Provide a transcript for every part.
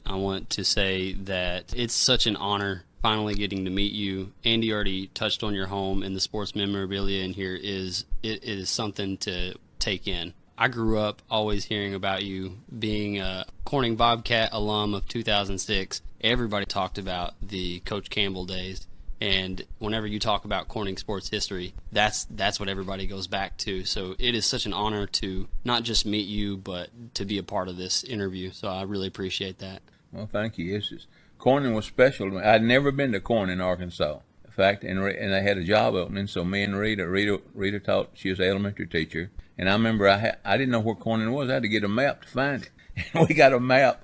I want to say that it's such an honor finally getting to meet you. Andy already touched on your home, and the sports memorabilia in here is something to take in. I grew up always hearing about you being a Corning Bobcat alum of 2006. Everybody talked about the Coach Campbell days, and whenever you talk about Corning sports history, that's what everybody goes back to. So it is such an honor to not just meet you, but to be a part of this interview. So I really appreciate that. Well, thank you. Corning was special to me. I'd never been to Corning, Arkansas. In fact, and I had a job opening, so me and Rita taught. She was an elementary teacher, and I remember I didn't know where Corning was. I had to get a map to find it. And we got a map.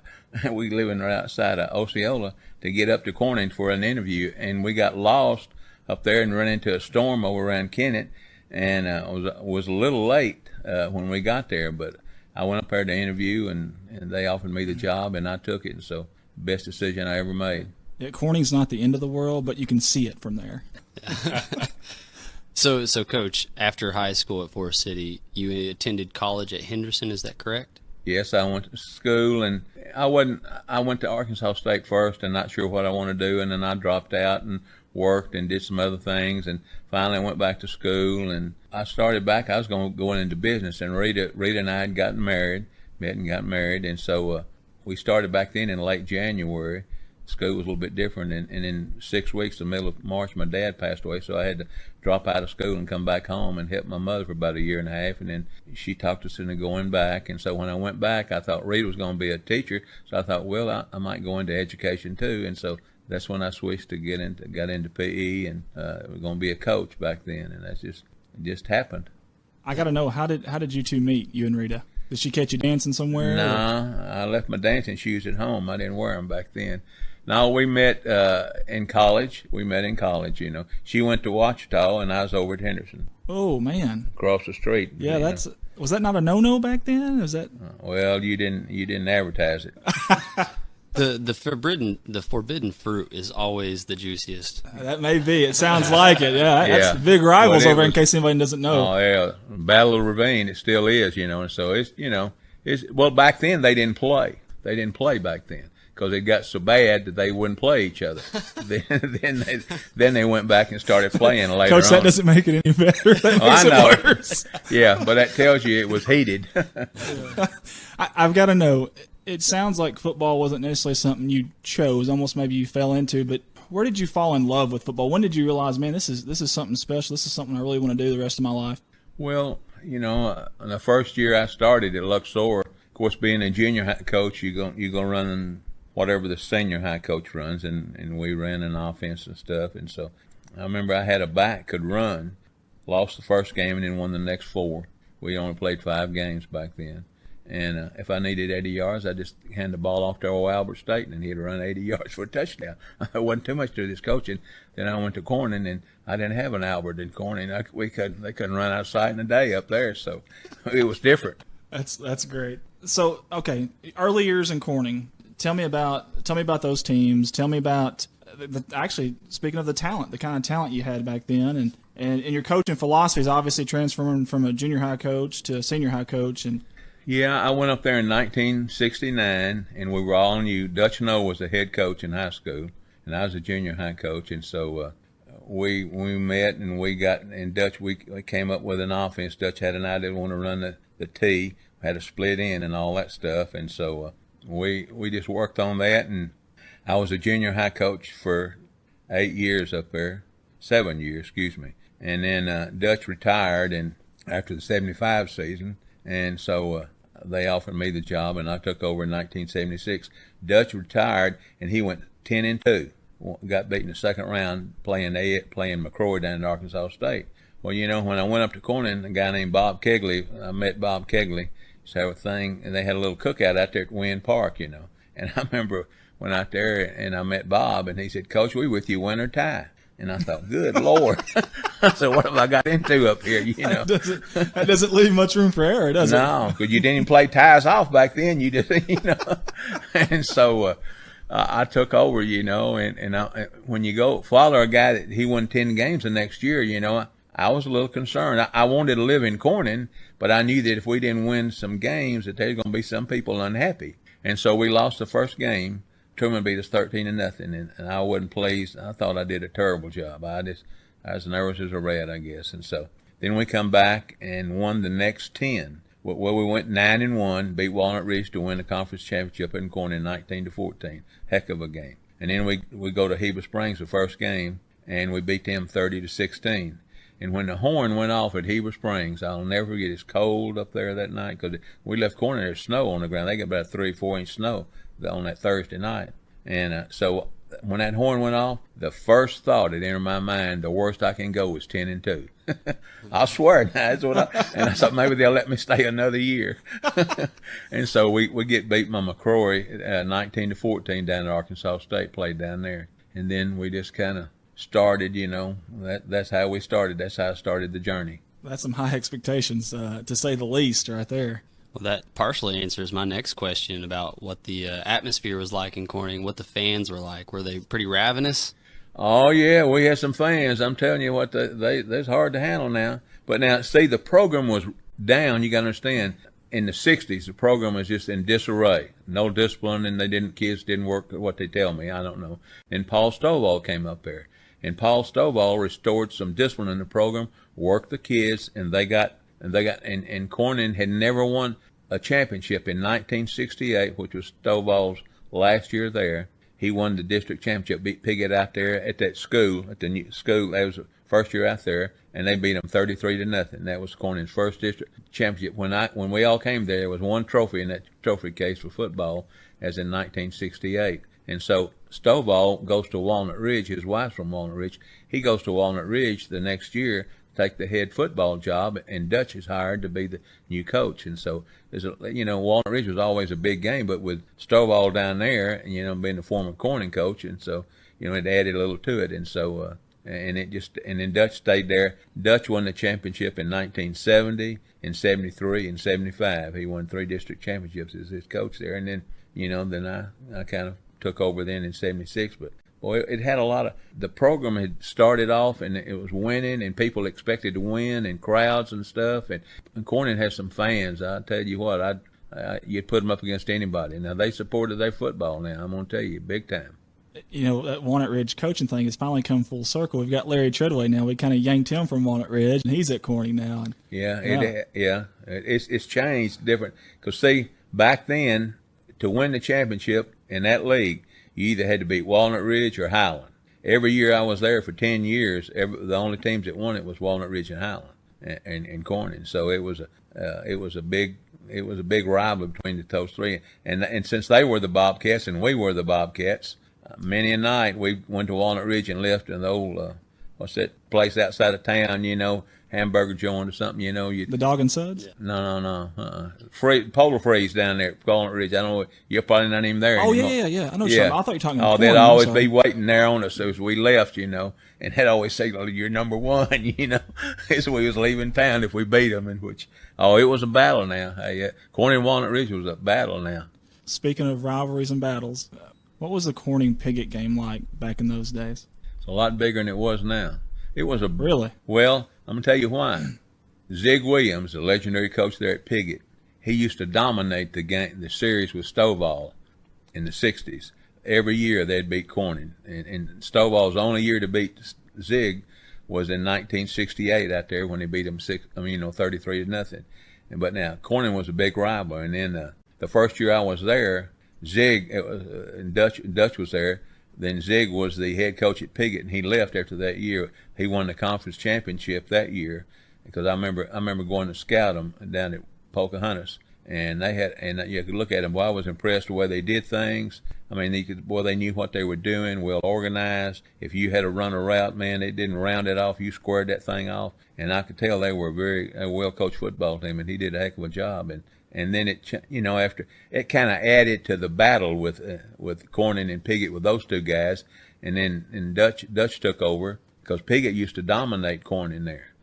We living right outside of Osceola to get up to Corning for an interview, and we got lost up there and ran into a storm over around Kennett, and was a little late when we got there. But I went up there to interview, and they offered me the job, and I took it. And so, best decision I ever made. Yeah, Corning's not the end of the world, but you can see it from there. So, Coach, after high school at Forest City, you attended college at Henderson. Is that correct? Yes, I went to school, and I went to Arkansas State first, and not sure what I want to do, and then I dropped out and worked and did some other things, and finally went back to school. And I started back. I was going into business, and Rita and I had met and got married, and so we started back then in late January. School was a little bit different, and in 6 weeks, the middle of March, my dad passed away, so I had to drop out of school and come back home and help my mother for about a year and a half, and then she talked us into going back. And so when I went back, I thought Rita was going to be a teacher, so I thought, well, I might go into education too, and so that's when I switched to got into PE, and was going to be a coach back then, and it just happened. I got to know, how did you two meet, you and Rita? Did she catch you dancing somewhere? No, I left my dancing shoes at home. I didn't wear them back then. No, we met in college. She went to Ouachita, and I was over at Henderson. Oh, man. Across the street. Yeah, was that not a no-no back then? Was that? Well, you didn't advertise it. The forbidden fruit is always the juiciest. That may be. It sounds like it. Yeah, that's big rivals over in case anybody doesn't know. Oh yeah, Battle of Ravine. It still is, and so it's well, back then they didn't play. They didn't play back then because it got so bad that they wouldn't play each other. then they went back and started playing later. Coach, that doesn't make it any better. That makes it worse. Yeah, but that tells you it was heated. I've got to know. It sounds like football wasn't necessarily something you chose, almost maybe you fell into, but where did you fall in love with football? When did you realize, man, this is something special, this is something I really want to do the rest of my life? Well, in the first year I started at Luxor, of course, being a junior high coach, you go running whatever the senior high coach runs, and we ran an offense and stuff. And so I remember I had a back could run, lost the first game, and then won the next 4. We only played 5 games back then. And if I needed 80 yards, I just hand the ball off to old Albert Staten, and he'd run 80 yards for a touchdown. It wasn't too much to this coaching. Then I went to Corning, and I didn't have an Albert in Corning. They couldn't run outside in a day up there, so it was different. That's great. So, okay, early years in Corning. Tell me about those teams. Tell me about actually, speaking of the talent, the kind of talent you had back then, and your coaching philosophy is obviously transforming from a junior high coach to a senior high coach. And yeah, I went up there in 1969, and we were all new. Dutch Noel was the head coach in high school, and I was a junior high coach. And so we met, and Dutch, we came up with an offense. Dutch had an idea to want to run the T, had a split in and all that stuff. And so we just worked on that, and I was a junior high coach for 8 years up there, 7 years, excuse me. And then Dutch retired and after the 75 season, and so they offered me the job, and I took over in 1976. Dutch retired, and he went 10-2. Got beat in the second round playing McCrory down in Arkansas State. Well, when I went up to Corning, a guy named Bob Kegley, I met Bob Kegley. So everything, and they had a little cookout out there at Wynne Park, And I remember went out there, and I met Bob, and he said, "Coach, we with you win or tie." And I thought, good Lord. I said, what have I got into up here, That doesn't leave much room for error, does it? No, because you didn't even play ties off back then. You just, And so I took over, and when you go follow a guy that he won 10 games the next year, I was a little concerned. I wanted to live in Corning, but I knew that if we didn't win some games, that there's going to be some people unhappy. And so we lost the first game. Truman beat us 13-0, and I wasn't pleased. I thought I did a terrible job. I was nervous as a rat, I guess. And so then we come back and won the next 10. Well, we went 9-1, beat Walnut Ridge to win the conference championship in Corning 19-14. Heck of a game. And then we go to Heber Springs the first game, and we beat them 30-16. And when the horn went off at Heber Springs, I'll never forget. It's cold up there that night because we left Corning, there's snow on the ground. They got about 3-4 inch snow on that Thursday night. And so when that horn went off, the first thought that entered my mind, the worst I can go is 10-2. I swear, that's what and I thought maybe they'll let me stay another year. And so we get beat by McCrory 19-14 down at Arkansas State, played down there. And then we just kind of started, that's how we started. That's how I started the journey. That's some high expectations, to say the least, right there. Well, that partially answers my next question about what the atmosphere was like in Corning, what the fans were like. Were they pretty ravenous? Oh, yeah, we had some fans. I'm telling you what, that's hard to handle now. But now, see, the program was down. You got to understand, in the 60s, the program was just in disarray. No discipline, and kids didn't work what they tell me. I don't know. And Paul Stovall came up there. And Paul Stovall restored some discipline in the program, worked the kids, and Corning had never won a championship in 1968, which was Stovall's last year there. He won the district championship, beat Piggott out there at that school, at the new school. That was the first year out there, and they beat them 33-0. That was Corning's first district championship. When we all came there was one trophy in that trophy case for football, as in 1968. And so Stovall goes to Walnut Ridge. His wife's from Walnut Ridge. He goes to Walnut Ridge the next year, take the head football job, and Dutch is hired to be the new coach. And so Walnut Ridge was always a big game, but with Stovall down there, being the former Corning coach, and so it added a little to it. And so and then Dutch stayed there. Dutch won the championship in 1970, in 73, and 75. He won 3 district championships as his coach there. And then then I kind of took over then in 76, but boy, it had a lot of, the program had started off and it was winning and people expected to win and crowds and stuff. And Corning has some fans. I tell you what, you'd put them up against anybody. Now, they supported their football now, I'm going to tell you, big time. That Walnut Ridge coaching thing has finally come full circle. We've got Larry Treadway now. We kind of yanked him from Walnut Ridge, and he's at Corning now. And, It's changed different. Because, see, back then, to win the championship in that league, you either had to beat Walnut Ridge or Highland. Every year I was there for 10 years, the only teams that won it was Walnut Ridge and Highland and Corning. So it was a big rivalry between those three. And since they were the Bobcats and we were the Bobcats, many a night we went to Walnut Ridge and left in the old what's that place outside of town, hamburger joint or something, the Dog and Suds? No. Polar Freeze down there at Walnut Ridge. I don't know. You're probably not even there anymore. Yeah. I know. I thought you were talking about they'd always be waiting there on us as we left, and they'd always say, "You're number one," as we was leaving town if we beat them. It was a battle now. Corning and Walnut Ridge was a battle now. Speaking of rivalries and battles, what was the Corning Piggott game like back in those days? It's a lot bigger than it was now. It was really? Well, I'm going to tell you why. Zig Williams, the legendary coach there at Piggott, he used to dominate the series with Stovall in the 60s. Every year they'd beat Corning. And Stovall's only year to beat Zig was in 1968 out there when he beat him 33-0. But now Corning was a big rival. And then the first year I was there, Zig, and Dutch was there. Then Zig was the head coach at Piggott, and he left after that year. He won the conference championship that year, because I remember going to scout them down at Pocahontas, and you could look at them. Boy, I was impressed with the way they did things. I mean, they knew what they were doing, well organized. If you had to run a route, man, they didn't round it off. You squared that thing off, and I could tell they were a very well coached football team, and he did a heck of a job. And then after it kind of added to the battle with Corning and Piggott with those two guys, and then Dutch took over because Piggott used to dominate Corning there.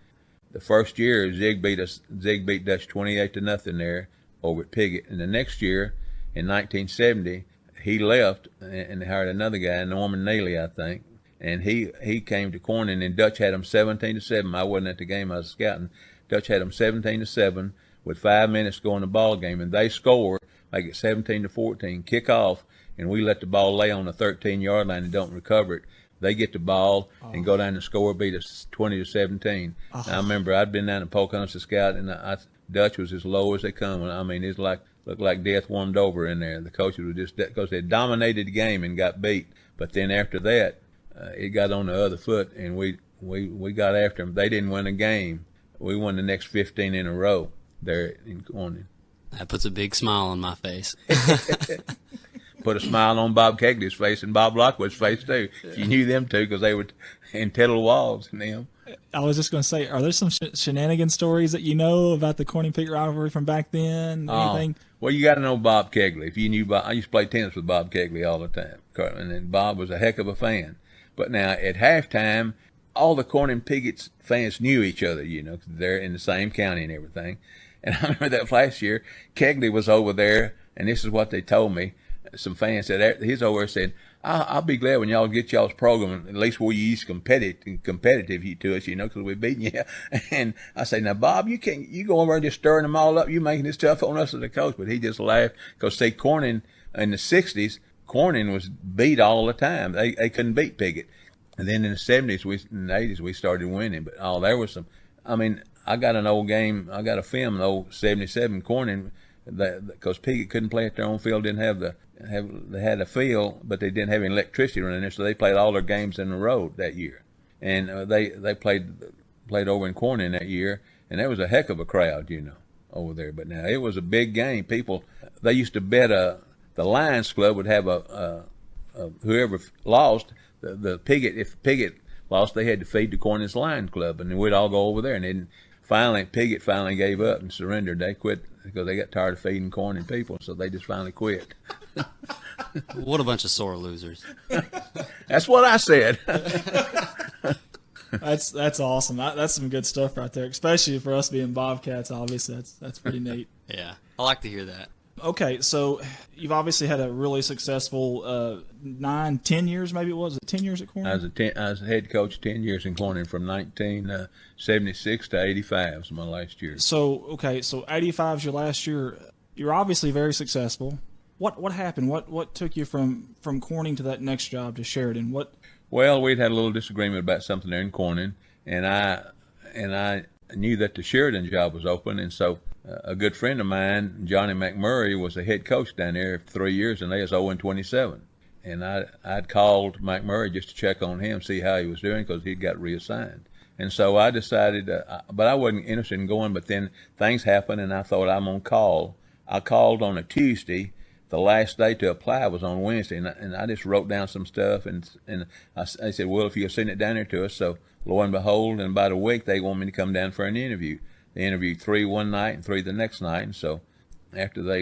The first year Zig beat Dutch 28-0 there over at Piggott, and the next year in 1970 he left and they hired another guy, Norman Neely, I think, and he came to Corning, and Dutch had him 17-7. I wasn't at the game, I was scouting. Dutch had him 17-7. With 5 minutes to go in the ball game, and they scored like at 17-14, kick off, and we let the ball lay on the 13-yard line and don't recover it. They get the ball and go down and score, beat us 20-17. I remember I'd been down to Pocahontas to scout, and Dutch was as low as they come. I mean, it's like looked like death warmed over in there. The coaches were just because they dominated the game and got beat. But then after that, it got on the other foot, and we got after them. They didn't win a game. We won the next 15 in a row there in Corning. That puts a big smile on my face. Put a smile on Bob Kegley's face and Bob Lockwood's face, too. You knew them two because they were in Tittle Walls and them. I was just going to say, are there some shenanigan stories that you know about the Corning-Piggott rivalry from back then? Anything? Well, you got to know Bob Kegley. If you knew Bob, I used to play tennis with Bob Kegley all the time, and then Bob was a heck of a fan. But now at halftime, all the Corning-Piggott fans knew each other, you know, 'cause they're in the same county and everything. And I remember that last year, Kegley was over there, and this is what they told me. Some fans said, he's over there said, I'll be glad when y'all get y'all's program, at least we'll use competitive to us, you know, because we're beating you. And I say, now, Bob, you go over and just stirring them all up. You making this tough on us as a coach. But he just laughed because, see, Corning in the 60s, Corning was beat all the time. They couldn't beat Piggott. And then in the 70s, in the 80s, we started winning. But, there was some, I got an old game, I got a film, an old 77 Corning, because Piggott couldn't play at their own field, they had a field, but they didn't have any electricity running there, so they played all their games in the road that year. And they played over in Corning that year, and there was a heck of a crowd, you know, over there. But now it was a big game. People, they used to bet the Lions Club would have whoever lost, the Piggott, if Piggott lost, they had to feed the Corning's Lions Club, and then we'd all go over there. And then Piggott finally gave up and surrendered. They quit because they got tired of feeding Corning people, so they just finally quit. What a bunch of sore losers. That's what I said. That's awesome. That's some good stuff right there, especially for us being Bobcats. Obviously, that's pretty neat. Yeah, I like to hear that. Okay, so you've obviously had a really successful 10 years, maybe it was. 10 years at Corning? I was head coach 10 years in Corning from 1976 to 85 was my last year. So 85 is your last year. You're obviously very successful. What happened? What took you from Corning to that next job to Sheridan? Well, we'd had a little disagreement about something there in Corning, and I knew that the Sheridan job was open, and so a good friend of mine, Johnny McMurray, was the head coach down there for 3 years, and they was 0-27. And I'd called McMurray just to check on him, see how he was doing, because he'd got reassigned. And so I decided, but I wasn't interested in going, but then things happened, and I thought, I'm going to call. I called on a Tuesday. The last day to apply was on Wednesday, and I just wrote down some stuff, and I said, well, if you'll send it down there to us. So lo and behold, in about a week, they want me to come down for an interview. They interviewed 3 one night and 3 the next night, and so after they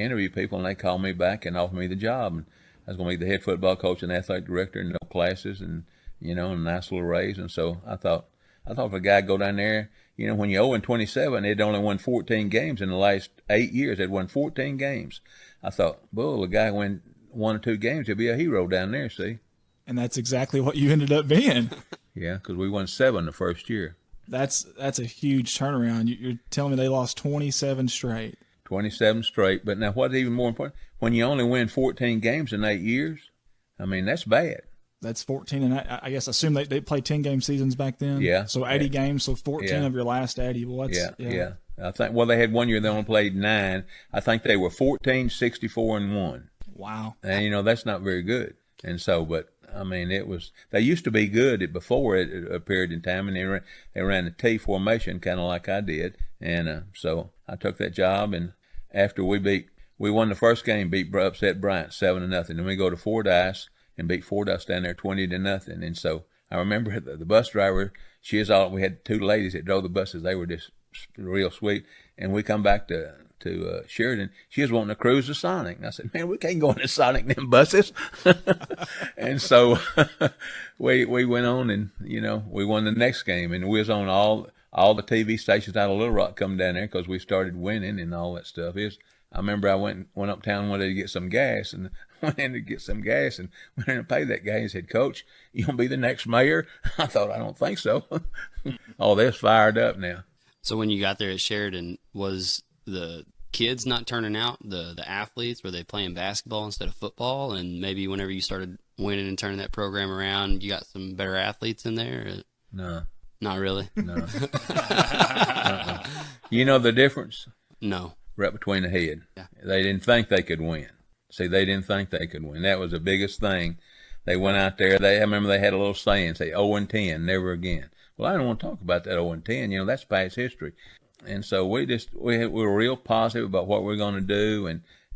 interviewed people, and they called me back and offered me the job, and I was going to be the head football coach and athletic director, and no classes, and you know, and a nice little raise. And so I thought if a guy go down there, you know, when you're 0-27, they'd only won 14 games in the last 8 years. They'd won 14 games. I thought, well, a guy win 1 or 2 games, he'll be a hero down there, see? And that's exactly what you ended up being. Yeah, because we won 7 the first year. That's a huge turnaround. You're telling me they lost 27 straight. 27 straight. But now what's even more important, when you only win 14 games in 8 years, that's bad. That's 14, and I guess assume they played 10-game seasons back then. Yeah. So 80 games, so 14 of your last 80. Well, yeah. I think they had 1 year they only played 9. I think they were 14, 64, and 1. Wow. And that's not very good. And so, but it was. They used to be good before a period in time, and they ran the T formation kind of like I did. And so I took that job, and after we won the first game, upset Bryant 7-0. Then we go to Fordyce and beat Fordyce down there 20-0. And so I remember the bus driver. We had 2 ladies that drove the buses. They were just real sweet. And we come back to Sheridan. She was wanting to cruise to Sonic. And I said, man, we can't go into Sonic in them buses. And so we went on, and we won the next game, and we was on all the TV stations out of Little Rock come down there because we started winning and all that stuff. I remember I went uptown one day to get some gas, and went in to get some gas, and went in to pay that guy. He said, Coach, you gonna be the next mayor? I thought, I don't think so. Oh, they're fired up now. So when you got there at Sheridan, was the kids not turning out, the athletes? Were they playing basketball instead of football? And maybe whenever you started winning and turning that program around, you got some better athletes in there? No. Not really? No. You know the difference? No. Right between the head. Yeah. They didn't think they could win. See, they didn't think they could win. That was the biggest thing. They went out there. I remember they had a little saying, say 0-10, never again. Well, I don't want to talk about that 0-10. You know, that's past history. And so we were real positive about what we were going to do,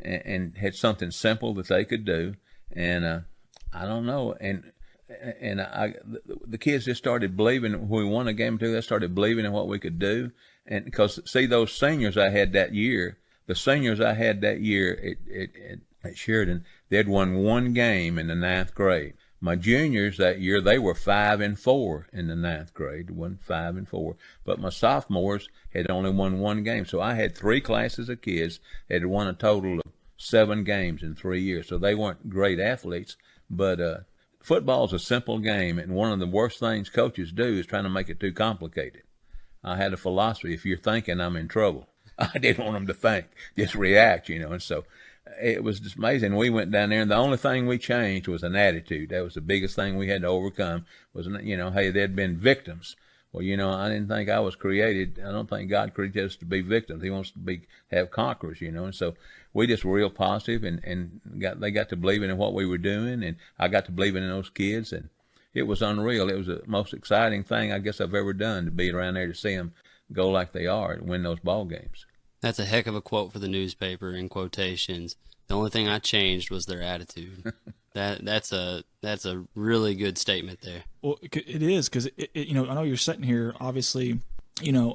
and had something simple that they could do. And I don't know. And the kids just started believing when we won a game or two. They started believing in what we could do. And because see, those seniors I had that year, at Sheridan, they'd won one game in the 9th grade. My juniors that year, they were 5-4 in the 9th grade, won 5-4. But my sophomores had only won one game. So I had 3 classes of kids that had won a total of 7 games in 3 years. So they weren't great athletes, but football's a simple game, and one of the worst things coaches do is trying to make it too complicated. I had a philosophy: if you're thinking, I'm in trouble. I didn't want them to think, just react, and so it was just amazing. We went down there, and the only thing we changed was an attitude. That was the biggest thing we had to overcome was, hey, they'd been victims. Well, I didn't think I was created. I don't think God created us to be victims. He wants to have conquerors, and so we just were real positive, and they got to believing in what we were doing, and I got to believing in those kids, and it was unreal. It was the most exciting thing I guess I've ever done, to be around there to see them go like they are and win those ball games. That's a heck of a quote for the newspaper in quotations. The only thing I changed was their attitude. That's a really good statement there. Well, it is, because I know you're sitting here obviously,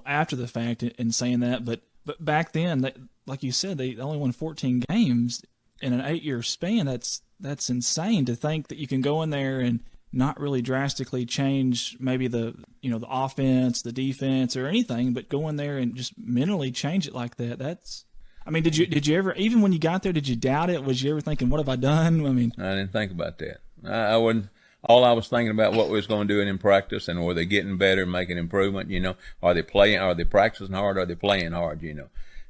after the fact and saying that, but back then, like you said, they only won 14 games in an 8-year span. That's insane to think that you can go in there and not really drastically change maybe the offense, the defense, or anything, but go in there and just mentally change it like that. Did you ever, even when you got there, did you doubt it? Was you ever thinking, what have I done? I didn't think about that. I wouldn't. All I was thinking about what we was going to do in practice, and were they getting better, making improvement, are they playing, are they practicing hard, are they playing hard,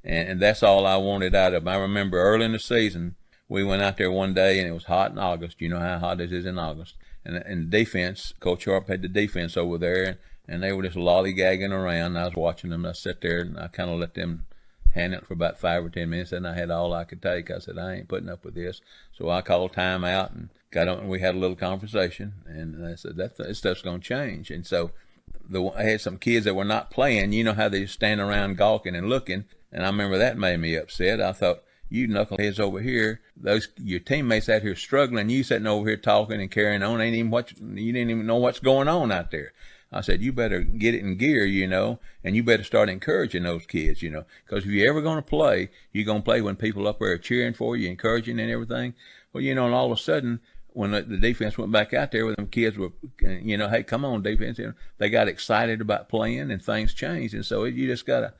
and that's all I wanted out of them. I remember early in the season, we went out there one day, and it was hot in August. You know how hot it is in August. And the defense, Coach Sharp had the defense over there, and they were just lollygagging around. And I was watching them. I sat there, and I kind of let them handle it for about 5 or 10 minutes, and I had all I could take. I said, I ain't putting up with this. So I called time out and got on, and we had a little conversation, and I said, that stuff's going to change. And so I had some kids that were not playing. You know how they just stand around gawking and looking, and I remember that made me upset. I thought, you knuckleheads over here, your teammates out here struggling, you sitting over here talking and carrying on, you didn't even know what's going on out there. I said, you better get it in gear, and you better start encouraging those kids, because if you're ever going to play, you're going to play when people up there are cheering for you, encouraging and everything. Well, and all of a sudden, when the defense went back out there, with them kids were, hey, come on, defense, they got excited about playing, and things changed. And so you just got to,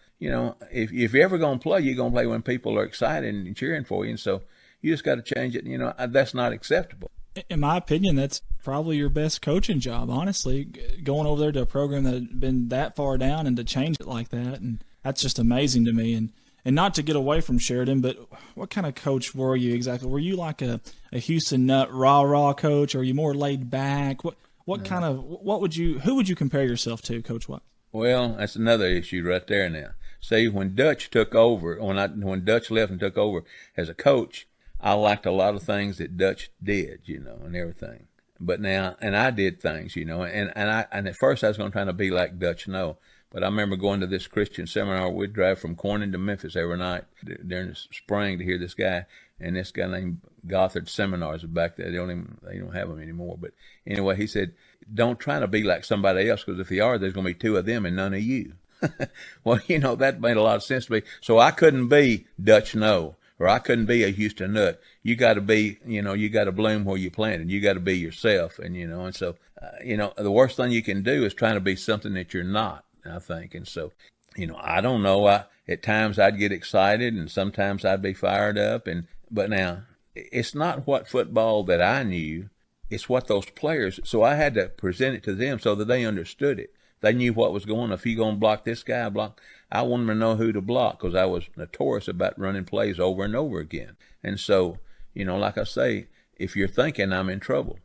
if you're ever going to play, you're going to play when people are excited and cheering for you. And so you just got to change it. That's not acceptable. In my opinion, that's probably your best coaching job, honestly, going over there to a program that had been that far down and to change it like that. And that's just amazing to me. And not to get away from Sheridan, but what kind of coach were you exactly? Were you like a Houston Nutt rah-rah coach, or are you more laid back? Who would you compare yourself to, coach-wise? Well, that's another issue right there now. See, when Dutch took over, when Dutch left and took over as a coach, I liked a lot of things that Dutch did, and everything. But now, and I did things, and at first I was going to try to be like Dutch, no. But I remember going to this Christian seminar. We'd drive from Corning to Memphis every night during the spring to hear this guy, and this guy named Gothard seminars back there. They don't have them anymore. But anyway, he said, don't try to be like somebody else, because if you are, there's going to be 2 of them and none of you. Well, that made a lot of sense to me. So I couldn't be Dutch No, or I couldn't be a Houston Nutt. You got to be, you got to bloom where you planted. You got to be yourself. And so, the worst thing you can do is trying to be something that you're not, I think. And so, I don't know. At times I'd get excited, and sometimes I'd be fired up. But now, it's not what football that I knew. It's what those players. So I had to present it to them so that they understood it. They knew what was going on. If you're going to block this guy, I want them to know who to block, because I was notorious about running plays over and over again. And so, like I say, if you're thinking, I'm in trouble.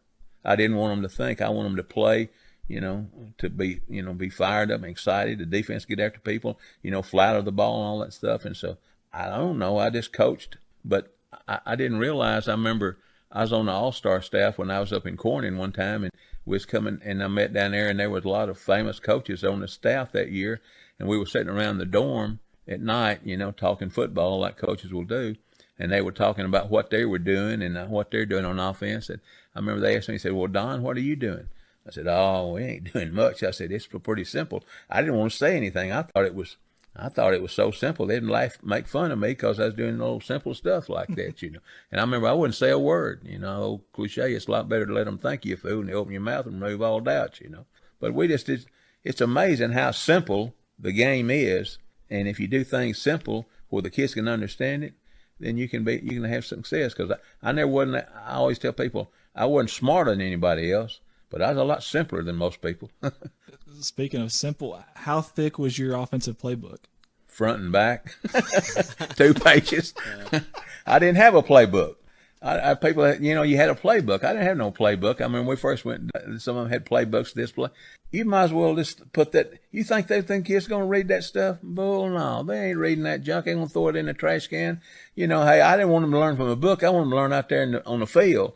I didn't want them to think. I want them to play, to be fired up and excited. The defense get after people, flatter the ball and all that stuff. And so, I don't know. I just coached. But I didn't realize. I remember I was on the All-Star staff when I was up in Corning one time, and we was coming, and I met down there, and there was a lot of famous coaches on the staff that year, and we were sitting around the dorm at night, talking football like coaches will do, and they were talking about what they were doing and what they're doing on offense. And I remember they asked me, said, "Well, Don, what are you doing?" I said, "Oh, we ain't doing much." I said, "It's pretty simple." I didn't want to say anything. I thought it was so simple. They'd make fun of me because I was doing little simple stuff like that, And I remember I wouldn't say a word, old cliche. It's a lot better to let them think you're a fool and you open your mouth and remove all doubts, But it's amazing how simple the game is. And if you do things simple where the kids can understand it, then you can have success. Because I always tell people I wasn't smarter than anybody else, but I was a lot simpler than most people. Speaking of simple, how thick was your offensive playbook? Front and back, 2 pages. I didn't have a playbook. People, you had a playbook. I didn't have no playbook. I mean, when we first went, some of them had playbooks. This play, you might as well just put that. You think kids going to read that stuff? Bull, no, they ain't reading that junk. They going to throw it in the trash can. Hey, I didn't want them to learn from a book. I want them to learn out there on the field.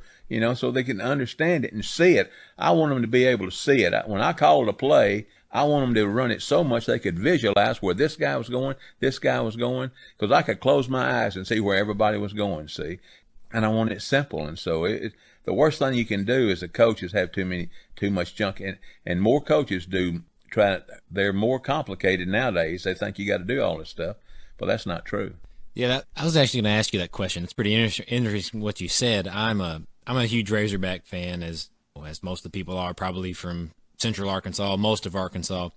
So they can understand it and see it. I want them to be able to see it. When I called a play, I want them to run it so much they could visualize where this guy was going, because I could close my eyes and see where everybody was going, see? And I want it simple. And so the worst thing you can do as a coach is have too much junk. And more coaches they're more complicated nowadays. They think you got to do all this stuff, but that's not true. Yeah, I was actually going to ask you that question. It's pretty interesting what you said. I'm a huge Razorback fan, as most of the people are, probably from Central Arkansas, most of Arkansas.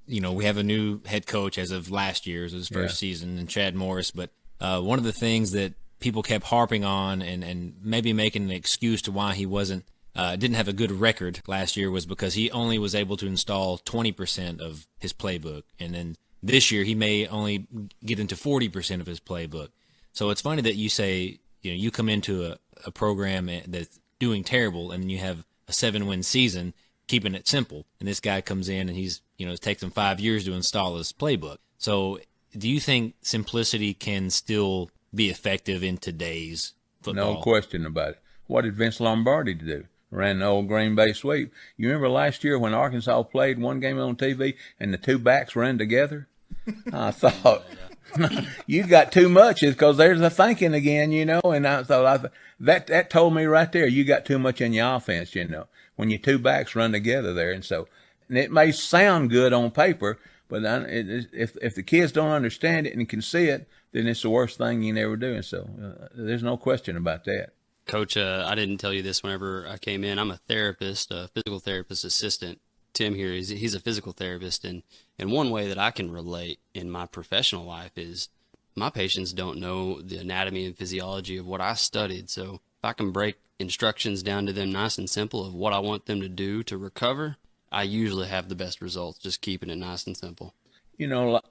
We have a new head coach as of last year, it was his first season, and Chad Morris. But one of the things that people kept harping on and maybe making an excuse to why he didn't have a good record last year was because he only was able to install 20% of his playbook. And then this year he may only get into 40% of his playbook. So it's funny that you say, you come into a program that's doing terrible and you have a 7-win season, keeping it simple. And this guy comes in and it takes him 5 years to install his playbook. So do you think simplicity can still be effective in today's football? No question about it. What did Vince Lombardi do? Ran the old Green Bay sweep. You remember last year when Arkansas played one game on TV and the 2 backs ran together? I thought, you got too much, because there's the thinking again, and I thought that told me right there, you got too much in your offense, when your 2 backs run together there. And it may sound good on paper, but if the kids don't understand it and can see it, then it's the worst thing you can ever do. And so there's no question about that. Coach, I didn't tell you this whenever I came in. I'm a therapist, a physical therapist assistant. Tim here, he's a physical therapist, and one way that I can relate in my professional life is my patients don't know the anatomy and physiology of what I studied. So if I can break instructions down to them nice and simple of what I want them to do to recover, I usually have the best results, just keeping it nice and simple.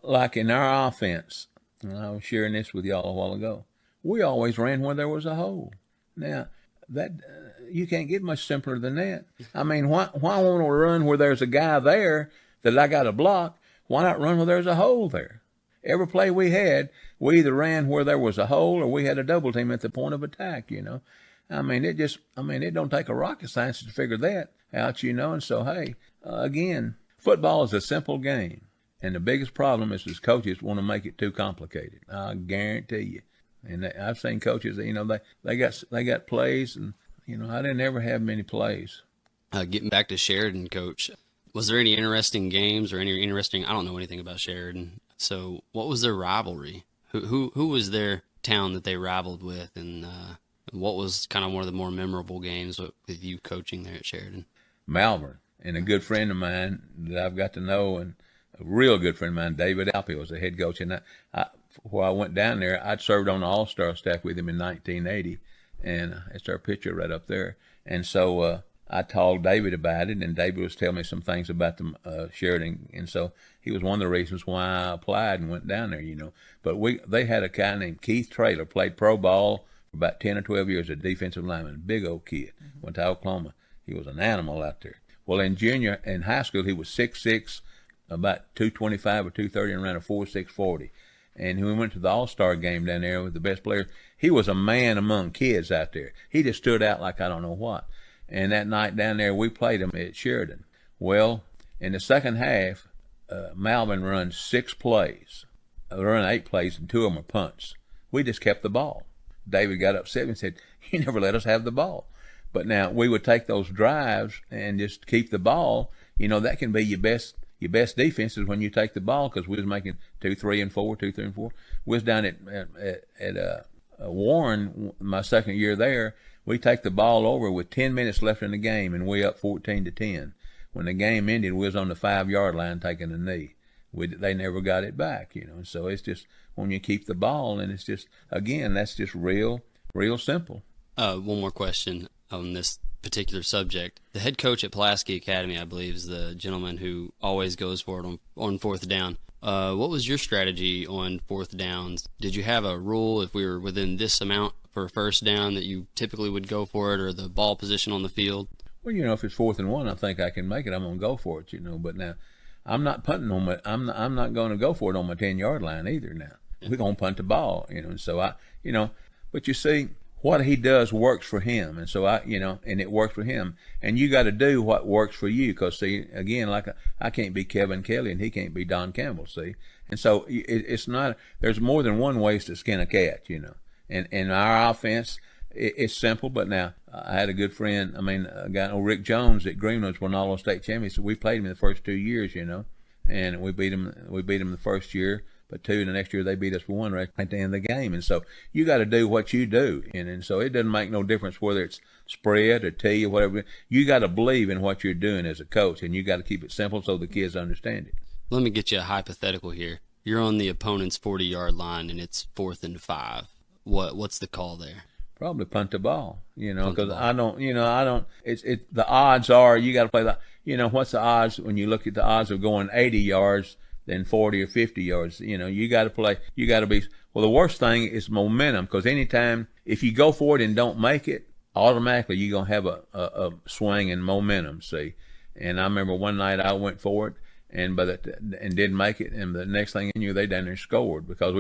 Like in our offense, and I was sharing this with y'all a while ago, we always ran where there was a hole. Now, that you can't get much simpler than that. I mean, why want to run where there's a guy there that I got to block? Why not run where there's a hole there? Every play we had, we either ran where there was a hole or we had a double team at the point of attack, I mean, it don't take a rocket science to figure that out, And so, hey, again, football is a simple game. And the biggest problem is coaches want to make it too complicated. I guarantee you. And I've seen coaches, they got plays, and I didn't ever have many plays. Getting back to Sheridan, Coach, was there any interesting games or any interesting? I don't know anything about Sheridan. So, what was their rivalry? Who was their town that they rivaled with, and what was kind of one of the more memorable games with you coaching there at Sheridan? Malvern, and a good friend of mine that I've got to know, and a real good friend of mine, David Alpy, was the head coach, and before I went down there, I'd served on the All-Star staff with him in 1980, and it's our picture right up there. And so I told David about it, and David was telling me some things about the Sheridan, and so he was one of the reasons why I applied and went down there, But they had a guy named Keith Traylor, played pro ball for about 10 or 12 years, a defensive lineman, big old kid, went to Oklahoma. He was an animal out there. Well, in high school, he was 6'6", about 225 or 230, and ran a 4.6 40. And we went to the All-Star game down there with the best players. He was a man among kids out there. He just stood out like I don't know what. And that night down there, we played him at Sheridan. Well, in the second half, Malvin runs 6 plays. They run 8 plays, and 2 of them are punts. We just kept the ball. David got upset and said, "You never let us have the ball." But now we would take those drives and just keep the ball. That can be your best defense is when you take the ball, because we was making 2, 3, and 4, 2, 3, and 4. We was down at Warren my second year there. We take the ball over with 10 minutes left in the game, and we up 14-10. When the game ended, we was on the 5-yard line taking a knee. They never got it back, And so it's just when you keep the ball, and it's just, again, that's just real simple. One more question on this particular subject. The head coach at Pulaski Academy, I believe, is the gentleman who always goes for it on fourth down. What was your strategy on fourth downs? Did you have a rule if we were within this amount for first down that you typically would go for it, or the ball position on the field? Well, if it's 4th and 1, I think I can make it. I'm going to go for it, But now, I'm not punting on my. I'm not going to go for it on my 10-yard line either. Now we're going to punt the ball, And so But you see, what he does works for him, and so and it works for him. And you got to do what works for you, because see, again, like I can't be Kevin Kelly, and he can't be Don Campbell. See, and so it's not. There's more than one ways to skin a cat, And our offense, it's simple. But now, I had a good friend. A guy named Rick Jones at Greenwoods won all those state champions. So we played him in the first 2 years, and we beat him. We beat him the first year, but 2 the next year they beat us for 1 right at the end of the game. And so you got to do what you do, and so it doesn't make no difference whether it's spread or T or whatever. You got to believe in what you're doing as a coach, and you got to keep it simple so the kids understand it. Let me get you a hypothetical here. You're on the opponent's 40-yard line, and it's 4th and 5. What's the call there? Probably punt the ball, because I don't. The odds are you got to play what's the odds when you look at the odds of going 80 yards than 40 or 50 yards? You got to play. You got to be. Well, the worst thing is momentum, because anytime if you go for it and don't make it, automatically you're gonna have a swing in momentum. See, and I remember one night I went for it and didn't make it, and the next thing you knew, they down there scored, because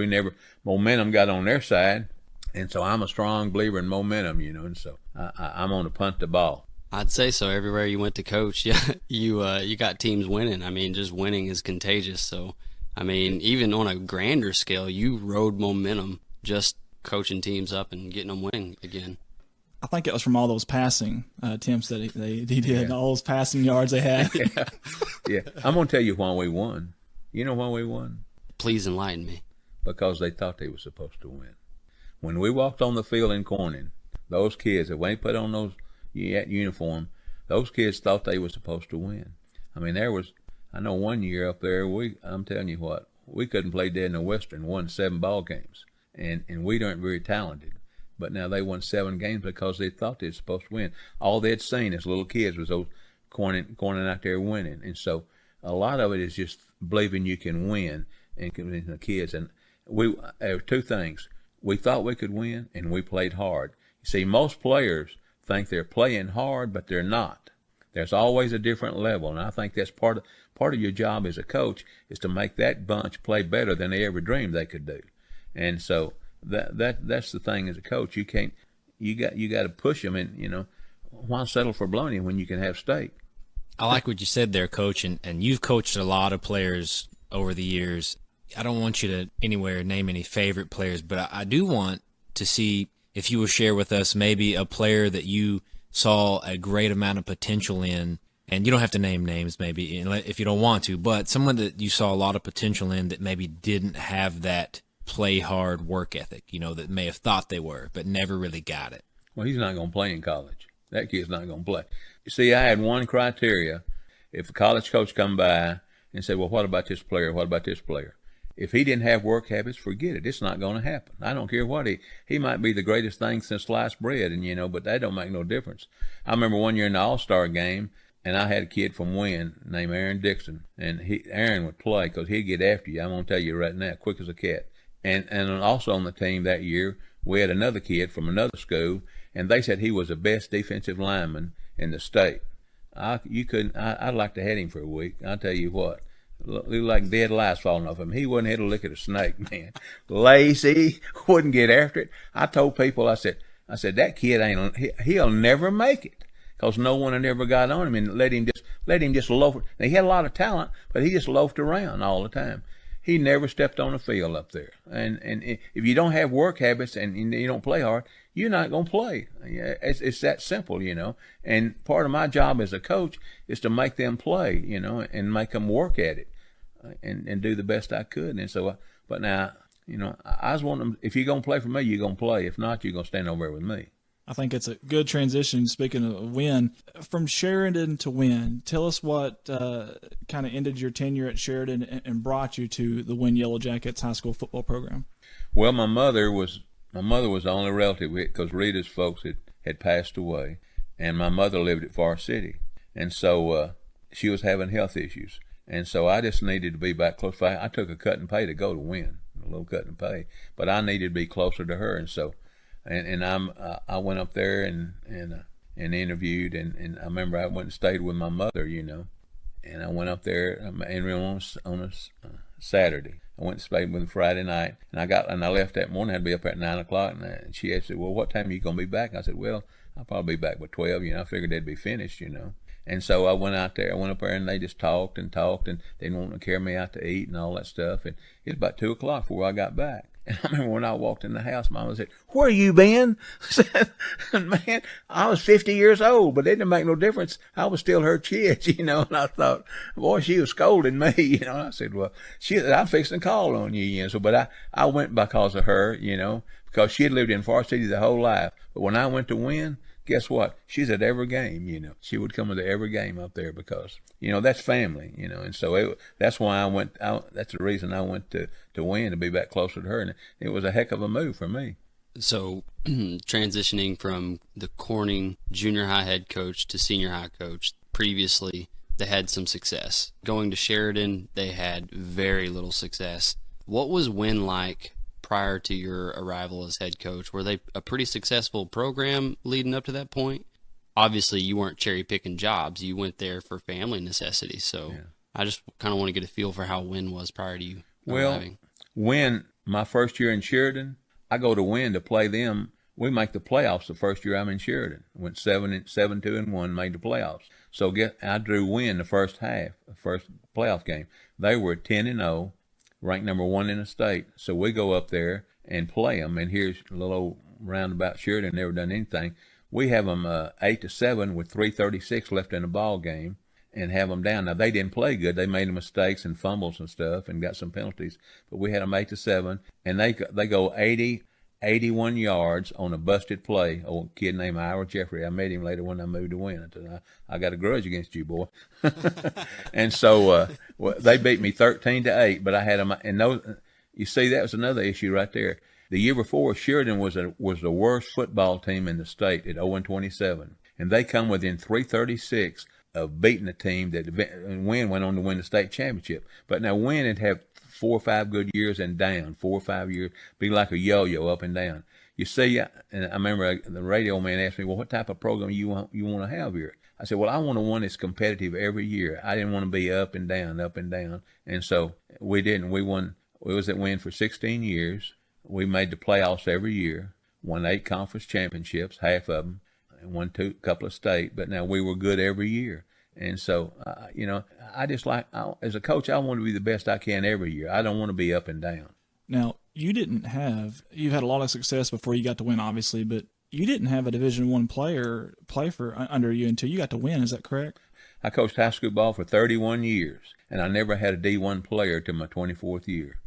momentum got on their side. And so I'm a strong believer in momentum, and so I'm going to punt the ball. I'd say so. Everywhere you went to coach, you got teams winning. Just winning is contagious. So, even on a grander scale, you rode momentum just coaching teams up and getting them winning again. I think it was from all those passing attempts that he did, all those passing yards they had. Yeah. I'm going to tell you why we won. You know why we won? Please enlighten me. Because they thought they were supposed to win. When we walked on the field in Corning, those kids, when they put on those uniform, those kids thought they were supposed to win. I know one year up there, I'm telling you what, we couldn't play dead in the Western, won 7 ball games, and we weren't very talented. But now they won 7 games because they thought they were supposed to win. All they'd seen as little kids was those Corning out there winning, and so a lot of it is just believing you can win and convincing the kids. And there were 2 things. We thought we could win, and we played hard. You see, most players think they're playing hard, but they're not. There's always a different level, and I think that's part of your job as a coach is to make that bunch play better than they ever dreamed they could do. And so that's the thing as a coach. You got to push them, and why settle for bologna when you can have steak? I like what you said there, Coach, and you've coached a lot of players over the years. I don't want you to anywhere name any favorite players, but I do want to see if you will share with us maybe a player that you saw a great amount of potential in, and you don't have to name names maybe if you don't want to, but someone that you saw a lot of potential in that maybe didn't have that play hard work ethic, that may have thought they were, but never really got it. Well, he's not going to play in college. That kid's not going to play. You see, I had one criteria. If a college coach come by and said, well, what about this player? What about this player? If he didn't have work habits, forget it. It's not going to happen. I don't care what he might be the greatest thing since sliced bread, and but that don't make no difference. I remember one year in the All-Star game, and I had a kid from Wynne named Aaron Dixon, and Aaron would play because he'd get after you. I'm going to tell you right now, quick as a cat. And also on the team that year, we had another kid from another school, and they said he was the best defensive lineman in the state. I'd like to have him for a week. I'll tell you what. Looked like dead lice falling off him. He wouldn't hit a lick at a snake, man. Lazy, wouldn't get after it. I told people, I said that kid he'll never make it, because no one had ever got on him and let him just loaf. Now, he had a lot of talent, but he just loafed around all the time. He never stepped on the field up there. And if you don't have work habits and you don't play hard, you're not going to play. It's that simple, And part of my job as a coach is to make them play, and make them work at it, and do the best I could. And so, but now, I was wanting them, if you're going to play for me, you're going to play. If not, you're going to stand over there with me. I think it's a good transition. Speaking of Wynne, from Sheridan to Wynne, tell us what kind of ended your tenure at Sheridan and brought you to the Wynne Yellow Jackets high school football program. Well, my mother was the only relative, because Rita's folks had passed away, and my mother lived at Far City, and so she was having health issues, and so I just needed to be back close by. I took a cut and pay to go to Wynne, a little cut and pay, but I needed to be closer to her, and so. And I went up there and interviewed, and I remember I went and stayed with my mother, and I went up there on a Saturday. I went and stayed with them Friday night, and I left that morning. I'd be up at 9 o'clock, and she said, "Well, what time are you gonna be back?" I said, "Well, I'll probably be back by 12. I figured they'd be finished, And so I went out there. I went up there, and they just talked, and they didn't want to carry me out to eat and all that stuff. And it was about 2 o'clock before I got back. And I remember when I walked in the house, Mama said, "Where you been?" Man, I was 50 years old, but it didn't make no difference. I was still her kid, And I thought, boy, she was scolding me, And I said, well, I'm fixing to call on you, So, but I went because of her, because she had lived in Far City the whole life. But when I went to Wynne, guess what? She's at every game, She would come to every game up there because, that's family, And so that's why I went out. That's the reason I went to Wynne, to be back closer to her. And it was a heck of a move for me. So transitioning from the Corning junior high head coach to senior high coach, previously they had some success. Going to Sheridan, they had very little success. What was Wynne like prior to your arrival as head coach? Were they a pretty successful program leading up to that point? Obviously, you weren't cherry-picking jobs. You went there for family necessities. So yeah. I just kind of want to get a feel for how Wynne was prior to you arriving. Wynne, my first year in Sheridan, I go to Wynne to play them. We make the playoffs the first year I'm in Sheridan. Went 7-2-1, made the playoffs. So I drew Wynne the first half, the first playoff game. They were 10-0. Ranked number 1 in the state. So we go up there and play them. And here's a little old roundabout Sheridan, never done anything. We have them 8-7 with 3:36 left in the ball game, and have them down. Now, they didn't play good. They made mistakes and fumbles and stuff and got some penalties. But we had them 8-7, and they go 81 yards on a busted play. A kid named Ira Jeffrey. I met him later when I moved to Wynne. I said, I got a grudge against you, boy. And so they beat me 13-8. But I had them, and those. You see, that was another issue right there. The year before, Sheridan was the worst football team in the state at 0-27, and they come within 3:36 of beating a team that Wynne went on to win the state championship. But now Wynne had had 4 or 5 good years and down, 4 or 5 years, be like a yo-yo up and down. You see, and I remember the radio man asked me, well, what type of program you want to have here? I said, well, I want one that's competitive every year. I didn't want to be up and down, up and down. And so we didn't. We won. We was at Wynne for 16 years. We made the playoffs every year, won 8 conference championships, half of them, and won a couple of state. But now we were good every year. And so, I just as a coach, I want to be the best I can every year. I don't want to be up and down. Now, you've had a lot of success before you got to Wynne, obviously, but you didn't have a Division I player play for under you until you got to Wynne. Is that correct? I coached high school ball for 31 years, and I never had a D1 player till my 24th year.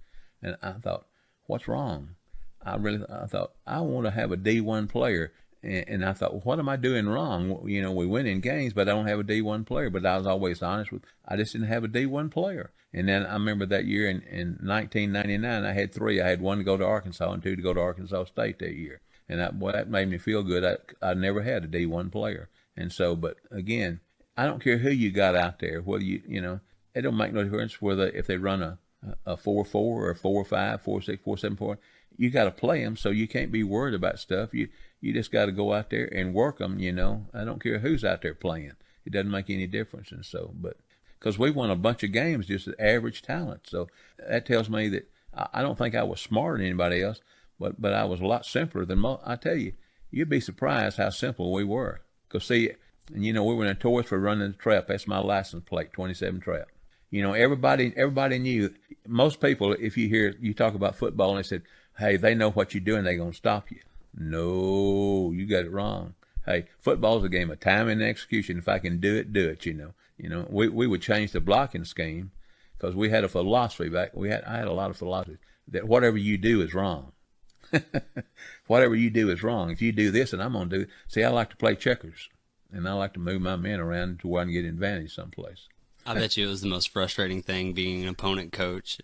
And I thought, what's wrong? I thought, I want to have a D1 player. And I thought, well, what am I doing wrong? You know, we win in games, but I don't have a D1 player. But I was always honest with, I just didn't have a D1 player. And then I remember that year in 1999, I had 3. I had 1 to go to Arkansas and 2 to go to Arkansas State that year. And that made me feel good. I never had a D1 player. And so, but again, I don't care who you got out there, whether you know, it don't make no difference whether if they run a 4-4 or a 4-5, 4-6, 4-7-4. You got to play them, so you can't be worried about stuff. You just got to go out there and work them. You know, I don't care who's out there playing. It doesn't make any difference. And so, but because we won a bunch of games just at average talent, so that tells me that I don't think I was smarter than anybody else, but I was a lot simpler than most. I tell you, you'd be surprised how simple we were. Because see, and you know, we were notorious for running the trap. That's my license plate, 27 trap. You know, everybody knew. Most people, if you talk about football and they said, hey, they know what you're doing, they're going to stop you. No, you got it wrong. Hey, football's a game of timing and execution. If I can do it, do it, you know. You know, we would change the blocking scheme because we had a philosophy I had a lot of philosophy that whatever you do is wrong. Whatever you do is wrong. If you do this, and I'm going to do it. See, I like to play checkers, and I like to move my men around to where I can get advantage someplace. I bet you it was the most frustrating thing being an opponent coach,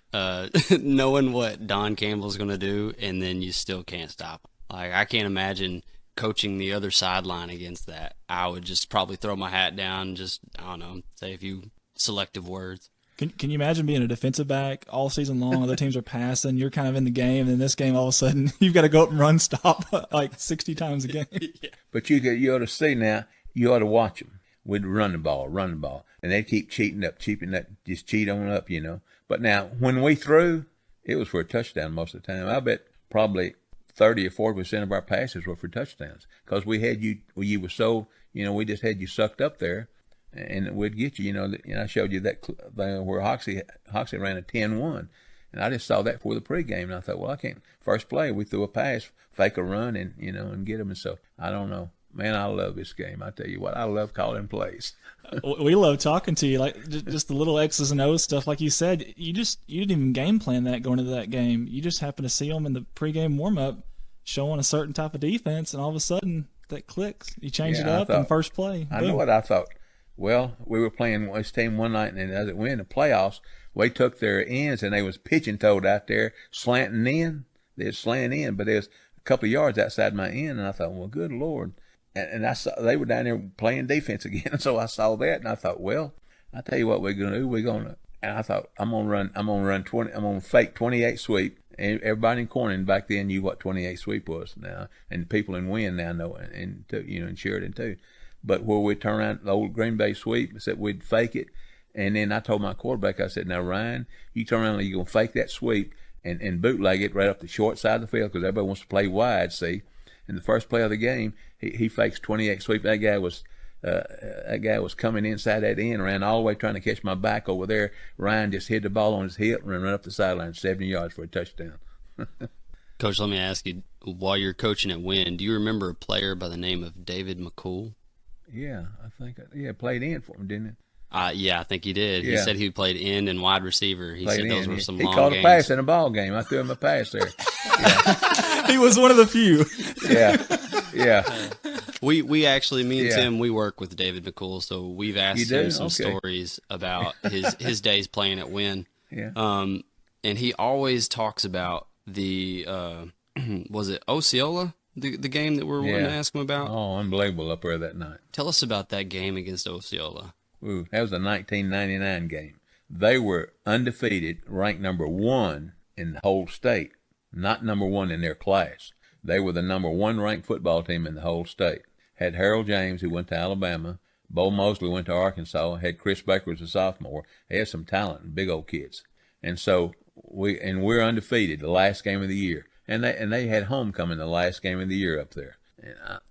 knowing what Don Campbell's going to do, and then you still can't stop him. Like, I can't imagine coaching the other sideline against that. I would just probably throw my hat down and just, I don't know, say a few selective words. Can you imagine being a defensive back all season long? Other teams are passing, you're kind of in the game, and in this game, all of a sudden, you've got to go up and run stop like 60 times a game. Yeah. But you ought to see now, you ought to watch them. We'd run the ball, and they'd keep cheating up, just cheat on up, you know. But now, when we threw, it was for a touchdown most of the time. I bet probably 30 or 40% of our passes were for touchdowns because we had you were so, you know, we just had you sucked up there, and we'd get you, you know. I showed you that where Hoxie ran a 10-1, and I just saw that for the pregame, and I thought, well, I can't. First play, we threw a pass, fake a run, and you know, and get them. And so I don't know. Man, I love this game. I tell you what, I love calling plays. We love talking to you, like just the little X's and O's stuff. Like you said, you didn't even game plan that going into that game. You just happened to see them in the pregame warm-up showing a certain type of defense, and all of a sudden that clicks. You change it up in first play. I know what I thought. Well, we were playing this team one night, and as it went in the playoffs, we took their ends, and they was pitching toed out there, slanting in. They was slanting in, but they was a couple of yards outside my end, and I thought, well, good Lord. And I saw they were down there playing defense again. So I saw that, and I thought, well, I tell you what we're gonna do. And I thought I'm gonna fake 28 sweep. And everybody in Corning back then knew what 28 sweep was now, and people in Wynne now know, and you know, in Sheridan too. But where we turn around the old Green Bay sweep, except we'd fake it, and then I told my quarterback, I said, now Ryan, you turn around and you're gonna fake that sweep and bootleg it right up the short side of the field because everybody wants to play wide, see. In the first play of the game, he fakes 28 sweep. That guy was coming inside that end, ran all the way trying to catch my back over there. Ryan just hit the ball on his hip and ran up the sideline 70 yards for a touchdown. Coach, let me ask you, while you're coaching at Wynne, do you remember a player by the name of David McCool? Yeah, I think played in for him, didn't he? Yeah, I think he did. Yeah. He said he played end and wide receiver. He said those were some long games. He caught a pass in a ball game. I threw him a pass there. Yeah. He was one of the few. Yeah. We actually, me and Tim, we work with David McCool, so we've asked him some stories about his days playing at Wynne. Yeah. And he always talks about the was it Osceola, the game that we're wanting to ask him about? Oh, unbelievable up there that night. Tell us about that game against Osceola. Ooh, that was a 1999 game. They were undefeated, ranked number 1 in the whole state, not number 1 in their class. They were the number 1 ranked football team in the whole state. Had Harold James, who went to Alabama. Bo Mosley went to Arkansas. Had Chris Baker as a sophomore. They had some talent, big old kids. And so we're undefeated the last game of the year. And they had homecoming the last game of the year up there.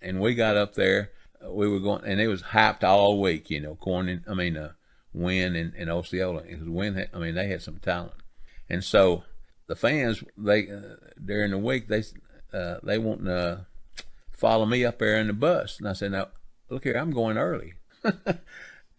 And we got up there. We were going, and it was hyped all week, you know, Wynne and Osceola. Because Wynne, they had some talent. And so the fans, during the week, they want to follow me up there in the bus. And I said, now, look here, I'm going early.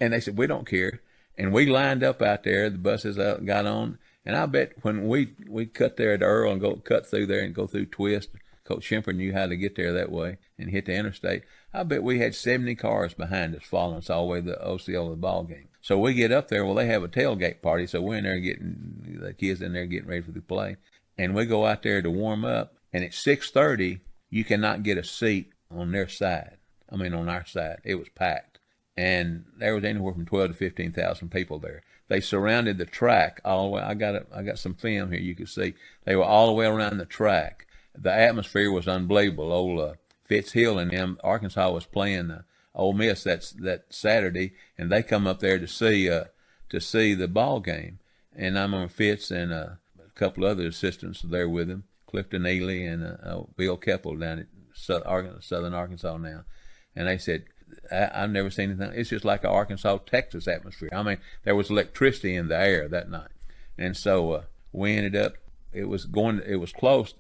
And they said, we don't care. And we lined up out there. The buses got on. And I bet when we cut there at Earl and cut through there and go through Twist, Coach Shimper knew how to get there that way and hit the interstate. I bet we had 70 cars behind us following us all the way to the OCL of the ball game. So we get up there, well, they have a tailgate party, so we're in there the kids in there getting ready for the play. And we go out there to warm up, and at 6:30, you cannot get a seat on their side. I mean, on our side. It was packed. And there was anywhere from 12 to 15,000 people there. They surrounded the track all the way. I got some film here you can see. They were all the way around the track. The atmosphere was unbelievable. Old Fitzhill and them, Arkansas was playing Ole Miss that Saturday, and they come up there to see the ball game. And I'm on Fitz and a couple other assistants there with him, Clifton Ely and Bill Keppel down at Southern Arkansas now. And they said, I've never seen anything. It's just like an Arkansas, Texas atmosphere. I mean, there was electricity in the air that night. And so we ended up, it was close,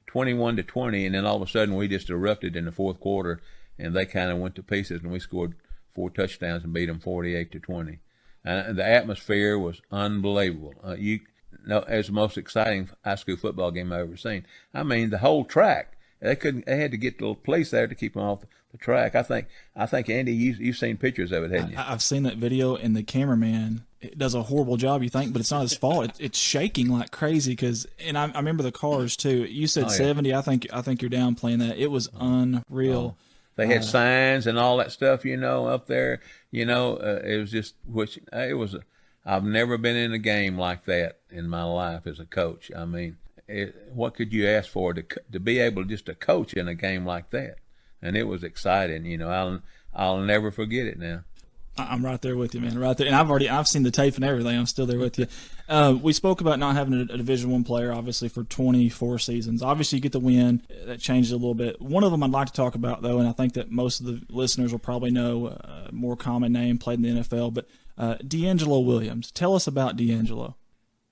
21 to 20, and then all of a sudden we just erupted in the fourth quarter, and they kind of went to pieces, and we scored 4 touchdowns and beat them 48 to 20. And the atmosphere was unbelievable. It was the most exciting high school football game I've ever seen. I mean, the whole track. They had to get the police there to keep them off the track. I think Andy, you've seen pictures of it, haven't you? I've seen that video, and the cameraman does a horrible job, you think, but it's not his fault. It's shaking like crazy and I remember the cars too. You said 70. I think you're downplaying that. It was unreal. They had signs and all that stuff, up there. It was just I've never been in a game like that in my life as a coach. I mean, what could you ask for to be able just to coach in a game like that? And it was exciting. I'll never forget it now. I'm right there with you, man, right there. And I've seen the tape and everything. I'm still there with you. We spoke about not having a Division I player, obviously, for 24 seasons. Obviously, you get the win. That changes a little bit. One of them I'd like to talk about, though, and I think that most of the listeners will probably know a more common name, played in the NFL, but D'Angelo Williams. Tell us about D'Angelo.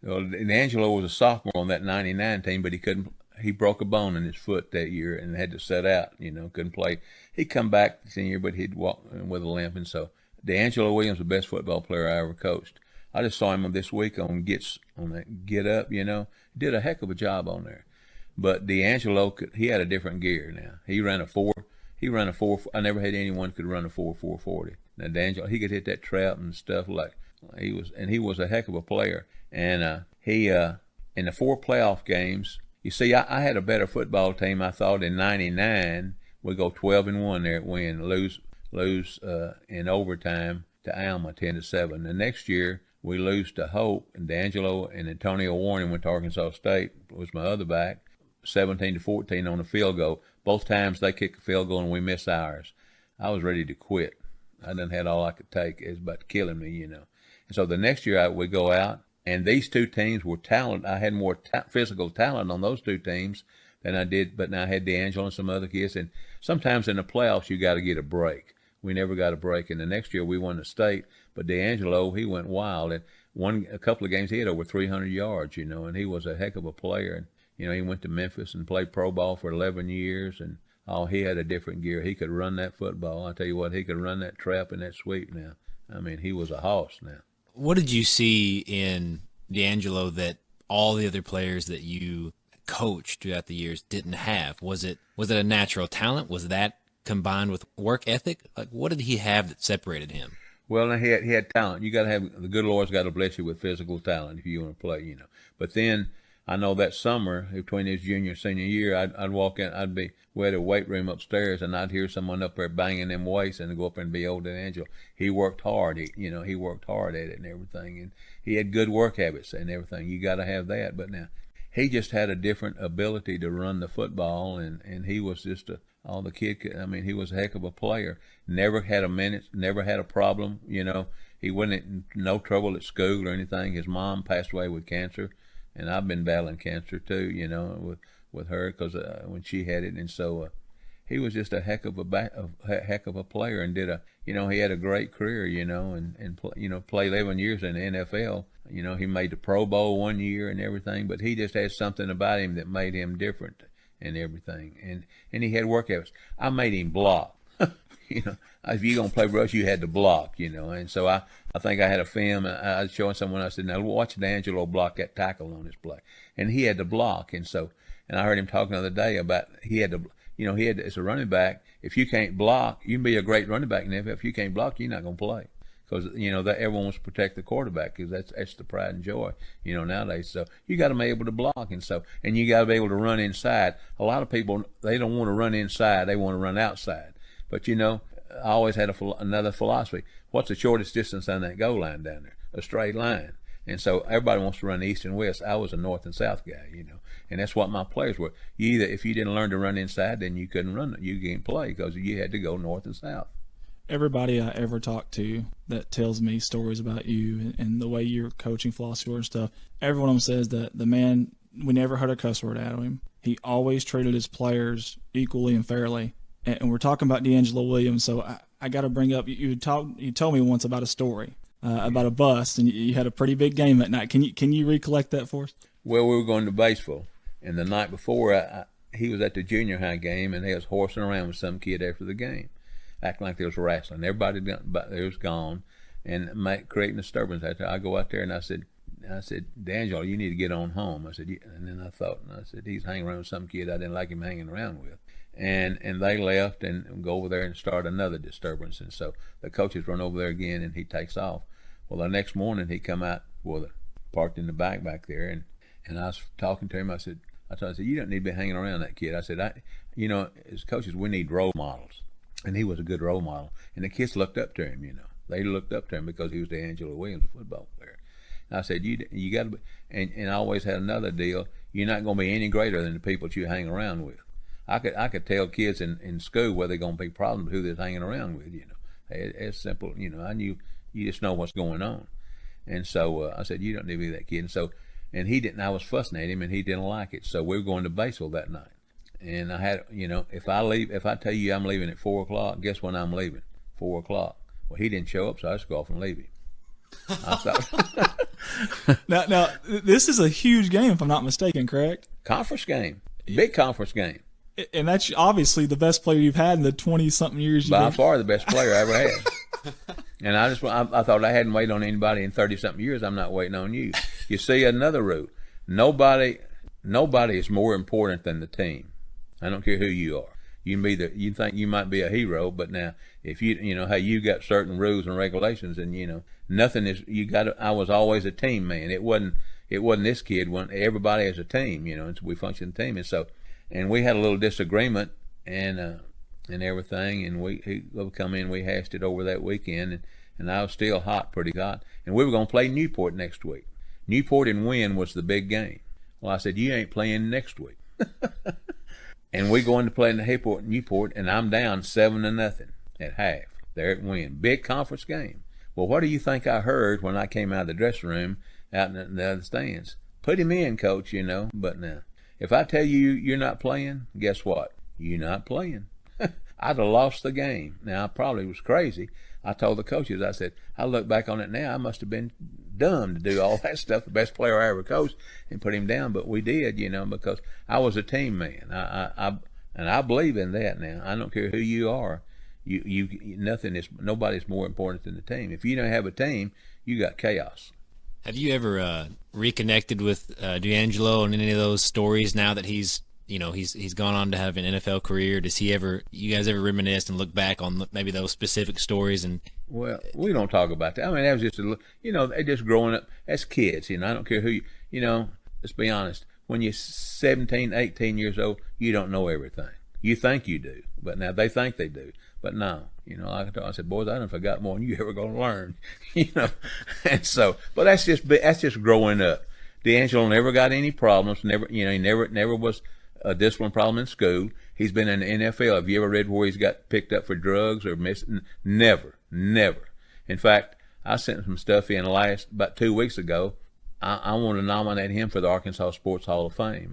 Well, D'Angelo was a sophomore on that 99 team, but he broke a bone in his foot that year and had to sit out, couldn't play. He'd come back senior, but he'd walk with a limp. And so D'Angelo Williams, the best football player I ever coached. I just saw him this week on that Get Up, did a heck of a job on there. But D'Angelo, he had a different gear now. He ran a 4. I never had anyone could run a 4.40. Now D'Angelo, he could hit that trap and stuff he was a heck of a player. And he in the 4 playoff games, you see, I had a better football team. I thought in '99 we go 12-1 there at Wynne, lose in overtime to Alma 10-7. The next year we lose to Hope, and D'Angelo and Antonio Warren went to Arkansas State. Was my other back, 17-14 on the field goal. Both times they kicked a field goal and we missed ours. I was ready to quit. I done had all I could take. It was about killing me, And so the next year we go out. And these two teams were talented. I had more physical talent on those two teams than I did, but now I had D'Angelo and some other kids. And sometimes in the playoffs, you got to get a break. We never got a break. And the next year we won the state, but D'Angelo, he went wild. And a couple of games he had over 300 yards, and he was a heck of a player. And he went to Memphis and played pro ball for 11 years. And he had a different gear. He could run that football. I tell you what, he could run that trap and that sweep. Now, I mean, he was a hoss now. What did you see in D'Angelo that all the other players that you coached throughout the years didn't have? Was it a natural talent? Was that combined with work ethic? Like, what did he have that separated him? Well, he had talent. You got to have, the good Lord's got to bless you with physical talent if you want to play, But then I know that summer between his junior and senior year, I'd walk in, we had a weight room upstairs, and I'd hear someone up there banging them weights, and I'd go up and be old D'Angelo. He worked hard. He worked hard at it and everything, and he had good work habits and everything. You got to have that. But now he just had a different ability to run the football, and he was just all the kid could. I mean, he was a heck of a player. Never had a minute. Never had a problem. He wasn't in no trouble at school or anything. His mom passed away with cancer. And I've been battling cancer too, with her because when she had it, and so he was just a heck of a player, and he had a great career, and play 11 years in the NFL. He made the Pro Bowl one year and everything, but he just had something about him that made him different and everything, and he had work habits. I made him block. If you're going to play brush, you had to block, And so I think I had a film, and I was showing someone, I said, now watch D'Angelo block that tackle on his play. And he had to block. And And I heard him talking the other day about he had to, as a running back, if you can't block, you can be a great running back in the NFL. If you can't block, you're not going to play. Because, that everyone wants to protect the quarterback because that's the pride and joy, nowadays. So you got to be able to block. And you got to be able to run inside. A lot of people, they don't want to run inside. They want to run outside. But, I always had another philosophy. What's the shortest distance on that goal line down there? A straight line. And so everybody wants to run east and west. I was a north and south guy, and that's what my players were. If you didn't learn to run inside, then you couldn't run. You can't play because you had to go north and south. Everybody I ever talk to that tells me stories about you and the way your coaching philosophy and stuff, every one of them says that the man, we never heard a cuss word out of him. He always treated his players equally and fairly. And we're talking about DeAngelo Williams, so I got to bring up, you told me once about a story about a bust, and you had a pretty big game that night. Can you recollect that for us? Well, we were going to Batesville, and the night before, he was at the junior high game, and they was horsing around with some kid after the game, acting like they was wrestling. Everybody was gone, and creating a disturbance out there. I go out there, and I said, DeAngelo, you need to get on home. I said, and then I said, he's hanging around with some kid I didn't like him hanging around with. And they left and go over there and start another disturbance. And so the coaches run over there again, and he takes off. Well, the next morning he come out, parked in the back there, and I was talking to him. I told him, you don't need to be hanging around that kid. I said, as coaches, we need role models. And he was a good role model. And the kids looked up to him, They looked up to him because he was DeAngelo Williams, a football player. And I said, you got to be, and I always had another deal. You're not going to be any greater than the people that you hang around with. I could tell kids in school where they're going to be problems, who they're hanging around with, It's simple, I knew you just know what's going on. And so I said, you don't need to be that kid. And he didn't, I was fussing at him, and he didn't like it. So we were going to Batesville that night. And I had, if I tell you I'm leaving at 4 o'clock, guess when I'm leaving? 4 o'clock. Well, he didn't show up, so I just go off and leave him. I thought. Now, this is a huge game, if I'm not mistaken, correct? Conference game. Big conference game. And that's obviously the best player you've had in the 20-something years you've By been. far the best player I ever had. And I thought I hadn't waited on anybody in 30-something years. I'm not waiting on you. You see another rule. Nobody is more important than the team. I don't care who you are. You think you might be a hero, but now if you got certain rules and regulations, and nothing is, I was always a team man. It wasn't this kid. Everybody is a team, we function a team. And we had a little disagreement and everything, and he come in, we hashed it over that weekend, and I was still pretty hot. And we were going to play Newport next week. Newport and Wynne was the big game. Well, I said, you ain't playing next week. And we going to play in the Newport, and I'm down 7-0 at half there at Wynne. Big conference game. Well, what do you think I heard when I came out of the dressing room out in the other stands? Put him in, coach, but now. If I tell you you're not playing, guess what? You're not playing. I'd have lost the game. Now, I probably was crazy. I told the coaches, I said, I look back on it now, I must have been dumb to do all that stuff, the best player I ever coached, and put him down. But we did, because I was a team man. And I believe in that now. I don't care who you are. Nobody's more important than the team. If you don't have a team, you got chaos. Have you ever reconnected with DeAngelo on any of those stories now that he's gone on to have an NFL career? Does you guys ever reminisce and look back on maybe those specific stories? And well, we don't talk about that. I mean, that was just they just growing up as kids. I don't care who let's be honest. When you're 17, 18 years old, you don't know everything. You think you do, but now they think they do. But no, like I said, boys, I done forgot more than you ever gonna learn, And so, but that's just growing up. DeAngelo never got any problems. Never, he never was a discipline problem in school. He's been in the NFL. Have you ever read where he's got picked up for drugs or missing? Never. In fact, I sent some stuff in about 2 weeks ago. I want to nominate him for the Arkansas Sports Hall of Fame.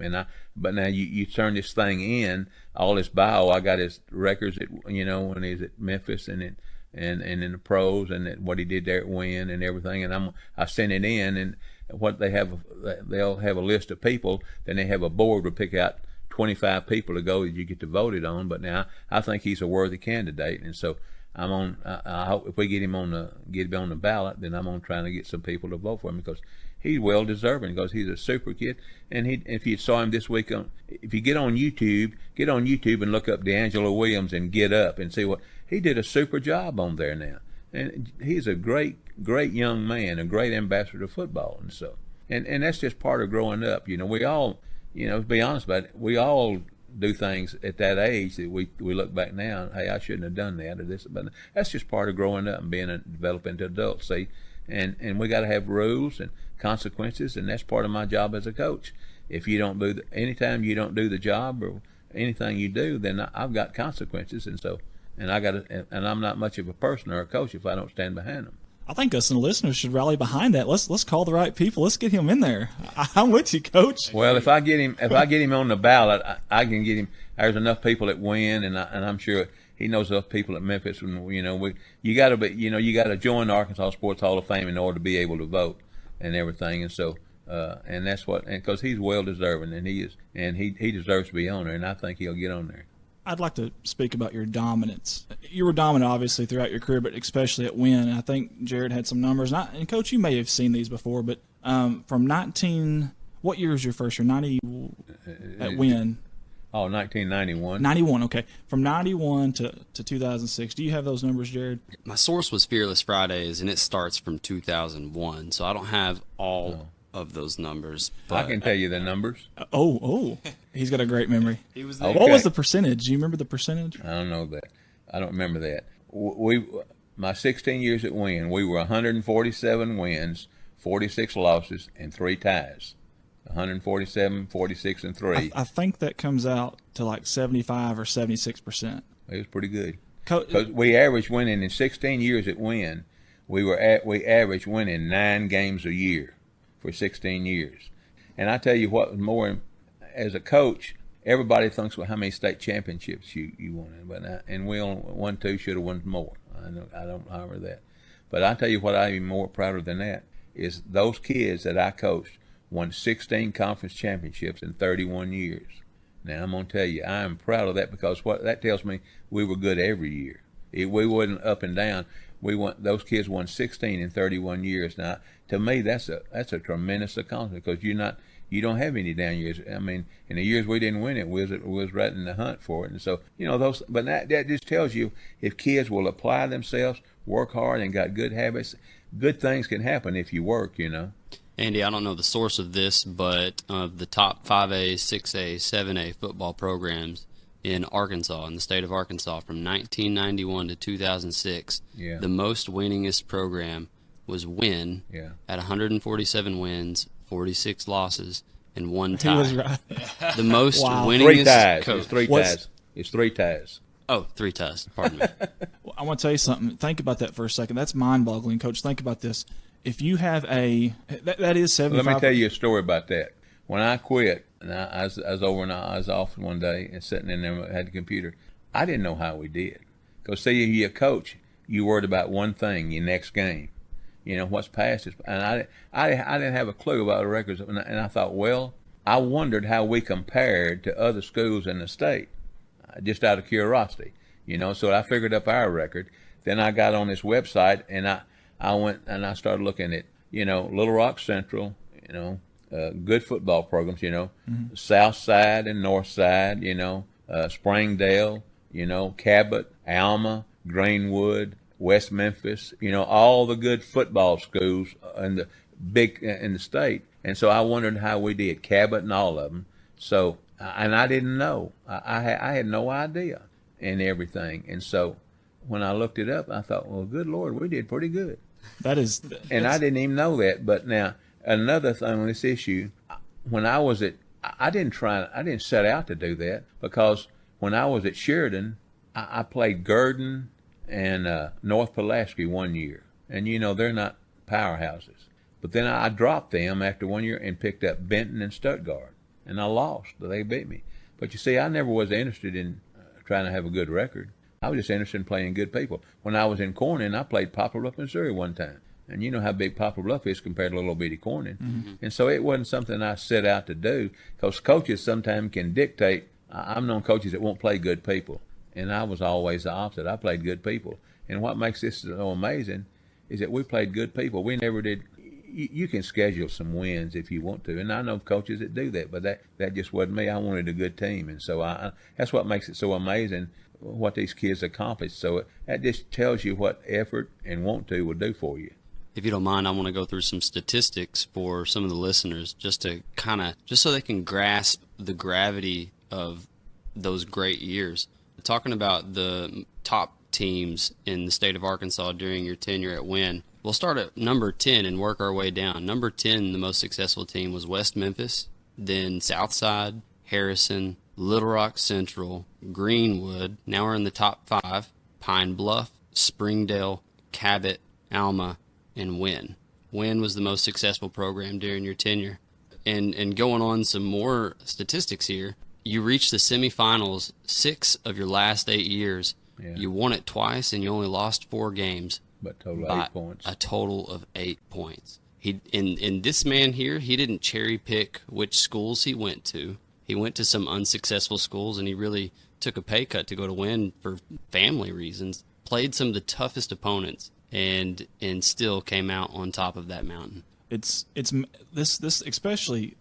But now you turn this thing in, all his bio. I got his records when he's at Memphis and in the pros, and what he did there at Wynne and everything. And I sent it in, and what they'll have a list of people. Then they have a board to pick out 25 people to go that you get to vote it on. But now I think he's a worthy candidate, and so I hope if we get him on the ballot, then I'm on trying to get some people to vote for him because he's well deserving because he's a super kid. And if you saw him this week if you get on YouTube and look up D'Angelo Williams and Get Up and see what he did a super job on there now. And he's a great young man, a great ambassador of football, and so and that's just part of growing up. We all, to be honest about it, we all do things at that age that we look back now and, hey, I shouldn't have done that or this, but that's just part of growing up and developing into adults. See, and we got to have rules and consequences, and that's part of my job as a coach. If you don't do anytime you don't do the job or anything you do, then I've got consequences, and so. And I'm not much of a person or a coach if I don't stand behind them. I think us and the listeners should rally behind that. Let's call the right people. Let's get him in there. I'm with you, Coach. Well, if I get him on the ballot, I can get him. There's enough people at Wynne, and I'm sure he knows enough people at Memphis. And you got to join the Arkansas Sports Hall of Fame in order to be able to vote and everything. And so, and that's what, and because he's well deserving, and he deserves to be on there, and I think he'll get on there. I'd like to speak about your dominance. You were dominant, obviously, throughout your career, but especially at Wynne. And I think Jared had some numbers. And Coach, you may have seen these before, but from what year was your first year? 90 at Wynne? Oh, 1991. 91, okay. From 91 to 2006. Do you have those numbers, Jared? My source was Fearless Fridays, and it starts from 2001, so I don't have all of those numbers. But I can tell you the numbers. He's got a great memory. He was there. What was the percentage? Do you remember the percentage? I don't know that. I don't remember that. My 16 years at Wynne, we were 147 wins, 46 losses, and 3 ties. 147, 46, and 3. I think that comes out to like 75 or 76%. It was pretty good. Because we averaged winning in 16 years at Wynne. We averaged winning 9 games a year for 16 years. And I tell you what was more, as a coach, everybody thinks, well, how many state championships you won, and we only won 2, should have won more. I don't remember that. But I tell you what I'm even more prouder than that is those kids that I coached won 16 conference championships in 31 years. Now, I'm going to tell you, I am proud of that because what that tells me, we were good every year. We wasn't up and down. Those kids won 16 in 31 years. Now, to me, that's a tremendous accomplishment because you don't have any down years. I mean, in the years we didn't win it, we was right in the hunt for it. And so, but that just tells you if kids will apply themselves, work hard, and got good habits, good things can happen if you work, Andy, I don't know the source of this, but of the top 5A, 6A, 7A football programs in Arkansas, in the state of Arkansas, from 1991 to 2006, the most winningest program was Wynne at 147 wins, 46 losses, and 1 tie. He was right. The most winningest 3 ties. coach. It's 3 ties. It's 3 ties. Oh, 3 ties. Pardon me. Well, I want to tell you something. Think about that for a second. That's mind-boggling, Coach. Think about this. If you have that is 75. Let me tell you a story about that. When I quit, and I was over and I was off one day and sitting in there, had the computer. I didn't know how we did. Because see, you're a coach, you worried about one thing, your next game. What's past is, and I didn't have a clue about the records, and I thought, well, I wondered how we compared to other schools in the state, just out of curiosity, So I figured up our record. Then I got on this website, and I went and I started looking at, Little Rock Central, good football programs, South Side and North Side, Springdale, Cabot, Alma, Greenwood, West Memphis, all the good football schools in the state. And so I wondered how we did, Cabot and all of them. So, and I didn't know. I had no idea and everything. And so when I looked it up, I thought, well, good Lord, we did pretty good. And I didn't even know that. But now, another thing on this issue, when I was I didn't set out to do that because when I was at Sheridan, I played Gurdon and North Pulaski 1 year. And, they're not powerhouses. But then I dropped them after 1 year and picked up Benton and Stuttgart. And I lost. They beat me. But you see, I never was interested in trying to have a good record. I was just interested in playing good people. When I was in Corning, I played Poplar Bluff, Missouri one time. And you know how big Poplar Bluff is compared to little bitty Corning. Mm-hmm. And so it wasn't something I set out to do because coaches sometimes can dictate. I've known coaches that won't play good people. And I was always the opposite. I played good people. And what makes this so amazing is that we played good people. We never did. You can schedule some wins if you want to, and I know coaches that do that, but that just wasn't me. I wanted a good team, and so that's what makes it so amazing what these kids accomplished. So that just tells you what effort and want to will do for you. If you don't mind, I want to go through some statistics for some of the listeners just so they can grasp the gravity of those great years. Talking about the top teams in the state of Arkansas during your tenure at Wynne, we'll start at number 10 and work our way down. Number 10, the most successful team, was West Memphis, then Southside, Harrison, Little Rock Central, Greenwood. Now we're in the top 5, Pine Bluff, Springdale, Cabot, Alma, and Wynne. Wynne was the most successful program during your tenure. And going on some more statistics here, you reached the semifinals 6 of your last 8 years. Yeah. You won it twice, and you only lost 4 games. But total by 8 points. A total of 8 points. In this man here, he didn't cherry pick which schools he went to. He went to some unsuccessful schools, and he really took a pay cut to go to Wynne for family reasons. Played some of the toughest opponents, and still came out on top of that mountain. It's this especially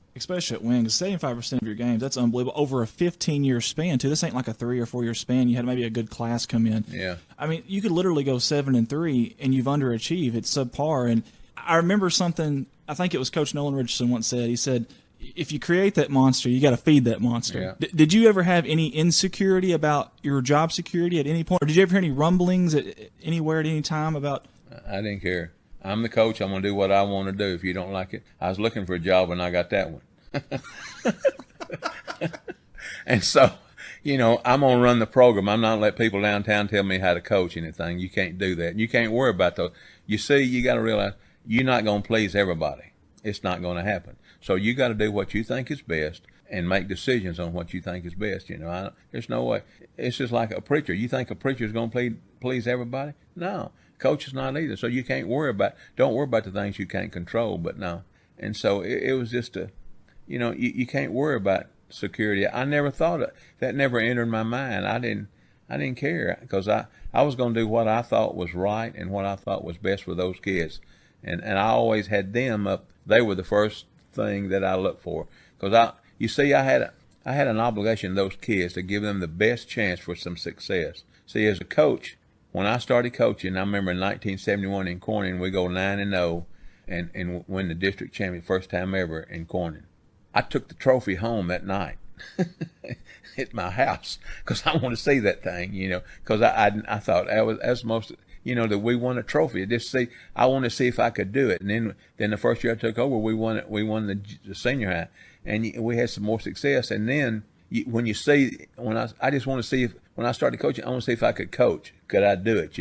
at Wynne, because 75% of your games, that's unbelievable. Over a 15-year span, too. This ain't like a 3 or 4 year span. You had maybe a good class come in. Yeah. I mean, you could literally go 7-3, and you've underachieved. It's subpar. And I remember something, I think it was Coach Nolan Richardson once said. He said, if you create that monster, you got to feed that monster. Yeah. Did you ever have any insecurity about your job security at any point? Or did you ever hear any rumblings anywhere at any time about? I didn't care. I'm the coach. I'm going to do what I want to do. If you don't like it, I was looking for a job and I got that one. And so, I'm going to run the program. I'm not going to let people downtown tell me how to coach anything. You can't do that. You can't worry about those. You see, you got to realize you're not going to please everybody. It's not going to happen. So you got to do what you think is best and make decisions on what you think is best. There's no way. It's just like a preacher. You think a preacher is going to please everybody? No. Coach is not either. So you don't worry about the things you can't control, but no. And so it was just you can't worry about security. I never thought that never entered my mind. I didn't care because I was going to do what I thought was right and what I thought was best for those kids. And I always had them up. They were the first thing that I looked for because I had an obligation to those kids to give them the best chance for some success. See, as a coach, when I started coaching, I remember in 1971 in Corning, we go 9-0 and win the district champion first time ever in Corning. I took the trophy home that night at my house because I want to see that thing, because I thought that was most, that we won a trophy. I want to see if I could do it. And then the first year I took over, we won the senior high, and we had some more success. And then when I just want to see if when I started coaching, I want to see if I could coach. Could I do it?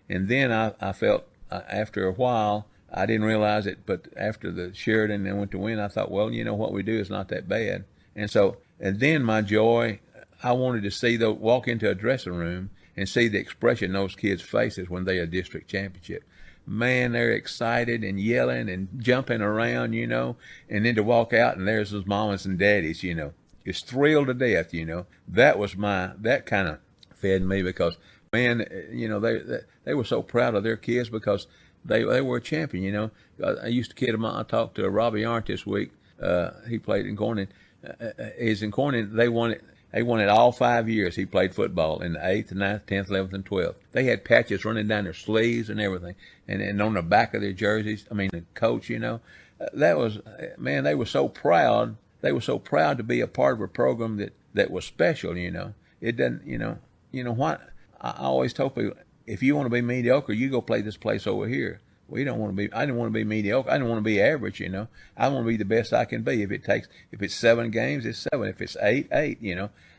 And then I felt after a while. I didn't realize it, but after the Sheridan and went to Wynne, I thought, well, what we do is not that bad. And then my joy, I wanted to see walk into a dressing room and see the expression in those kids' faces when they had district championship. Man, they're excited and yelling and jumping around, and then to walk out and there's those mamas and daddies, just thrilled to death, that kind of fed me because, man, they were so proud of their kids because they were a champion, I used to kid them. I talked to Robbie Arndt this week. He played in Corning. He's in Corning. They won it all 5 years. He played football in the 8th, 9th, 10th, 11th, and 12th. They had patches running down their sleeves and everything, and on the back of their jerseys. I mean, the coach, that was, man, they were so proud. They were so proud to be a part of a program that was special. It doesn't, what I always told people. If you want to be mediocre, you go play this place over here. I didn't want to be mediocre. I didn't want to be average, I want to be the best I can be. If it's 7 games, it's 7. If it's 8, 8,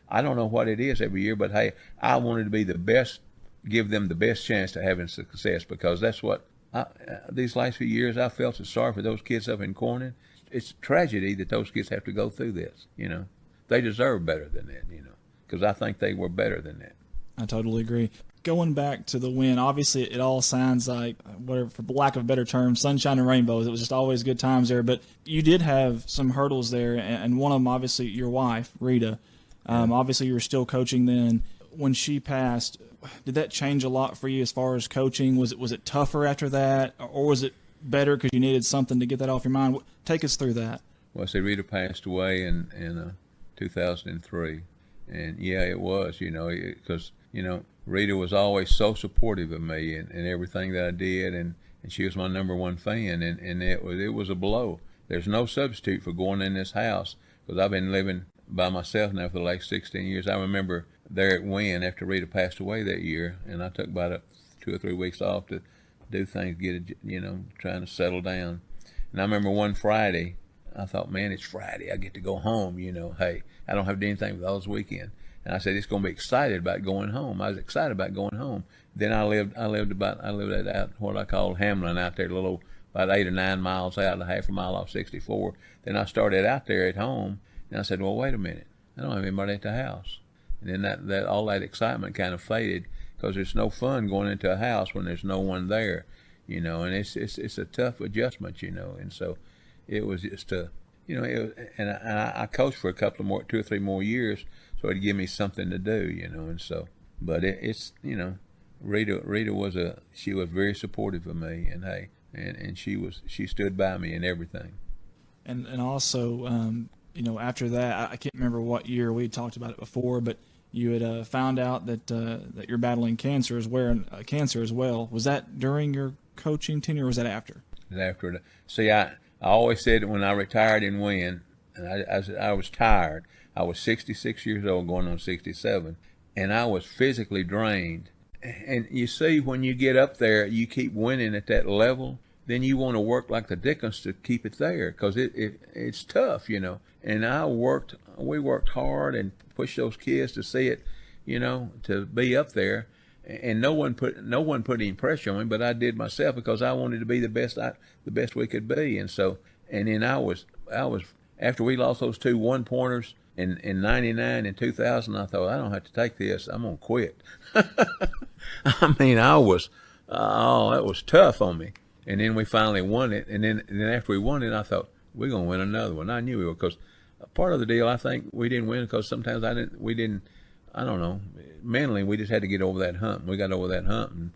I don't know what it is every year, but hey, I wanted to be the best, give them the best chance to having success because that's what these last few years I felt so sorry for those kids up in Corning. It's a tragedy that those kids have to go through this, They deserve better than that, because I think they were better than that. I totally agree. Going back to the Wynne, obviously it all sounds like, whatever, for lack of a better term, sunshine and rainbows. It was just always good times there. But you did have some hurdles there, and one of them, obviously, your wife, Rita. Obviously, you were still coaching then. when she passed, did that change a lot for you as far as coaching? Was it tougher after that, or was it better because you needed something to get that off your mind? Take us through that. Well, see, Rita passed away in 2003, and yeah, it was, because Rita was always so supportive of me and everything that I did, and she was my number one fan, and it was a blow. There's no substitute for going in this house, because I've been living by myself now for the last 16 years. I remember there at Wynne after Rita passed away that year, and I took about 2 or 3 weeks off to do things, trying to settle down. And I remember one Friday, I thought, man, it's Friday. I get to go home, Hey, I don't have to do anything with all this weekend. And I said, it's going to be excited about going home. I was excited about going home. Then I lived at what I call Hamlin out there, about 8 or 9 miles out, a half a mile off 64. Then I started out there at home, and I said, well, wait a minute. I don't have anybody at the house. And then that all that excitement kind of faded, because it's no fun going into a house when there's no one there, and it's a tough adjustment, and so it was just I coached for 2 or 3 more years, so it'd give me something to do, and so, but Rita she was very supportive of me, and hey, and she stood by me in everything. And also, after that, I can't remember what year we talked about it before, but you had found out that you're battling cancer as well. Was that during your coaching tenure, or was that after? After that. See, I always said that when I retired in Wynne, and I was tired. I was 66 years old, going on 67, and I was physically drained. And you see, when you get up there, you keep winning at that level, then you want to work like the dickens to keep it there, because it's tough, And we worked hard and pushed those kids to see it, to be up there. And no one put any pressure on me, but I did myself, because I wanted to be the best we could be. And so, and then I was after we lost those 2 1-pointers in 99 and 2000, I thought, I don't have to take this. I'm gonna quit. I mean, that was tough on me. And then we finally won it. And then after we won it, I thought, we're gonna win another one. I knew we were, because part of the deal, I think we didn't win because sometimes I don't know. Mentally, we just had to get over that hump. We got over that hump, and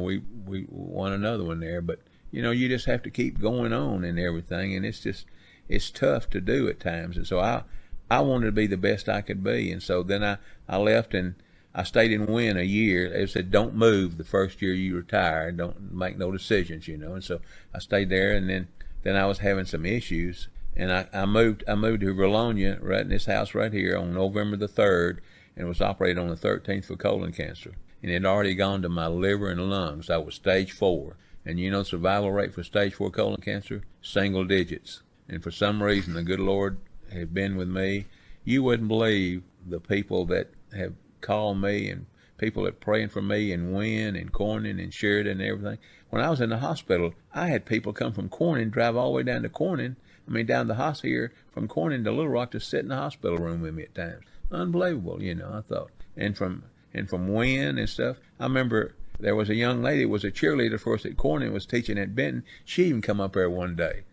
we won another one there. But you just have to keep going on and everything, and it's tough to do at times. And so I wanted to be the best I could be, and so then I left, and I stayed in Wynne a year. They said, don't move the first year you retire. Don't make no decisions, And so I stayed there, and then I was having some issues, and I moved to Verlonia, right in this house right here, on November the 3rd. And was operated on the 13th for colon cancer. And it had already gone to my liver and lungs. I was stage 4. And the survival rate for stage 4 colon cancer, single digits. And for some reason, the good Lord has been with me. You wouldn't believe the people that have called me, and people that praying for me in Wynne and Corning and Sheridan and everything. When I was in the hospital, I had people come from Corning, drive all the way down to Corning. Down the hospital here, from Corning to Little Rock, to sit in the hospital room with me at times. Unbelievable, I thought. And from Wynne and stuff. I remember there was a young lady who was a cheerleader for us at Corning, was teaching at Benton. She even come up there one day.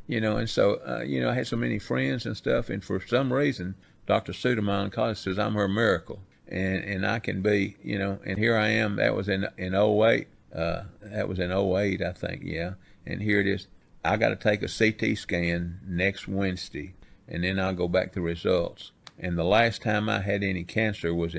And so, I had so many friends and stuff, and for some reason, Dr. Suda, my oncologist, says I'm her miracle. And I can be, and here I am. That was in 08. That was in 08, I think, yeah. And here it is. I got to take a CT scan next Wednesday, and then I'll go back to results. And the last time I had any cancer was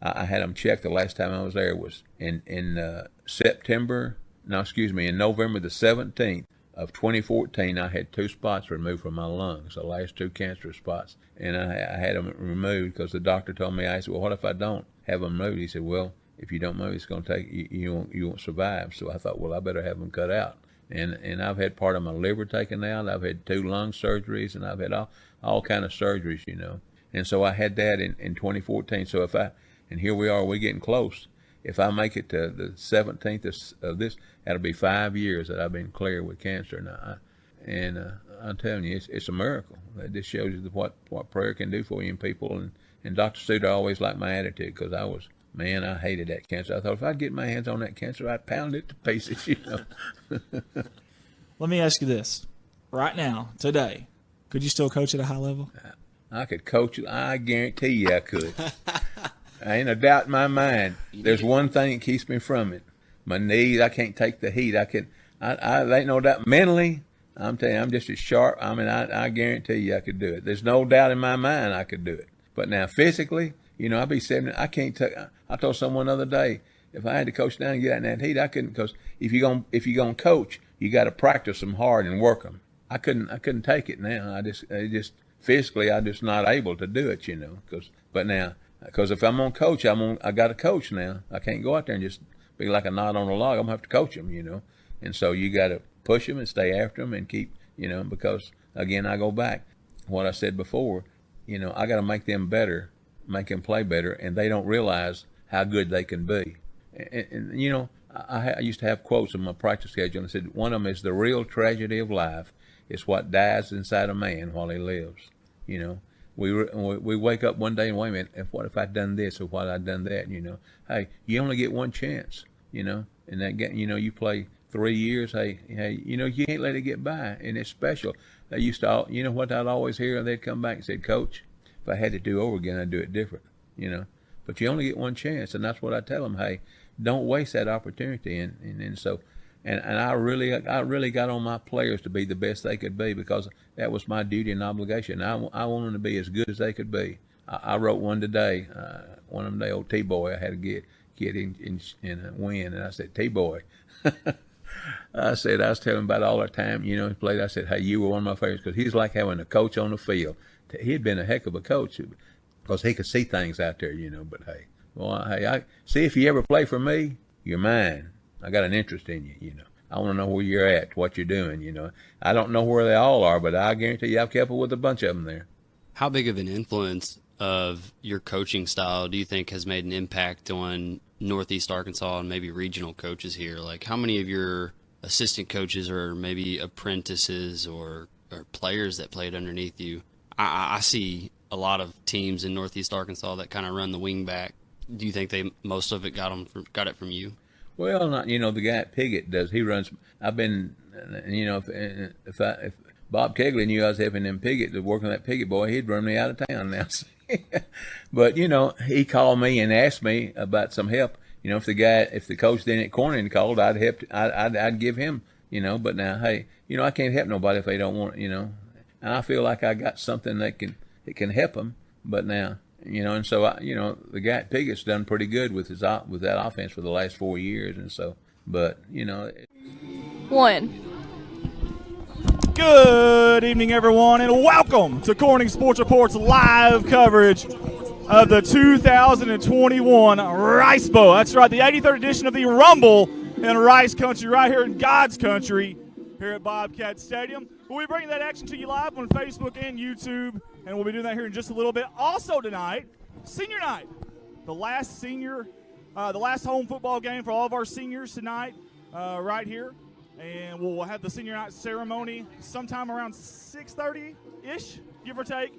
I had them checked the last time I was there was in November the 17th of 2014. I had 2 spots removed from my lungs, the last 2 cancer spots. And I had them removed because the doctor told me, I said, well, what if I don't have them removed? He said, well, if you don't move, it's going to take, you won't survive. So I thought, well, I better have them cut out. And I've had part of my liver taken out. I've had 2 lung surgeries, and I've had all kind of surgeries, And so I had that in 2014. So and here we are, we're getting close. If I make it to the 17th of this, that'll be 5 years that I've been clear with cancer. I'm telling you, it's a miracle. That just shows you what prayer can do for you and people. And Dr. Suda always liked my attitude, because I hated that cancer. I thought if I'd get my hands on that cancer, I'd pound it to pieces, Let me ask you this. Right now, today, could you still coach at a high level? I could coach. I guarantee you I could. ain't a doubt in my mind. There's one thing that keeps me from it. My knees, I can't take the heat. There ain't no doubt. Mentally, I'm telling you, I'm just as sharp. I mean, I guarantee you I could do it. There's no doubt in my mind I could do it. But now physically, I'll be 70. I can't take. I told someone the other day, if I had to coach down and get out in that heat, I couldn't. Because if you're gonna coach, you got to practice them hard and work them. I couldn't take it now. I just physically, I'm just not able to do it. Because if I'm gonna coach, I got to coach now. I can't go out there and just be like a knot on a log. I'm gonna have to coach them, And so you got to push them and stay after them and keep, because again, I go back what I said before. I got to make them better, make them play better, and they don't realize how good they can be. And I used to have quotes on my practice schedule, and I said one of them is the real tragedy of life is what dies inside a man while he lives. We wake up one day and wait a minute, what if I'd done this or what I'd done that? Hey, you only get one chance. And that you play 3 years. Hey, you can't let it get by, and it's special. They used to, what I'd always hear, they'd come back and said, Coach, if I had to do over again, I'd do it different. But you only get one chance, and that's what I tell them. Hey, don't waste that opportunity, and I really got on my players to be the best they could be because that was my duty and obligation. I want them to be as good as they could be. I wrote one today, one of them day, old T-Boy. I had a kid in Wynne, and I said, T-Boy. I was telling him about all our time, he played. I said, hey, you were one of my favorites because he's like having a coach on the field. He'd been a heck of a coach because he could see things out there, But hey, I see if you ever play for me, you're mine. I got an interest in you, I want to know where you're at, what you're doing, I don't know where they all are, but I guarantee you I've kept up with a bunch of them there. How big of an influence of your coaching style do you think has made an impact on Northeast Arkansas and maybe regional coaches here? Like how many of your assistant coaches or maybe apprentices or players that played underneath you? I see a lot of teams in Northeast Arkansas that kind of run the wing back. Do you think most of it got it from you? Well, not the guy at Piggott does. He runs. I've been, if Bob Kegley knew I was helping him Piggott to work on that Piggott boy, he'd run me out of town now. But he called me and asked me about some help. If the coach then at Corning called, I'd help. I'd give him. But now, hey, I can't help nobody if they don't want. And I feel like I got something that can help them. But now, and so the guy at Piggott's done pretty good with that offense for the last 4 years, and so. But One. Good evening, everyone, and welcome to Corning Sports Report's live coverage of the 2021 Rice Bowl. That's right, the 83rd edition of the Rumble in Rice Country, right here in God's Country, here at Bobcat Stadium. We'll be bringing that action to you live on Facebook and YouTube, and we'll be doing that here in just a little bit. Also tonight, senior night, the last home football game for all of our seniors tonight, right here. And we'll have the senior night ceremony sometime around 6:30-ish, give or take.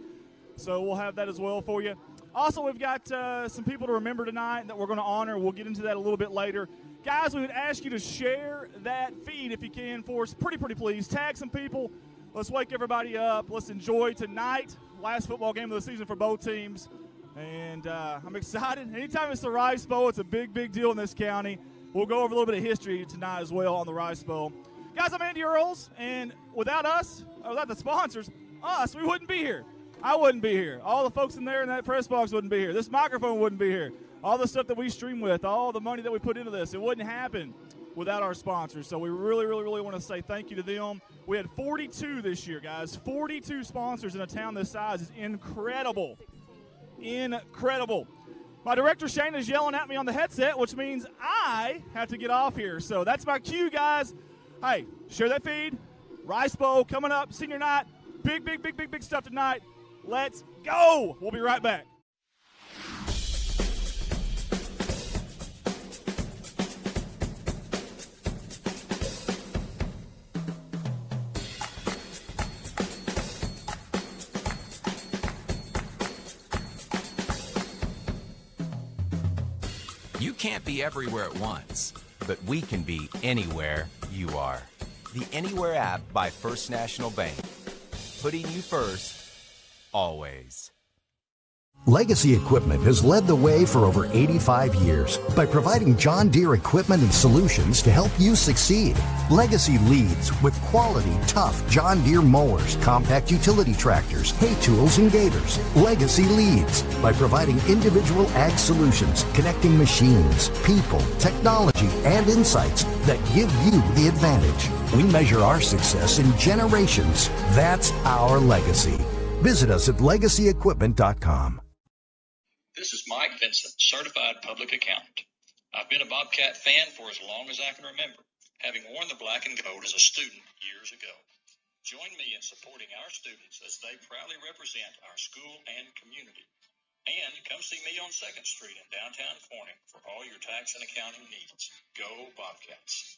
So we'll have that as well for you. Also, we've got some people to remember tonight that we're going to honor. We'll get into that a little bit later. Guys, we would ask you to share that feed if you can for us. Pretty please. Tag some people. Let's wake everybody up. Let's enjoy tonight. Last football game of the season for both teams. And I'm excited. Anytime it's the Rice Bowl, it's a big deal in this county. We'll go over a little bit of history tonight as well on the Rice Bowl. Guys, I'm Andy Earls, and without the sponsors, we wouldn't be here. I wouldn't be here. All the folks in there in that press box wouldn't be here. This microphone wouldn't be here. All the stuff that we stream with, all the money that we put into this, it wouldn't happen without our sponsors. So we really want to say thank you to them. We had 42 this year, guys. 42 sponsors in a town this size is incredible. Incredible. My director, Shane, is yelling at me on the headset, which means I have to get off here. So that's my cue, guys. Hey, share that feed. Rice Bowl coming up, senior night. Big stuff tonight. Let's go. We'll be right back. You can't be everywhere at once, but we can be anywhere you are. The Anywhere app by First National Bank. Putting you first, always. Legacy Equipment has led the way for over 85 years by providing John Deere equipment and solutions to help you succeed. Legacy leads with quality, tough John Deere mowers, compact utility tractors, hay tools, and gators. Legacy leads by providing individual ag solutions, connecting machines, people, technology, and insights that give you the advantage. We measure our success in generations. That's our legacy. Visit us at legacyequipment.com. This is Mike Vincent, certified public accountant. I've been a Bobcat fan for as long as I can remember, having worn the black and gold as a student years ago. Join me in supporting our students as they proudly represent our school and community. And come see me on 2nd Street in downtown Corning for all your tax and accounting needs. Go Bobcats.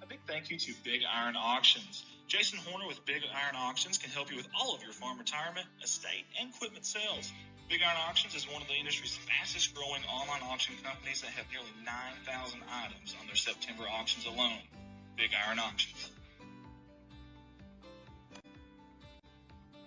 A big thank you to Big Iron Auctions. Jason Horner with Big Iron Auctions can help you with all of your farm retirement, estate, and equipment sales. Big Iron Auctions is one of the industry's fastest growing online auction companies that have nearly 9,000 items on their September auctions alone. Big Iron Auctions.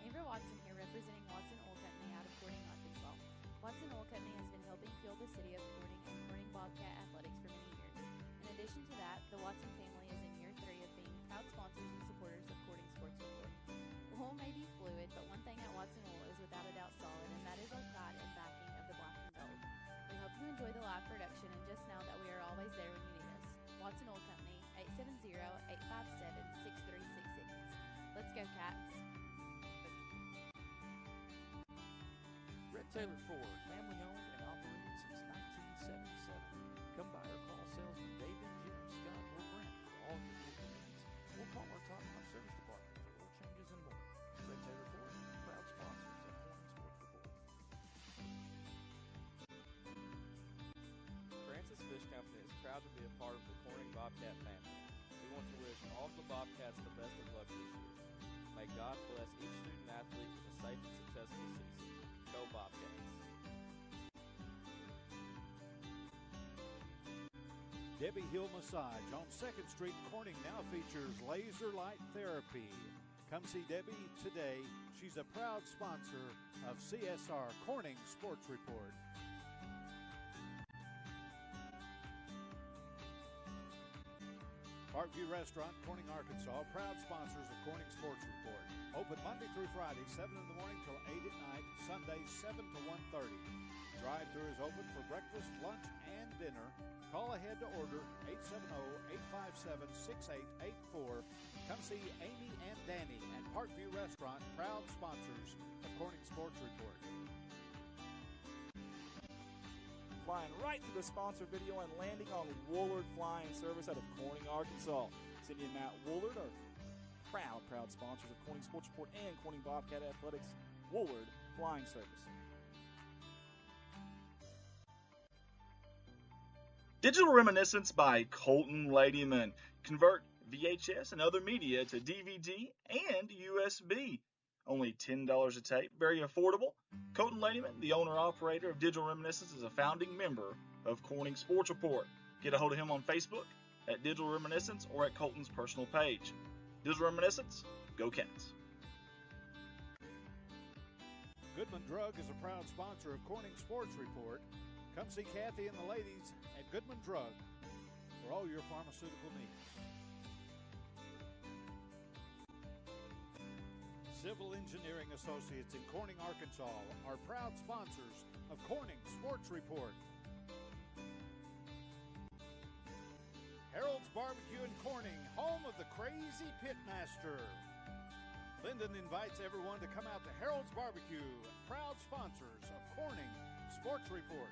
Amber Watson here, representing Watson Oil Company out of Corning, Arkansas. Watson Oil Company has been helping fuel the city of Corning and Corning Bobcat athletics for many years. In addition to that, the Watson family is in year 3 of being proud sponsors and supporters of Corning Sports Report. Oil may be fluid, but one thing at Watson Oil is without a doubt solid, and that is our pride and backing of the black and gold. We hope you enjoy the live production, and just know that we are always there when you need us. Watson Oil Company, 870-857-6366. Let's go, Cats. Red Taylor Ford, family owned and operated since 1977. Come by or call salesman David, Jim, Scott, or Brent for all your vehicle needs. We'll call our top-notch service department for oil changes and more. Red Taylor Ford, proud sponsors of Corning Sports Report. Francis Fish Company is proud to be a part of the Corning Bobcat family. We want to wish all of the Bobcats the best of luck this year. May God bless each student athlete with a safe and successful season. Go Bobcats. Debbie Hill Massage on 2nd Street, Corning now features laser light therapy. Come see Debbie today. She's a proud sponsor of CSR Corning Sports Report. Parkview Restaurant, Corning, Arkansas, proud sponsors of Corning Sports Report. Open Monday through Friday, 7 in the morning till 8 at night, Sundays 7 to 1:30. Drive-thru is open for breakfast, lunch, and dinner. Call ahead to order 870-857-6884. Come see Amy and Danny at Parkview Restaurant, proud sponsors of Corning Sports Report. Flying right to the sponsor video and landing on Woolard Flying Service out of Corning, Arkansas. Cindy and Matt Woolard are proud sponsors of Corning Sports Report and Corning Bobcat Athletics. Woolard Flying Service. Digital Reminiscence by Colton Ladyman. Convert VHS and other media to DVD and USB. Only $10 a tape, very affordable. Colton Ladyman, the owner-operator of Digital Reminiscence, is a founding member of Corning Sports Report. Get a hold of him on Facebook at Digital Reminiscence or at Colton's personal page. Digital Reminiscence, go Cats. Goodman Drug is a proud sponsor of Corning Sports Report. Come see Kathy and the ladies at Goodman Drug for all your pharmaceutical needs. Civil Engineering Associates in Corning, Arkansas are proud sponsors of Corning Sports Report. Harold's Barbecue in Corning, home of the Crazy Pitmaster. Linden invites everyone to come out to Harold's Barbecue, proud sponsors of Corning Sports Report.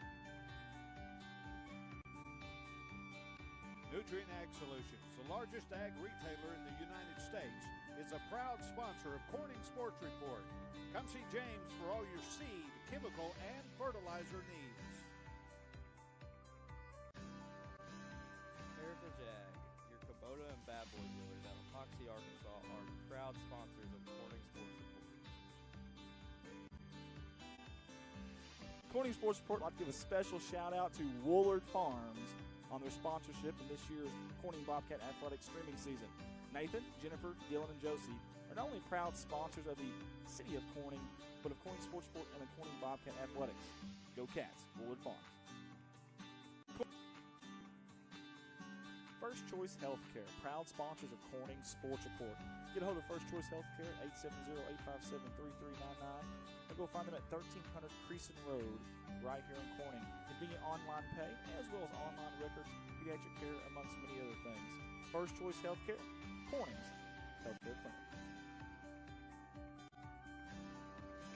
Nutrient Ag Solutions, the largest ag retailer in the United States, is a proud sponsor of Corning Sports Report. Come see James for all your seed, chemical, and fertilizer needs. Heritage Ag, your Kubota and Bad Boy dealers out of Hoxie, Arkansas, are proud sponsors of Corning Sports Report. Corning Sports Report would like to give a special shout out to Woolard Farms on their sponsorship in this year's Corning Bobcat Athletics streaming season. Nathan, Jennifer, Dylan, and Josie are not only proud sponsors of the City of Corning, but of Corning Sports Report and the Corning Bobcat Athletics. Go Cats, Woolard Farms. First Choice Healthcare, proud sponsors of Corning Sports Report. Get a hold of First Choice Healthcare at 870-857-3399. Or go find them at 1300 Creason Road, right here in Corning. Convenient online pay, as well as online records, pediatric care, amongst many other things. First Choice Healthcare, Corning's Healthcare Clinic.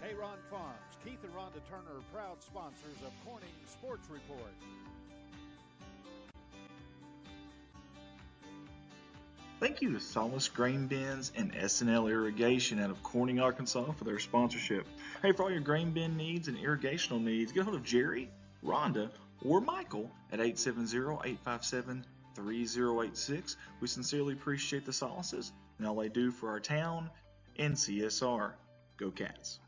K-Ron Farms, Keith and Rhonda Turner are proud sponsors of Corning Sports Report. Thank you to Solace Grain Bins and S&L Irrigation out of Corning, Arkansas for their sponsorship. Hey, for all your grain bin needs and irrigational needs, get a hold of Jerry, Rhonda, or Michael at 870-857-3086. We sincerely appreciate the Solaces and all they do for our town and CSR. Go Cats.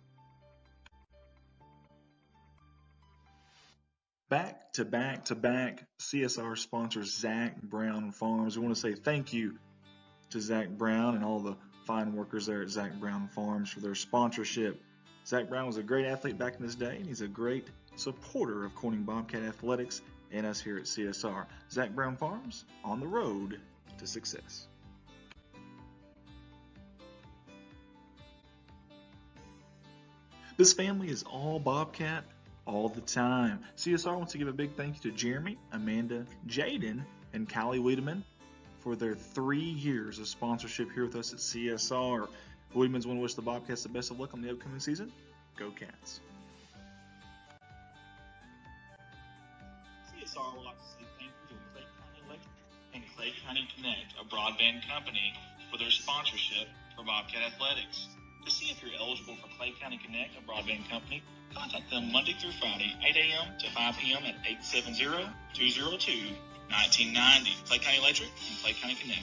Back to back to back CSR sponsors Zach Brown Farms. We want to say thank you to Zach Brown and all the fine workers there at Zach Brown Farms for their sponsorship. Zach Brown was a great athlete back in his day, and he's a great supporter of Corning Bobcat Athletics and us here at CSR. Zach Brown Farms, on the road to success. This family is all Bobcat all the time. CSR wants to give a big thank you to Jeremy, Amanda, Jaden, and Callie Wiedemann for their 3 years of sponsorship here with us at CSR. The Wiedemans want to wish the Bobcats the best of luck on the upcoming season. Go Cats. CSR would like to say thank you to Clay County Electric and Clay County Connect, a broadband company, for their sponsorship for Bobcat Athletics. To see if you're eligible for Clay County Connect, a broadband company, contact them Monday through Friday, 8 a.m. to 5 p.m. at 870-202-1990. Clay County Electric and Clay County Connect.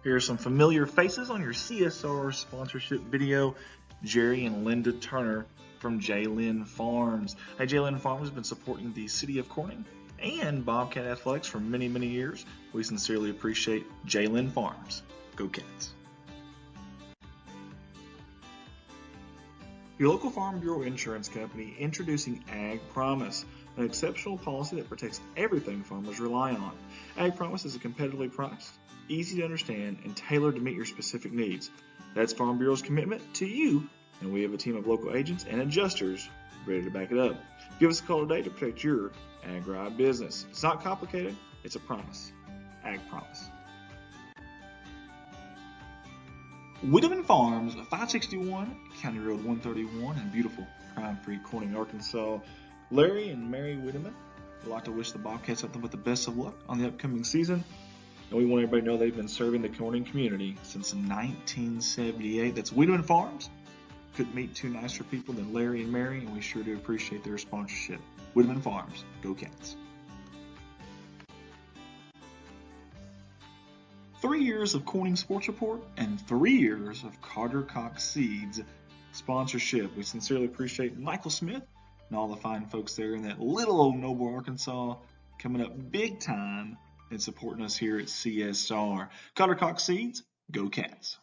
Here are some familiar faces on your CSR sponsorship video. Jerry and Linda Turner from J-Lynn Farms. Hey, J-Lynn Farms has been supporting the City of Corning and Bobcat Athletics for many, many years. We sincerely appreciate J-Lynn Farms. Go Cats. Your local Farm Bureau insurance company introducing Ag Promise, an exceptional policy that protects everything farmers rely on. Ag Promise is a competitively priced, easy to understand, and tailored to meet your specific needs. That's Farm Bureau's commitment to you, and we have a team of local agents and adjusters ready to back it up. Give us a call today to protect your agri business. It's not complicated, it's a promise. Ag Promise. Wiedemann Farms, 561 County Road 131 in beautiful crime-free Corning, Arkansas. Larry and Mary Wiedemann would like to wish the Bobcats something but the best of luck on the upcoming season. And we want everybody to know they've been serving the Corning community since 1978. That's Wiedemann Farms. Couldn't meet two nicer people than Larry and Mary, and we sure do appreciate their sponsorship. Wiedemann Farms, go Cats. 3 years of Corning Sports Report and 3 years of Carter Cox Seeds sponsorship. We sincerely appreciate Michael Smith and all the fine folks there in that little old Noble, Arkansas, coming up big time and supporting us here at CSR. Carter Cox Seeds, go Cats.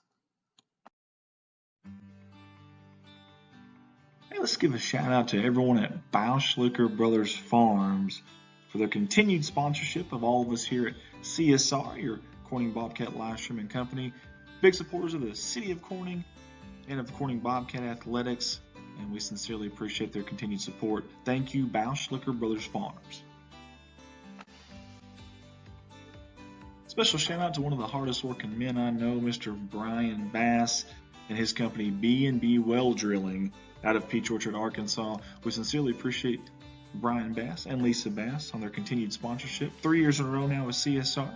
Hey, let's give a shout out to everyone at Bauschlicker Brothers Farms for their continued sponsorship of all of us here at CSR, your Corning Bobcat live streaming company. Big supporters of the City of Corning and of Corning Bobcat Athletics, and we sincerely appreciate their continued support. Thank you, Bauschlicker Brothers Farms. Special shout out to one of the hardest working men I know, Mr. Brian Bass and his company B&B Well Drilling out of Peach Orchard, Arkansas. We sincerely appreciate Brian Bass and Lisa Bass on their continued sponsorship. 3 years in a row now with CSR.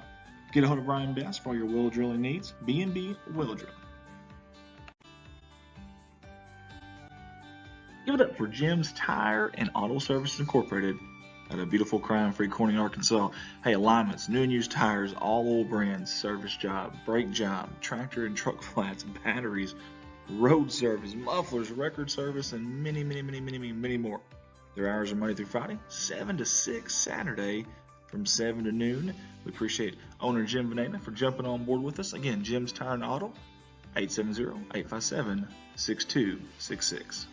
Get a hold of Brian Bass for all your well drilling needs. B&B Well Drilling. Give it up for Jim's Tire and Auto Services Incorporated at a beautiful crime-free Corning, Arkansas. Hey, alignments, new and used tires, all old brands, service job, brake job, tractor and truck flats, batteries, road service, mufflers, record service, and many more. Their hours are Monday through Friday, 7 to 6, Saturday from 7 to noon. We appreciate owner Jim Venena for jumping on board with us. Again, Jim's Tire and Auto, 870-857-6266.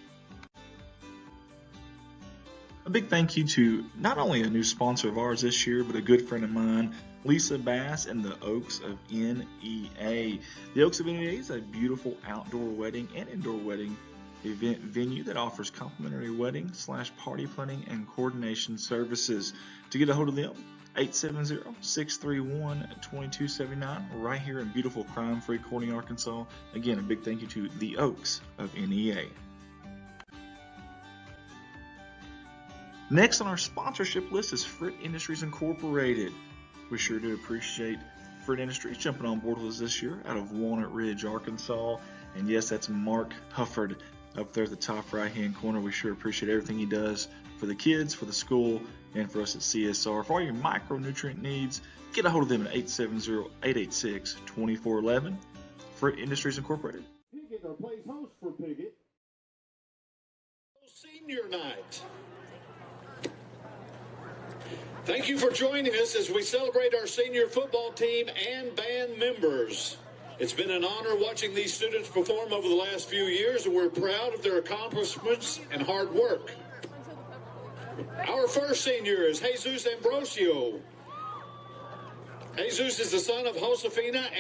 A big thank you to not only a new sponsor of ours this year, but a good friend of mine, Lisa Bass and the Oaks of NEA. The Oaks of NEA is a beautiful outdoor wedding and indoor wedding event venue that offers complimentary wedding / party planning and coordination services. To get a hold of them, 870-631-2279, right here in beautiful crime-free Corning, Arkansas. Again, a big thank you to the Oaks of NEA. Next on our sponsorship list is Fritt Industries Incorporated. We sure do appreciate Fritt Industries jumping on board with us this year out of Walnut Ridge, Arkansas. And yes, that's Mark Hufford up there at the top right-hand corner. We sure appreciate everything he does for the kids, for the school, and for us at CSR. For all your micronutrient needs, get a hold of them at 870-886-2411. Fritt Industries Incorporated. Piggott plays host for Piggott. Senior night. Thank you for joining us as we celebrate our senior football team and band members. It's been an honor watching these students perform over the last few years, and we're proud of their accomplishments and hard work. Our first senior is Jesus Ambrosio. Jesus is the son of Josefina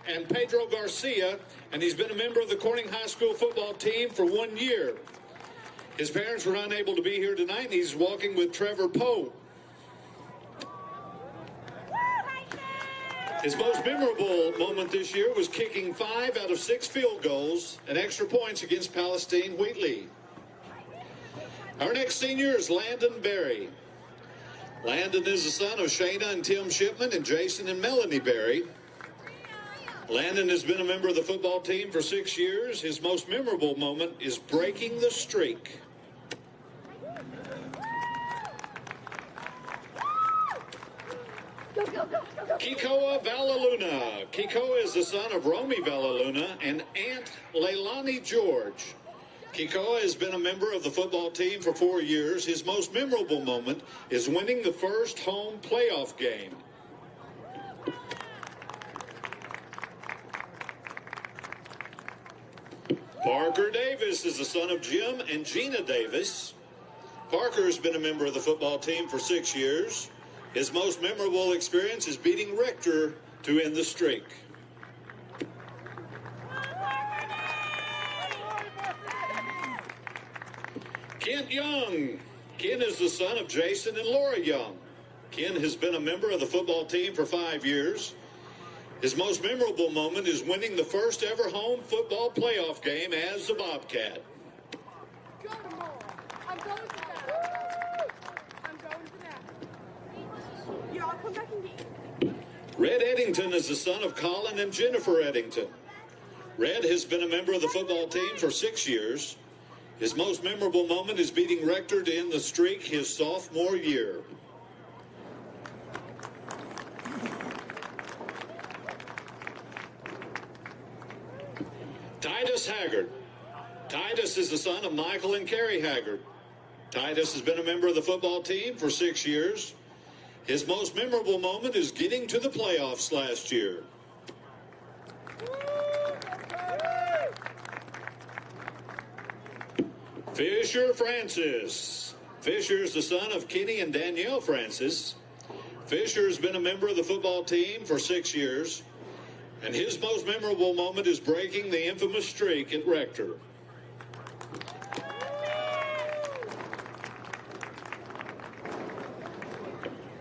and Pedro Garcia, and he's been a member of the Corning High School football team for 1 year. His parents were unable to be here tonight, and he's walking with Trevor Poe. His most memorable moment this year was kicking 5 out of 6 field goals and extra points against Palestine Wheatley. Our next senior is Landon Berry. Landon is the son of Shayna and Tim Shipman and Jason and Melanie Berry. Landon has been a member of the football team for 6 years. His most memorable moment is breaking the streak. Kikoa Valaluna. Kikoa is the son of Romy Valaluna and Aunt Leilani George. Kikoa has been a member of the football team for 4 years. His most memorable moment is winning the first home playoff game. Parker Davis is the son of Jim and Gina Davis. Parker has been a member of the football team for 6 years. His most memorable experience is beating Rector to end the streak. Kent Young. Ken is the son of Jason and Laura Young. Ken has been a member of the football team for 5 years. His most memorable moment is winning the first ever home football playoff game as the Bobcat. I'm going to that. Y'all come back and get. Red Eddington is the son of Colin and Jennifer Eddington. Red has been a member of the football team for 6 years. His most memorable moment is beating Rector to end the streak his sophomore year. Titus Haggard. Titus is the son of Michael and Carrie Haggard. Titus has been a member of the football team for 6 years. His most memorable moment is getting to the playoffs last year. Fisher Francis. Fisher is the son of Kenny and Danielle Francis. Fisher has been a member of the football team for 6 years, and his most memorable moment is breaking the infamous streak at Rector.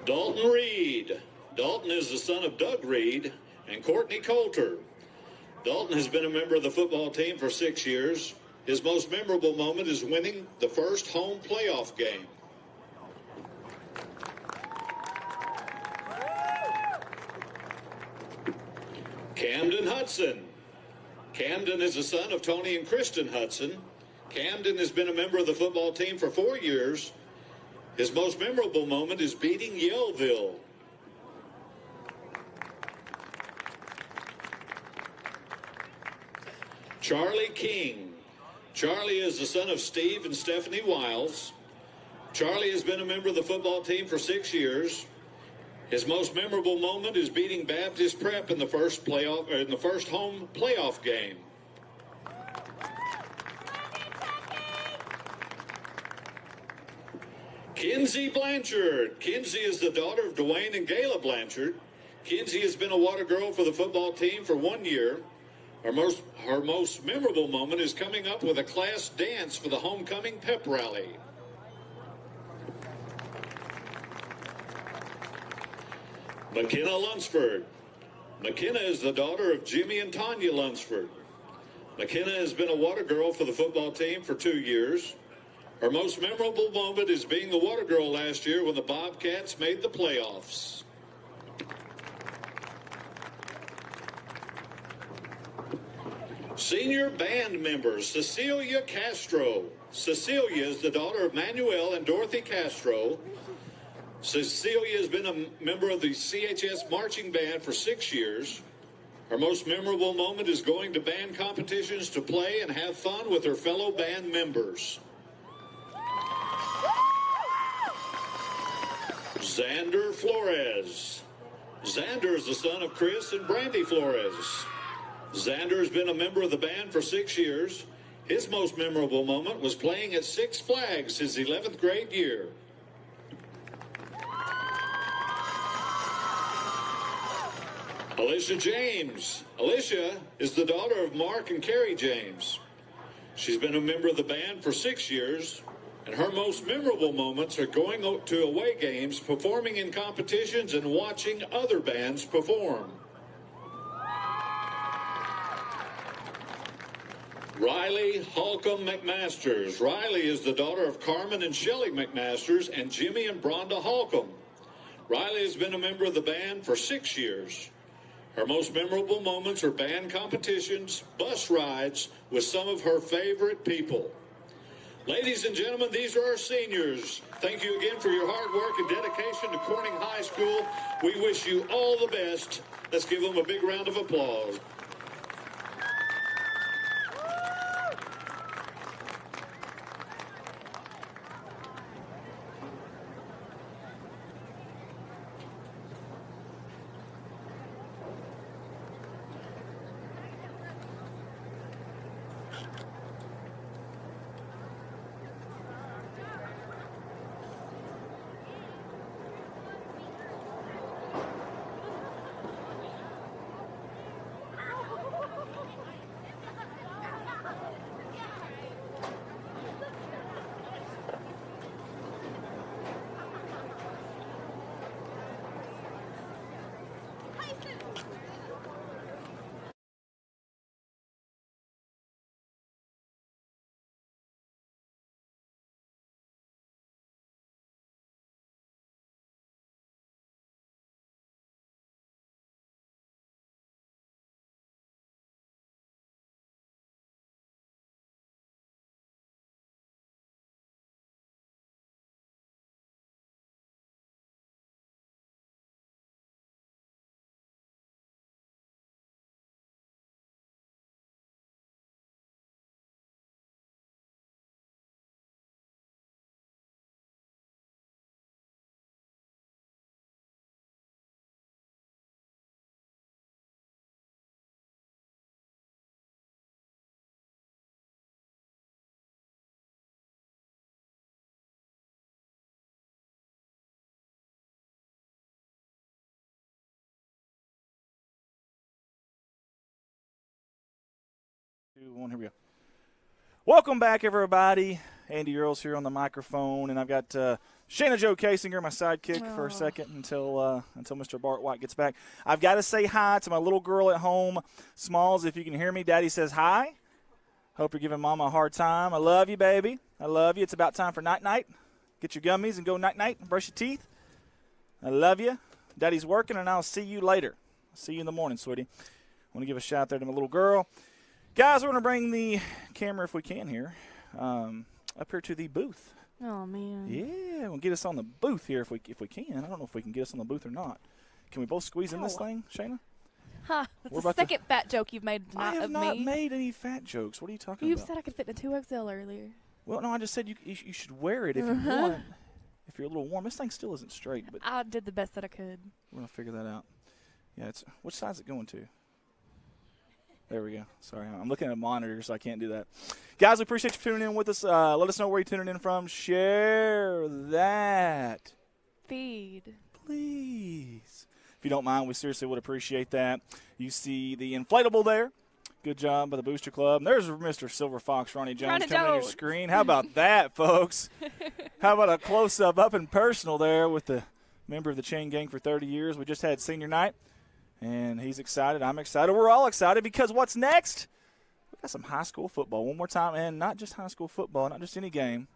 Dalton Reed. Dalton is the son of Doug Reed and Courtney Coulter. Dalton has been a member of the football team for 6 years. His most memorable moment is winning the first home playoff game. Camden Hudson. Camden is the son of Tony and Kristen Hudson. Camden has been a member of the football team for 4 years. His most memorable moment is beating Yellville. Charlie King. Charlie is the son of Steve and Stephanie Wiles. Charlie has been a member of the football team for 6 years. His most memorable moment is beating Baptist Prep in the first home playoff game. Kinsey Blanchard. Kinsey is the daughter of Dwayne and Gayla Blanchard. Kinsey has been a water girl for the football team for 1 year. Her most memorable moment is coming up with a class dance for the homecoming pep rally. McKenna Lunsford. McKenna is the daughter of Jimmy and Tanya Lunsford. McKenna has been a water girl for the football team for 2 years. Her most memorable moment is being the water girl last year when the Bobcats made the playoffs. Senior band members, Cecilia Castro. Cecilia is the daughter of Manuel and Dorothy Castro. Cecilia has been a member of the CHS marching band for 6 years. Her most memorable moment is going to band competitions to play and have fun with her fellow band members. Xander Flores. Xander is the son of Chris and Brandy Flores. Xander has been a member of the band for 6 years. His most memorable moment was playing at Six Flags his 11th grade year. Alicia James. Alicia is the daughter of Mark and Carrie James. She's been a member of the band for 6 years, and her most memorable moments are going to away games, performing in competitions, and watching other bands perform. Riley Holcomb McMasters. Riley is the daughter of Carmen and Shelley McMasters and Jimmy and Bronda Holcomb. Riley has been a member of the band for 6 years. Her most memorable moments are band competitions, bus rides with some of her favorite people. Ladies and gentlemen, these are our seniors. Thank you again for your hard work and dedication to Corning High School. We wish you all the best. Let's give them a big round of applause. Here we go. Welcome back, everybody. Andy Earls here on the microphone, and I've got Shayna Jo Casinger, my sidekick, for a second until Mr. Bart White gets back. I've got to say hi to my little girl at home. Smalls, if you can hear me, Daddy says hi. Hope you're giving Mama a hard time. I love you, baby. I love you. It's about time for night-night. Get your gummies and go night-night and brush your teeth. I love you. Daddy's working, and I'll see you later. See you in the morning, sweetie. I want to give a shout out there to my little girl. Guys, we're going to bring the camera, if we can here, up here to the booth. Oh, man. Yeah, we'll get us on the booth here if we can. I don't know if we can get us on the booth or not. Can we both squeeze in this thing, Shayna? Ha! That's We're the about to- second fat joke you've made I have of not me. made any fat jokes. What are you talking You about? said I could fit in a 2XL earlier. Well, no, I just said you should wear it if you want. If you're a little warm. This thing still isn't straight, but I did the best that I could. we're going to figure that out. Yeah, it's which side is it going to? There we go. Sorry, I'm looking at a monitor, so I can't do that. Guys, we appreciate you tuning in with us. Let us know where you're tuning in from. Share that. Feed. Please. If you don't mind, we seriously would appreciate that. You see the inflatable there. Good job by the Booster Club. And there's Mr. Silver Fox, Ronnie Jones, coming on your screen. How about that, folks? How about a close-up up and personal there with the member of the Chain Gang for 30 years. We just had senior night, and he's excited. I'm excited. We're all excited because what's next? We've got some high school football. One more time, and not just high school football, not just any game.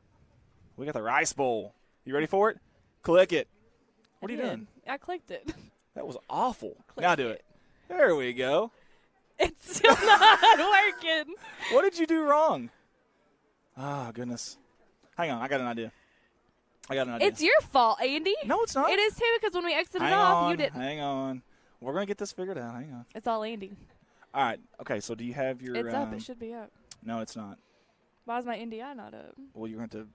We got the Rice Bowl. You ready for it? Click it. What are you doing? I clicked it. That was awful. Now do it. There we go. It's still not working. What did you do wrong? Ah, goodness. Hang on. I got an idea. It's your fault, Andy. No, it's not. It is too, because when we exited Hang off, on, you didn't. Hang on. We're going to get this figured out. Hang on. It's all Andy. All right. Okay, so do you have your... It's up. It should be up. No, it's not. Why is my NDI not up? Well, you're going to... Am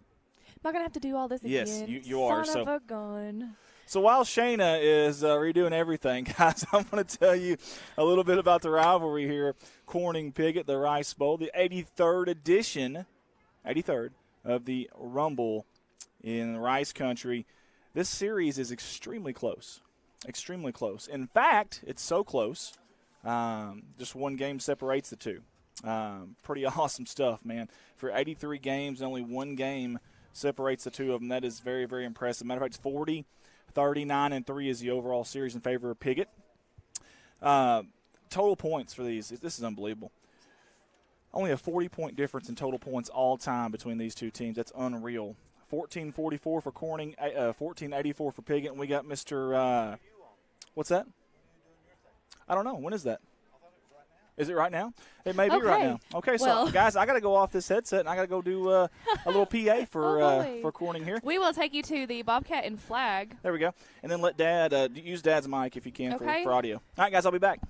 I going to have to do all this Yes, again? you are. Son of a gun. So while Shayna is redoing everything, guys, I'm going to tell you a little bit about the rivalry here. Corning Piggott, the Rice Bowl, the 83rd edition, 83rd of the Rumble in Rice Country. This series is extremely close, extremely close. In fact, it's so close, just one game separates the two. Pretty awesome stuff, man. For 83 games, only one game separates the two of them. That is very, very impressive. Matter of fact, 40, 39-3 is the overall series in favor of Piggott. Total points for these, this is unbelievable. Only a 40-point difference in total points all time between these two teams. That's unreal. 1444 for Corning, 1484 for Piggott, and we got Mr. What's that? I don't know. When is that? Is it right now? It may be right now. Okay, so guys, I got to go off this headset and I got to go do a little PA for Corning here. We will take you to the Bobcat and flag. There we go. And then let Dad use Dad's mic if you can for audio. All right, guys, I'll be back.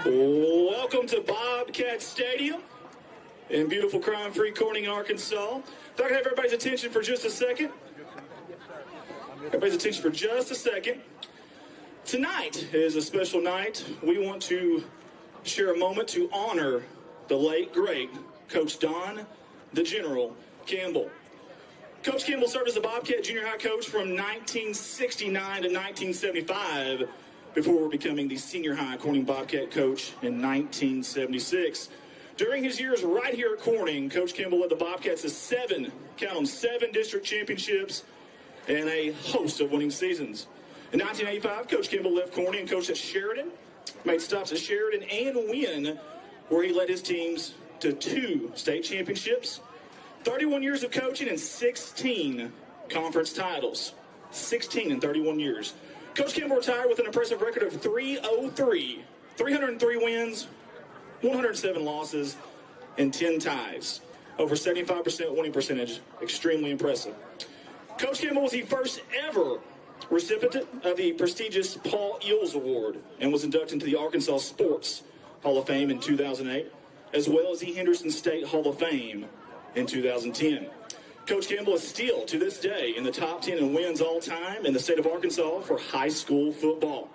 Welcome to Bobcat Stadium in beautiful crime-free Corning, Arkansas. If I can have everybody's attention for just a second. Everybody's attention for just a second. Tonight is a special night. We want to share a moment to honor the late, great Coach Don the General Campbell. Coach Campbell served as a Bobcat junior high coach from 1969 to 1975 before becoming the senior high Corning Bobcat coach in 1976. During his years right here at Corning, Coach Campbell led the Bobcats to 7 district championships and a host of winning seasons. In 1985, Coach Campbell left Corning and coached at Sheridan, made stops at Sheridan and Wynne, where he led his teams to 2 state championships, 31 years of coaching, and 16 conference titles. 16 in 31 years. Coach Campbell retired with an impressive record of 303, 303 wins, 107 losses, and 10 ties. Over 75% winning percentage. Extremely impressive. Coach Campbell was the first ever recipient of the prestigious Paul Eels Award and was inducted into the Arkansas Sports Hall of Fame in 2008, as well as the Henderson State Hall of Fame in 2010. Coach Campbell is still, to this day, in the top 10 in wins all time in the state of Arkansas for high school football.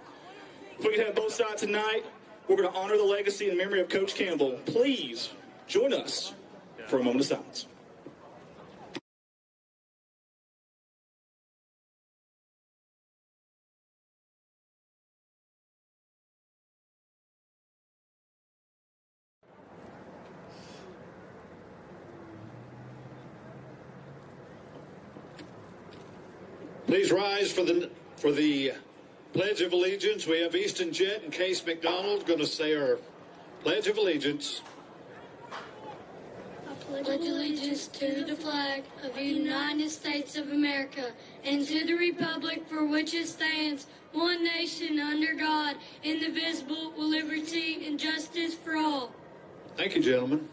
If we can have both sides tonight, we're going to honor the legacy and memory of Coach Campbell. Please join us for a moment of silence. Please rise for the Pledge of Allegiance. We have Easton Jett and Case McDonald going to say our Pledge of Allegiance. pledge allegiance to the flag of the United States of America and to the republic for which it stands, one nation under God, indivisible, with liberty and justice for all. Thank you, gentlemen.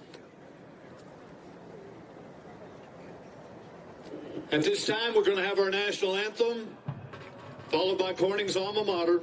At this time, we're going to have our national anthem, followed by Corning's alma mater.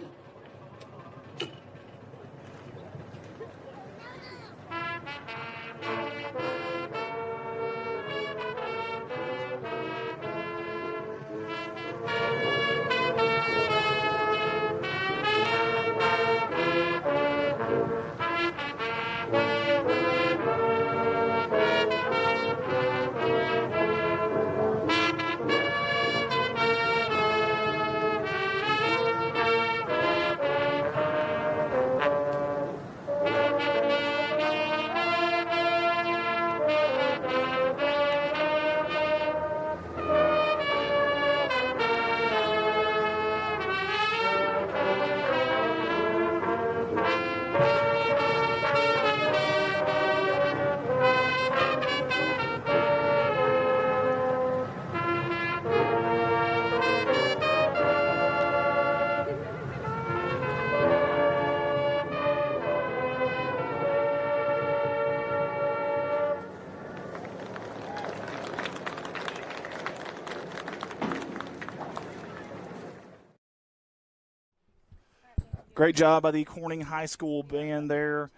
Great job by the Corning High School band there,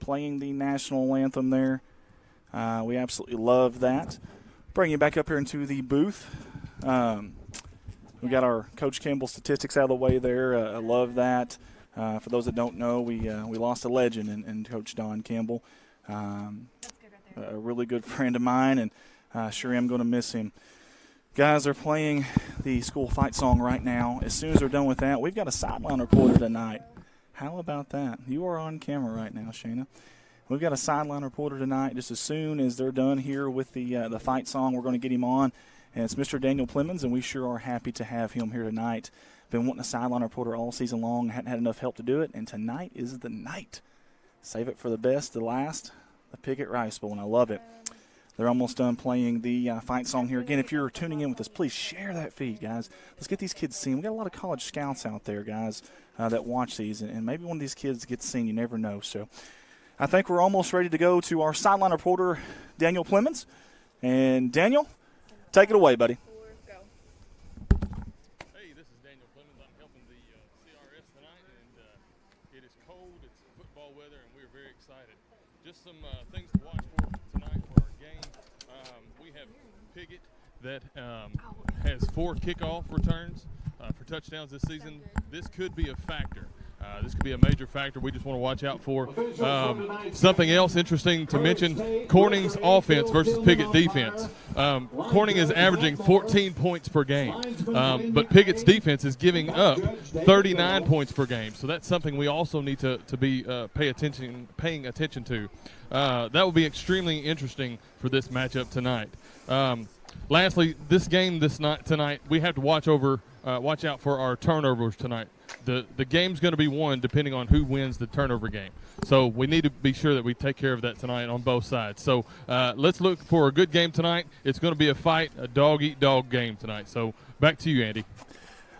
playing the national anthem there. We absolutely love that. Bring you back up here into the booth. We got our Coach Campbell statistics out of the way there. I love that. For those that don't know, we lost a legend in Coach Don Campbell. A really good friend of mine, and sure am going to miss him. Guys, they're playing the school fight song right now. As soon as they're done with that, we've got a sideline reporter tonight. How about that? You are on camera right now, Shayna. We've got a sideline reporter tonight. Just as soon as they're done here with the fight song, we're going to get him on. And it's Mr. Daniel Plemons, and we sure are happy to have him here tonight. Been wanting a sideline reporter all season long. Hadn't had enough help to do it, and tonight is the night. Save it for the best, the last, the Piggott Rice Bowl, and I love it. They're almost done playing the fight song here. Again, if you're tuning in with us, please share that feed, guys. Let's get these kids seen. We got a lot of college scouts out there, guys, that watch these, and maybe one of these kids gets seen. You never know. So I think we're almost ready to go to our sideline reporter, Daniel Plemons. And, Daniel, take it away, buddy. Hey, this is Daniel Plemons. I'm helping the CRS tonight, and it is cold. It's football weather, and we're very excited. Just some things to watch for tonight for our game. We have Piggott that has 4 kickoff returns for touchdowns this season. This could be a factor. This could be a major factor we just want to watch out for. Something else interesting to mention, Corning's offense versus Piggott defense. Corning is averaging 14 points per game, but Piggott's defense is giving up 39 points per game. So that's something we also need to be paying attention to. That will be extremely interesting for this matchup tonight. Lastly, this game tonight, we have to watch out for our turnovers tonight. The game's going to be won depending on who wins the turnover game. So we need to be sure that we take care of that tonight on both sides. So let's look for a good game tonight. It's going to be a fight, a dog-eat-dog game tonight. So back to you, Andy.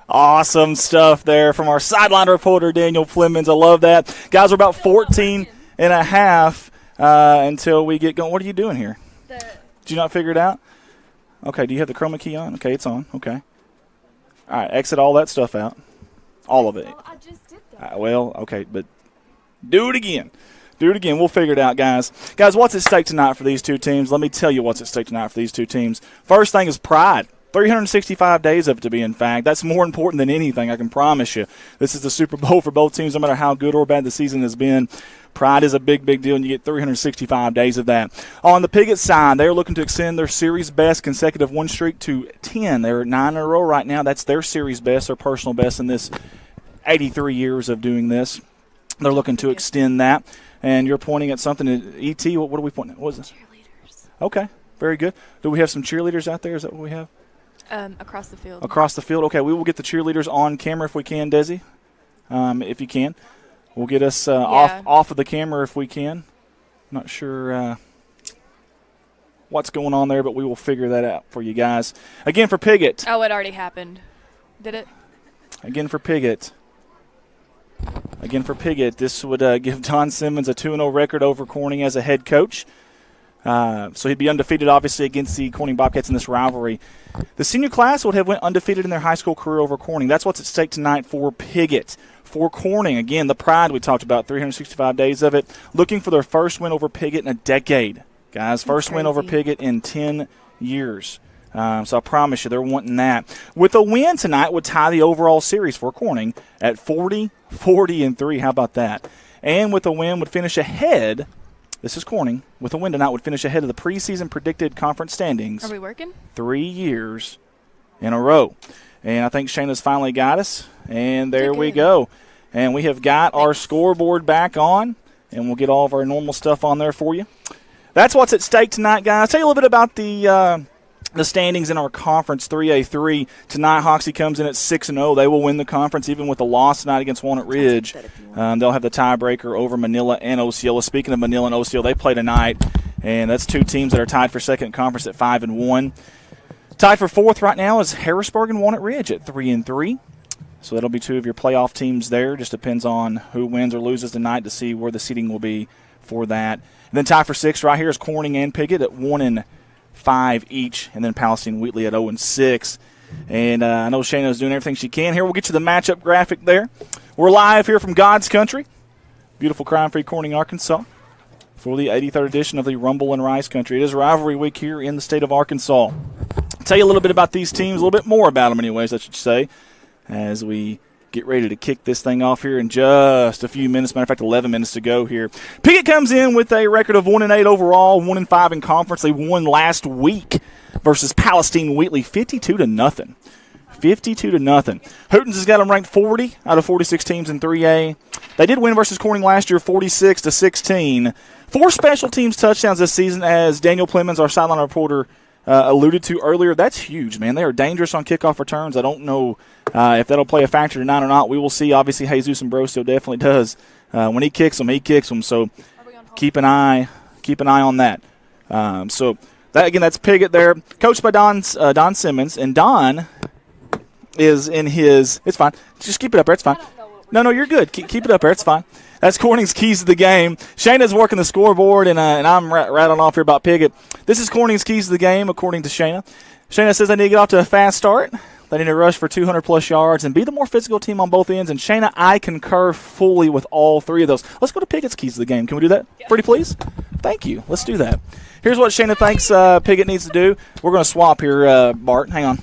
Awesome stuff there from our sideline reporter, Daniel Plemons. I love that. Guys, we're about 14 and a half until we get going. What are you doing here? Did you not figure it out? Okay, do you have the chroma key on? Okay, it's on. Okay. All right, exit all that stuff out. All of it. Well, I just did that. Okay, but do it again. Do it again. We'll figure it out, guys. Guys, what's at stake tonight for these two teams? Let me tell you what's at stake tonight for these two teams. First thing is pride. 365 days of it, to be in fact. That's more important than anything, I can promise you. This is the Super Bowl for both teams, no matter how good or bad the season has been. Pride is a big, big deal, and you get 365 days of that. On the Piggott side, they're looking to extend their series best consecutive win streak to 10. They're at 9 in a row right now. That's their series best, their personal best in this 83 years of doing this. They're looking to extend that. And you're pointing at something. E.T., what are we pointing at? What is this? Cheerleaders. Okay, very good. Do we have some cheerleaders out there? Is that what we have? Across the field. Across the field. Okay, we will get the cheerleaders on camera if we can, Desi, if you can. We'll get us off of the camera if we can. Not sure. what's going on there, but we will figure that out for you guys. Again, for Piggott. Oh, it already happened. Did it? Again, for Piggott, this would give Don Simmons a 2-0 record over Corning as a head coach. So he'd be undefeated, obviously, against the Corning Bobcats in this rivalry. The senior class would have went undefeated in their high school career over Corning. That's what's at stake tonight for Piggott. For Corning, again, the pride we talked about, 365 days of it, looking for their first win over Piggott in a decade. Guys, first win over Piggott in 10 years. So I promise you, they're wanting that. With a win tonight would tie the overall series for Corning at 40-3. How about that? And with a win would finish ahead. This is Corning. With a win tonight would finish ahead of the preseason predicted conference standings. Are we working? 3 years in a row. And I think Shayna's finally got us. And there we go. And we have got our scoreboard back on. And we'll get all of our normal stuff on there for you. That's what's at stake tonight, guys. Tell you a little bit about the standings in our conference 3A3. Tonight, Hoxie comes in at 6-0. They will win the conference even with a loss tonight against Walnut Ridge. They'll have the tiebreaker over Manila and Osceola. Speaking of Manila and Osceola, they play tonight, and that's two teams that are tied for second in conference at 5-1. Tied for fourth right now is Harrisburg and Walnut Ridge at 3-3. So that'll be two of your playoff teams there. Just depends on who wins or loses tonight to see where the seeding will be for that. And then tied for sixth right here is Corning and Piggott at 1-5 each, and then Palestine Wheatley at 0-6. And I know Shayna's doing everything she can here. We'll get you the matchup graphic there. We're live here from God's Country, beautiful crime-free Corning, Arkansas, for the 83rd edition of the Rumble and Rice Country. It is Rivalry Week here in the state of Arkansas. I'll tell you a little bit about these teams, a little bit more about them anyways, I should say, as we get ready to kick this thing off here in just a few minutes. Matter of fact, 11 minutes to go here. Piggott comes in with a record of 1-8 overall, 1-5 in conference. They won last week versus Palestine Wheatley, 52-0. 52-0. Hootens has got them ranked 40 out of 46 teams in 3A. They did win versus Corning last year, 46-16. 4 special teams touchdowns this season, as Daniel Plemons, our sideline reporter, alluded to earlier. That's huge, man. They are dangerous on kickoff returns. I don't know if that'll play a factor tonight or not. We will see. Obviously, Jesus Ambrosio definitely does. When he kicks them, he kicks them. So keep an eye on that. So that again, that's Piggott there, coached by Don Simmons, and Don is in his. It's fine. Just keep it up there. It's fine. No, you're good. Keep it up there. It's fine. That's Corning's keys to the game. Shayna's working the scoreboard, and I'm rattling off here about Piggott. This is Corning's keys to the game, according to Shayna. Shayna says they need to get off to a fast start. They need to rush for 200-plus yards and be the more physical team on both ends. And, Shayna, I concur fully with all three of those. Let's go to Piggott's keys to the game. Can we do that? Yeah. Pretty please? Thank you. Let's do that. Here's what Shayna thinks Piggott needs to do. We're going to swap here, Bart. Hang on.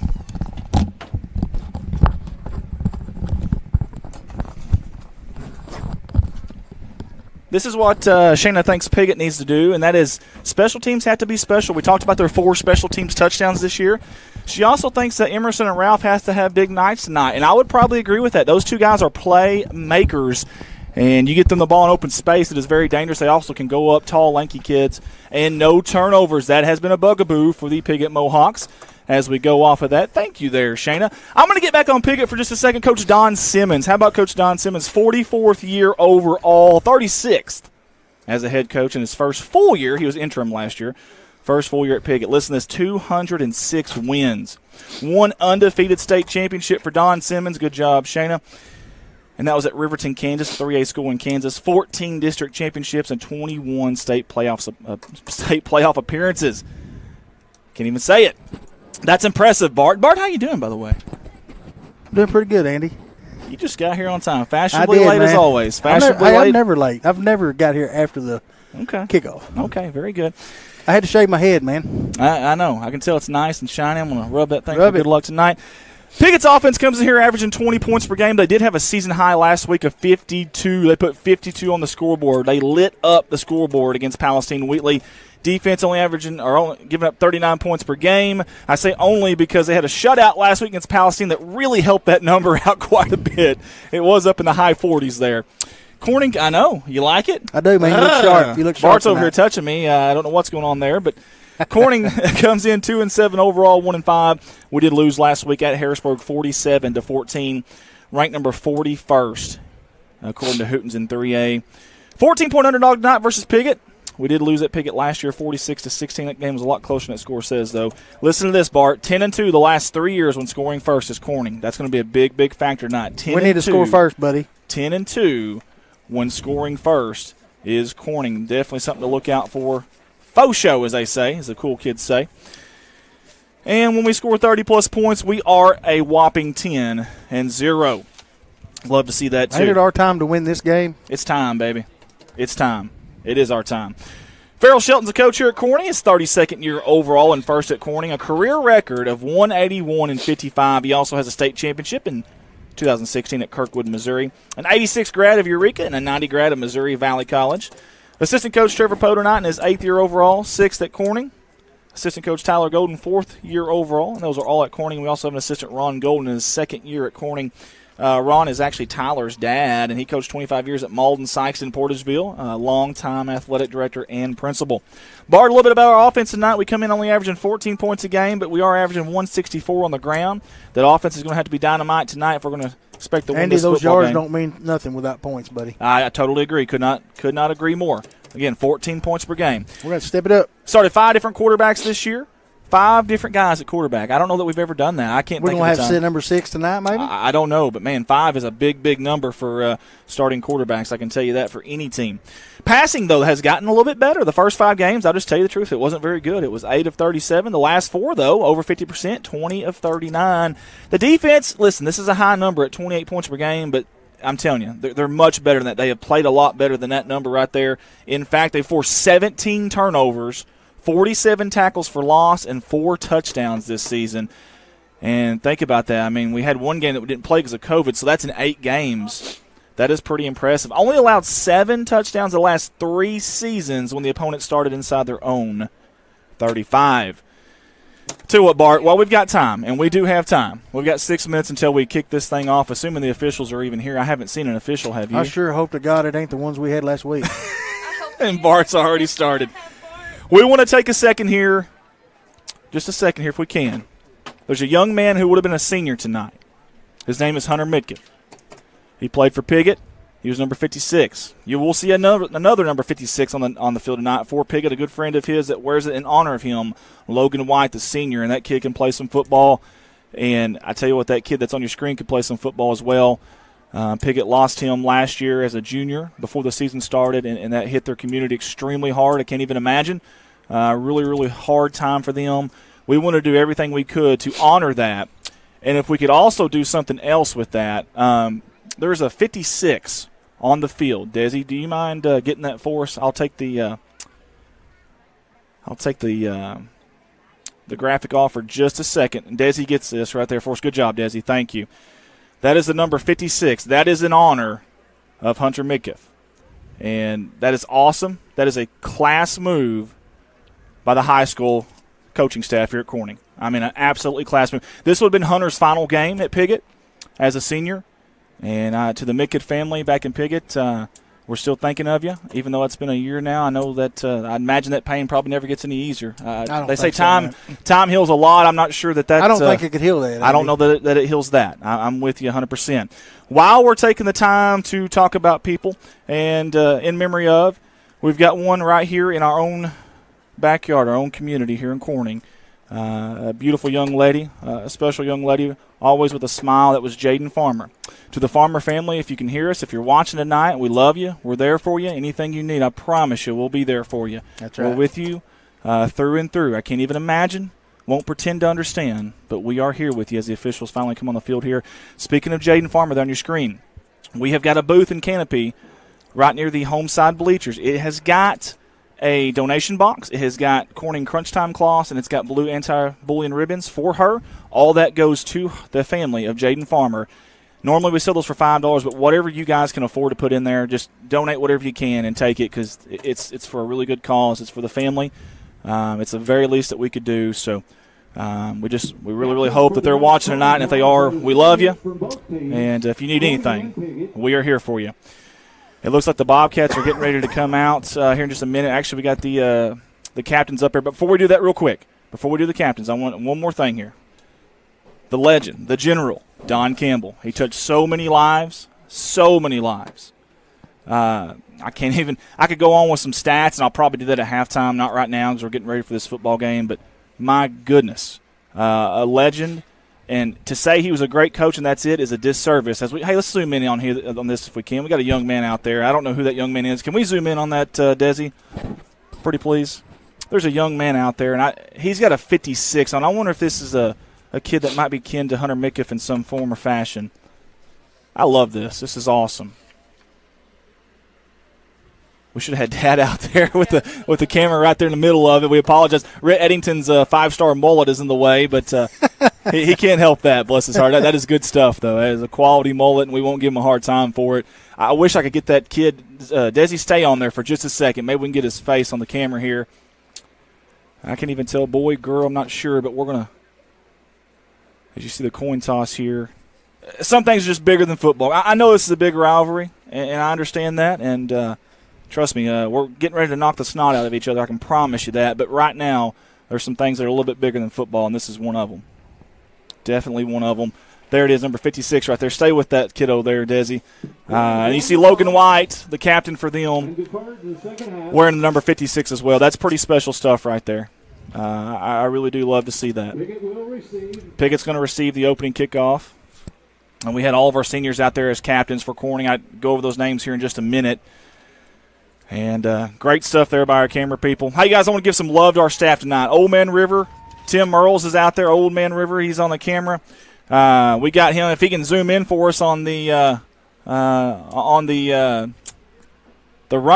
This is what Shayna thinks Piggott needs to do, and that is special teams have to be special. We talked about their 4 special teams touchdowns this year. She also thinks that Emerson and Ralph has to have big nights tonight, and I would probably agree with that. Those two guys are playmakers, and you get them the ball in open space, it is very dangerous. They also can go up, tall, lanky kids, and no turnovers. That has been a bugaboo for the Piggott Mohawks. As we go off of that, thank you there, Shayna. I'm going to get back on Piggott for just a second. Coach Don Simmons. How about Coach Don Simmons? 44th year overall, 36th as a head coach in his first full year. He was interim last year. First full year at Piggott. Listen to this, 206 wins. 1 undefeated state championship for Don Simmons. Good job, Shayna. And that was at Riverton, Kansas, 3A school in Kansas. 14 district championships and 21 state playoff appearances. Can't even say it. That's impressive, Bart. Bart, how you doing, by the way? Doing pretty good, Andy. You just got here on time. Fashionably late, man. As always. Fashionably late. I'm never late. I've never got here after the kickoff. Okay, very good. I had to shave my head, man. I know. I can tell it's nice and shiny. I'm going to rub that thing for good luck tonight. Piggott's offense comes in here averaging 20 points per game. They did have a season high last week of 52. They put 52 on the scoreboard. They lit up the scoreboard against Palestine Wheatley. Defense only giving up 39 points per game. I say only because they had a shutout last week against Palestine that really helped that number out quite a bit. It was up in the high 40s there. Corning, I know. You like it? I do, man. You look sharp. You look sharp. Bart's over here touching me. I don't know what's going on there, but Corning comes in 2-7 overall, 1-5. We did lose last week at Harrisburg, 47-14, ranked number 41st according to Hootens in 3A. 14-point underdog tonight versus Piggott. We did lose at Piggott last year, 46-16. That game was a lot closer than that score says, though. Listen to this, Bart. 10-2 the last 3 years when scoring first is Corning. That's going to be a big, big factor tonight. We need to score first, buddy. 10-2 when scoring first is Corning. Definitely something to look out for. Faux show, as they say, as the cool kids say. And when we score 30-plus points, we are a whopping 10-0. Love to see that, too. Ain't it our time to win this game? It's time, baby. It's time. It is our time. Farrell Shelton's a coach here at Corning. His 32nd year overall and first at Corning. A career record of 181-55. He also has a state championship in 2016 at Kirkwood, Missouri. An 86 grad of Eureka and a 90 grad of Missouri Valley College. Assistant coach Trevor Podernite in his 8th year overall, 6th at Corning. Assistant coach Tyler Golden, 4th year overall. And those are all at Corning. We also have an assistant Ron Golden in his 2nd year at Corning. Ron is actually Tyler's dad, and he coached 25 years at Malden Sykes in Portersville, a long-time athletic director and principal. Bart, a little bit about our offense tonight. We come in only averaging 14 points a game, but we are averaging 164 on the ground. That offense is going to have to be dynamite tonight if we're going to expect to win Andy, this football those yards game. don't mean nothing without points, buddy. I totally agree. Could not agree more. Again, 14 points per game. We're going to step it up. Started 5 different quarterbacks this year. 5 different guys at quarterback. I don't know that we've ever done that. I can't think of the time. We're going to have to sit number 6 tonight, maybe? I don't know, but, man, 5 is a big, big number for starting quarterbacks. I can tell you that for any team. Passing, though, has gotten a little bit better. The first 5 games, I'll just tell you the truth, it wasn't very good. It was 8 of 37. The last 4, though, over 50%, 20 of 39. The defense, listen, this is a high number at 28 points per game, but I'm telling you, they're much better than that. They have played a lot better than that number right there. In fact, they forced 17 turnovers, 47 tackles for loss, and 4 touchdowns this season. And think about that. I mean, we had one game that we didn't play because of COVID, so that's in 8 games. That is pretty impressive. Only allowed 7 touchdowns the last 3 seasons when the opponent started inside their own 35. Tell you what, Bart, while we've got time, and we do have time, we've got 6 minutes until we kick this thing off, assuming the officials are even here. I haven't seen an official, have you? I sure hope to God it ain't the ones we had last week. And Bart's already started. We want to take a second here, just a second here if we can. There's a young man who would have been a senior tonight. His name is Hunter Midkiff. He played for Piggott. He was number 56. You will see another number 56 on the field tonight for Piggott, a good friend of his that wears it in honor of him, Logan White, the senior, and that kid can play some football. And I tell you what, that kid that's on your screen can play some football as well. Piggott lost him last year as a junior before the season started, and that hit their community extremely hard. I can't even imagine. Really, really hard time for them. We want to do everything we could to honor that. And if we could also do something else with that, there's a 56 on the field. Desi, do you mind getting that for us? I'll take the graphic off for just a second. And Desi gets this right there for us. Good job, Desi. Thank you. That is the number 56. That is in honor of Hunter Midkiff. And that is awesome. That is a class move by the high school coaching staff here at Corning. I mean, an absolutely class move. This would have been Hunter's final game at Piggott as a senior. And to the Midkiff family back in Piggott, we're still thinking of you, even though it's been a year now. I know that I imagine that pain probably never gets any easier. They say time heals a lot. I'm not sure that's. I don't think it could heal that. I don't know that it heals that. I'm with you 100%. While we're taking the time to talk about people and in memory of, we've got one right here in our own backyard, our own community here in Corning. A beautiful young lady, a special young lady, always with a smile. That was Jaden Farmer. To the Farmer family, if you can hear us, if you're watching tonight, we love you. We're there for you. Anything you need, I promise you, we'll be there for you. That's right. We're with you through and through. I can't even imagine, won't pretend to understand, but we are here with you as the officials finally come on the field here. Speaking of Jaden Farmer there on your screen, we have got a booth and canopy right near the home side bleachers. It has got a donation box. It has got Corning Crunch Time cloths, and it's got blue anti-bullying ribbons for her. All that goes to the family of Jaden Farmer. Normally we sell those for $5, but whatever you guys can afford to put in there, just donate whatever you can and take it because it's for a really good cause. It's for the family. It's the very least that we could do. So we really, really hope that they're watching tonight, and if they are, we love you. And if you need anything, we are here for you. It looks like the Bobcats are getting ready to come out here in just a minute. Actually, we got the captains up here. But before we do that real quick, before we do the captains, I want one more thing here. The legend, the general, Don Campbell. He touched so many lives. I can't even – I could go on with some stats, and I'll probably do that at halftime, not right now because we're getting ready for this football game. But, my goodness, a legend. And to say he was a great coach and that's it is a disservice. Hey, let's zoom in on this if we can. We got a young man out there. I don't know who that young man is. Can we zoom in on that, Desi? Pretty please. There's a young man out there, and he's got a 56 on. I wonder if this is a kid that might be kin to Hunter Mickiff in some form or fashion. I love this. This is awesome. We should have had Dad out there with the camera right there in the middle of it. We apologize. Rhett Eddington's 5-star mullet is in the way, but he can't help that, bless his heart. That is good stuff, though. That is a quality mullet, and we won't give him a hard time for it. I wish I could get that kid. Desi, stay on there for just a second. Maybe we can get his face on the camera here. I can't even tell boy, girl, I'm not sure, but we're going to, as you see the coin toss here, some things are just bigger than football. I know this is a big rivalry, and I understand that, and trust me, we're getting ready to knock the snot out of each other. I can promise you that. But right now, there's some things that are a little bit bigger than football, and this is one of them. Definitely one of them. There it is, number 56 right there. Stay with that kiddo there, Desi. And you see Logan White, the captain for them, wearing the number 56 as well. That's pretty special stuff right there. I really do love to see that. Piggott's going to receive the opening kickoff. And we had all of our seniors out there as captains for Corning. I'll go over those names here in just a minute. And great stuff there by our camera people. Hey, guys, I want to give some love to our staff tonight. Old Man River, Tim Earls is out there. Old Man River, he's on the camera. We got him, if he can zoom in for us on the run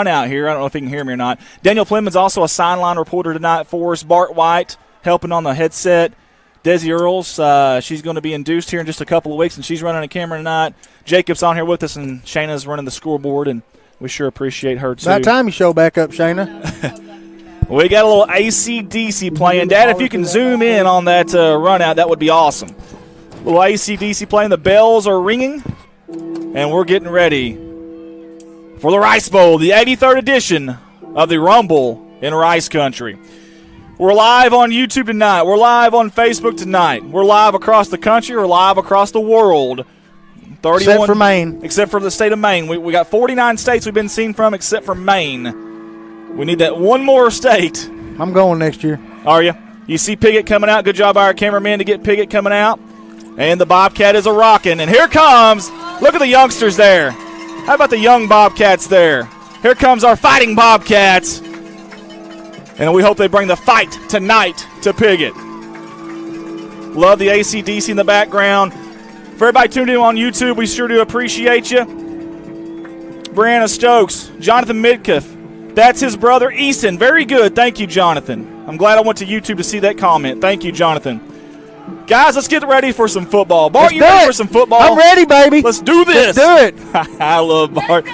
out here. I don't know if he can hear me or not. Daniel Plemons also a sideline reporter tonight for us. Bart White helping on the headset. Desi Earls, she's going to be induced here in just a couple of weeks, and she's running a camera tonight. Jacob's on here with us, and Shayna's running the scoreboard, and we sure appreciate her, too. About time you show back up, Shayna. We got a little AC/DC playing. Dad, if you can zoom in on that run out, that would be awesome. A little AC/DC playing. The bells are ringing, and we're getting ready for the Rice Bowl, the 83rd edition of the Rumble in Rice Country. We're live on YouTube tonight. We're live on Facebook tonight. We're live across the country. We're live across the world. 31, except for Maine. Except for the state of Maine. We got 49 states we've been seen from except for Maine. We need that one more state. I'm going next year. Are you? You see Piggott coming out. Good job by our cameraman to get Piggott coming out. And the Bobcat is a-rocking. And here comes, look at the youngsters there. How about the young Bobcats there? Here comes our fighting Bobcats. And we hope they bring the fight tonight to Piggott. Love the AC/DC in the background. For everybody tuned in on YouTube, we sure do appreciate you. Brianna Stokes, Jonathan Midkiff. That's his brother, Easton. Very good. Thank you, Jonathan. I'm glad I went to YouTube to see that comment. Thank you, Jonathan. Guys, let's get ready for some football. Bart, you ready for some football? I'm ready, baby. Let's do this. Let's do it. I love Bart.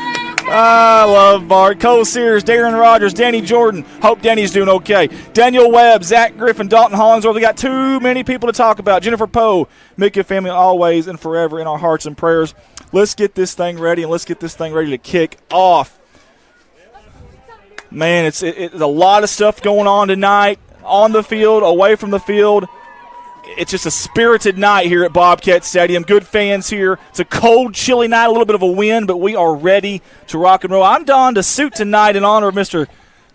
I love Bart. Cole Sears, Darren Rogers, Danny Jordan. Hope Danny's doing okay. Daniel Webb, Zach Griffin, Dalton Hollingsworth. We got too many people to talk about. Jennifer Poe, Mickey family always and forever in our hearts and prayers. Let's get this thing ready, and let's get this thing ready to kick off. Man, it's a lot of stuff going on tonight, on the field, away from the field. It's just a spirited night here at Bobcat Stadium. Good fans here. It's a cold, chilly night, a little bit of a wind, but we are ready to rock and roll. I'm donned a suit tonight in honor of Mr.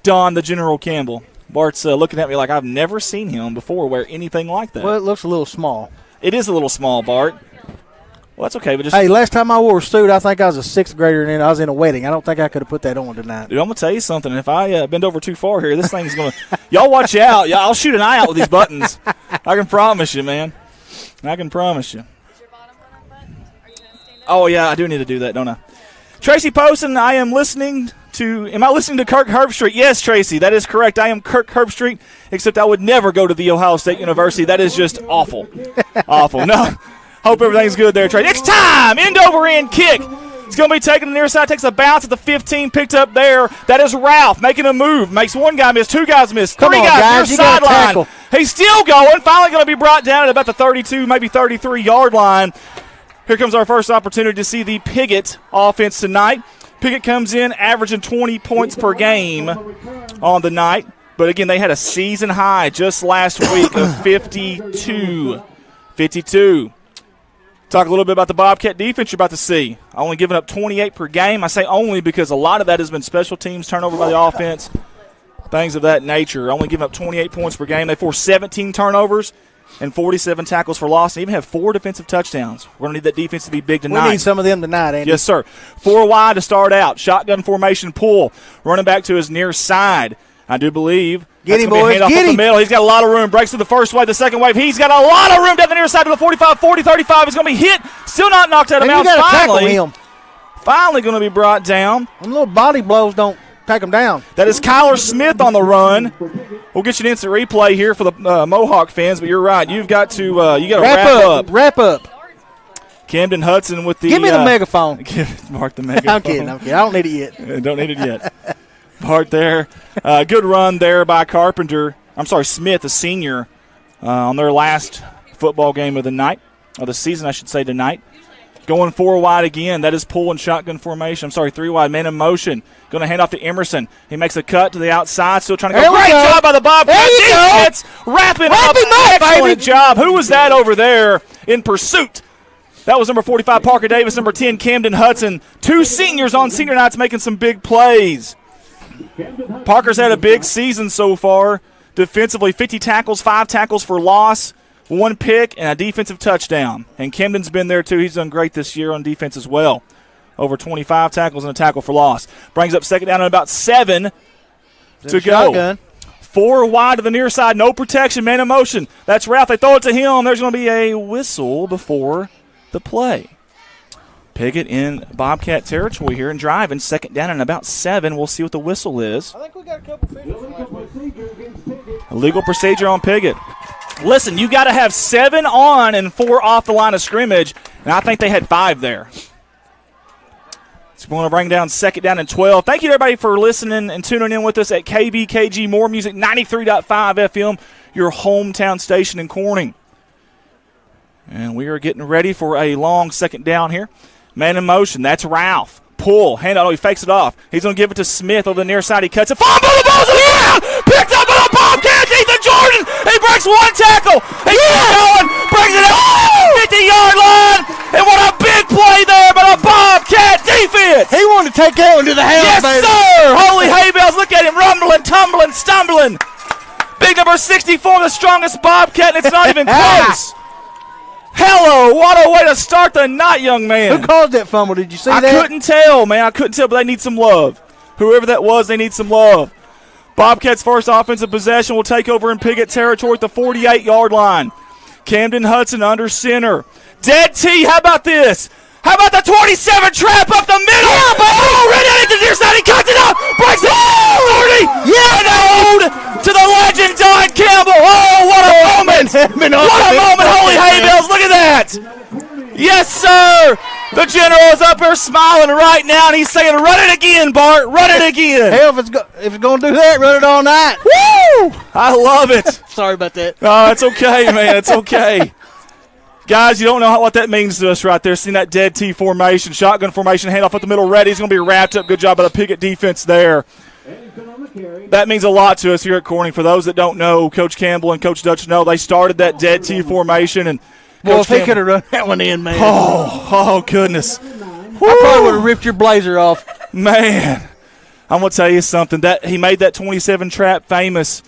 Don, the General Campbell. Bart's looking at me like I've never seen him before wear anything like that. Well, it looks a little small. It is a little small, Bart. Well, that's okay. But just hey, last time I wore a suit, I think I was a sixth grader and I was in a wedding. I don't think I could have put that on tonight. Dude, I'm going to tell you something. If I bend over too far here, this thing's going to – y'all watch out. I'll shoot an eye out with these buttons. I can promise you, man. I can promise you. Oh, yeah, I do need to do that, don't I? Tracy Poston, I am listening to – am I listening to Kirk Herbstreit? Yes, Tracy, that is correct. I am Kirk Herbstreit, except I would never go to the Ohio State University. That is just awful. Awful. No. Hope everything's good there, Tracy. It's time! End over end kick. It's going to be taken to the near side. Takes a bounce at the 15, picked up there. That is Ralph making a move. Makes one guy miss, two guys miss, three guys near sideline. He's still going. Finally going to be brought down at about the 32, maybe 33-yard line. Here comes our first opportunity to see the Piggott offense tonight. Piggott comes in averaging 20 points per game on the night. But, again, they had a season high just last week of 52. 52. Talk a little bit about the Bobcat defense you're about to see. Only giving up 28 per game. I say only because a lot of that has been special teams, turnover by the offense, things of that nature. Only giving up 28 points per game. They force 17 turnovers and 47 tackles for loss, and even have 4 defensive touchdowns. We're going to need that defense to be big tonight. We need some of them tonight, Andy. Yes, sir. 4 wide to start out. Shotgun formation pull. Running back to his near side. I do believe. Get him, boys. Get him. The middle. He's got a lot of room. Breaks to the first wave, the second wave. He's got a lot of room down the near side to the 45, 40, 35. He's going to be hit. Still not knocked out of bounds. Finally going to be brought down. Them little body blows don't take him down. That is Kyler Smith on the run. We'll get you an instant replay here for the Mohawk fans, but you're right. You've got to wrap up. Camden Hudson with the give me the megaphone. Give Mark the megaphone. I'm kidding. I don't need it yet. Don't need it yet. Bart there. Good run there by Smith, a senior, on their last football game of the night, or the season, I should say, tonight. Going 4 wide again. That is pull and shotgun formation. 3 wide, man in motion. Going to hand off to Emerson. He makes a cut to the outside, still trying to go. Great job by the Bobcats. Wrapping up. Excellent job. Who was that over there in pursuit? That was number 45, Parker Davis, number 10, Camden Hudson. 2 seniors on senior nights making some big plays. Parker's had a big season so far. Defensively, 50 tackles, 5 tackles for loss, 1 pick, and a defensive touchdown. And Camden's been there too. He's done great this year on defense as well. Over 25 tackles and a tackle for loss. Brings up second down and about 7 to go. Shotgun. 4 wide to the near side. No protection. Man in motion. That's Ralph. They throw it to him. There's going to be a whistle before the play. Piggott in Bobcat territory here and driving. Second down and about 7. We'll see what the whistle is. I think we got a couple officials. Illegal procedure on Piggott. Listen, you got to have 7 on and 4 off the line of scrimmage, and I think they had 5 there. So we're going to bring down second down and 12. Thank you to everybody for listening and tuning in with us at KBKG More Music 93.5 FM, your hometown station in Corning. And we are getting ready for a long second down here. Man in motion. That's Ralph. Pull. Hand out. Oh, he fakes it off. He's going to give it to Smith over the near side. He cuts it. Fumble. The ball's in the air. Picked up by the Bobcats. Ethan Jordan. He breaks 1 tackle. He keeps going. Brings it out. 50-yard line. And what a big play there by the Bobcat defense. He wanted to take that one to the house, yes, baby. Sir. Holy hay bales. Look at him rumbling, tumbling, stumbling. Big number 64, the strongest Bobcat, and it's not even close. Hello, what a way to start the night, young man. Who caused that fumble? Did you see that? I couldn't tell, man. I couldn't tell, but they need some love. Whoever that was, they need some love. Bobcats' first offensive possession will take over in Piggott territory at the 48-yard line. Camden Hudson under center. Dead T, how about this? How about the 27 trap up the middle? Yeah, oh, right at it to the near side. He cuts it up. Breaks it. 30. Yeah, and ode to the legend, Don Campbell. Oh, what a moment. What a moment. Holy hay bales. Look at that. Yes, sir. The general is up there smiling right now, and he's saying, run it again, Bart. Run it again. Hell, if it's going to do that, run it all night. Woo! I love it. Sorry about that. Oh, it's okay, man. It's okay. Guys, you don't know what that means to us right there. Seeing that dead T formation, shotgun formation, handoff at the middle, ready. He's going to be wrapped up. Good job by the Piggott defense there. That means a lot to us here at Corning. For those that don't know, Coach Campbell and Coach Dutch know they started that dead T formation. And well, if he could have run that one in, man. Oh, goodness. I probably would have ripped your blazer off. Man, I'm going to tell you something. That he made that 27 trap famous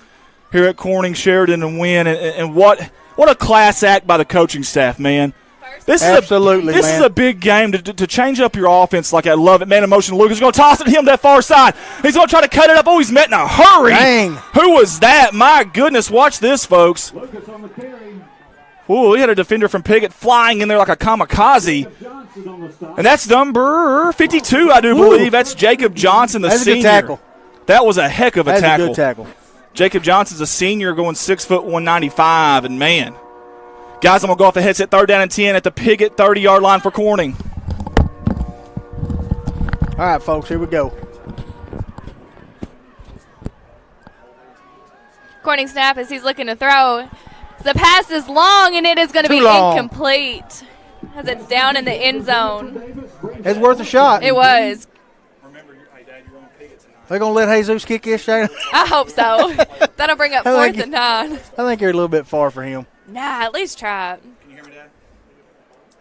here at Corning, Sheridan, and Wynne. And what a class act by the coaching staff, man. This is a big game to change up your offense like I love it. Man in motion, Lucas is going to toss it to him that far side. He's going to try to cut it up. Oh, he's met in a hurry. Dang. Who was that? My goodness, watch this, folks. Ooh, we had a defender from Piggott flying in there like a kamikaze. And that's number 52, I do believe. That's Jacob Johnson, the senior. That's a good tackle. That was a heck of a tackle. That's a good tackle. Jacob Johnson's a senior going 6 foot 195, and man. Guys, I'm going to go off the headset. 3rd down and 10 at the Piggott 30-yard line for Corning. All right, folks, here we go. Corning snap as he's looking to throw. The pass is long, and it is going to be incomplete as it's down in the end zone. It's worth a shot. It was. They're going to let Jesus kick this, Shane? I hope so. That'll bring up 4th and 9. I think you're a little bit far for him. Nah, at least try it. Can you hear me, Dad?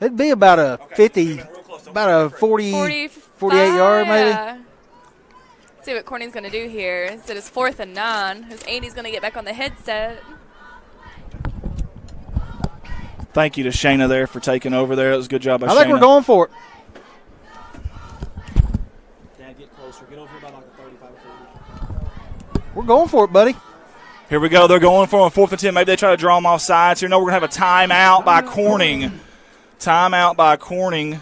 It'd be about a 50, about a 48 yard maybe. Let's see what Corning's going to do here. Instead it's 4th and 9. As Andy's going to get back on the headset. Thank you to Shayna there for taking over there. That was a good job by Shayna. I think we're going for it. Dad, get closer. Get over here by like a 35 or 40. We're going for it, buddy. Here we go. They're going for it on 4th and 10. Maybe they try to draw them off sides here. No, we're going to have a timeout by Corning. Timeout by Corning.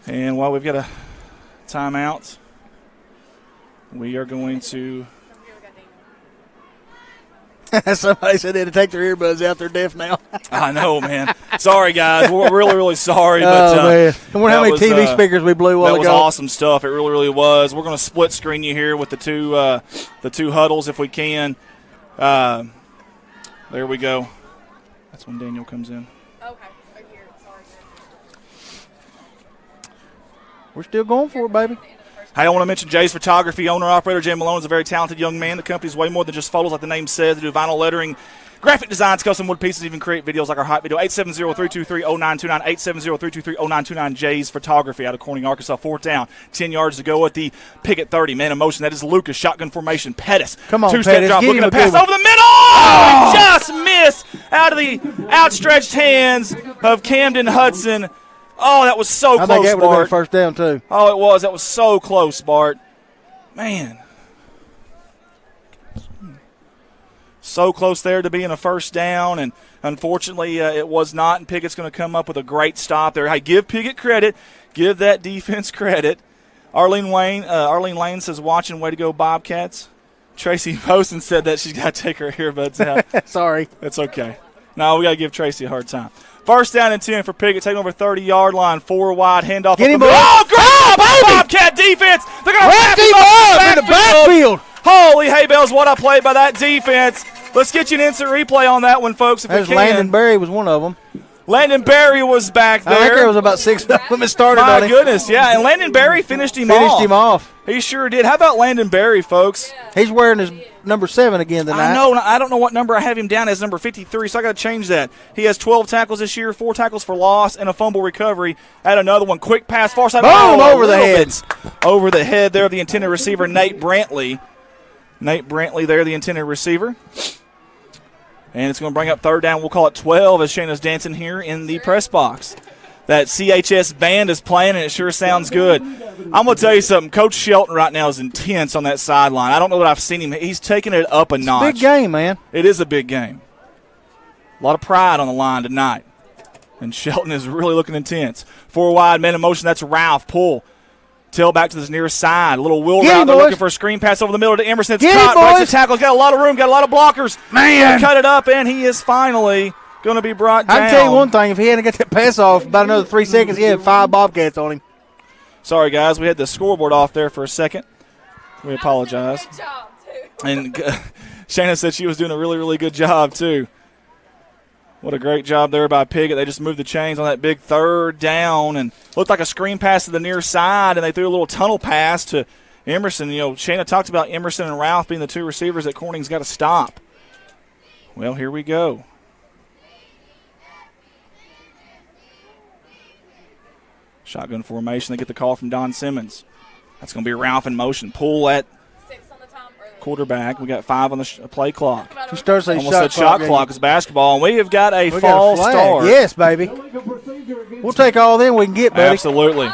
And while we've got a timeout, we are going to... Somebody said they had to take their earbuds out. They're deaf now. I know, man. Sorry, guys. We're really, really sorry. But, man. I wonder how many TV speakers we blew while ago. That was ago. awesome stuff. It really, really was. We're going to split screen you here with the two huddles if we can. There we go. That's when Daniel comes in. Okay. Right here. Sorry. We're still going for it, baby. I want to mention Jay's Photography. Owner-operator Jay Malone is a very talented young man. The company's way more than just photos, like the name says. They do vinyl lettering, graphic designs, custom wood pieces, even create videos like our hot video. 870-323-0929, 870-323-0929. Jay's Photography out of Corning, Arkansas. 4th down, 10 yards to go at the Piggott 30. Man in motion. That is Lucas. Shotgun formation. Pettis. Come on, Two-step Pettis. drop. Looking to pass over the middle. Oh! Just missed out of the outstretched hands of Camden Hudson. Oh, that was so close, I think that would have been Bart. a first down, too. Oh, it was. That was so close, Bart. Man. So close there to being a first down, and unfortunately it was not, and Piggott's going to come up with a great stop there. Hey, give Piggott credit. Give that defense credit. Arlene Lane says, watching, way to go, Bobcats. Tracy Poston said that she's got to take her earbuds out. Sorry. That's okay. No, we got to give Tracy a hard time. First down and 10 for Piggott, taking over 30-yard line, 4 wide, handoff. Get him, great Bobcat defense. They're going to wrap him up in the backfield. Holy hay bales, what a play by that defense. Let's get you an instant replay on that one, folks, if we can. Landon Berry was one of them. Landon Berry was back there. I think there was about 6 of them that started on him. My goodness, yeah, and Landon Berry finished him off. He sure did. How about Landon Berry, folks? He's wearing his number 7 again tonight. I know. I don't know what number I have him down as, number 53, so I got to change that. He has 12 tackles this year, 4 tackles for loss, and a fumble recovery. Add another one. Quick pass, far side. Boom, over the head. Over the head there of the intended receiver, Nate Brantley. Nate Brantley there, the intended receiver. And it's going to bring up 3rd down. We'll call it 12 as Shayna's dancing here in the press box. That CHS band is playing, and it sure sounds good. I'm going to tell you something. Coach Shelton right now is intense on that sideline. I don't know that I've seen him. He's taking it up a notch. It's a big game, man. It is a big game. A lot of pride on the line tonight. And Shelton is really looking intense. 4 wide, man in motion. That's Ralph. Pull. Tail back to this nearest side. A little wheel route. They're looking for a screen pass over the middle to Emerson. It's caught. Breaks the tackle. He's got a lot of room. Got a lot of blockers. Man. Cut it up, and he is finally going to be brought down. I can tell you one thing. If he hadn't got that pass off about another 3 seconds, he had 5 Bobcats on him. Sorry, guys. We had the scoreboard off there for a second. We apologize. Good job, too. And Shannon said she was doing a really, really good job, too. What a great job there by Piggott. They just moved the chains on that big 3rd down and looked like a screen pass to the near side, and they threw a little tunnel pass to Emerson. You know, Shayna talked about Emerson and Ralph being the 2 receivers that Corning's got to stop. Well, here we go. Shotgun formation. They get the call from Don Simmons. That's going to be Ralph in motion. Pull at quarterback. We got 5 on the play clock. He starts a almost shot clock is basketball, and we have got a false start. Yes, baby. We'll take all them we can get, buddy. Absolutely.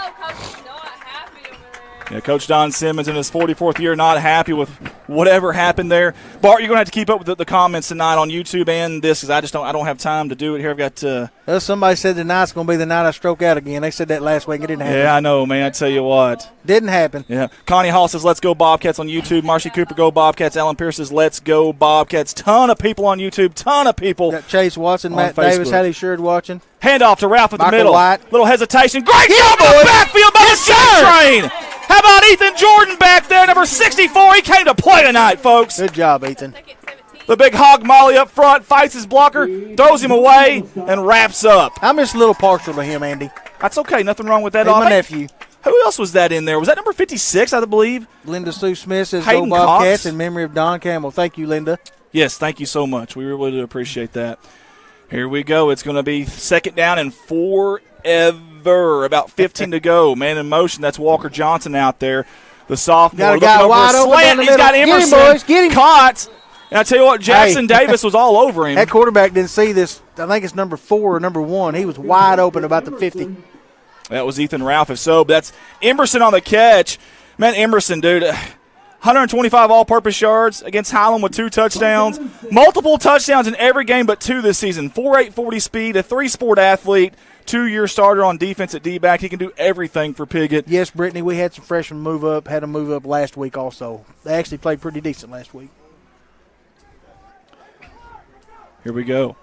Yeah, Coach Don Simmons in his 44th year not happy with whatever happened there. Bart, you're going to have to keep up with the comments tonight on YouTube and this because I don't have time to do it here. I've got somebody said tonight's going to be the night I stroke out again. They said that last week. It didn't happen. Yeah, I know, man. I tell you what. Didn't happen. Yeah. Connie Hall says, let's go Bobcats on YouTube. Marcy Cooper, go Bobcats. Alan Pierce says, let's go Bobcats. Ton of people on YouTube. Ton of people. Got Chase Watson, Matt Davis, Hattie Sherd watching. Handoff to Ralph at the middle. White. Little hesitation. Great job in the backfield by the train. How about Ethan Jordan back there, number 64? He came to play tonight, folks. Good job, Ethan. The big hog molly up front, fights his blocker, throws him away, and wraps up. I'm just a little partial to him, Andy. That's okay. Nothing wrong with that. He's my nephew. Who else was that in there? Was that number 56, I believe? Linda Sue Smith says Hayden go Bobcats Cox. in memory of Don Campbell. Thank you, Linda. Yes, thank you so much. We really do appreciate that. Here we go. It's going to be second down and forever. About 15 to go. Man in motion. That's Walker Johnson out there. The sophomore. Got a guy wide open down the He's got Emerson. Get him, boys. Get him. Caught. And I tell you what, Jackson Davis was all over him. That quarterback didn't see this. I think it's number 4 or number 1. He was wide open about the 50. That was Ethan Ralph. If so, that's Emerson on the catch. Man, Emerson, dude. 125 all-purpose yards against Highland with 2 touchdowns. Multiple touchdowns in every game but 2 this season. 4.8 40 speed, a 3-sport athlete, 2-year starter on defense at D-back. He can do everything for Piggott. Yes, Brittany, we had some freshmen move up, had them move up last week also. They actually played pretty decent last week. Here we go.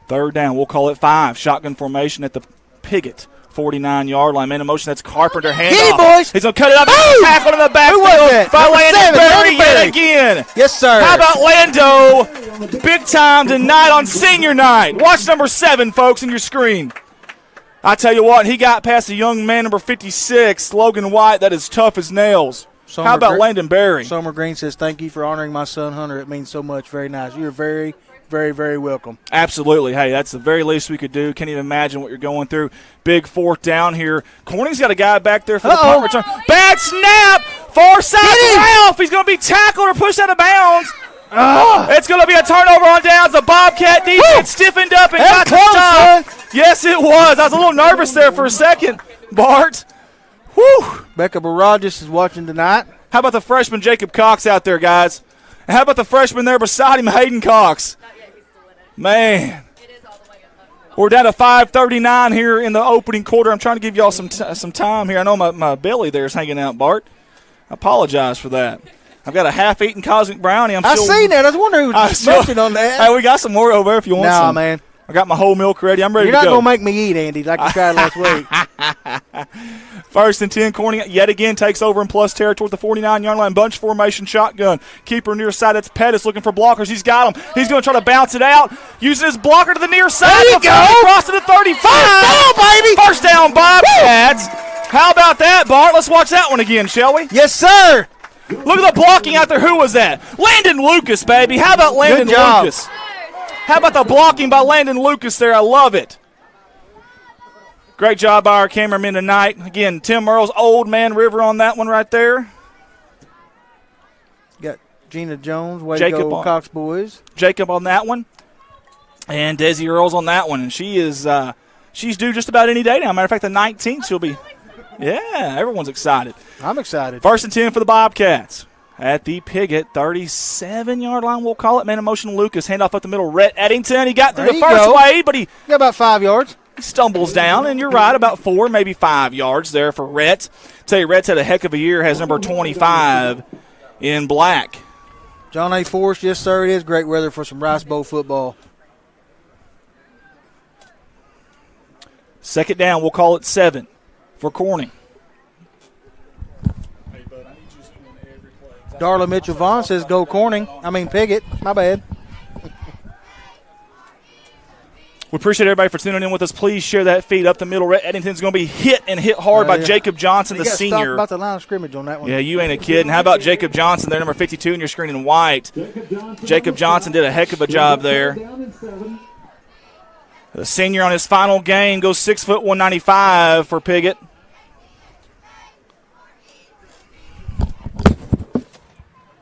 Third down. We'll call it 5. Shotgun formation at the Piggott 49-yard line. Man in motion. That's Carpenter. Handoff. Boys. He's going to cut it up. Tackle in the backfield. Who was that? By Landon Berry yet again. Yes, sir. How about Lando? Big time tonight on senior night. Watch number 7, folks, in your screen. I tell you what, he got past a young man, number 56, Logan White, that is tough as nails. How about Landon Berry? Summer Green says, thank you for honoring my son, Hunter. It means so much. Very nice. You're very, very, very welcome. Absolutely. Hey, that's the very least we could do. Can't even imagine what you're going through. Big fourth down here. Corning's got a guy back there for the punt return. Bad snap. Far side Ralph. He's going to be tackled or pushed out of bounds. It's going to be a turnover on downs. The Bobcat defense stiffened up and got the stop. Yes, it was. I was a little nervous there for a second, Bart. Whew. Becca Barajas is watching tonight. How about the freshman Jacob Cox out there, guys? And how about the freshman there beside him, Hayden Cox? Man. We're down to 5:39 here in the opening quarter. I'm trying to give y'all some time here. I know my belly there is hanging out, Bart. I apologize for that. I've got a half-eaten Cosmic Brownie. I seen that. I was wondering who was smoking on that. Hey, we got some more over there if you want some. Nah, man. I got my whole milk ready. I'm ready to go. You're not going to make me eat, Andy, like you tried last week. First and 10, Corning yet again takes over in plus territory at the 49-yard line. Bunch formation shotgun. Keeper near side. That's Pettis looking for blockers. He's got him. He's going to try to bounce it out. Using his blocker to the near side. There you go. Across to the 35. Baby. First down, Bobcats. How about that, Bart? Let's watch that one again, shall we? Yes, sir. Look at the blocking out there. Who was that? Landon Lucas, baby. How about Landon Lucas? How about the blocking by Landon Lucas there? I love it. Great job by our cameraman tonight. Again, Tim Earl's Old Man River on that one right there. Got Gina Jones, way to go, Cox boys. Jacob on that one. And Desi Earls on that one. And she is she's due just about any day now. Matter of fact, the 19th she'll be. Yeah, everyone's excited. I'm excited. First and 10 for the Bobcats. At the Piggott 37-yard line, we'll call it. Man in motion, Lucas. Handoff up the middle. Rhett Eddington. He got through the first wave, but he got about 5 yards. He stumbles down, and you're right, about 4, maybe 5 yards there for Rhett. Tell you, Rhett's had a heck of a year. Has number 25 in black. John A. Forrest, yes, sir. It is great weather for some Rice Bowl football. Second down, we'll call it 7 for Corning. Darla Mitchell-Vaughn says go Corning. Piggott. My bad. We appreciate everybody for tuning in with us. Please share that feed up the middle. Rhett Eddington's going to be hit hard by Jacob Johnson, the senior. Stopped about the line of scrimmage on that one. Yeah, you ain't a kid. And how about Jacob Johnson there, number 52 in your screen in white. Jacob Johnson did a heck of a job there. The senior on his final game goes 6 foot 195 for Piggott.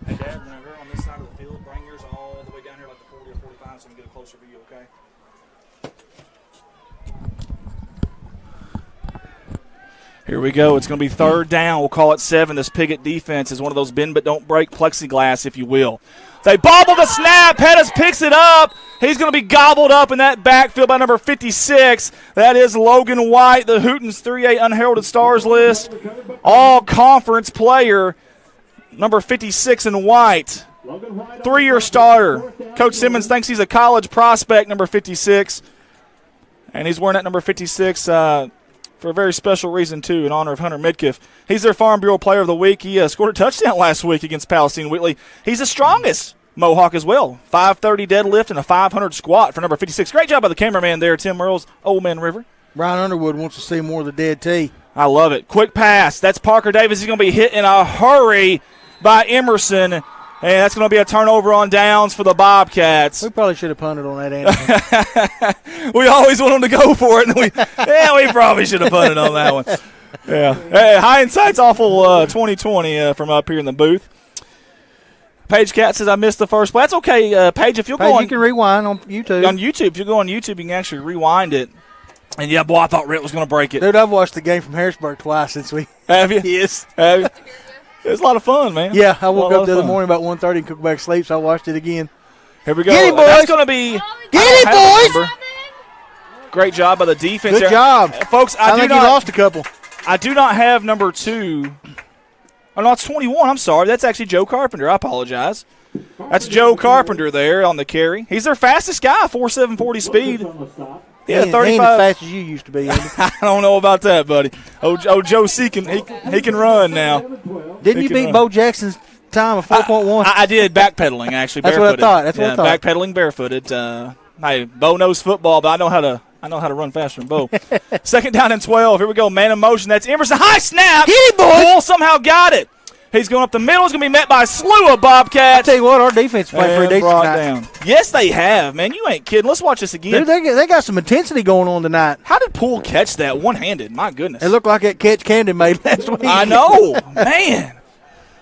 Hey, Dad, whenever on this side of the field, bring yours all the way down here like the 40 or 45 so we can get a closer view, okay? Here we go. It's going to be third down. We'll call it 7. This Piggott defense is one of those bend but don't break plexiglass, if you will. They bobble the snap. Pettis picks it up. He's going to be gobbled up in that backfield by number 56. That is Logan White, the Hootens 3A Unheralded Stars list. All-conference player, number 56 in white. 3-year starter. Coach Simmons thinks he's a college prospect, number 56. And he's wearing that number 56 for a very special reason, too, in honor of Hunter Midkiff. He's their Farm Bureau Player of the Week. He scored a touchdown last week against Palestine Wheatley. He's the strongest Mohawk as well. 530 deadlift and a 500 squat for number 56. Great job by the cameraman there, Tim Earls, Old Man River. Ryan Underwood wants to see more of the dead T. I love it. Quick pass. That's Parker Davis. He's going to be hit in a hurry by Emerson. And that's going to be a turnover on downs for the Bobcats. We probably should have punted on that, Andy. We always want them to go for it. And we probably should have punted on that one. Yeah. Hey, hindsight's awful 2020 from up here in the booth. Paige Cat says I missed the first play. That's okay, Paige. If you'll go on, you can rewind on YouTube. On YouTube, if you go on YouTube, you can actually rewind it. And yeah, boy, I thought Ritt was going to break it. Dude, I've watched the game from Harrisburg twice since we. Have you? Yes. Have you? It was a lot of fun, man. Yeah, I woke up the other morning about 1:30 and could go back to sleep, so I watched it again. Here we go. Get him, boys. That's going to be. Get him, boys. Great job by the defense. Good job, folks. I think you lost a couple. I do not have number 2. Oh no, it's 21. I'm sorry. That's actually Joe Carpenter. I apologize. That's Joe Carpenter there on the carry. He's their fastest guy, 4.740 speed. Yeah, 35. Ain't as fast as you used to be, Andy. I don't know about that, buddy. Oh Joe C. he can run now. Didn't you beat Bo Jackson's time of 4.1? I did backpedaling, actually. That's barefooted. what I thought. That's what I thought. Backpedaling barefooted. Hey, Bo knows football, but I know how to run faster than Bo. Second down and 12. Here we go. Man in motion. That's Emerson. High snap. Get him, boys. Bull somehow got it. He's going up the middle. He's going to be met by a slew of Bobcats. I tell you what, our defense played pretty decent tonight. Down. Yes, they have, man. You ain't kidding. Let's watch this again. Dude, they got some intensity going on tonight. How did Poole catch that one-handed? My goodness. It looked like that catch Camden made last week. I know. Man,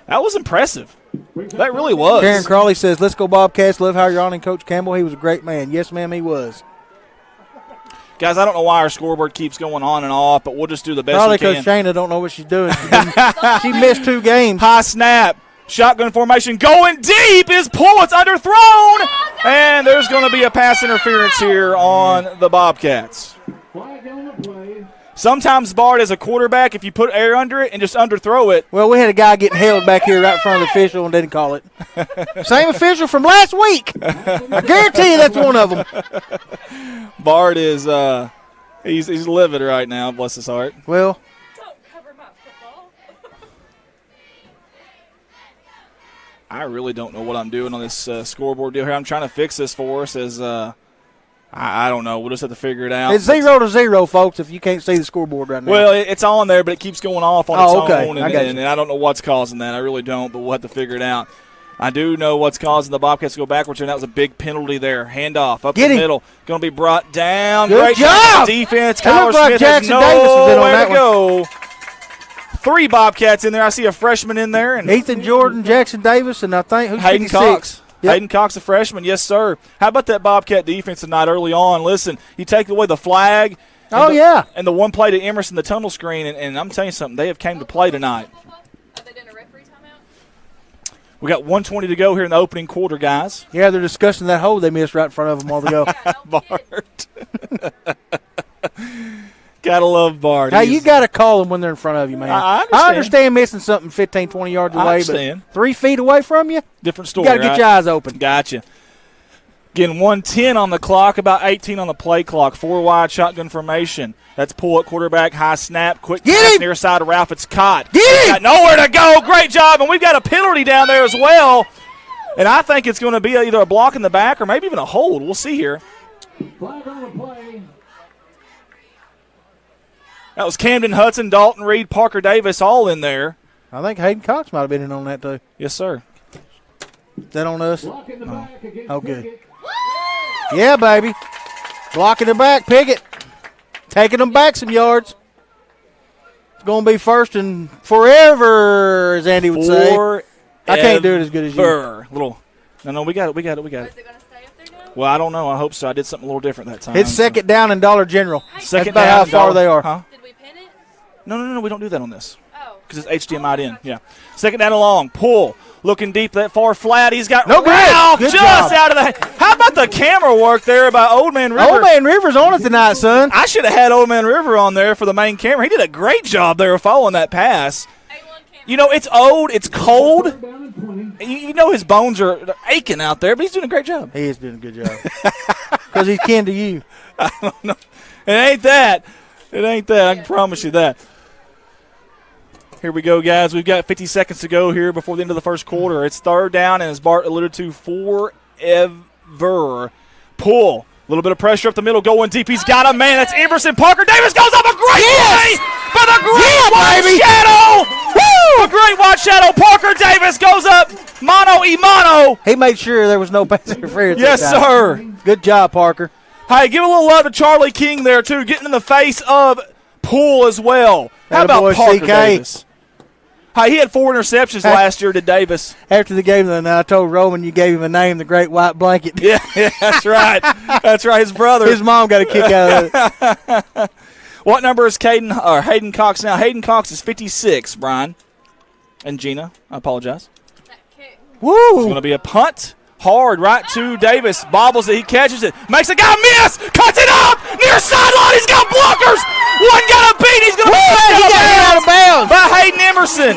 that was impressive. That really was. Karen Crawley says, let's go Bobcats. Love how you're honoring Coach Campbell. He was a great man. Yes, ma'am, he was. Guys, I don't know why our scoreboard keeps going on and off, but we'll just do the best Probably we can. because Shayna don't know what she's doing. She missed 2 games. High snap. Shotgun formation going deep is Poole. It's underthrown. And there's going to be a pass interference here on the Bobcats. Sometimes, Bart, as a quarterback, if you put air under it and just underthrow it. Well, we had a guy getting held back here right in front of the official and didn't call it. Same official from last week. I guarantee you that's one of them. Bart is he's livid right now, bless his heart. Well, I really don't know what I'm doing on this scoreboard deal here. I'm trying to fix this for us as I don't know. We'll just have to figure it out. It's 0-0, folks, if you can't see the scoreboard right now. Well, it's on there, but it keeps going off on its own, I got and I don't know what's causing that. I really don't, but we'll have to figure it out. I do know what's causing the Bobcats to go backwards, and that was a big penalty there. Handoff up the middle. Going to be brought down. Good Great job. Defense. It Kyler looked like Smith Jackson has Davis was in on nowhere that to go. 3 Bobcats in there. I see a freshman in there. And Ethan Jordan, Jackson Davis, and I think who's Hayden 56? Cox. Yep. Hayden Cox, a freshman. Yes, sir. How about that Bobcat defense tonight early on? Listen, you take away the flag. Yeah. And the one play to Emerson, the tunnel screen, and I'm telling you something, they have came to play tonight. We got 1:20 to go here in the opening quarter, guys. Yeah, they're discussing that hole they missed right in front of them a while ago. Bart. Gotta love Bart. Hey, you got to call them when they're in front of you, man. I understand missing something 15, 20 yards away, but 3 feet away from you, different story. You got to get your eyes open. Gotcha. Again, 1:10 on the clock, about 18 on the play clock. 4 wide shotgun formation. That's pull up quarterback, high snap, quick pass near side of Ralph. It's caught. Got nowhere to go. Great job, and we've got a penalty down there as well. And I think it's going to be either a block in the back or maybe even a hold. We'll see here. Flag on the play. That was Camden Hudson, Dalton Reed, Parker Davis, all in there. I think Hayden Cox might have been in on that, too. Yes, sir. Is that on us? Oh, good. Yeah, baby. Blocking the back, Piggott. Taking them back some yards. It's going to be first and forever, as Andy would say. I can't do it as good as you. No, we got it. Is it going to stay up there now? Well, I don't know. I hope so. I did something a little different that time. It's second down in Dollar General. Second That's about down how far they are. Huh? Did we pin it? No. We don't do that on this. Oh. Because it's HDMI'd in. Yeah. Second down and long. Pull. Looking deep, that far flat. He's got Ralph just out of the. How about the camera work there by Old Man River? Old Man River's on it tonight, son. I should have had Old Man River on there for the main camera. He did a great job there following that pass. You know, it's old, it's cold. You know his bones are aching out there, but he's doing a great job. He is doing a good job. Because he's kin to you. I don't know. It ain't that. I can promise you that. Here we go, guys. We've got 50 seconds to go here before the end of the first quarter. It's third down, and as Bart alluded to, forever. Pull. A little bit of pressure up the middle, going deep. He's got a man. That's Emerson. Parker Davis goes up a great play for the great wide shadow. Woo! A great wide shadow. Parker Davis goes up. Mono Imano. He made sure there was no pass interference. Yes, that time. sir. Good job, Parker. Hey, give a little love to Charlie King there, too, getting in the face of Poole as well. How about boy, Parker CK. Davis? Hey, he had 4 interceptions last year to Davis. After the game, then I told Roman you gave him a name, the Great White Blanket. Yeah, that's right. That's right. His brother. His mom got a kick out of it. What number is Hayden Cox now? Hayden Cox is 56, Brian. And Gina, I apologize. Woo! It's going to be a punt. Hard right to Davis. Bobbles it. He catches it. Makes a guy miss. Cuts it up. Near sideline. He's got blockers. One got a beat. He's going to be out of bounds by Hayden Emerson.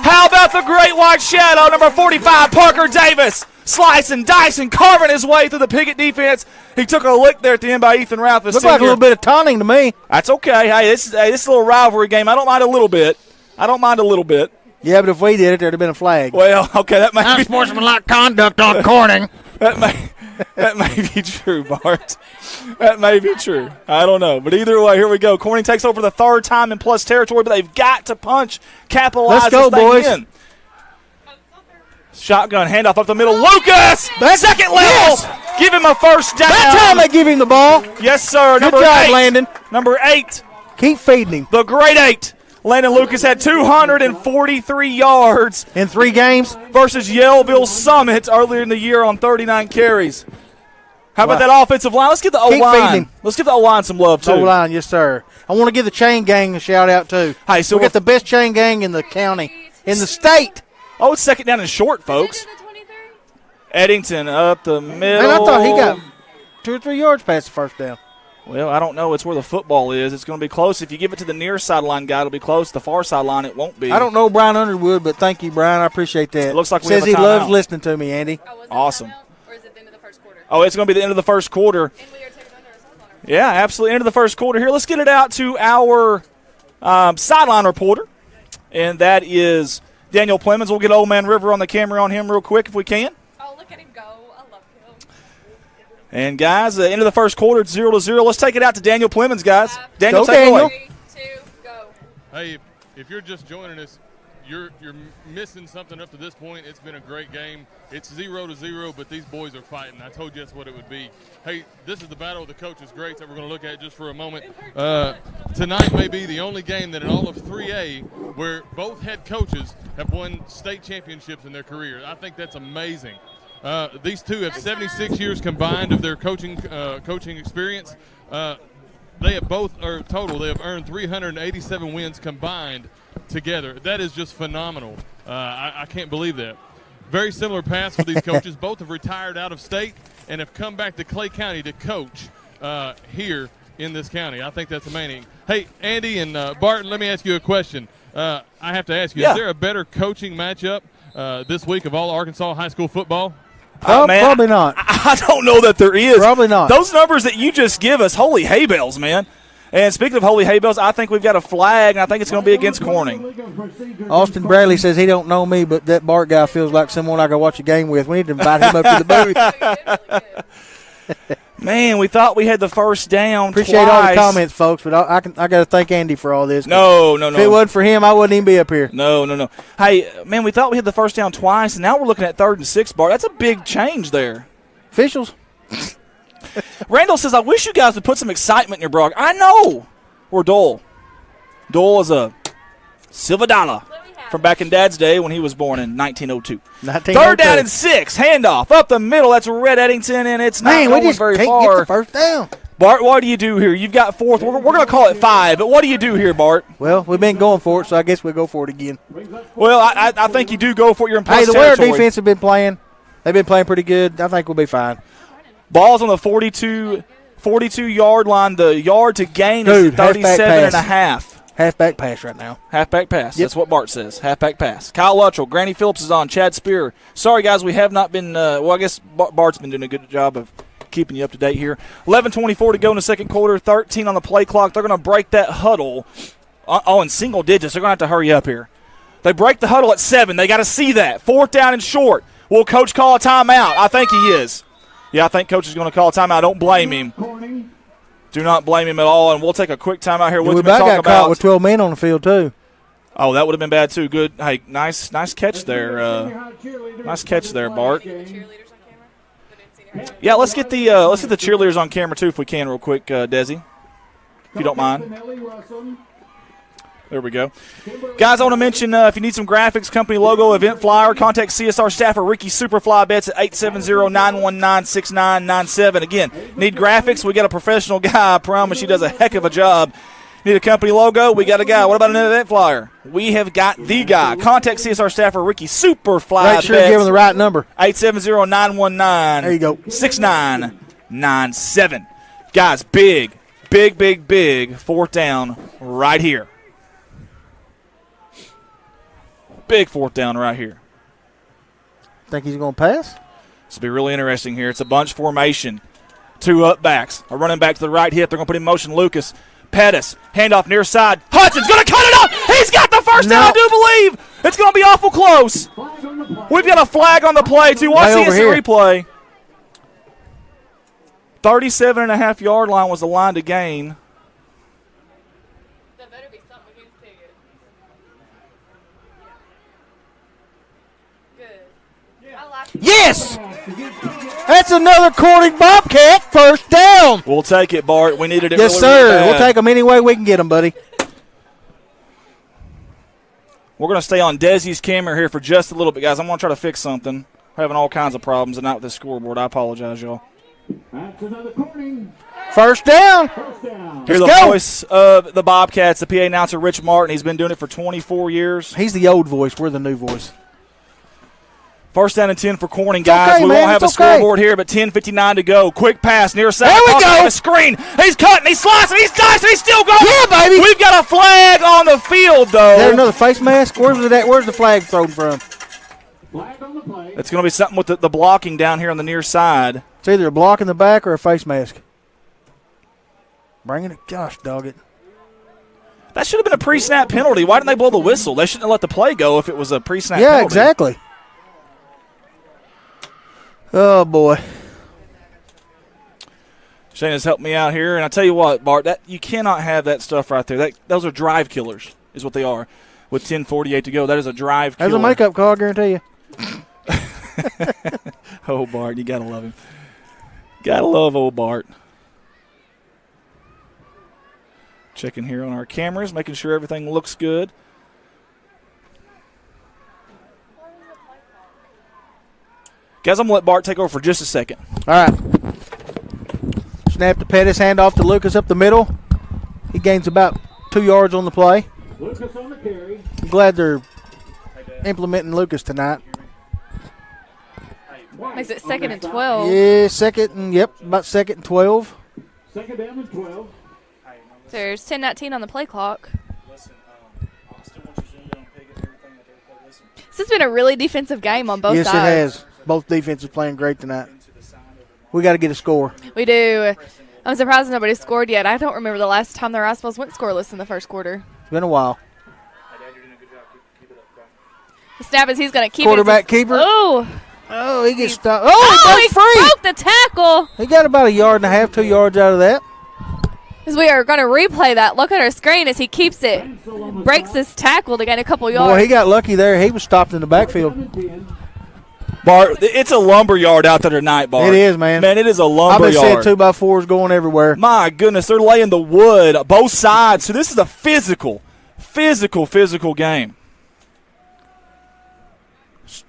How about the Great White Shadow, number 45, Parker Davis, slicing, dicing, carving his way through the Piggott defense. He took a lick there at the end by Ethan Ralph. Looks like a little bit of taunting to me. That's okay. Hey, this is a little rivalry game. I don't mind a little bit. Yeah, but if we did it, there'd have been a flag. Well, okay, that may be sportsmanlike conduct on Corning. That may be true, Bart. That may be true. I don't know. But either way, here we go. Corning takes over the 3rd time in plus territory, but they've got to punch, capitalize Let's go, this thing boys. in. Shotgun handoff up the middle. Lucas! Second level! Yes. Give him a first down. That time they give him the ball. Yes, sir. Good job, Landon. Number 8. Keep feeding him. The great 8. Landon Lucas had 243 yards in 3 games versus Yellville Summit earlier in the year on 39 carries. How about that offensive line? Let's give the O-line. Let's give the O-line some love, too. O-line, yes, sir. I want to give the chain gang a shout-out, too. Hey, so we got the best chain gang in the county, in the state. Oh, it's 2nd down and short, folks. Eddington up the middle. Man, I thought he got 2 or 3 yards past the first down. Well, I don't know. It's where the football is. It's going to be close. If you give it to the near sideline guy, it'll be close. The far sideline, it won't be. I don't know Brian Underwood, but thank you, Brian. I appreciate that. It looks like we says have a he loves timeout. listening to me, Andy. Awesome. Oh, it's going to be the end of the first quarter. Yeah, absolutely. End of the first quarter here. Let's get it out to our sideline reporter, and that is Daniel Plemons. We'll get Old Man River on the camera on him real quick if we can. Oh, look at him go. I love him. And, guys, the end of the first quarter, it's 0-0. Let's take it out to Daniel Plemons, guys. Daniel, Go, take Daniel. it away. 3, 2, go. Hey, if you're just joining us, you're missing something up to this point. It's been a great game. It's 0-0, but these boys are fighting. I told you that's what it would be. Hey, this is the battle of the coaches' greats that we're going to look at just for a moment. Tonight may be the only game that in all of 3A where both head coaches have won state championships in their career. I think that's amazing. These two have 76 years combined of their coaching experience. They have they have earned 387 wins combined together. That is just phenomenal. I can't believe that. Very similar paths for these coaches. Both have retired out of state and have come back to Clay County to coach here in this county. I think that's amazing. Hey, Andy and Barton, let me ask you a question. I have to ask you, Is there a better coaching matchup this week of all Arkansas high school football? Man, probably not. I don't know that there is. Probably not. Those numbers that you just give us, holy hay bales, man. And speaking of holy hay bales, I think we've got a flag, and I think it's going to be against Corning. Austin Bradley says he don't know me, but that Bart guy feels like someone I go watch a game with. We need to invite him up to the booth. Man, we thought we had the first down. Appreciate twice. all the comments, folks, but I got to thank Andy for all this. No. If it wasn't for him, I wouldn't even be up here. No. Hey, man, we thought we had the first down twice, and now we're looking at 3rd and 6, Bart. That's a big change there. Officials. Randall says, I wish you guys would put some excitement in your broadcast. I know. We're dull. Dull as a silver dollar from back in Dad's day when he was born in 1902. 3rd down and 6. Handoff up the middle. That's Red Eddington, and it's not going very can't far. Get the first down. Bart, what do you do here? You've got 4th. We're going to call it 5, but what do you do here, Bart? Well, we've been going for it, so I guess we'll go for it again. Well, I think you do go for it. You're in plus Hey, the way our territory. defense have been playing, they've been playing pretty good. I think we'll be fine. Ball's on the 42-yard line. The yard to gain is 37.5. Halfback pass right now. Halfback pass. Yep. That's what Bart says. Halfback pass. Kyle Luttrell. Granny Phillips is on. Chad Spear. Sorry, guys, we have not been I guess Bart's been doing a good job of keeping you up to date here. 11:24 to go in the second quarter. 13 on the play clock. They're going to break that huddle. In single digits. They're going to have to hurry up here. They break the huddle at 7. They got to see that. 4th down and short. Will Coach call a timeout? I think he is. Yeah, I think Coach is going to call a timeout. Don't blame him. Do not blame him at all, and we'll take a quick timeout here. We got caught with 12 men on the field, too. Oh, that would have been bad too. Good. Hey, nice catch there. Nice catch there, Bart. Yeah, let's get the cheerleaders on camera too, if we can, real quick, Desi, if you don't mind. There we go. Guys, I want to mention if you need some graphics, company logo, event flyer, contact CSR staffer Ricky Superfly Bets at 870-919-6997. Again, need graphics? We got a professional guy. I promise he does a heck of a job. Need a company logo? We got a guy. What about an event flyer? We have got the guy. Contact CSR staffer Ricky Superfly. Make sure you give him the right number. 870-919. There you go. 6997. Guys, big fourth down right here. Big fourth down right here. Think he's going to pass? This will be really interesting here. It's a bunch formation. 2 up backs. A running back to the right hip. They're going to put in motion Lucas. Pettis. Handoff near side. Hudson's going to cut it up. He's got the first down, I do believe. It's going to be awful close. We've got a flag on the play, too. Watch the instant replay. 37.5-yard line was the line to gain. Yes! That's another Corning Bobcat first down. We'll take it, Bart. We needed it yes, really, sir. really bad. We'll take them any way we can get them, buddy. We're going to stay on Desi's camera here for just a little bit, guys. I'm going to try to fix something. We're having all kinds of problems and not with this scoreboard. I apologize, y'all. That's another Corning. First down. Here's the voice of the Bobcats, the PA announcer, Rich Martin. He's been doing it for 24 years. He's the old voice. We're the new voice. First down and 10 for Corning, guys. Okay, we won't have a scoreboard here, but 10:59 to go. Quick pass near side. There we go. A screen. He's cutting. He's slicing. He's dicing. He's still going. Yeah, baby. We've got a flag on the field, though. Is that another face mask? Where's the flag thrown from? It's going to be something with the blocking down here on the near side. It's either a block in the back or a face mask. Bringing it. Gosh, dog it. That should have been a pre-snap penalty. Why didn't they blow the whistle? They shouldn't have let the play go if it was a pre-snap penalty. Yeah, exactly. Oh, boy. Shayna's helped me out here. And I tell you what, Bart, that you cannot have that stuff right there. Those are drive killers is what they are. With 10:48 to go, that is a drive killer. That's a makeup call, I guarantee you. Oh, Bart, you got to love him. Got to love old Bart. Checking here on our cameras, making sure everything looks good. Guys, I'm going to let Bart take over for just a second. All right. Snap to Pettis, hand off to Lucas up the middle. He gains about 2 yards on the play. Lucas on the carry. I'm glad they're implementing Lucas tonight. Makes it 2nd and 12. Yeah, about 2nd and 12. 2nd down and 12. There's 10:19 on the play clock. This has been a really defensive game on both sides. Yes, it has. Both defenses playing great tonight. We got to get a score. We do. I'm surprised nobody scored yet. I don't remember the last time the Rascals went scoreless in the first quarter. It's been a while. The snap is he's going to keep Quarterback keeper. Oh, he gets stopped. Oh, he broke free. Broke the tackle. He got about 1.5 yards, 2 yards out of that. As we are going to replay that. Look at our screen as he keeps it. Breaks this tackle to gain a couple yards. Boy, he got lucky there. He was stopped in the backfield. Bart, it's a lumber yard out there tonight, Bart. It is, man. Man, it is a lumber I've been yard. seeing 2x4s going everywhere. My goodness, they're laying the wood both sides. So this is a physical game.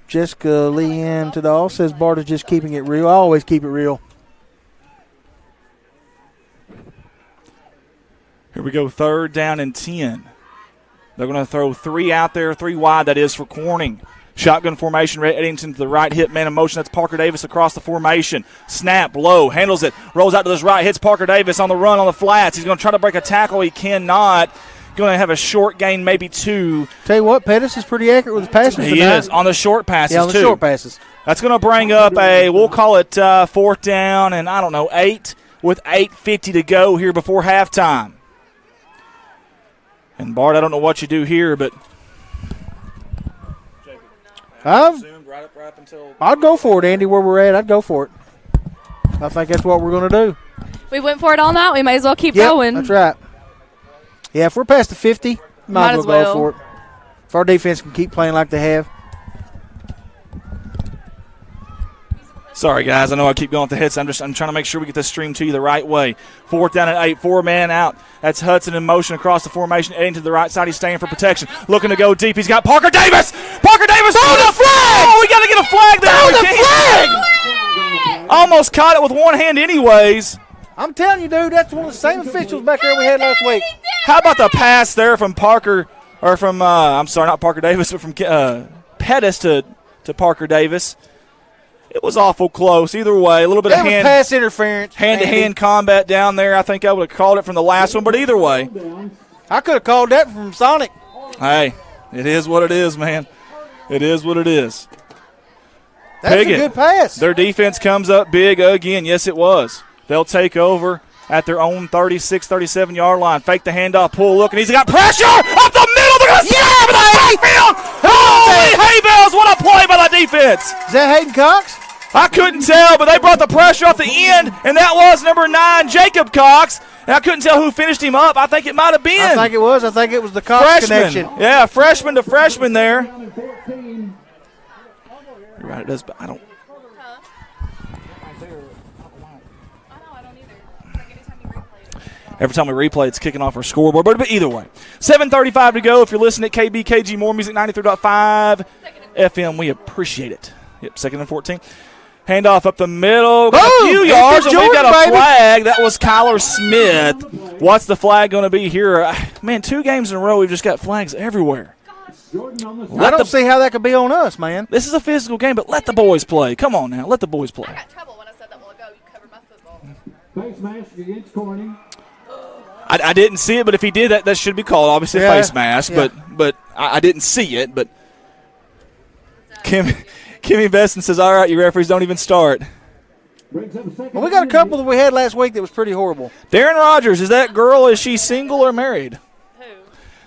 Jessica Leanne Tadal says Bart is just keeping it real. I always keep it real. Here we go, 3rd down and 10. They're going to throw 3 out there, 3 wide. That is for Corning. Shotgun formation, Red Eddington to the right, hit man in motion. That's Parker Davis across the formation. Snap, low, handles it, rolls out to his right, hits Parker Davis on the run on the flats. He's going to try to break a tackle. He cannot. Going to have a short gain, maybe 2. Tell you what, Pettis is pretty accurate with his passing He tonight. is, on the short passes, on the short passes. That's going to bring up we'll call it 4th down and, 8 with 8:50 to go here before halftime. And, Bart, I don't know what you do here, but I'd go for it, Andy, where we're at. I'd go for it. I think that's what we're going to do. We went for it all night. We may as well keep going. That's right. Yeah, if we're past the 50, might as well go for it. If our defense can keep playing like they have. Sorry, guys. I know I keep going with the hits. I'm trying to make sure we get this stream to you the right way. 4th down and 8. 4-man out. That's Hudson in motion across the formation, heading to the right side. He's staying for protection. Looking to go deep. He's got Parker Davis. Parker Davis. Throw the flag! Oh, we got to get a flag there. Throw the flag! Almost caught it with one hand anyways. I'm telling you, dude, that's one of the same officials back there we had last week. How about the pass there from Parker, or from, I'm sorry, not Parker Davis, but from Pettis to Parker Davis. It was awful close. Either way, a little bit of pass interference. Hand-to-hand combat down there. I think I would have called it from the last one, but either way. I could have called that from Sonic. Hey, it is what it is, man. It is what it is. That's a good pass. Their defense comes up big again. Yes, it was. They'll take over at their own 36, 37-yard line. Fake the handoff, pull, look, and he's got pressure up the middle. They're going to slam in the backfield. Holy hay bells, what a play by the defense. Is that Hayden Cox? I couldn't tell, but they brought the pressure off the end, and that was number 9, Jacob Cox. And I couldn't tell who finished him up. I think it might have been. I think it was. I think it was the Cox connection. Yeah, freshman to freshman there. You're right, it does, but I don't. Every time we replay, it's kicking off our scoreboard. But either way, 7:35 to go. If you're listening at KBKG More Music 93.5 FM, we appreciate it. Yep, 2nd and 14. Handoff up the middle. Got a few yards, and we've got a flag. That was Kyler Smith. What's the flag going to be here? Man, 2 games in a row, we've just got flags everywhere. I don't see how that could be on us, man. This is a physical game, but let the boys play. Come on now, let the boys play. I got trouble when I said that while ago. You covered my football. Face mask against Corning. I didn't see it, but if he did, that should be called, obviously, face mask. Yeah. But I didn't see it. But Kimmy Besson says, all right, you referees don't even start. Well, we got a couple that we had last week that was pretty horrible. Darren Rogers, is that girl, is she single or married?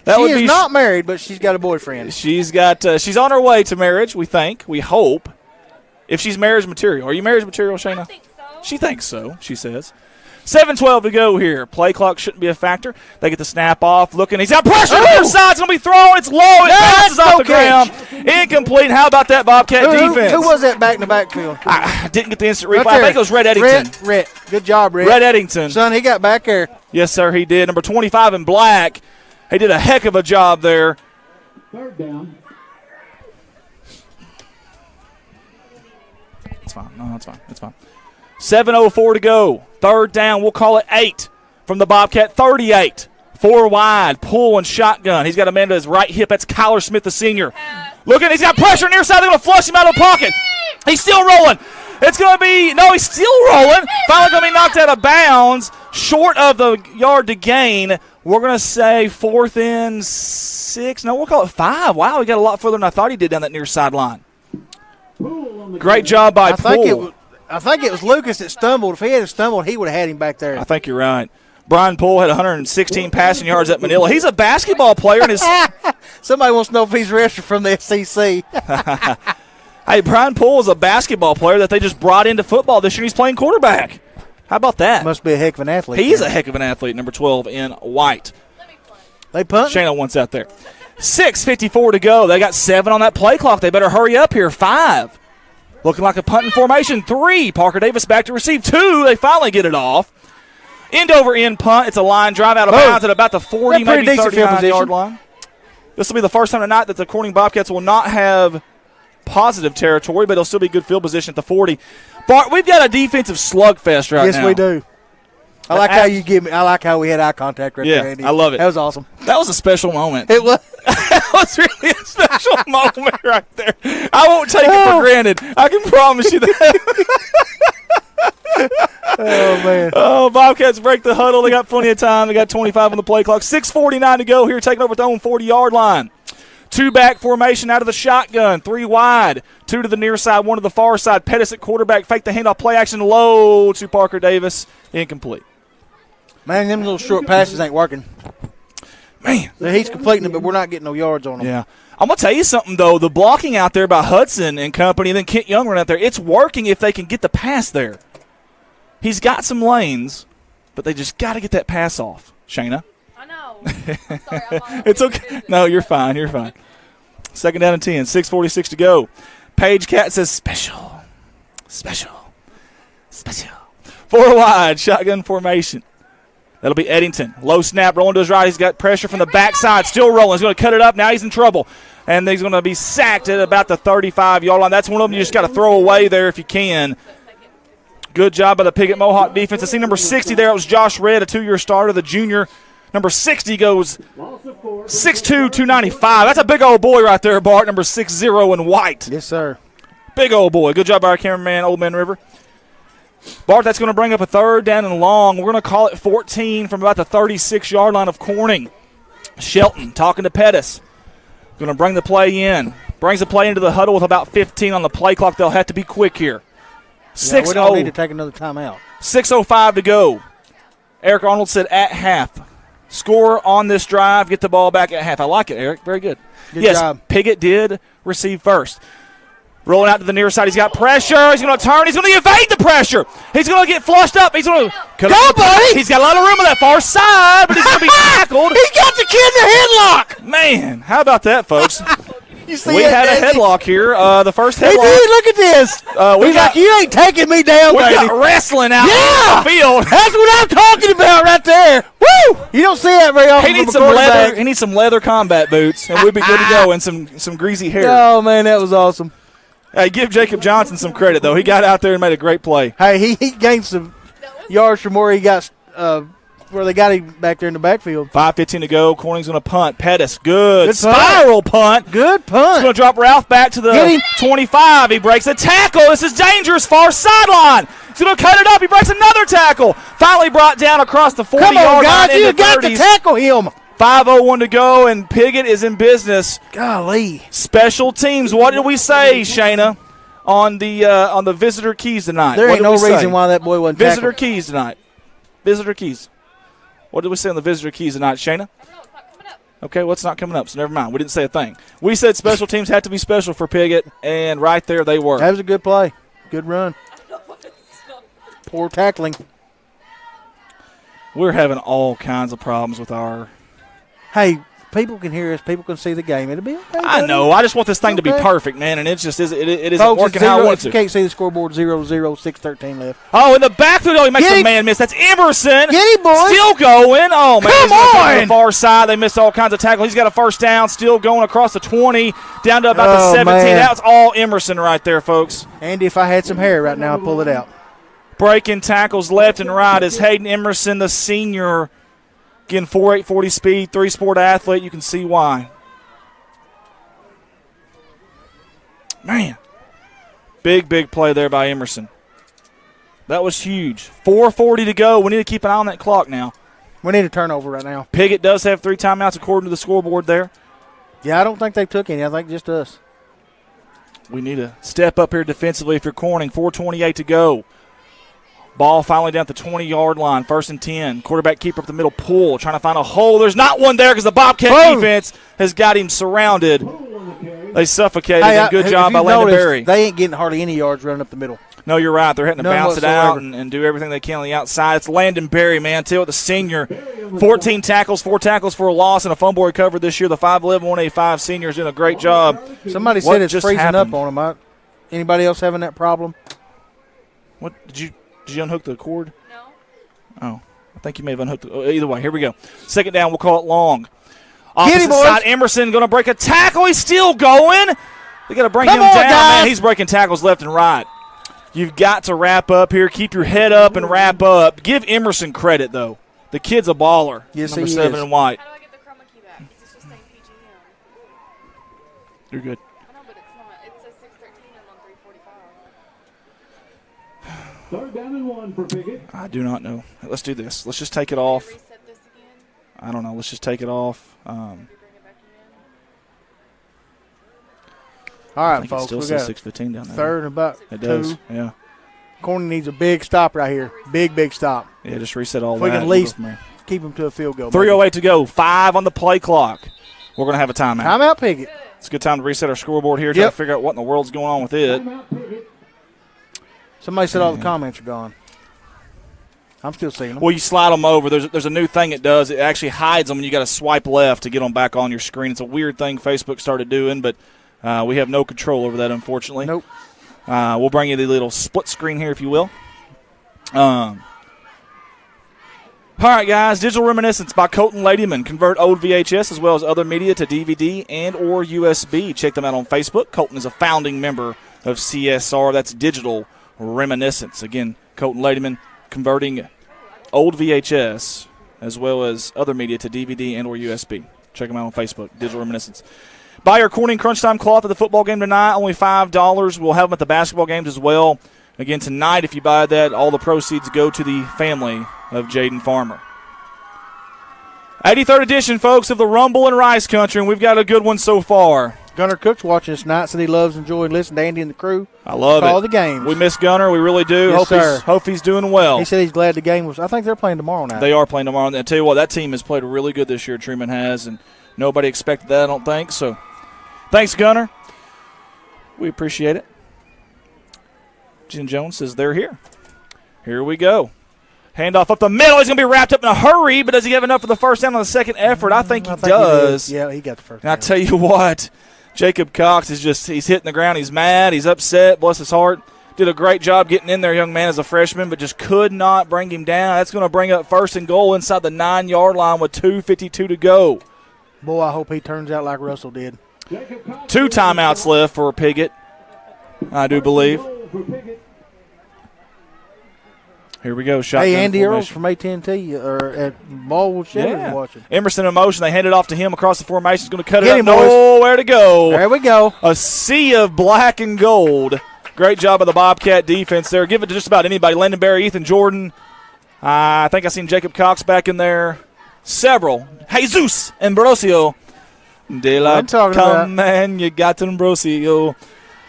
She is not married, but she's got a boyfriend. She's on her way to marriage, we hope. If she's marriage material. Are you marriage material, Shayna? I think so. She thinks so, she says. 7:12 to go here. Play clock shouldn't be a factor. They get the snap off. Looking. He's got pressure on the side. It's going to be thrown. It's low. It bounces off the ground. Incomplete. How about that Bobcat defense? Who was that back in the backfield? I didn't get the instant replay. I think it was Red Eddington. Red. Good job, Red. Red Eddington. Son, he got back there. Yes, sir, he did. Number 25 in black. He did a heck of a job there. 3rd down. It's fine. No, it's fine. It's fine. 7:04 to go. 3rd down. We'll call it 8 from the Bobcat 38. 4 wide. Pull and shotgun. He's got a man to his right hip. That's Kyler Smith, the senior. Looking. He's got pressure near side. They're going to flush him out of the pocket. He's still rolling. It's going to be – no, he's still rolling. Finally going to be knocked out of bounds. Short of the yard to gain. We're going to say 4th and 6. No, we'll call it 5. Wow, he got a lot further than I thought he did down that near sideline. Great job by Poole. I think it was Lucas that stumbled. If he had stumbled, he would have had him back there. I think you're right. Brian Poole had 116 passing yards at Manila. He's a basketball player. Somebody wants to know if he's registered from the SEC. Hey, Brian Poole is a basketball player that they just brought into football this year. He's playing quarterback. How about that? Must be a heck of an athlete. He's a heck of an athlete, number 12 in white. They punt. Shayna wants out there. 6:54 to go. They got 7 on that play clock. They better hurry up here. 5. Looking like a punting formation. 3. Parker Davis back to receive. 2. They finally get it off. End over end punt. It's a line drive out of bounds at about the 40, maybe 39-yard line. This will be the first time tonight that the Corning Bobcats will not have positive territory, but it'll still be good field position at the 40. Bart, we've got a defensive slugfest right now. Yes, we do. I like how you give me. I like how we had eye contact right there, Andy. I love it. That was awesome. That was a special moment. It was. That was really a special moment right there. I won't take it for granted. I can promise you that. Oh, man. Oh, Bobcats break the huddle. They got plenty of time. They got 25 on the play clock. 6:49 to go here, taking over at their own 40-yard line. 2-back formation out of the shotgun. 3 wide. 2 to the near side, 1 to the far side. Pettis at quarterback. Fake the handoff. Play action low to Parker Davis. Incomplete. Man, them little short passes ain't working. Man. He's completing it, but we're not getting no yards on him. Yeah. I'm going to tell you something, though. The blocking out there by Hudson and company, and then Kent Young running out there, it's working if they can get the pass there. He's got some lanes, but they just got to get that pass off. Shayna? I know. I'm sorry, it's okay. No, you're fine. You're fine. Second down and 10. 6:46 to go. Page Cat says special. 4 wide, shotgun formation. That'll be Eddington. Low snap, rolling to his right. He's got pressure from the backside, still rolling. He's going to cut it up. Now he's in trouble. And he's going to be sacked at about the 35-yard line. That's one of them you just got to throw away there if you can. Good job by the Piggott Mohawk defense. I see number 60 there. It was Josh Redd, a 2-year starter, the junior. Number 60 goes 6'2", 295. That's a big old boy right there, Bart, number 60 in white. Yes, sir. Big old boy. Good job by our cameraman, Old Man River. Bart, that's going to bring up a 3rd down and long. We're going to call it 14 from about the 36-yard line of Corning. Shelton talking to Pettis. Going to bring the play in. Brings the play into the huddle with about 15 on the play clock. They'll have to be quick here. 6-0. We don't need to take another timeout. 6:05 to go. Eric Arnold said at half. Score on this drive. Get the ball back at half. I like it, Eric. Very good. Good job. Piggott did receive first. Rolling out to the near side. He's got pressure. He's going to turn. He's going to evade the pressure. He's going to get flushed up. He's going to go, buddy. He's got a lot of room on that far side, but he's going to be tackled. He's got the kid in the headlock. Man, how about that, folks? You see we it, had a Nancy? headlock here. The first headlock. He did. Look at this. He's like, you ain't taking me down, we baby. got wrestling out on the field. That's what I'm talking about right there. Woo! You don't see that very often. He needs some leather. He needs some leather combat boots, and we'd be good to go, and some greasy hair. Oh man, that was awesome. Hey, give Jacob Johnson some credit though. He got out there and made a great play. Hey, he gained some yards from where he got where they got him back there in the backfield. 5:15 to go. Corning's going to punt. Pettis, good spiral punt. Good punt. He's going to drop Ralph back to the 25. He breaks a tackle. This is dangerous. Far sideline. He's going to cut it up. He breaks another tackle. Finally brought down across the 40-yard line. Come on, guys. You got to tackle him. 5:01 to go, and Piggott is in business. Golly. Special teams. What did we say, Shayna, on the visitor keys tonight? There ain't no reason why that boy wasn't visitor tackled. keys tonight. Visitor keys. What did we say on the visitor keys tonight, Shayna? Okay, what's not coming up? So never mind. We didn't say a thing. We said special teams had to be special for Piggott, and right there they were. That was a good play. Good run. Poor tackling. We're having all kinds of problems with our. Hey, people can hear us. People can see the game. It'll be okay. I know. I just want this thing to be perfect, man, and it just isn't. It isn't Folks, working how I want if to. you can't see the scoreboard, 0-0, 6:13 left. Oh, in the backfield, he makes a man miss. That's Emerson. Get him, boy. Still going. Oh, man. Come He's gonna on. to the far side. They missed all kinds of tackles. He's got a first down. Still going across the 20, down to about the 17. Man. That was all Emerson right there, folks. Andy, if I had some hair right now, I'd pull it out. Breaking tackles left and right is Hayden Emerson, the senior. Again, 4.8 40 speed, 3-sport athlete. You can see why. Man. Big play there by Emerson. That was huge. 4:40 to go. We need to keep an eye on that clock now. We need a turnover right now. Piggott does have 3 timeouts according to the scoreboard there. Yeah, I don't think they took any. I think just us. We need to step up here defensively if you're Corning. 4:28 to go. Ball finally down at the 20-yard line. 1st and 10. Quarterback keeper up the middle, pull, trying to find a hole. There's not one there because the Bobcat defense has got him surrounded. They suffocated. Hey, Good job by Landon Berry. They ain't getting hardly any yards running up the middle. No, you're right. They're having to None bounce whatsoever. it out and do everything they can on the outside. It's Landon Berry, man. Tell you what, the senior, 14 tackles, 4 tackles for a loss, and a fumble recovered this year. The 5'11", 185 senior is doing a great job. Somebody said it's freezing up on them. Anybody else having that problem? What did you unhook the cord? No. Oh, I think you may have unhooked it. Either way, here we go. 2nd down, we'll call it long. Opposite side, Emerson going to break a tackle. He's still going. They got to bring him down, man. He's breaking tackles left and right. You've got to wrap up here. Keep your head up and wrap up. Give Emerson credit, though. The kid's a baller. Yes, Number he 7 is. in white. How do I get the chroma key back? It's just saying PGM. You're good. I know, but it's not. It says 6:13 and on 3:45. 3rd down and 1 for Piggott. I do not know. Let's do this. Let's just take it off. Reset this again. I don't know. Let's just take it off. All I right, think folks. it still We says got 6:15 down there. 3rd and about It 2. does. Yeah. Corning needs a big stop right here. Big stop. Yeah, just reset all If that. we can at We'll go least from there. keep them to a field goal. 3:08 to go. 5 on the play clock. We're going to have a timeout. Timeout, Piggott. It's a good time to reset our scoreboard here. Try to figure out what in the world's going on with it. Somebody said all the comments are gone. I'm still seeing them. Well, you slide them over. There's a new thing it does. It actually hides them, and you got to swipe left to get them back on your screen. It's a weird thing Facebook started doing, but we have no control over that, unfortunately. Nope. We'll bring you the little split screen here, if you will. All right, guys. Digital Reminiscence by Colton Ladyman. Convert old VHS as well as other media to DVD and or USB. Check them out on Facebook. Colton is a founding member of CSR. That's Digital Reminiscence. Again, Colton Ladyman converting old VHS as well as other media to DVD and or USB. Check them out on Facebook. Digital Reminiscence. Buy your Corning Crunch Time cloth at the football game tonight. Only $5. We'll have them at the basketball games as well. Again, tonight, if you buy that, all the proceeds go to the family of Jaden Farmer. 83rd edition, folks, of the Rumble in Rice Country, and we've got a good one so far. Gunner Cook's watching us tonight, said he loves enjoying listening to Andy and the crew. I love call it. the games. We miss Gunner. We really do. Yes, hope he's doing well. He said he's glad the game was. I think they're playing tomorrow night. They are playing tomorrow. And I tell you what, that team has played really good this year, Truman has, and nobody expected that, I don't think. So thanks, Gunner. We appreciate it. Jen Jones says they're here. Here we go. Handoff up the middle. He's going to be wrapped up in a hurry, but does he have enough for the first down on the second effort? I think he does. Yeah, he got the first down. I tell you what, Jacob Cox is he's hitting the ground. He's mad. He's upset. Bless his heart. Did a great job getting in there, young man, as a freshman, but just could not bring him down. That's going to bring up first and goal inside the 9-yard line with 2:52 to go. Boy, I hope he turns out like Russell did. 2 timeouts left for Piggott, I do believe. Here we go. Shotgun hey, Andy formation. Earls from AT&T or at Ballwood Sheridan watching. Emerson in motion. They hand it off to him across the formation. He's going to cut Get it him, up. boys. Nowhere to go. There we go. A sea of black and gold. Great job of the Bobcat defense there. Give it to just about anybody. Landon Berry, Ethan Jordan. I think I seen Jacob Cox back in there. Several. Jesus Ambrosio. Daylight come and you got Ambrosio.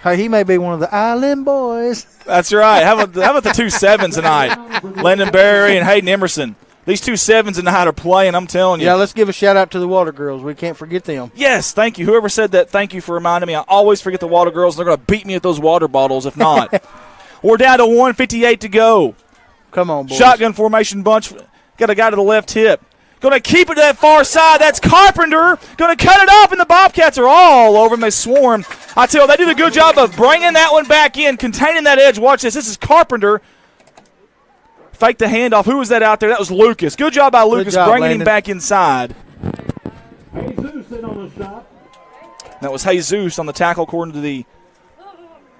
Hey, he may be one of the Island boys. That's right. How about the 2 sevens tonight? Landon Berry and Hayden Emerson. These 2 sevens tonight are playing, I'm telling you. Yeah, let's give a shout-out to the Water Girls. We can't forget them. Yes, thank you. Whoever said that, thank you for reminding me. I always forget the Water Girls, and they're going to beat me with those water bottles if not. We're down to 1:58 to go. Come on, boys. Shotgun formation bunch. Got a guy to the left hip. Going to keep it to that far side. That's Carpenter. Going to cut it up, and the Bobcats are all over him. They swarm. I tell you, they did a good job of bringing that one back in, containing that edge. Watch this. This is Carpenter. Fake the handoff. Who was that out there? That was Lucas. Good job by Lucas bringing him back inside. Jesus in on the stop. That was Jesus on the tackle, according to the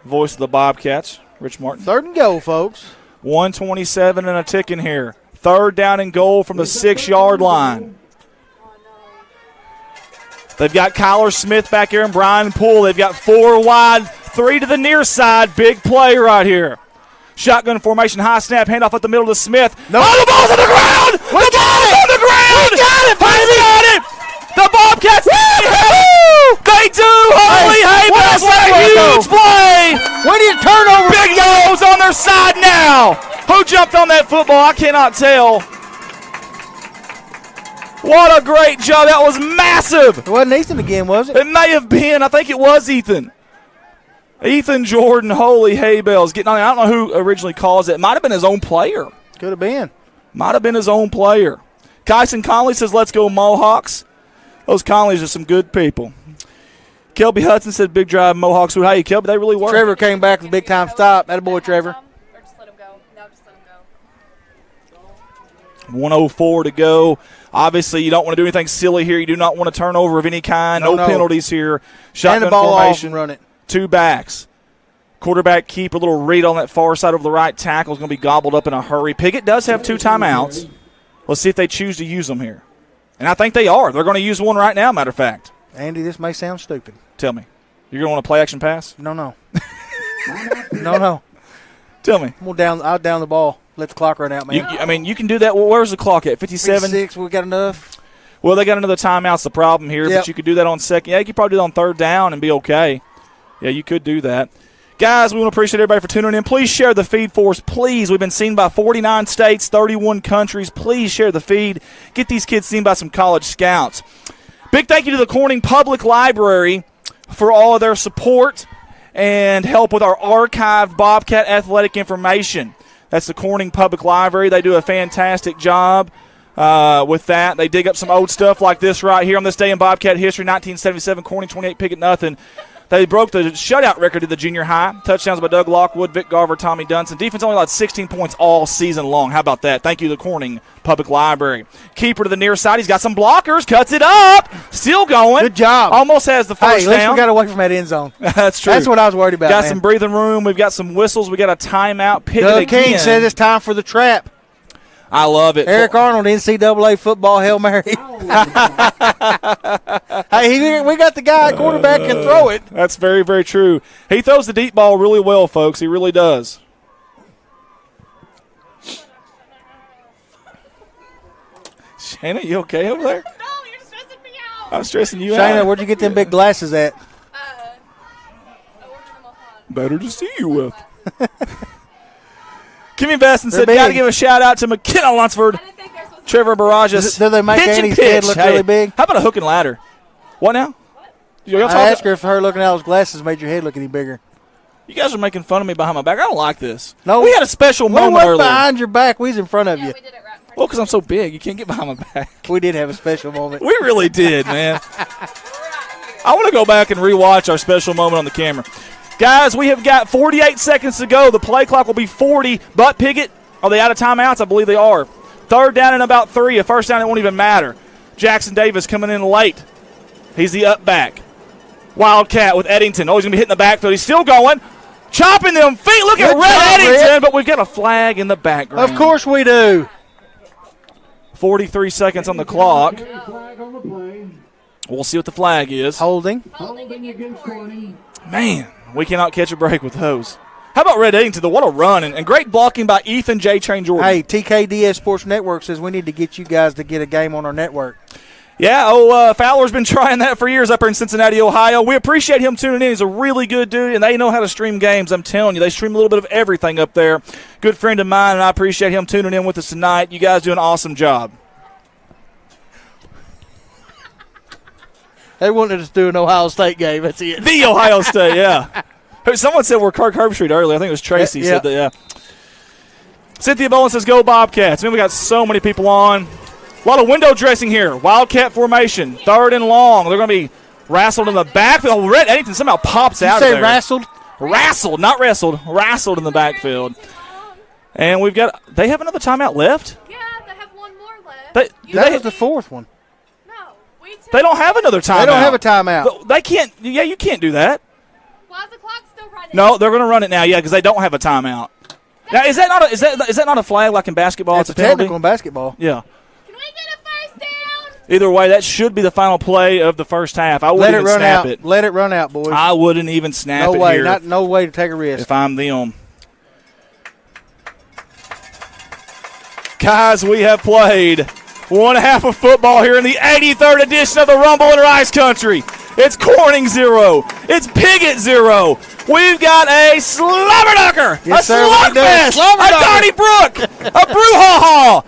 voice of the Bobcats, Rich Martin. 3rd and goal, folks. 1:27 and a tick in here. 3rd down and goal from the 6-yard line. They've got Kyler Smith back here and Brian Poole. They've got 4 wide, 3 to the near side. Big play right here. Shotgun formation, high snap, handoff at the middle to Smith. No. Oh, the ball's on the ground! The ball's on the ground! We got it, baby! We got it! The Bobcats, they do! Holy hey, that's a huge play! When do you turn over? Big nose on their side now! Who jumped on that football? I cannot tell. What a great job. That was massive. It wasn't Ethan again, was it? It may have been. I think it was Ethan. Ethan Jordan, holy hay bells. Getting on. I don't know who originally caused it. It might have been his own player. Could have been. Might have been his own player. Kyson Conley says, let's go Mohawks. Those Conleys are some good people. Kelby Hudson said, big drive Mohawks. Hey, Kelby, they really were. Trevor came back with a big-time stop. Attaboy, Trevor. 1:04 to go. Obviously, you don't want to do anything silly here. You do not want to turn over of any kind. No penalties here. Shotgun the ball formation. Off and run it. 2 backs. Quarterback keep a little read on that far side over the right tackle. Is going to be gobbled up in a hurry. Piggott does have 2 timeouts. Let's see if they choose to use them here. And I think they are. They're going to use one right now, matter of fact. Andy, this may sound stupid. Tell me. You're going to want to play action pass? No. No. Tell me. I'll down the ball. Let the clock run out, man. You can do that. Well, where's the clock at? 57? 56, we got enough. Well, they got another timeout's the problem here, Yep. but you could do that on second. Yeah, you could probably do that on 3rd down and be okay. Yeah, you could do that. Guys, we want to appreciate everybody for tuning in. Please share the feed for us, please. We've been seen by 49 states, 31 countries. Please share the feed. Get these kids seen by some college scouts. Big thank you to the Corning Public Library for all of their support and help with our archived Bobcat athletic information. That's the Corning Public Library. They do a fantastic job with that. They dig up some old stuff like this right here on this day in Bobcat history, 1977, Corning 28, Piggott nothing. They broke the shutout record at the junior high. Touchdowns by Doug Lockwood, Vic Garver, Tommy Dunson. Defense only allowed 16 points all season long. How about that? Thank you to the Corning Public Library. Keeper to the near side. He's got some blockers. Cuts it up. Still going. Good job. Almost has the first down. At least down. we got away from that end zone. That's true. That's what I was worried about, Got man. some breathing room. We've got some whistles. We got a timeout. Piggott Doug again. King says it's time for the trap. I love it. Eric Arnold, NCAA football Hail Mary. Hey, we got the guy at quarterback can throw it. That's very, very true. He throws the deep ball really well, folks. He really does. Shayna, you okay over there? No, you're stressing me out. I'm stressing you out. Shayna, where'd you get them big glasses at? Better to see you with. Kimmy Besson said, They're got to big. give a shout-out to McKenna Lunsford, Trevor Barajas. Do they make Pitch and Annie's pitch. head look Hey, really big? How about a hook and ladder? What now? Y'all I talking- asked her if her looking at those glasses made your head look any bigger. You guys are making fun of me behind my back. I don't like this. No, we had a special we moment wasn't earlier. behind your back. We was in front of you. Well, because I'm so big, you can't get behind my back. We did have a special moment. We really did, man. I want to go back and rewatch our special moment on the camera. Guys, we have got 48 seconds to go. The play clock will be 40. But Piggott, are they out of timeouts? I believe they are. Third down and about 3. A first down, it won't even matter. Jackson Davis coming in late. He's the up back. Wildcat with Eddington. Oh, he's going to be hitting the backfield. He's still going. Chopping them feet. Look at Good Red job, Eddington, Red. but we've got a flag in the background. Of course we do. 43 seconds on the clock. Flag on the play. We'll see what the flag is. Holding. Holding against Corning. Man, we cannot catch a break with those. How about Red Eddington? What a run, and great blocking by Ethan J. Train Jordan. Hey, TKDS Sports Network says we need to get you guys to get a game on our network. Yeah, Fowler's been trying that for years up here in Cincinnati, Ohio. We appreciate him tuning in. He's a really good dude, and they know how to stream games. I'm telling you, they stream a little bit of everything up there. Good friend of mine, and I appreciate him tuning in with us tonight. You guys do an awesome job. They wanted us to do an Ohio State game. That's it. The Ohio State, yeah. Someone said we're Kirk Herbstreit earlier. I think it was Tracy said that, yeah. Cynthia Bowen says, go Bobcats. I mean, we got so many people on. A lot of window dressing here. Wildcat formation. Third and long. They're going to be wrestled in the backfield. Oh, Red Eddington somehow pops out of there. You say wrestled? Wrestled, not wrestled. Wrestled in the backfield. And we've got – they have another timeout left? Yeah, they have one more left. That was the fourth one. They don't have another timeout. They don't have a timeout. They can't – yeah, you can't do that. Why is the clock still running? No, they're going to run it now, yeah, because they don't have a timeout. Now, is that not a flag like in basketball? It's a penalty? technical in basketball. Yeah. Can we get a first down? Either way, that should be the final play of the first half. I Let wouldn't it even run snap out. it. Let it run out, boys. I wouldn't even snap no it way. here No way to take a risk. if I'm them. Guys, we have played one half of football here in the 83rd edition of the Rumble in Rice Country. It's Corning 0. It's Piggott 0. We've got a slobberducker, Yes, a sir, we do. slugfest, a Slobberducker. Donnybrook, a brouhaha.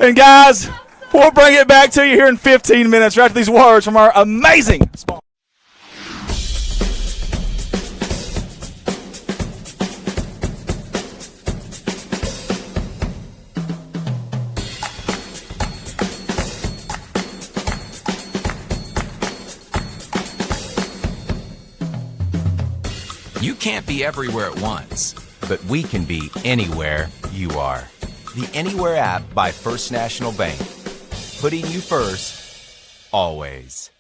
And guys, we'll bring it back to you here in 15 minutes right after these words from our amazing sponsor. You can't be everywhere at once, but we can be anywhere you are. The Anywhere app by First National Bank. Putting you first, always.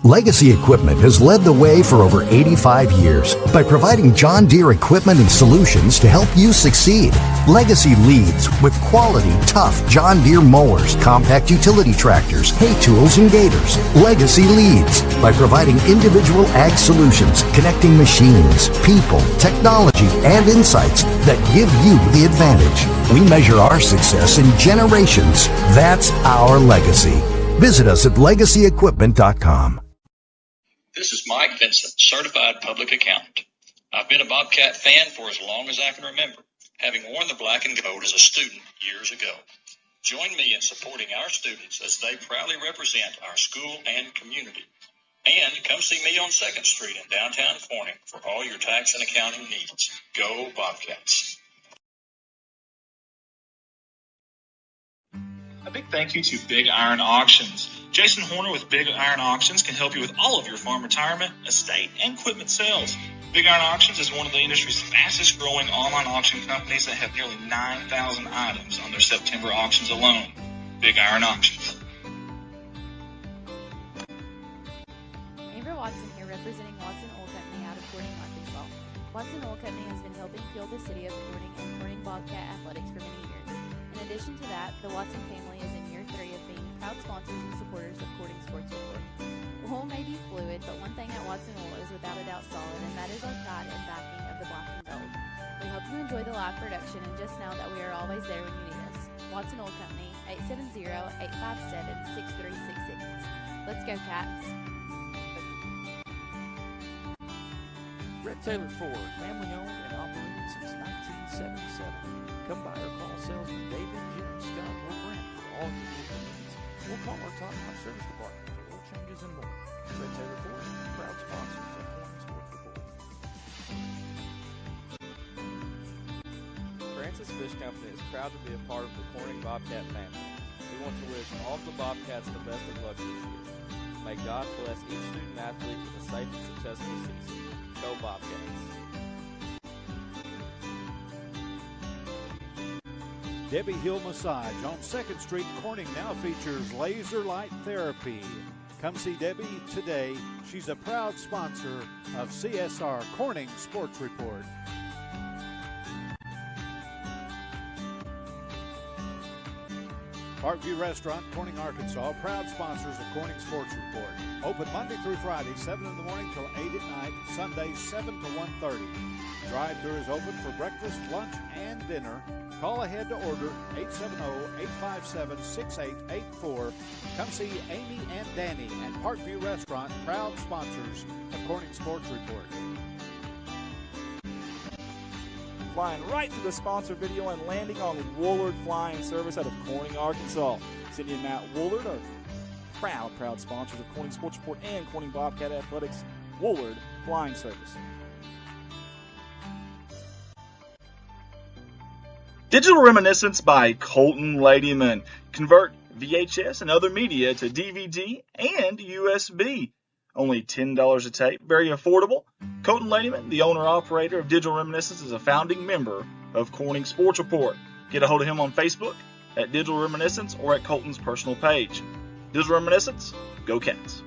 Legacy Equipment has led the way for over 85 years by providing John Deere equipment and solutions to help you succeed. Legacy leads with quality, tough John Deere mowers, compact utility tractors, hay tools, and gators. Legacy leads by providing individual ag solutions, connecting machines, people, technology, and insights that give you the advantage. We measure our success in generations. That's our legacy. Visit us at legacyequipment.com. This is Mike Vincent, Certified Public Accountant. I've been a Bobcat fan for as long as I can remember, having worn the black and gold as a student years ago. Join me in supporting our students as they proudly represent our school and community. And come see me on 2nd Street in downtown Corning for all your tax and accounting needs. Go Bobcats. Big thank you to Big Iron Auctions. Jason Horner with Big Iron Auctions can help you with all of your farm retirement, estate, and equipment sales. Big Iron Auctions is one of the industry's fastest growing online auction companies that have nearly 9,000 items on their September auctions alone. Big Iron Auctions. Amber Watson here, representing Watson Oil Company out of Corning, Arkansas. Watson Oil Company has been helping fuel the city of Corning and Corning Bobcat athletics for many years. In addition to that, the Watson family is in year 3 of being proud sponsors and supporters of Corning Sports Report. Oil may be fluid, but one thing at Watson Oil is without a doubt solid, and that is our pride and backing of the black and gold. We hope you enjoy the live production and just know that we are always there when you need us. Watson Oil Company, 870-857-6366. Let's go, Cats. Red Taylor Ford, family owned and operated since 1977. Come by or call salesman David, Jim, Scott, or Brent for all your vehicle needs. We'll call our top-notch service department for oil changes and more. Red Taylor Ford, proud sponsors of Corning Sports Report. Francis Fish Company is proud to be a part of the Corning Bobcat family. We want to wish all of the Bobcats the best of luck this year. May God bless each student athlete with a safe and successful season. Go Bobcats. Debbie Hill Massage on 2nd Street, Corning now features laser light therapy. Come see Debbie today. She's a proud sponsor of CSR Corning Sports Report. Parkview Restaurant, Corning, Arkansas, proud sponsors of Corning Sports Report. Open Monday through Friday, 7 in the morning till 8 at night, Sunday 7 to 1:30. Drive-thru is open for breakfast, lunch, and dinner. Call ahead to order 870-857-6884. Come see Amy and Danny at Parkview Restaurant, proud sponsors of Corning Sports Report. Flying right to the sponsor video and landing on Woolard Flying Service out of Corning, Arkansas. Cindy and Matt Woolard are proud sponsors of Corning Sports Report and Corning Bobcat Athletics. Woolard Flying Service. Digital Reminiscence by Colton Ladyman. Convert VHS and other media to DVD and USB. Only $10 a tape, very affordable. Colton Ladyman, the owner-operator of Digital Reminiscence, is a founding member of Corning Sports Report. Get a hold of him on Facebook at Digital Reminiscence or at Colton's personal page. Digital Reminiscence, go Cats.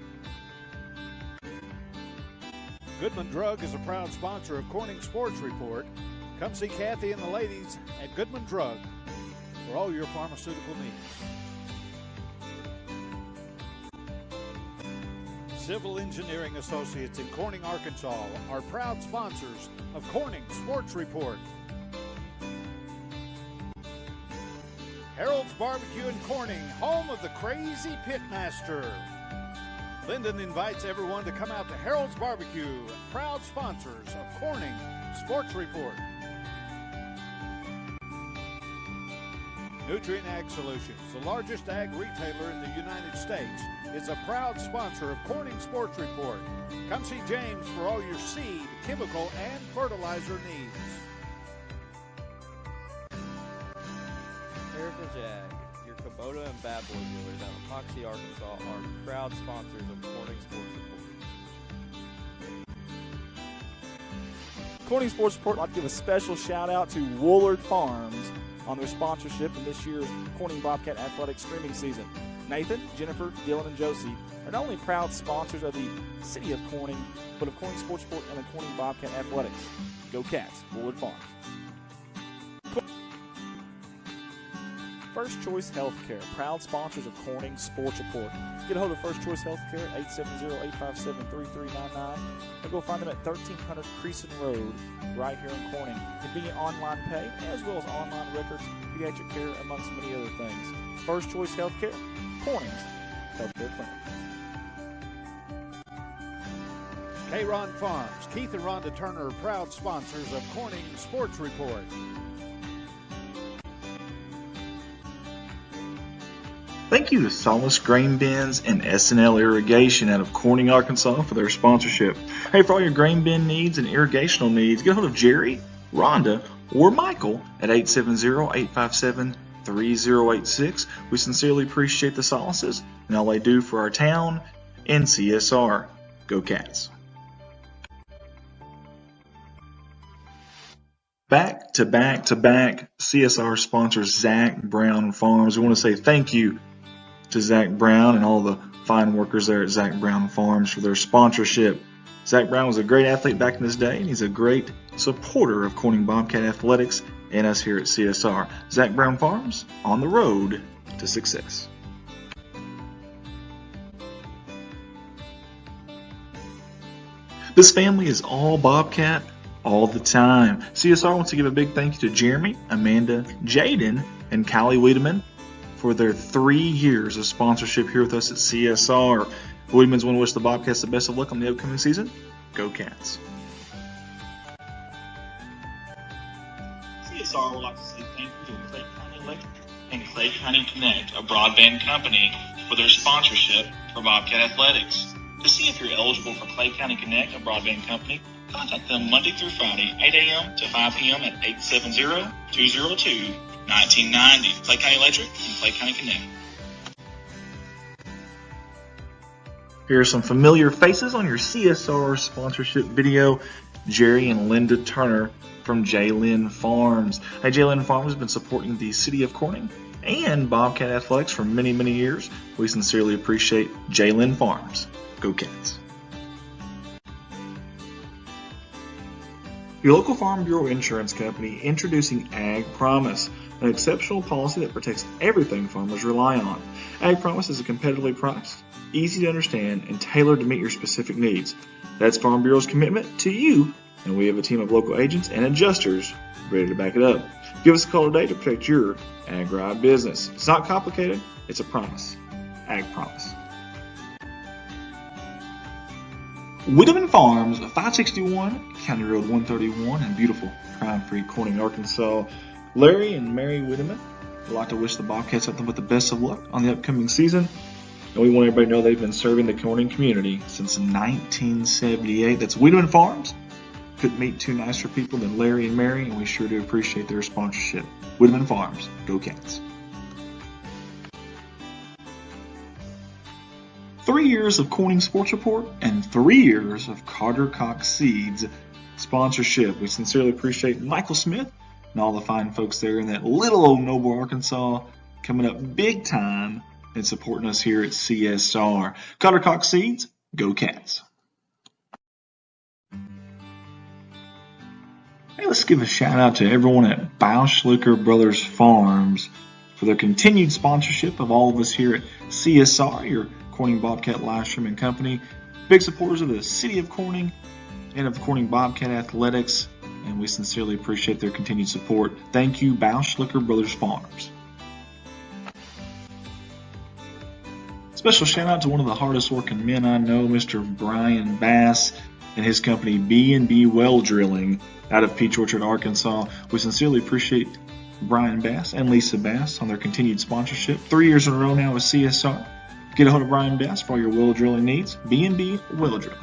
Goodman Drug is a proud sponsor of Corning Sports Report. Come see Kathy and the ladies at Goodman Drug for all your pharmaceutical needs. Civil Engineering Associates in Corning, Arkansas are proud sponsors of Corning Sports Report. Harold's Barbecue in Corning, home of the Crazy Pitmaster. Linden invites everyone to come out to Harold's Barbecue, proud sponsors of Corning Sports Report. Nutrient Ag Solutions, the largest ag retailer in the United States, is a proud sponsor of Corning Sports Report. Come see James for all your seed, chemical, and fertilizer needs. Heritage Ag, your Kubota and Bad Boy dealers out of Hoxie, Arkansas, are proud sponsors of Corning Sports Report. Corning Sports Report would like to give a special shout out to Woolard Farms on their sponsorship in this year's Corning Bobcat Athletics streaming season. Nathan, Jennifer, Dylan, and Josie are not only proud sponsors of the city of Corning, but of Corning Sports Report and the Corning Bobcat Athletics. Go Cats, Woolard Farms. First Choice Healthcare, proud sponsors of Corning Sports Report. Get a hold of First Choice Healthcare at 870-857-3399 and go find them at 1300 Creason Road right here in Corning. Convenient online pay as well as online records, pediatric care, amongst many other things. First Choice Healthcare, Corning's Healthcare Clinic. K-Ron Farms, Keith and Rhonda Turner are proud sponsors of Corning Sports Report. Thank you to Solace Grain Bins and S&L Irrigation out of Corning, Arkansas for their sponsorship. Hey, for all your grain bin needs and irrigational needs, get a hold of Jerry, Rhonda, or Michael at 3086. We sincerely appreciate the Solaces and all they do for our town and CSR. Go Cats. Back to back to back CSR sponsors Zach Brown Farms. We want to say thank you to Zach Brown and all the fine workers there at Zach Brown Farms for their sponsorship. Zach Brown was a great athlete back in his day, and he's a great supporter of Corning Bobcat Athletics and us here at CSR. Zach Brown Farms, on the road to success. This family is all Bobcat all the time. CSR wants to give a big thank you to Jeremy, Amanda, Jaden, and Kylie Wiedemann for their 3 years of sponsorship here with us at CSR. The Wiedemans want to wish the Bobcats the best of luck on the upcoming season. Go Cats. CSR would like to say thank you to Clay County Electric and Clay County Connect, a broadband company, for their sponsorship for Bobcat Athletics. To see if you're eligible for Clay County Connect, a broadband company, contact them Monday through Friday, 8 a.m. to 5 p.m. at 870-202-1990. Clay County Electric and Clay County Connect. Here are some familiar faces on your CSR sponsorship video. Jerry and Linda Turner from J-Lynn Farms. Hey, J-Lynn Farms has been supporting the city of Corning and Bobcat Athletics for many, many years. We sincerely appreciate J-Lynn Farms. Go Cats. Your local Farm Bureau insurance company introducing Ag Promise, an exceptional policy that protects everything farmers rely on. Ag Promise is a competitively priced, easy to understand, and tailored to meet your specific needs. That's Farm Bureau's commitment to you, and we have a team of local agents and adjusters ready to back it up. Give us a call today to protect your Ag-Ride business. It's not complicated, it's a promise. Ag Promise. Wiedemann Farms, 561 County Road 131 in beautiful crime-free Corning, Arkansas. Larry and Mary Wiedemann would like to wish the Bobcats something but the best of luck on the upcoming season. And we want everybody to know they've been serving the Corning community since 1978. That's Wiedemann Farms. Couldn't meet two nicer people than Larry and Mary, and we sure do appreciate their sponsorship. Wiedemann Farms. Go Cats. 3 years of Corning Sports Report and 3 years of Carter Cox Seeds sponsorship. We sincerely appreciate Michael Smith and all the fine folks there in that little old Noble, Arkansas, coming up big time and supporting us here at CSR. Carter Cox Seeds, go Cats. Hey, let's give a shout out to everyone at Bauschlicker Brothers Farms for their continued sponsorship of all of us here at CSR, your Corning Bobcat live streaming company. Big supporters of the city of Corning and of Corning Bobcat Athletics, and we sincerely appreciate their continued support. Thank you, Bauschlicker Brothers Farms. Special shout out to one of the hardest working men I know, Mr. Brian Bass and his company B&B Well Drilling out of Peach Orchard, Arkansas. We sincerely appreciate Brian Bass and Lisa Bass on their continued sponsorship. 3 years in a row now with CSR. Get a hold of Brian Bass for all your well drilling needs. B&B Well Drilling.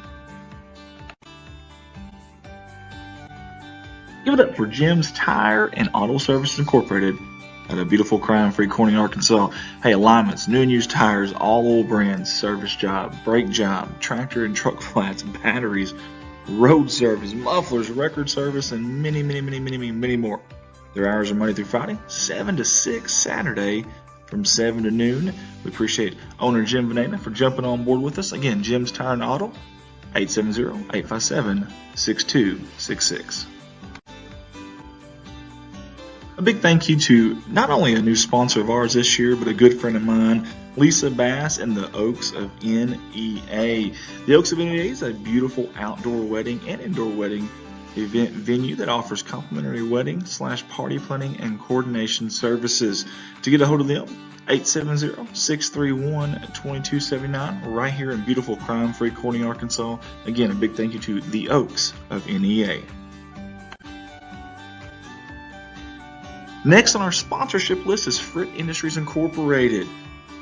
Give it up for Jim's Tire and Auto Services Incorporated at a beautiful crime-free Corning, Arkansas. Hey, alignments, new and used tires, all old brands, service job, brake job, tractor and truck flats, batteries, road service, mufflers, record service, and many, many, many, many, many, many more. Their hours are Monday through Friday, 7 to 6, Saturday from 7 to noon. We appreciate owner Jim Venena for jumping on board with us. Again, Jim's Tire and Auto, 870-857-6266. A big thank you to not only a new sponsor of ours this year, but a good friend of mine, Lisa Bass and the Oaks of NEA. The Oaks of NEA is a beautiful outdoor wedding and indoor wedding event venue that offers complimentary wedding / party planning and coordination services. To get a hold of them, 870-631-2279, right here in beautiful crime-free Corning, Arkansas. Again, a big thank you to the Oaks of NEA. Next on our sponsorship list is Fritt Industries Incorporated.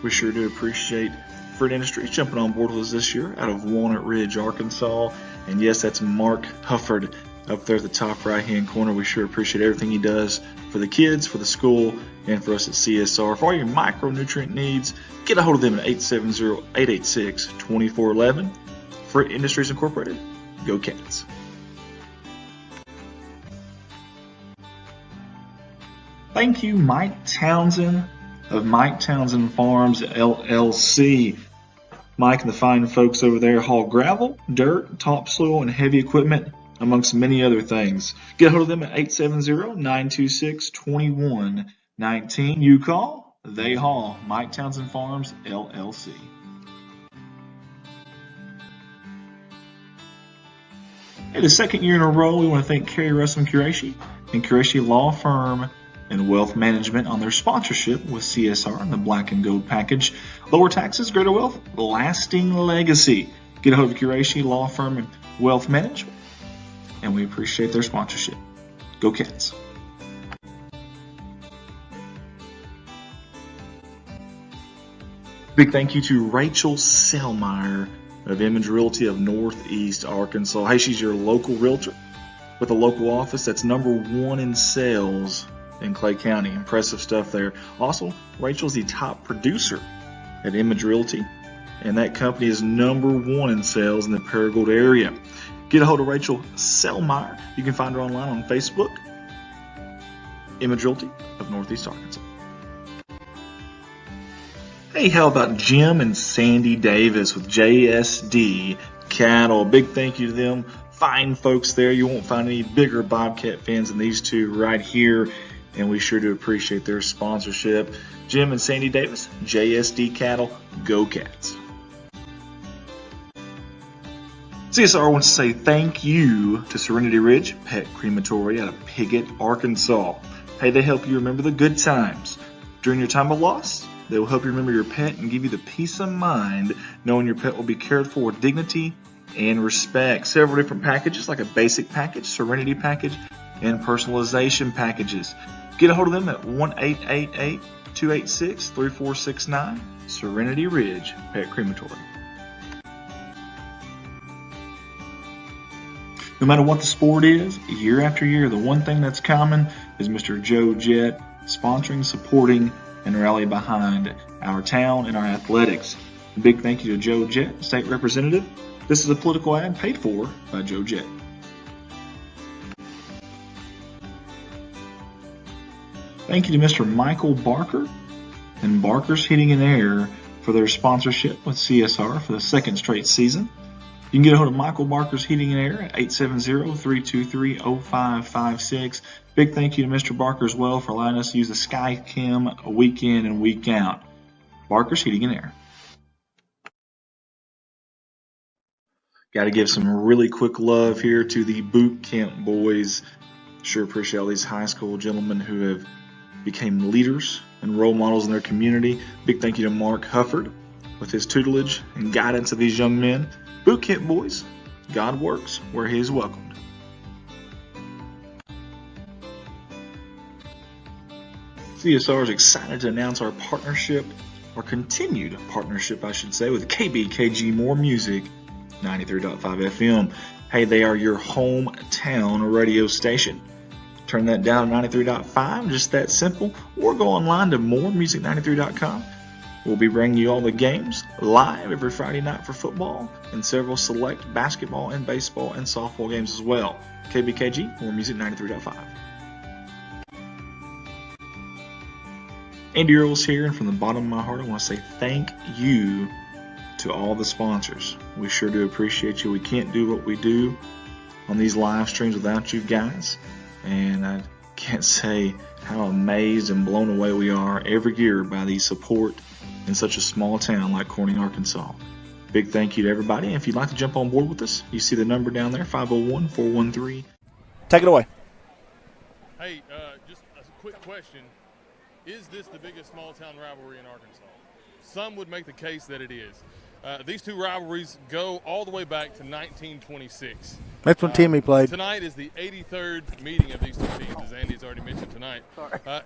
We sure do appreciate Fritt Industries jumping on board with us this year out of Walnut Ridge, Arkansas. And yes, that's Mark Hufford up there at the top right-hand corner. We sure appreciate everything he does for the kids, for the school, and for us at CSR. For all your micronutrient needs, get a hold of them at 870-886-2411. For Industries Incorporated, go Cats. Thank you, Mike Townsend of Mike Townsend Farms, LLC. Mike and the fine folks over there haul gravel, dirt, topsoil, and heavy equipment, amongst many other things. Get a hold of them at 870-926-2119. You call, they haul. Mike Townsend Farms, LLC. Hey, the second year in a row, we want to thank Kerry Russell Qureshi and Qureshi Law Firm and Wealth Management on their sponsorship with CSR and the Black and Gold package. Lower taxes, greater wealth, lasting legacy. Get a hold of Qureshi Law Firm and Wealth Management, and we appreciate their sponsorship. Go Cats. Big thank you to Rachel Selmeyer of Image Realty of Northeast Arkansas. Hey, she's your local realtor with a local office that's #1 in sales in Clay County. Impressive stuff there. Also, Rachel's the top producer at Image Realty, and that company is #1 in sales in the Paragould area. Get a hold of Rachel Selmeyer. You can find her online on Facebook, Image Realty of Northeast Arkansas. Hey, how about Jim and Sandy Davis with JSD Cattle? Big thank you to them. Fine folks there. You won't find any bigger Bobcat fans than these two right here, and we sure do appreciate their sponsorship. Jim and Sandy Davis, JSD Cattle, go Cats. CSR wants to say thank you to Serenity Ridge Pet Crematory out of Piggott, Arkansas. Hey, they help you remember the good times. During your time of loss, they will help you remember your pet and give you the peace of mind knowing your pet will be cared for with dignity and respect. Several different packages, like a basic package, Serenity package, and personalization packages. Get a hold of them at 1-888-286-3469, Serenity Ridge Pet Crematory. No matter what the sport is, year after year, the one thing that's common is Mr. Joe Jett sponsoring, supporting, and rally behind our town and our athletics. A big thank you to Joe Jett, State Representative. This is a political ad paid for by Joe Jett. Thank you to Mr. Michael Barker and Barker's Heating and Air for their sponsorship with CSR for the second straight season. You can get a hold of Michael Barker's Heating and Air at 870-323-0556. Big thank you to Mr. Barker as well for allowing us to use the SkyCam week in and week out. Barker's Heating and Air. Got to give some really quick love here to the boot camp boys. Sure appreciate all these high school gentlemen who have became leaders and role models in their community. Big thank you to Mark Hufford with his tutelage and guidance of these young men. Boot camp boys, God works where he is welcomed. CSR is excited to announce our partnership, our continued partnership, I should say, with KBKG More Music 93.5 FM. Hey, they are your hometown radio station. Turn that down to 93.5, just that simple, or go online to moremusic93.com. We'll be bringing you all the games live every Friday night for football and several select basketball and baseball and softball games as well. KBKG, More Music 93.5. Andy Earls here, and from the bottom of my heart, I want to say thank you to all the sponsors. We sure do appreciate you. We can't do what we do on these live streams without you guys, and I can't say how amazed and blown away we are every year by the support in such a small town like Corning, Arkansas. Big thank you to everybody. And if you'd like to jump on board with us, you see the number down there, 501-413. Take it away. Hey, just a quick question. Is this the biggest small-town rivalry in Arkansas? Some would make the case that it is. These two rivalries go all the way back to 1926. That's when Timmy played. Tonight is the 83rd meeting of these two teams, as Andy's already mentioned tonight.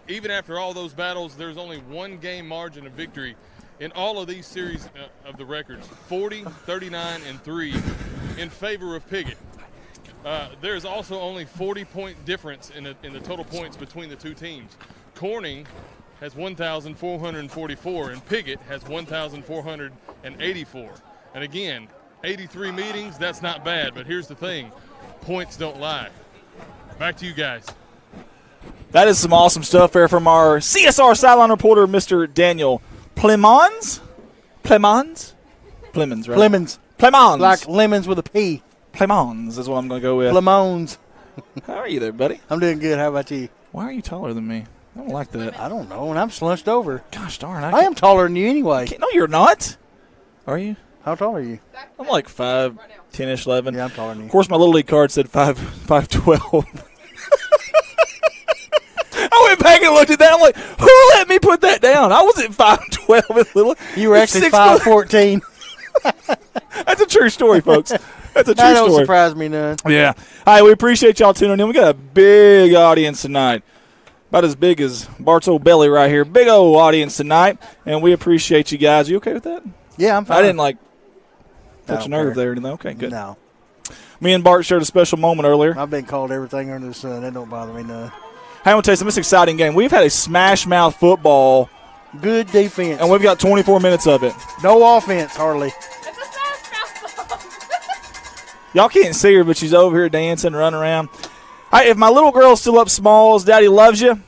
Even after all those battles, there's only one game margin of victory in all of these series of the records, 40, 39, and 3 in favor of Piggott. there's also only 40-point difference in the total points between the two teams. Corning has 1,444, and Piggott has 1,484. And again, 83 meetings, that's not bad, but here's the thing. Points don't lie. Back to you guys. That is some awesome stuff there from our CSR sideline reporter, Mr. Daniel Plemons. Plemons, right? Plemons. Like lemons with a P. Plemons is what I'm going to go with. Plemons. How are you there, buddy? I'm doing good. How about you? Why are you taller than me? I don't like that. I don't know, and I'm slunched over. Gosh darn. I am taller than you anyway. No, you're not. Are you? How tall are you? I'm like 5'10", 11. Yeah, I'm taller than you. Of course, my Little League card said 5'12". I went back and looked at that. I'm like, who let me put that down? I was at 5'12" at Little. You were actually 5'14". That's a true story, folks. That's a true that story. don't surprise me none. Yeah. All right, we appreciate y'all tuning in. We got a big audience tonight. About as big as Bart's old belly right here. Big old audience tonight, and we appreciate you guys. You okay with that? Yeah, I'm fine. I didn't, touch a nerve there. Okay, good. No. Me and Bart shared a special moment earlier. I've been called everything under the sun. That don't bother me none. Hey, I'm going to tell you something. It's an exciting game. We've had a smash-mouth football. Good defense. And we've got 24 minutes of it. No offense, hardly. Y'all can't see her, but she's over here dancing, running around. Hey, if my little girl's still up smalls, Daddy loves you,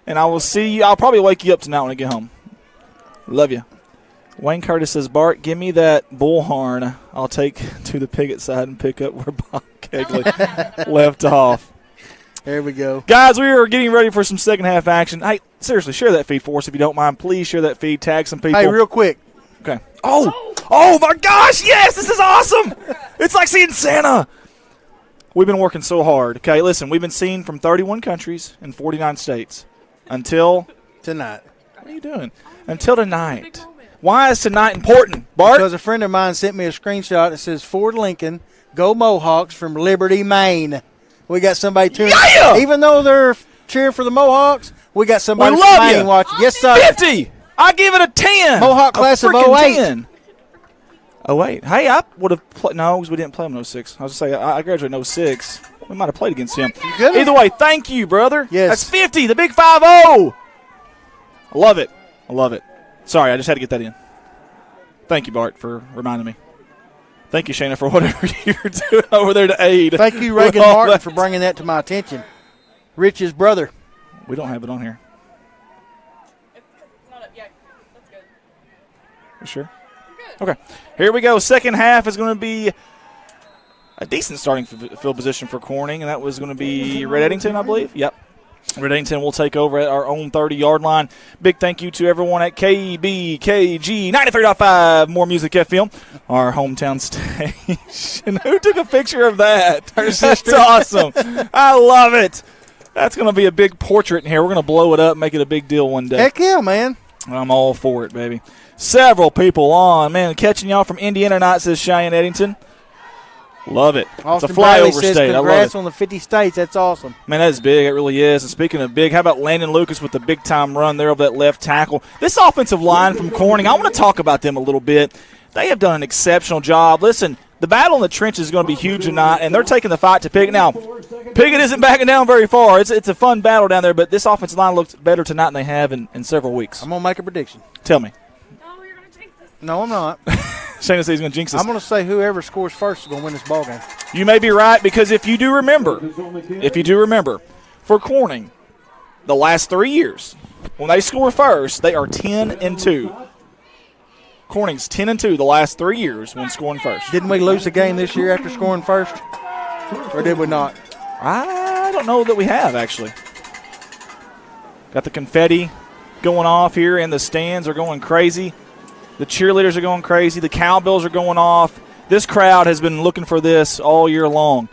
and I will see you. I'll probably wake you up tonight when I get home. Love you. Wayne Curtis says, Bart, give me that bullhorn. I'll take to the Piggott side and pick up where Bob Kegley left off. There we go. Guys, we are getting ready for some second-half action. Hey, seriously, share that feed for us if you don't mind. Please share that feed. Tag some people. Hey, real quick. Okay. Oh, my gosh, yes, this is awesome. It's like seeing Santa. We've been working so hard. Okay, listen, we've been seen from 31 countries and 49 states until tonight. What are you doing? Until tonight. Why is tonight important, Bart? Because a friend of mine sent me a screenshot that says Ford Lincoln, go Mohawks from Liberty, Maine. We got somebody tuning in. Even though they're cheering for the Mohawks, we got somebody from Maine watching. Yes, sir. 50. I give it a 10. Mohawk class of 08. 10. 08. Hey, I would have played. No, because we didn't play him in 06. I was going to say, I graduated in 06. We might have played against him. Either way, thank you, brother. Yes. That's 50, the big 5-0. I love it. I love it. Sorry, I just had to get that in. Thank you, Bart, for reminding me. Thank you, Shayna, for whatever you're doing over there to aid. Thank you, Reagan Martin, for bringing that to my attention. Rich's brother. We don't have it on here. It's not up yet. That's good. You sure? Okay. Here we go. Second half is going to be a decent starting field position for Corning, and that was going to be Red Eddington, I believe. Yep. Red Eddington will take over at our own 30-yard line. Big thank you to everyone at KBKG 93.5 More Music FM, our hometown station. Who took a picture of that? That's awesome. I love it. That's going to be a big portrait in here. We're going to blow it up, make it a big deal one day. Heck yeah, man. I'm all for it, baby. Several people on. Man, catching y'all from Indiana tonight, says Cheyenne Eddington. Love it. Austin it's a flyover says, state. I love congrats it. on the 50 states. That's awesome. Man, that is big. It really is. And speaking of big, how about Landon Lucas with the big-time run there over that left tackle? This offensive line from Corning, I want to talk about them a little bit. They have done an exceptional job. Listen, the battle in the trenches is going to be huge tonight, and they're taking the fight to Piggott. Now, Piggott isn't backing down very far. It's a fun battle down there, but this offensive line looks better tonight than they have in several weeks. I'm going to make a prediction. Tell me. No, I'm not. Shayna says he's going to jinx us. I'm going to say whoever scores first is going to win this ballgame. You may be right, because if you do remember, for Corning, the last 3 years, when they score first, they are 10-2. Corning's 10-2 the last 3 years when scoring first. Didn't we lose a game this year after scoring first? Or did we not? I don't know that we have, actually. Got the confetti going off here, and the stands are going crazy. The cheerleaders are going crazy. The cowbells are going off. This crowd has been looking for this all year long.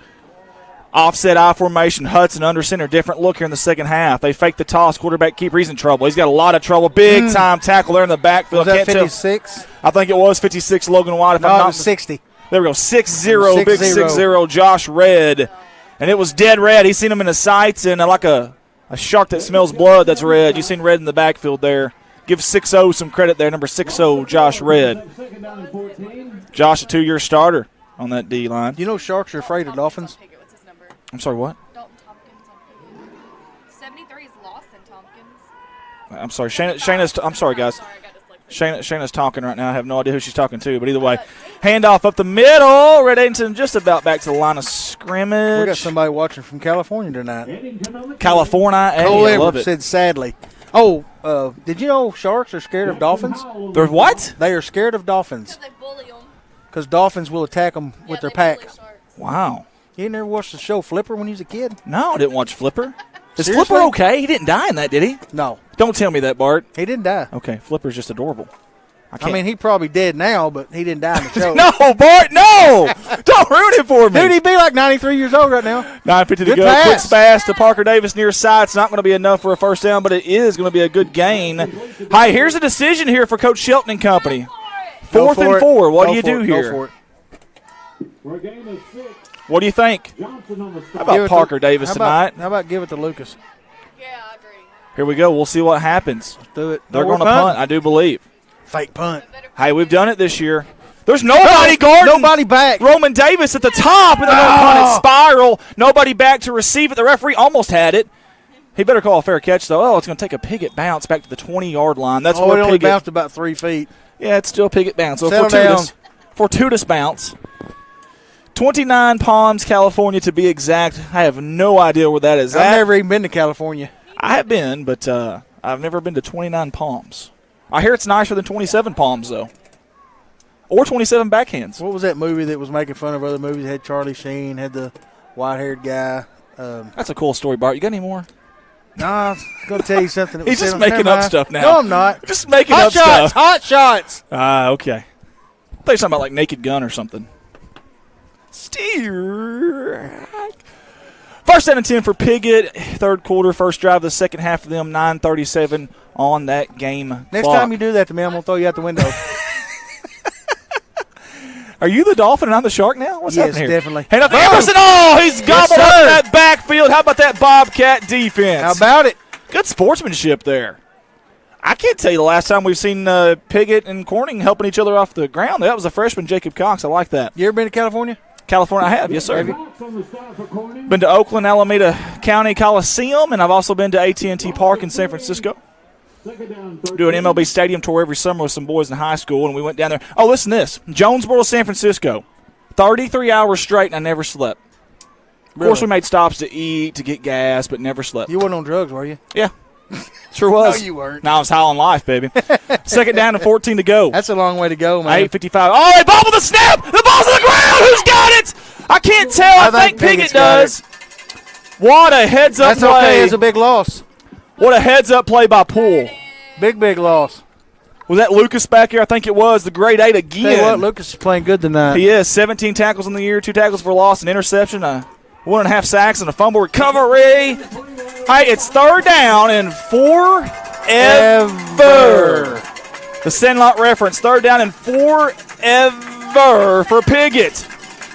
Offset I formation, Hudson under center. Different look here in the second half. They fake the toss. Quarterback keeper, he's in trouble. He's got a lot of trouble. Big time tackle there in the backfield. Was that 56? I think it was 56, Logan White. No, it was 60. There we go. 6-0, big 6-0, Josh Red. And it was dead red. He's seen him in the sights, and like a shark that smells blood, that's red. You've seen red in the backfield there. Give 6-0 some credit there, number 6-0, Josh Red. Josh, a 2-year starter on that D-line. You know sharks are afraid of dolphins? I'm sorry, what? Dalton Tompkins on Piggott. 73 is Lawson Tompkins. I'm sorry. Shayna's I'm sorry, guys. Shayna's talking right now. I have no idea who she's talking to, but either way. Handoff up the middle. Red Edenton just about back to the line of scrimmage. We got somebody watching from California tonight. California. Hey, Cole I love Everett it. said sadly. Oh, did you know sharks are scared of dolphins? They're what? They are scared of dolphins. Because dolphins will attack them with their pack. Wow. You never watched the show Flipper when you was a kid? No, I didn't watch Flipper. Is Seriously? Flipper okay? He didn't die in that, did he? No. Don't tell me that, Bart. He didn't die. Okay, Flipper's just adorable. I mean, he probably dead now, but he didn't die in the show. No, Bart, no! Don't ruin it for me. Dude, he'd be like 93 years old right now. 9:50 to Good go. pass. Quick pass to Parker Davis near side. It's not going to be enough for a first down, but it is going to be a good gain. Hi, here's a decision here for Coach Shelton and company. Fourth and 4. What do you do here? Go for it. What do you think? How about Parker Davis tonight? How about give it to Lucas? Here we go. We'll see what happens. Do it. They're going to punt, I do believe. Fake punt. Hey, we've done it this year. There's nobody guarding. Nobody back. Roman Davis at the top, and they're going to punt it spiral. Nobody back to receive it. The referee almost had it. He better call a fair catch, though. Oh, it's going to take a Piggott bounce back to the 20-yard line. That's where it only Piggott bounced about 3 feet. Yeah, it's still Piggott bounce. So Settle fortuitous bounce. 29 Palms, California, to be exact. I have no idea where that is I've at. never even been to California. I have been, but I've never been to 29 Palms. I hear it's nicer than 27 Palms, though. Or 27 Backhands. What was that movie that was making fun of other movies? It had Charlie Sheen, had the white-haired guy. That's a cool story, Bart. You got any more? Nah, I'm going to tell you something. He's just making up stuff now. No, I'm not. Just making hot up shots, stuff. Hot shots. Okay. I thought you were talking about like Naked Gun or something. Steer. First down and 10 for Piggott. Third quarter, first drive of the second half of them. 9:37 on that game Next clock. time you do that to me, I'm going to throw you out the window. Are you the Dolphin and I'm the Shark now? What's happening here? Definitely. Hey, nothing. Emerson, oh, he's gobbled up in that backfield. How about that Bobcat defense? How about it? Good sportsmanship there. I can't tell you the last time we've seen Piggott and Corning helping each other off the ground. That was a freshman, Jacob Cox. I like that. You ever been to California? California, I have. Yes, sir. Have you? Been to Oakland, Alameda County Coliseum, and I've also been to AT&T Park in San Francisco. Do an MLB stadium tour every summer with some boys in high school, and we went down there. Oh, listen to this. Jonesboro, San Francisco. 33 hours straight, and I never slept. Of course, we made stops to eat, to get gas, but never slept. You weren't on drugs, were you? Yeah. Sure was. No, you weren't. No, I was high on life, baby. Second down and 14 to go. That's a long way to go, man. 8:55. Oh, they bobbled the snap. The ball's on the ground. Who's got it? I can't tell. I think Piggott does. What a heads-up play. That's okay. It's a big loss. What a heads-up play by Poole. Big loss. Was that Lucas back here? I think it was. The grade 8 again. Tell you what, Lucas is playing good tonight. He is. 17 tackles in the year, 2 tackles for loss, an interception, 1.5 sacks, and a fumble recovery. Hey, it's third down and forever. The Sandlot reference, third down and forever for Piggott.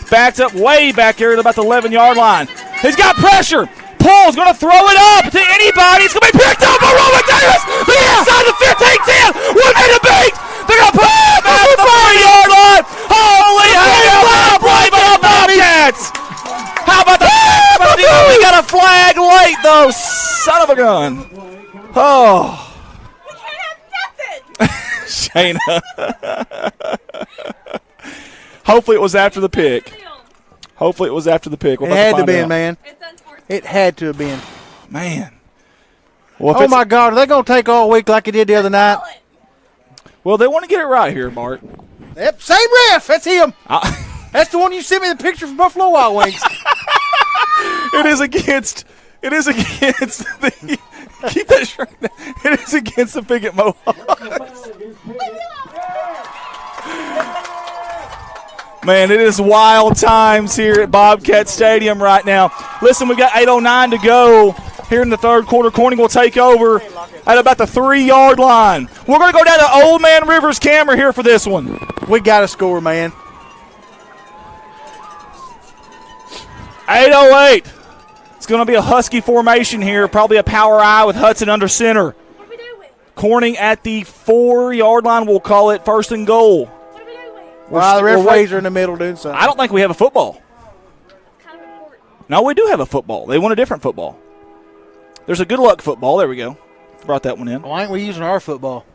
Backed up way back here at about the 11-yard line. He's got pressure. Poole's going to throw it up to anybody. It's going to be picked up by Roman Davis. The inside the 15-10. 1 minute beat. They're going to put him at the 30-yard line. Holy hell. Play by the Bobcats. How about that? We got a flag late, though. Son of a gun. Oh. We can't have nothing. Shayna. Hopefully it was after the pick. Hopefully it was after the pick. It had to be, man. It had to have been. Man. Well, oh, my God. Are they going to take all week like it did the other night? Well, they want to get it right here, Bart. Yep, same ref. That's him. That's the one you sent me the picture from Buffalo Wild Wings. It is against the keep that shirt down. It is against the Piggott Mohawks. Man, it is wild times here at Bobcat Stadium right now. Listen, we've got 8:09 to go here in the third quarter. Corning will take over at about the 3-yard line. We're going to go down to Old Man Rivers camera here for this one. We got to score, man. 8:08. It's going to be a Husky formation here, probably a power I with Hudson under center. Corning at the 4-yard line, we'll call it first and goal. Wow, the referees are in the middle doing something. I don't think we have a football. No, we do have a football. They want a different football. There's a good luck football. There we go. Brought that one in. Why ain't we using our football?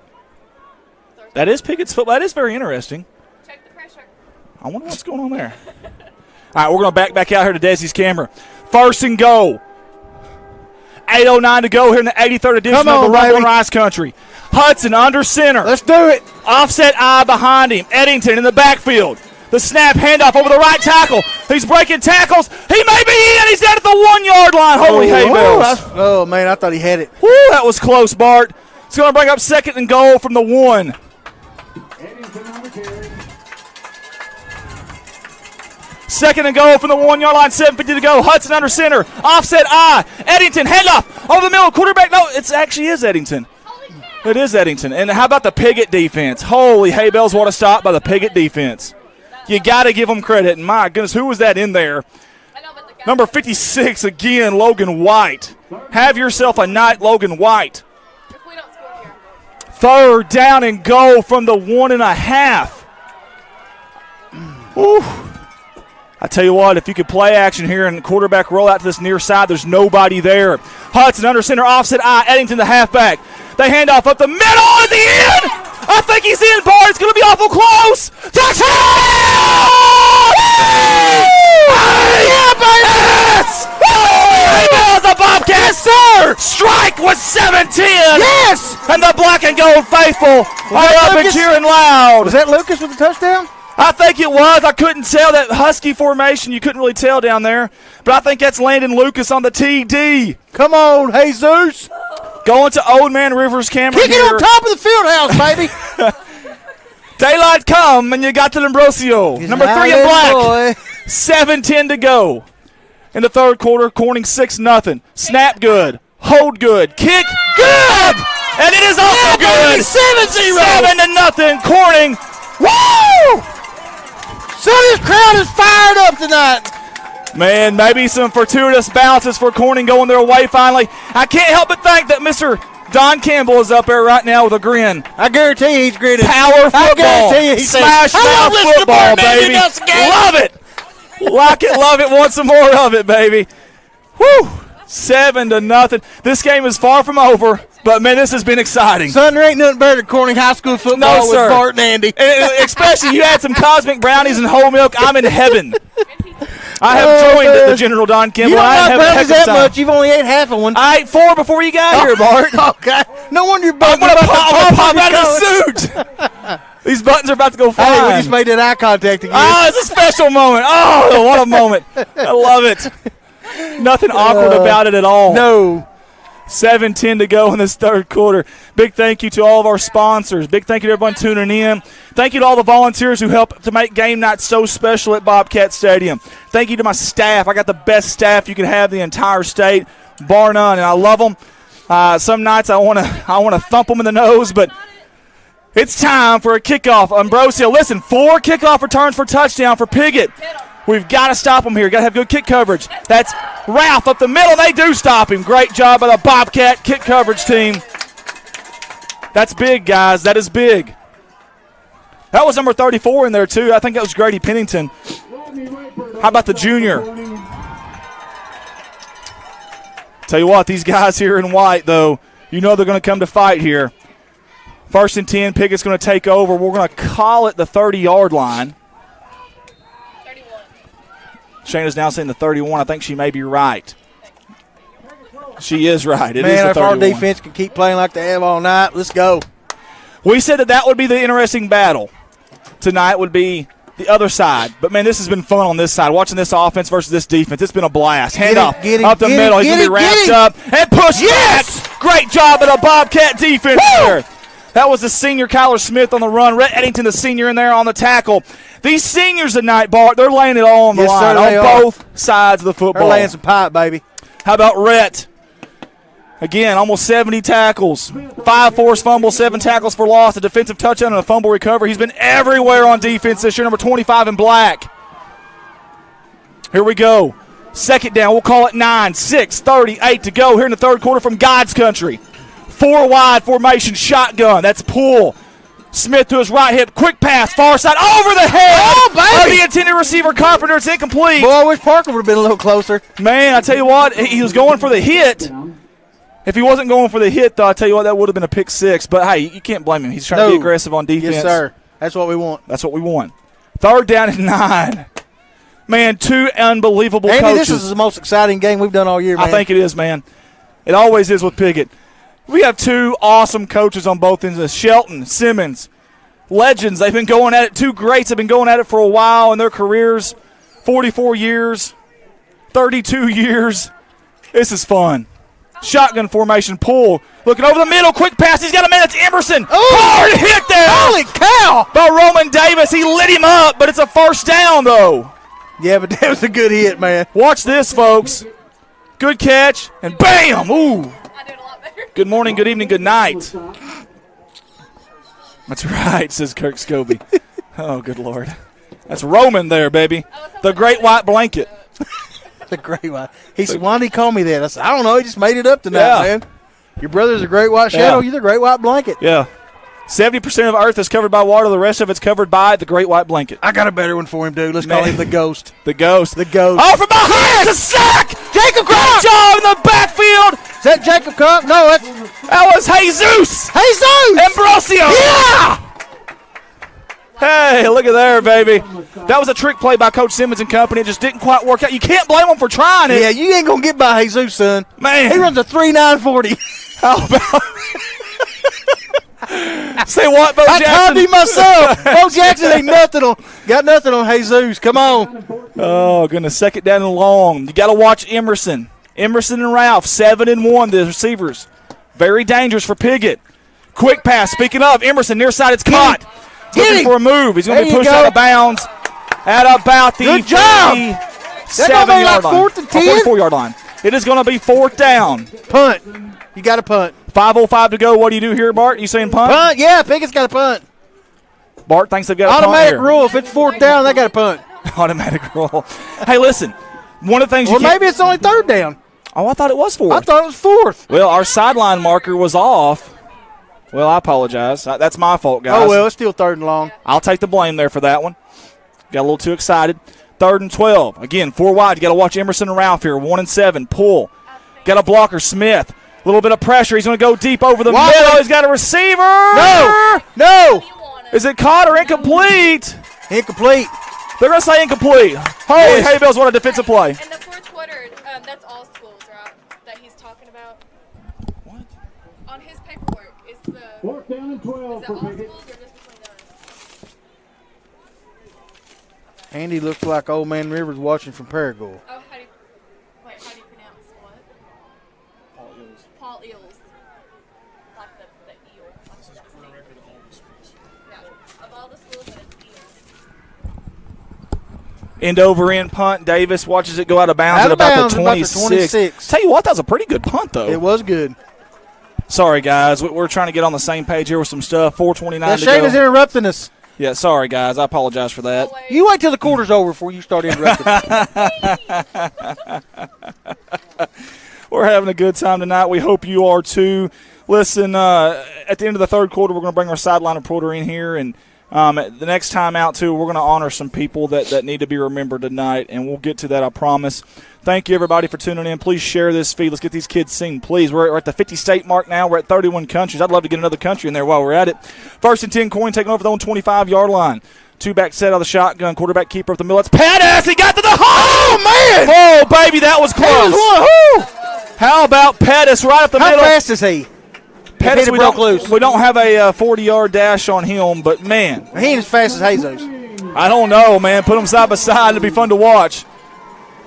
That is Piggott's football. That is very interesting. Check the pressure. I wonder what's going on there. All right, we're going to back out here to Desi's camera. First and goal. 8:09 to go here in the 83rd edition of the Rumble in Rice Country. Hudson under center. Let's do it. Offset eye behind him. Eddington in the backfield. The snap handoff over the right tackle. He's breaking tackles. He may be in. He's down at the 1 yard line. Holy hay bells. Oh, man, I thought he had it. Woo, that was close, Bart. It's going to bring up second and goal from the 1. Second and goal from the 1 yard line, 7:50 to go. Hudson under center, offset eye. Eddington, handoff over the middle, quarterback. No, it actually is Eddington. It is Eddington. And how about the Piggott defense? Holy hay bells, what a stop by the Piggott defense. You got to give them credit. And my goodness, who was that in there? Number 56 again, Logan White. Have yourself a night, Logan White. Third down and goal from the 1.5. Ooh. I tell you what, if you could play action here and quarterback roll out to this near side, there's nobody there. Hudson under center, offset eye, Eddington the halfback. They hand off up the middle at the end. I think he's in, Bart. It's going to be awful close. Touchdown! Yeah, baby! Yes! The Bobcats, sir! Strike was 7-10. Yes! And the black and gold faithful are up and cheering loud. Was that Lucas with the touchdown? I think it was. I couldn't tell that Husky formation. You couldn't really tell down there. But I think that's Landon Lucas on the TD. Come on, Jesus. Going to Old Man Rivers camera Kick it on top of the field house, baby. Daylight come, and you got to Ambrosio. Number 3 in black. 7:10 to go. In the third quarter, Corning 6-0. Snap good. Hold good. Kick good. And it is also good. 7-0. Corning. Woo! So this crowd is fired up tonight. Man, maybe some fortuitous bounces for Corning going their way finally. I can't help but think that Mr. Don Campbell is up there right now with a grin. I guarantee you he's grinning. Power football. I guarantee you he's Smash mouth football, baby. Love it. Like it, love it. Want some more of it, baby. Woo! 7-0. This game is far from over, but man, this has been exciting. Son, there ain't nothing better than Corning High School football with Bart and Andy. Especially you had some cosmic brownies and whole milk. I'm in heaven. I have joined the General Don Campbell. You don't I like have brownies that much. You've only ate half of one. I ate 4 before you got here, Bart. Okay. No wonder you're I'm going to pop out of the suit. These buttons are about to go flying. Hey, we just made that eye contact again. Oh, it's a special moment. Oh, what a moment. I love it. Nothing awkward about it at all. No. 7:10 to go in this third quarter. Big thank you to all of our sponsors. Big thank you to everyone tuning in. Thank you to all the volunteers who help to make game night so special at Bobcat Stadium. Thank you to my staff. I got the best staff you can have in the entire state, bar none, and I love them. Some nights I want to thump them in the nose, but it's time for a kickoff. Ambrosio, listen, 4 kickoff returns for touchdown for Piggott. We've got to stop him here. Got to have good kick coverage. That's Ralph up the middle. They do stop him. Great job by the Bobcat kick coverage team. That's big, guys. That is big. That was number 34 in there, too. I think that was Grady Pennington. How about the junior? Tell you what, these guys here in white, though, you know they're going to come to fight here. 1st and 10, Piggott's going to take over. We're going to call it the 30-yard line. Shayna's now saying the 31. I think she may be right. She is right. It is the 31. Man, if our defense can keep playing like they have all night, let's go. We said that would be the interesting battle. Tonight would be the other side. But, man, this has been fun on this side. Watching this offense versus this defense, it's been a blast. Hand off up the middle. He's going to be wrapped up and pushed back. Great job by the Bobcat defense there. That was the senior Kyler Smith on the run. Rhett Eddington, the senior, in there on the tackle. These seniors tonight, Bart, they're laying it all on the line on both sides of the football. They're laying some pipe, baby. How about Rhett? Again, almost 70 tackles. 5 forced fumbles, 7 tackles for loss, a defensive touchdown, and a fumble recovery. He's been everywhere on defense this year, number 25 in black. Here we go. Second down, we'll call it 9, 6, 38 to go here in the third quarter from God's country. 4 wide formation shotgun. That's pull. Smith to his right hip. Quick pass, far side, over the head of the intended receiver, Carpenter. It's incomplete. Boy, I wish Parker would have been a little closer. Man, I tell you what, he was going for the hit. If he wasn't going for the hit, though, I tell you what, that would have been a pick six. But, hey, you can't blame him. He's trying to be aggressive on defense. Yes, sir. That's what we want. That's what we want. 3rd down and 9. Man, 2 unbelievable Andy, coaches. this is the most exciting game we've done all year, man. I think it is, man. It always is with Piggott. We have 2 awesome coaches on both ends of this. Shelton, Simmons, legends. They've been going at it. 2 greats have been going at it for a while in their careers. 44 years, 32 years. This is fun. Shotgun formation, pull. Looking over the middle, quick pass. He's got a man. That's Emerson. Hard hit there. Holy cow. By Roman Davis. He lit him up, but it's a first down, though. Yeah, but that was a good hit, man. Watch this, folks. Good catch, and bam! Ooh. Good morning, good evening, good night. That's right, says Kirk Scobie. Oh, good Lord. That's Roman there, baby. The great white blanket. The great white. He said, why did he call me that? I said, I don't know. He just made it up tonight, man. Your brother's a great white shadow. You're the great white blanket. Yeah. 70% of Earth is covered by water. The rest of it's covered by the great white blanket. I got a better one for him, dude. Let's call him the Ghost. The Ghost. The Ghost. Oh, from behind! It's a sack! Jacob Great Cook! job in the backfield! Is that Jacob Cook? No, that was Jesus! Jesus! Ambrosio! Yeah! Hey, look at there, baby. That was a trick play by Coach Simmons and company. It just didn't quite work out. You can't blame them for trying it. Yeah, you ain't going to get by Jesus, son. Man. He runs a 3.940. How about say what, Bo Jackson? I told you myself. Bo Jackson ain't got nothing on Jesus. Come on. Oh, goodness. 2nd down and long. You got to watch Emerson. Emerson and Ralph, 7-1, the receivers. Very dangerous for Piggott. Quick pass. Speaking of, Emerson, near side, it's caught. Looking for a move. He's going to be pushed out of bounds at about the 47-yard line. 4th and 10? 44-yard line. It is going to be 4th down. Punt. You got to punt. 5:05 to go. What do you do here, Bart? You saying punt? Punt, yeah. Pickett's got a punt. Bart thinks they've got a automatic punt here. rule. If it's 4th down, they got a punt. Automatic rule. Hey, listen. One of the things Or maybe it's only 3rd down. Oh, I thought it was 4th. I thought it was 4th. Well, our sideline marker was off. Well, I apologize. That's my fault, guys. Oh, well, it's still 3rd and long. I'll take the blame there for that one. Got a little too excited. 3rd and 12. Again, 4 wide. You got to watch Emerson and Ralph here. 1 and 7. Pull. Got a blocker, Smith. A little bit of pressure. He's going to go deep over the middle. He's got a receiver. No. Is it caught or incomplete? Incomplete. They're going to say incomplete. Holy hay bells, what a defensive play. In the 4th quarter, that's all schools, right, that he's talking about? What? On his paperwork, is the 4th down and 12 for Piggott. Andy looks like Old Man Rivers watching from Paraguay. Oh, how do you pronounce what? Paul Eels. Like the eel. Like that yeah, of all the schools that it's eels. End over end punt. Davis watches it go out of bounds at about the 26. Tell you what, that was a pretty good punt, though. It was good. Sorry, guys. We're trying to get on the same page here with some stuff. 4:29 to go. Shane is interrupting us. Yeah, sorry, guys. I apologize for that. You wait till the quarter's over before you start interrupting. We're having a good time tonight. We hope you are, too. Listen, at the end of the 3rd quarter, we're going to bring our sideline reporter in here, and the next time out, too, we're going to honor some people that need to be remembered tonight, and we'll get to that, I promise. Thank you, everybody, for tuning in. Please share this feed. Let's get these kids singing, please. We're at the 50-state mark now. We're at 31 countries. I'd love to get another country in there while we're at it. 1st and 10, Coin taking over the own 25-yard line. 2-back set out of the shotgun. Quarterback keeper up the middle. It's Pettis. He got to the hole. Oh, man. Oh, baby, that was close. How about Pettis right up the middle? How fast is he? Pettis, we don't have a 40-yard dash on him, but, man. He ain't as fast as Jesus. I don't know, man. Put them side by side. It'll be fun to watch.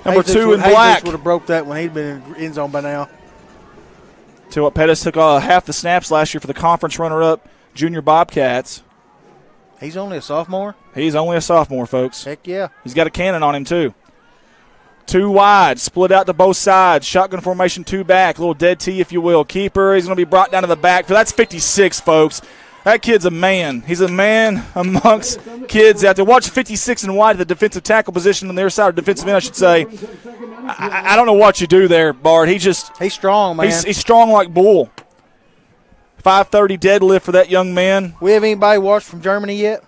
Number 2 in black. Jesus would have broke that one. He'd been in end zone by now. Tell you what, Pettis took half the snaps last year for the conference runner-up junior Bobcats. He's only a sophomore? He's only a sophomore, folks. Heck yeah. He's got a cannon on him, too. 2 wide, split out to both sides. Shotgun formation, 2 back. A little dead tee, if you will. Keeper, he's going to be brought down to the backfield. That's 56, folks. That kid's a man. He's a man amongst kids out there. Watch 56 and wide at the defensive tackle position on their side, or defensive end, I should say. I don't know what you do there, Bart. He's strong, man. He's strong like bull. 530 deadlift for that young man. We have anybody watched from Germany yet?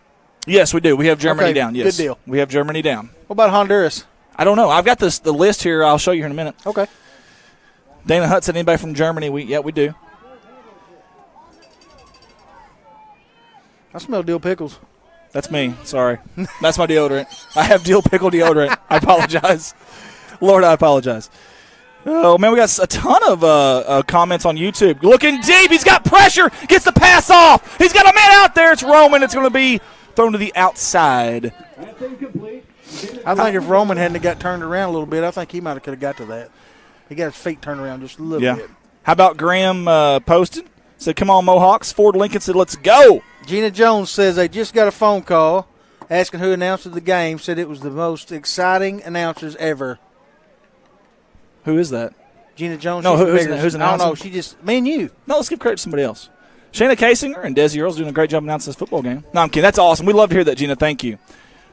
Yes, we do. We have Germany Okay, down. Yes. good deal. We have Germany down. What about Honduras? I don't know. I've got the list here. I'll show you here in a minute. Okay. Dana Hutt said anybody from Germany? We do. I smell dill pickles. That's me. Sorry. That's my deodorant. I have dill pickle deodorant. I apologize. Lord, I apologize. Oh, man, we got a ton of comments on YouTube. Looking deep. He's got pressure. Gets the pass off. He's got a man out there. It's Roman. It's going to be thrown to the outside. I think if Roman hadn't got turned around a little bit, I think he might have could have got to that. He got his feet turned around just a little bit. How about Graham posted? Said, come on, Mohawks. Ford Lincoln said, let's go. Gina Jones says they just got a phone call asking who announced the game. Said it was the most exciting announcers ever. Who is that? Gina Jones. No, who's announcing? I don't know. She just, me and you. No, let's give credit to somebody else. Shayna Kasinger and Desi Earl's doing a great job announcing this football game. No, I'm kidding. That's awesome. We love to hear that, Gina. Thank you.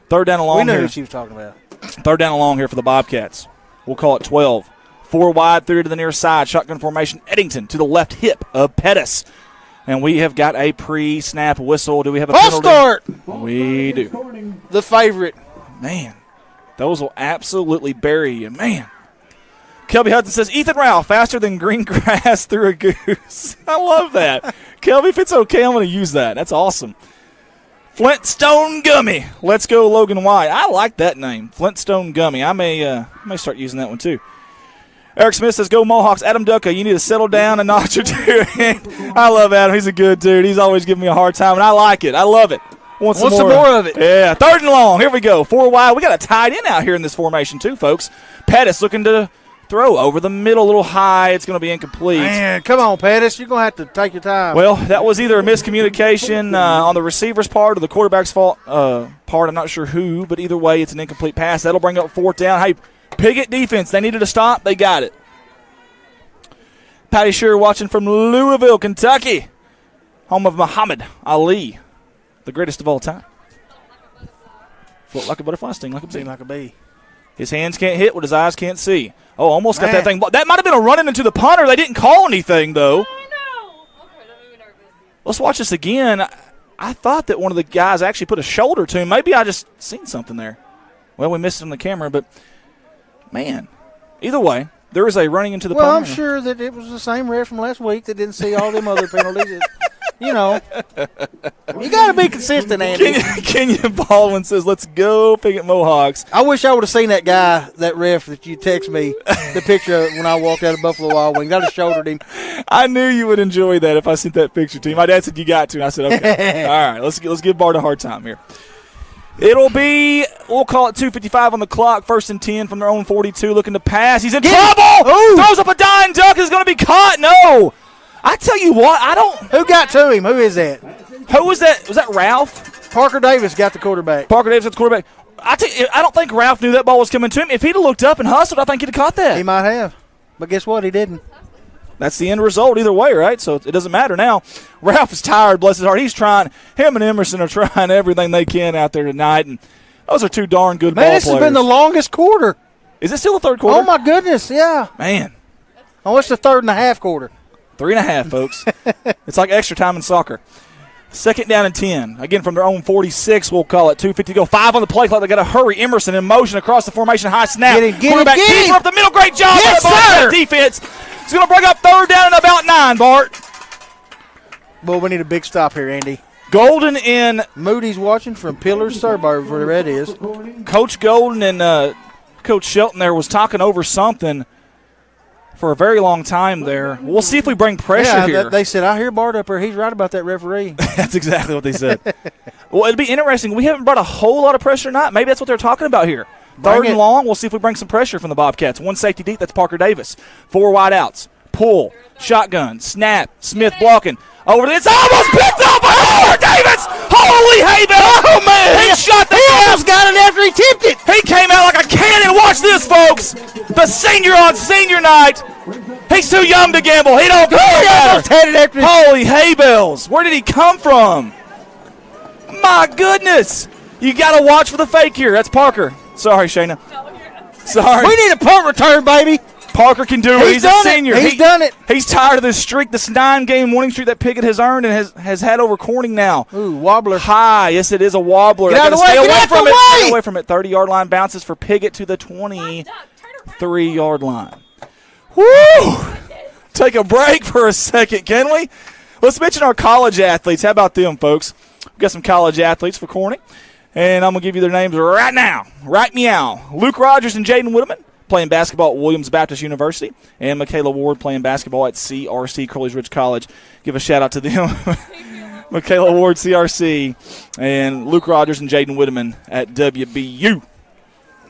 Third down and long We knew here. who she was talking about. Third down and long here for the Bobcats. We'll call it 12. 4 wide, 3 to the near side. Shotgun formation. Eddington to the left hip of Pettis. And we have got a pre-snap whistle. Do we have a penalty? Start. We do. The favorite. Man, those will absolutely bury you. Man. Kelby Hudson says, Ethan Rao, faster than green grass through a goose. I love that. Kelby, if it's okay, I'm going to use that. That's awesome. Flintstone Gummy. Let's go, Logan White. I like that name, Flintstone Gummy. I may start using that one, too. Eric Smith says, go Mohawks. Adam Ducka, you need to settle down a notch or two. I love Adam. He's a good dude. He's always giving me a hard time, and I like it. I love it. Want some more of it. Yeah, third and long. Here we go. 4 wide. We got a tight end out here in this formation, too, folks. Pettis looking to throw over the middle, a little high. It's going to be incomplete. Man, come on, Pettis. You're going to have to take your time. Well, that was either a miscommunication on the receiver's part or the quarterback's fault part. I'm not sure who, but either way, it's an incomplete pass. That'll bring up 4th down. Hey, Piggott defense, they needed to stop. They got it. Patty Shearer watching from Louisville, Kentucky, home of Muhammad Ali, the greatest of all time. Float like a butterfly, sting like a bee. Sting like a bee. His hands can't hit what his eyes can't see. Oh, almost got that thing. That might have been a running into the punter. They didn't call anything, though. Let's watch this again. I thought that one of the guys actually put a shoulder to him. Maybe I just seen something there. Well, we missed it on the camera, but, man, either way, there is a running into the punter. Well, I'm sure that it was the same ref from last week that didn't see all them other penalties. You know, you got to be consistent, Andy. Kenya Baldwin says, let's go Piggott Mohawks. I wish I would have seen that guy, that ref that you text me, the picture of when I walked out of Buffalo Wild Wings. I just shouldered him. I knew you would enjoy that if I sent that picture to you. My dad said you got to, and I said, okay. All right, let's give Bart a hard time here. It'll be, we'll call it 2:55 on the clock, 1st and 10 from their own 42, looking to pass. He's in trouble! Ooh. Throws up a dying duck, is going to be caught. No! I tell you what, I don't. Who got to him? Who is that? Who was that? Was that Ralph? Parker Davis got the quarterback. Parker Davis got the quarterback. I don't think Ralph knew that ball was coming to him. If he'd have looked up and hustled, I think he'd have caught that. He might have. But guess what? He didn't. That's the end result either way, right? So it doesn't matter now. Ralph is tired, bless his heart. He's trying. Him and Emerson are trying everything they can out there tonight, and those are two darn good ball players. Man, this has been the longest quarter. Is it still the third quarter? Oh, my goodness, yeah. Man. Oh, it's the 3rd and a half quarter. 3.5, folks. It's like extra time in soccer. 2nd down and 10. Again, from their own 46, we'll call it. 2:50 to go. 5 on the play clock. They got to hurry. Emerson in motion across the formation. High snap. Get him, quarterback keeper up the middle. Great job. Yes, sir. Defense. It's going to bring up 3rd down and about 9, Bart. Boy, we need a big stop here, Andy. Golden in. Moody's watching from Pillars Suburbs, wherever that is. Coach Golden and Coach Shelton there was talking over something for a very long time there. We'll see if we bring pressure here. They said, I hear Bart up here. He's right about that referee. That's exactly what they said. Well, it'll be interesting. We haven't brought a whole lot of pressure tonight. Maybe that's what they're talking about here. 3rd and long. We'll see if we bring some pressure from the Bobcats. 1 safety deep. That's Parker Davis. 4 wide outs. Pull. Shotgun. Snap. Smith blocking. Over the. It's almost picked up by Parker Davis. Holy hay bell. Oh, man. He shot the ball. Almost got it after he tipped it. He came out like a cannon. Watch this, folks. The senior on senior night. He's too young to gamble. He don't care. Holy hay bells. Where did he come from? My goodness. You got to watch for the fake here. That's Parker. Sorry, Shayna. Sorry. We need a punt return, baby. Parker can do it. He's a senior. He's done it. He's tired of this streak, this 9-game winning streak that Piggott has earned and has had over Corning now. Ooh, wobbler. High. Yes, it is a wobbler. Get out of the way. Stay Get away out from the it. way. Stay away from it. 30-yard line bounces for Piggott to the 23-yard line. Woo! Take a break for a second, can we? Let's mention our college athletes. How about them, folks? We've got some college athletes for Corning, and I'm going to give you their names right now. Right meow. Luke Rogers and Jaden Whitteman playing basketball at Williams Baptist University, and Michaela Ward playing basketball at CRC, Curly's Ridge College. Give a shout-out to them. Michaela Ward, CRC, and Luke Rogers and Jaden Whitteman at WBU.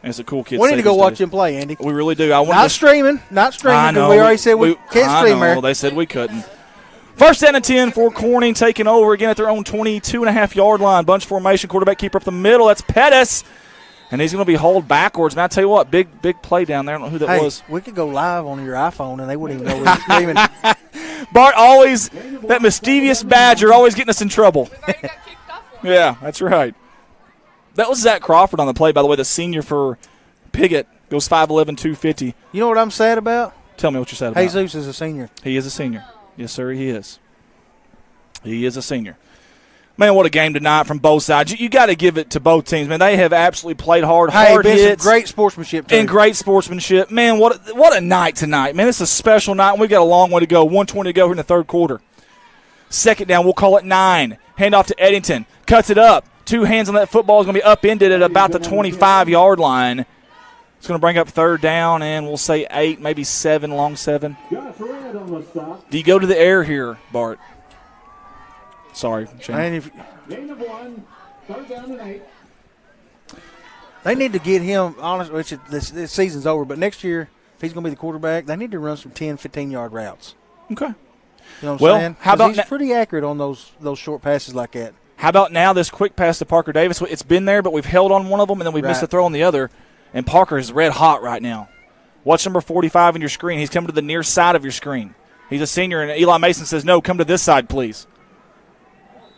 That's a cool kid. We need to go watch him play, Andy. We really do. Not streaming, because we already said we can't stream there. They said we couldn't. First down and 10 for Corning, taking over again at their own 22.5-yard line. Bunch formation, quarterback keeper up the middle. That's Pettis, and he's going to be hauled backwards. And I tell you what, big play down there. I don't know who that was. We could go live on your iPhone, and they wouldn't even know we were streaming. Bart always, that mischievous badger, always getting us in trouble. Yeah, that's right. That was Zach Crawford on the play, by the way, the senior for Piggott. Goes 5'11", 250. You know what I'm sad about? Tell me what you're sad about. Jesus is a senior. He is a senior. Yes, sir, he is. He is a senior. Man, what a game tonight from both sides. You got to give it to both teams, man. They have absolutely played hard hits. Some great sportsmanship, too. And great sportsmanship. Man, what a night tonight. Man, it's a special night, and we've got a long way to go. 1:20 to go here in the third quarter. Second down, we'll call it 9. Hand off to Eddington. Cuts it up. 2 hands on that football is going to be upended at about the 25-yard line. It's going to bring up third down, and we'll say 8, maybe 7, long 7. Do you go to the air here, Bart? Sorry, Shane. Gain of 1, third down and 8. They need to get him, honestly, this season's over, but next year, if he's going to be the quarterback, they need to run some 10, 15-yard routes. Okay. You know what I'm saying? How about he's pretty accurate on those short passes like that. How about now this quick pass to Parker Davis? It's been there, but we've held on one of them, and then we've missed a throw on the other. And Parker is red hot right now. Watch number 45 on your screen. He's coming to the near side of your screen. He's a senior, and Eli Mason says, no, come to this side, please.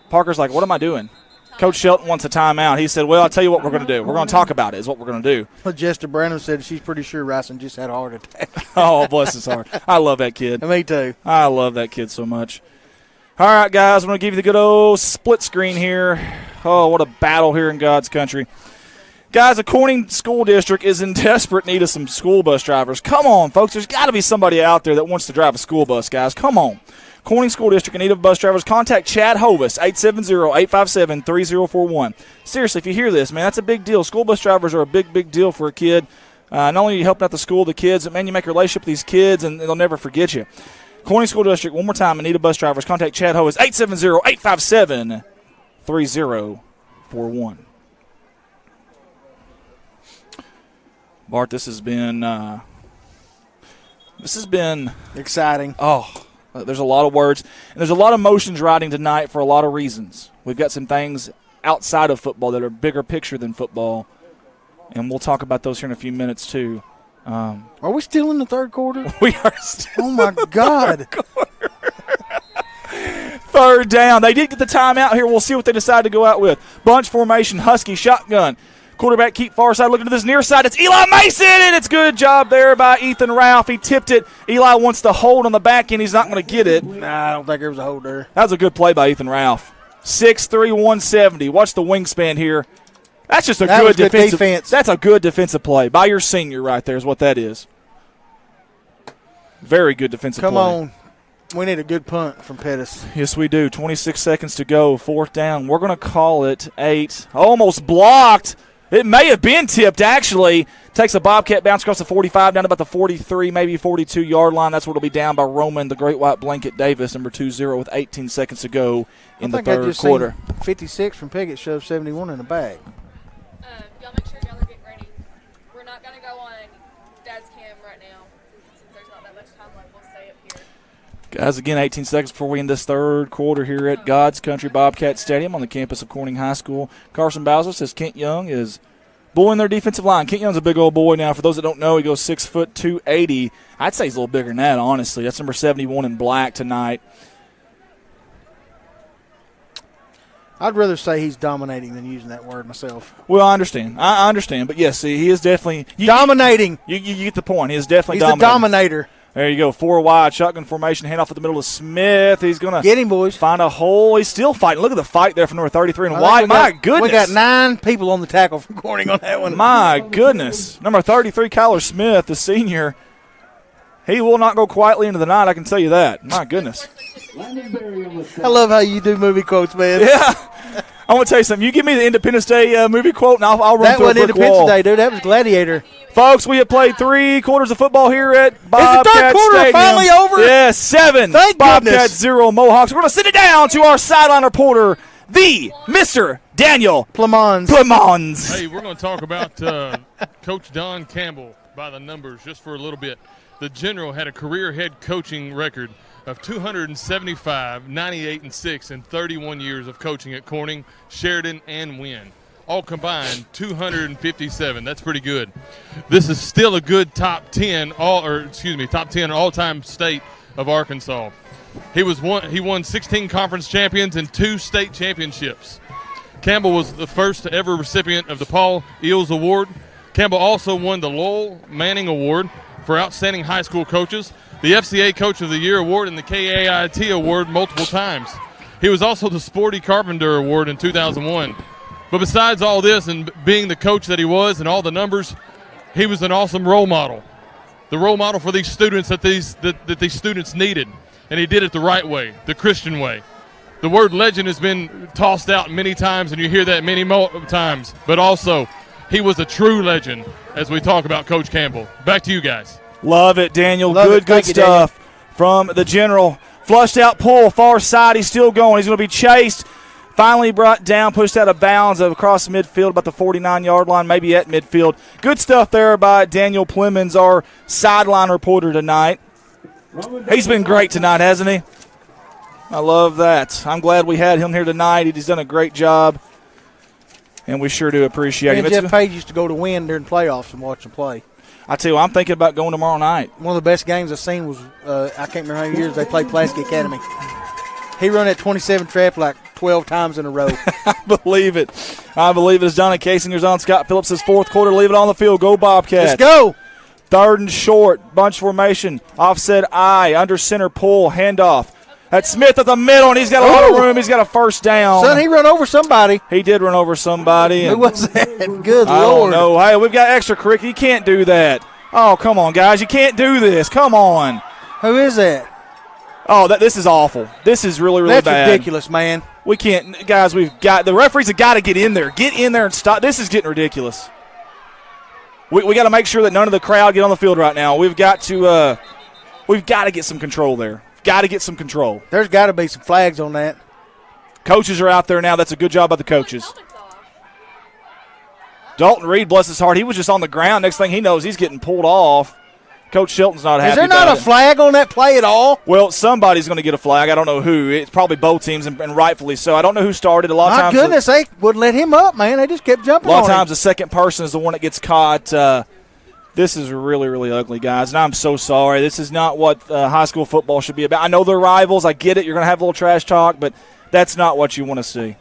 Parker's like, what am I doing? Coach Shelton wants a timeout. He said, well, I'll tell you what we're going to do. We're going to talk about it is what we're going to do. Well, Jester Branham said she's pretty sure Ryson just had a heart attack. Oh, bless his heart. I love that kid. Me too. I love that kid so much. All right, guys, I'm going to give you the good old split screen here. Oh, what a battle here in God's country. Guys, the Corning School District is in desperate need of some school bus drivers. Come on, folks. There's got to be somebody out there that wants to drive a school bus, guys. Come on. Corning School District in need of bus drivers. Contact Chad Hovis, 870-857-3041. Seriously, if you hear this, man, that's a big deal. School bus drivers are a big, big deal for a kid. Not only are you helping out the school, the kids, but, man, you make a relationship with these kids, and they'll never forget you. Corning School District, one more time, in need of bus drivers. Contact Chad Hovis, 870-857-3041. Bart, this has been exciting. Oh, there's a lot of words, and there's a lot of emotions riding tonight for a lot of reasons. We've got some things outside of football that are bigger picture than football, and we'll talk about those here in a few minutes too. Are we still in the third quarter? We are still. Oh my God! Third down. They did get the timeout here. We'll see what they decide to go out with. Bunch formation, Husky shotgun. Quarterback keep far side, looking to this near side. It's Eli Mason, and it's good job there by Ethan Ralph. He tipped it. Eli wants the hold on the back end. He's not going to get it. Nah, I don't think there was a hold there. That was a good play by Ethan Ralph. 6'3", 170. Watch the wingspan here. That's just a good defense. That's a good defensive play by your senior right there is what that is. Very good defensive play. Come on. We need a good punt from Pettis. Yes, we do. 26 seconds to go. Fourth down. We're going to call it 8. Almost blocked. It may have been tipped, actually. Takes a Bobcat bounce across the 45 down to about the 43, maybe 42-yard line. That's where it'll be down by Roman, the Great White Blanket Davis, number 20, with 18 seconds to go in the third quarter. 56 from Piggott shows 71 in the bag. Y'all make sure y'all are getting ready. We're not going to go on Dad's cam right now since there's not that much time left. We'll stay up here. Guys, again, 18 seconds before we end this third quarter here at God's Country Bobcat Stadium on the campus of Corning High School. Carson Bowser says Kent Young is bullying their defensive line. Kent Young's a big old boy now. For those that don't know, he goes 6 foot 280. I'd say he's a little bigger than that, honestly. That's number 71 in black tonight. I'd rather say he's dominating than using that word myself. Well, I understand. I understand. But, yes, he is definitely dominating. You get the point. He is definitely dominating. He's the dominator. There you go. 4 wide, shotgun formation, handoff at the middle of Smith. He's going to get him, boys. Find a hole. He's still fighting. Look at the fight there from number 33 and wide. My goodness. We got 9 people on the tackle from Corning on that one. My goodness. Number 33, Kyler Smith, the senior. He will not go quietly into the night, I can tell you that. My goodness. I love how you do movie quotes, man. Yeah. I want to tell you something. You give me the Independence Day movie quote, and I'll run through a brick wall. That wasn't Independence Day, dude. That was Gladiator. Folks, we have played 3 quarters of football here at Bobcats Is the third quarter Stadium. finally over? Yes, 7. Thank Bobcats goodness. 0 Mohawks. We're going to send it down to our sideline reporter, the Mr. Daniel Plemons. Hey, we're going to talk about Coach Don Campbell by the numbers just for a little bit. The General had a career head coaching record of 275, 98, and 6 in 31 years of coaching at Corning, Sheridan, and Wynne. All combined, 257. That's pretty good. This is still a good top 10 all-time state of Arkansas. He won 16 conference champions and 2 state championships. Campbell was the first ever recipient of the Paul Eels Award. Campbell also won the Lowell Manning Award for outstanding high school coaches, the FCA Coach of the Year Award, and the KAIT Award multiple times. He was also the Sporty Carpenter Award in 2001. But besides all this and being the coach that he was and all the numbers, he was an awesome role model. The role model for these students that these students needed. And he did it the right way, the Christian way. The word legend has been tossed out many times, and you hear that many times. But also, he was a true legend as we talk about Coach Campbell. Back to you guys. Love it, Daniel. Love Good stuff from the General. Flushed out pull, far side. He's still going. He's going to be chased. Finally brought down, pushed out of bounds across midfield, about the 49-yard line, maybe at midfield. Good stuff there by Daniel Plemons, our sideline reporter tonight. He's been great tonight, hasn't he? I love that. I'm glad we had him here tonight. He's done a great job, and we sure do appreciate him. Jeff Page used to go to Wynne during playoffs and watch them play. I tell you, I'm thinking about going tomorrow night. One of the best games I've seen was, I can't remember how many years they played Pulaski Academy. He run that 27 trap like 12 times in a row. I believe it. As Johnny Kasinger's on Scott Phillips' 4th quarter. Leave it on the field. Go Bobcats. Let's go. 3rd and short. Bunch formation. Offset I. Under center pull. Handoff. That's Smith at the middle, and he's got a lot of room. He's got a first down. Son, he run over somebody. He did run over somebody. Who was that? Good I Lord. don't know. Hey, we've got extra curriculum. You can't do that. Oh, come on, guys. You can't do this. Come on. Who is that? Oh, this is awful. This is really, really bad. That's ridiculous, man. We can't. Guys, the referees have got to get in there. Get in there and stop. This is getting ridiculous. We got to make sure that none of the crowd get on the field right now. We've got to get some control there. Got to get some control. There's got to be some flags on that. Coaches are out there now. That's a good job by the coaches. Dalton Reed, bless his heart, he was just on the ground. Next thing he knows, he's getting pulled off. Coach Shelton's not happy. Is there not a flag on that play at all? Well, somebody's going to get a flag. I don't know who. It's probably both teams, and rightfully so. I don't know who started. A lot of times. My goodness, they wouldn't let him up, man. They just kept jumping on him. A lot of times the second person is the one that gets caught. This is really, really ugly, guys, and I'm so sorry. This is not what high school football should be about. I know they're rivals. I get it. You're going to have a little trash talk, but that's not what you want to see.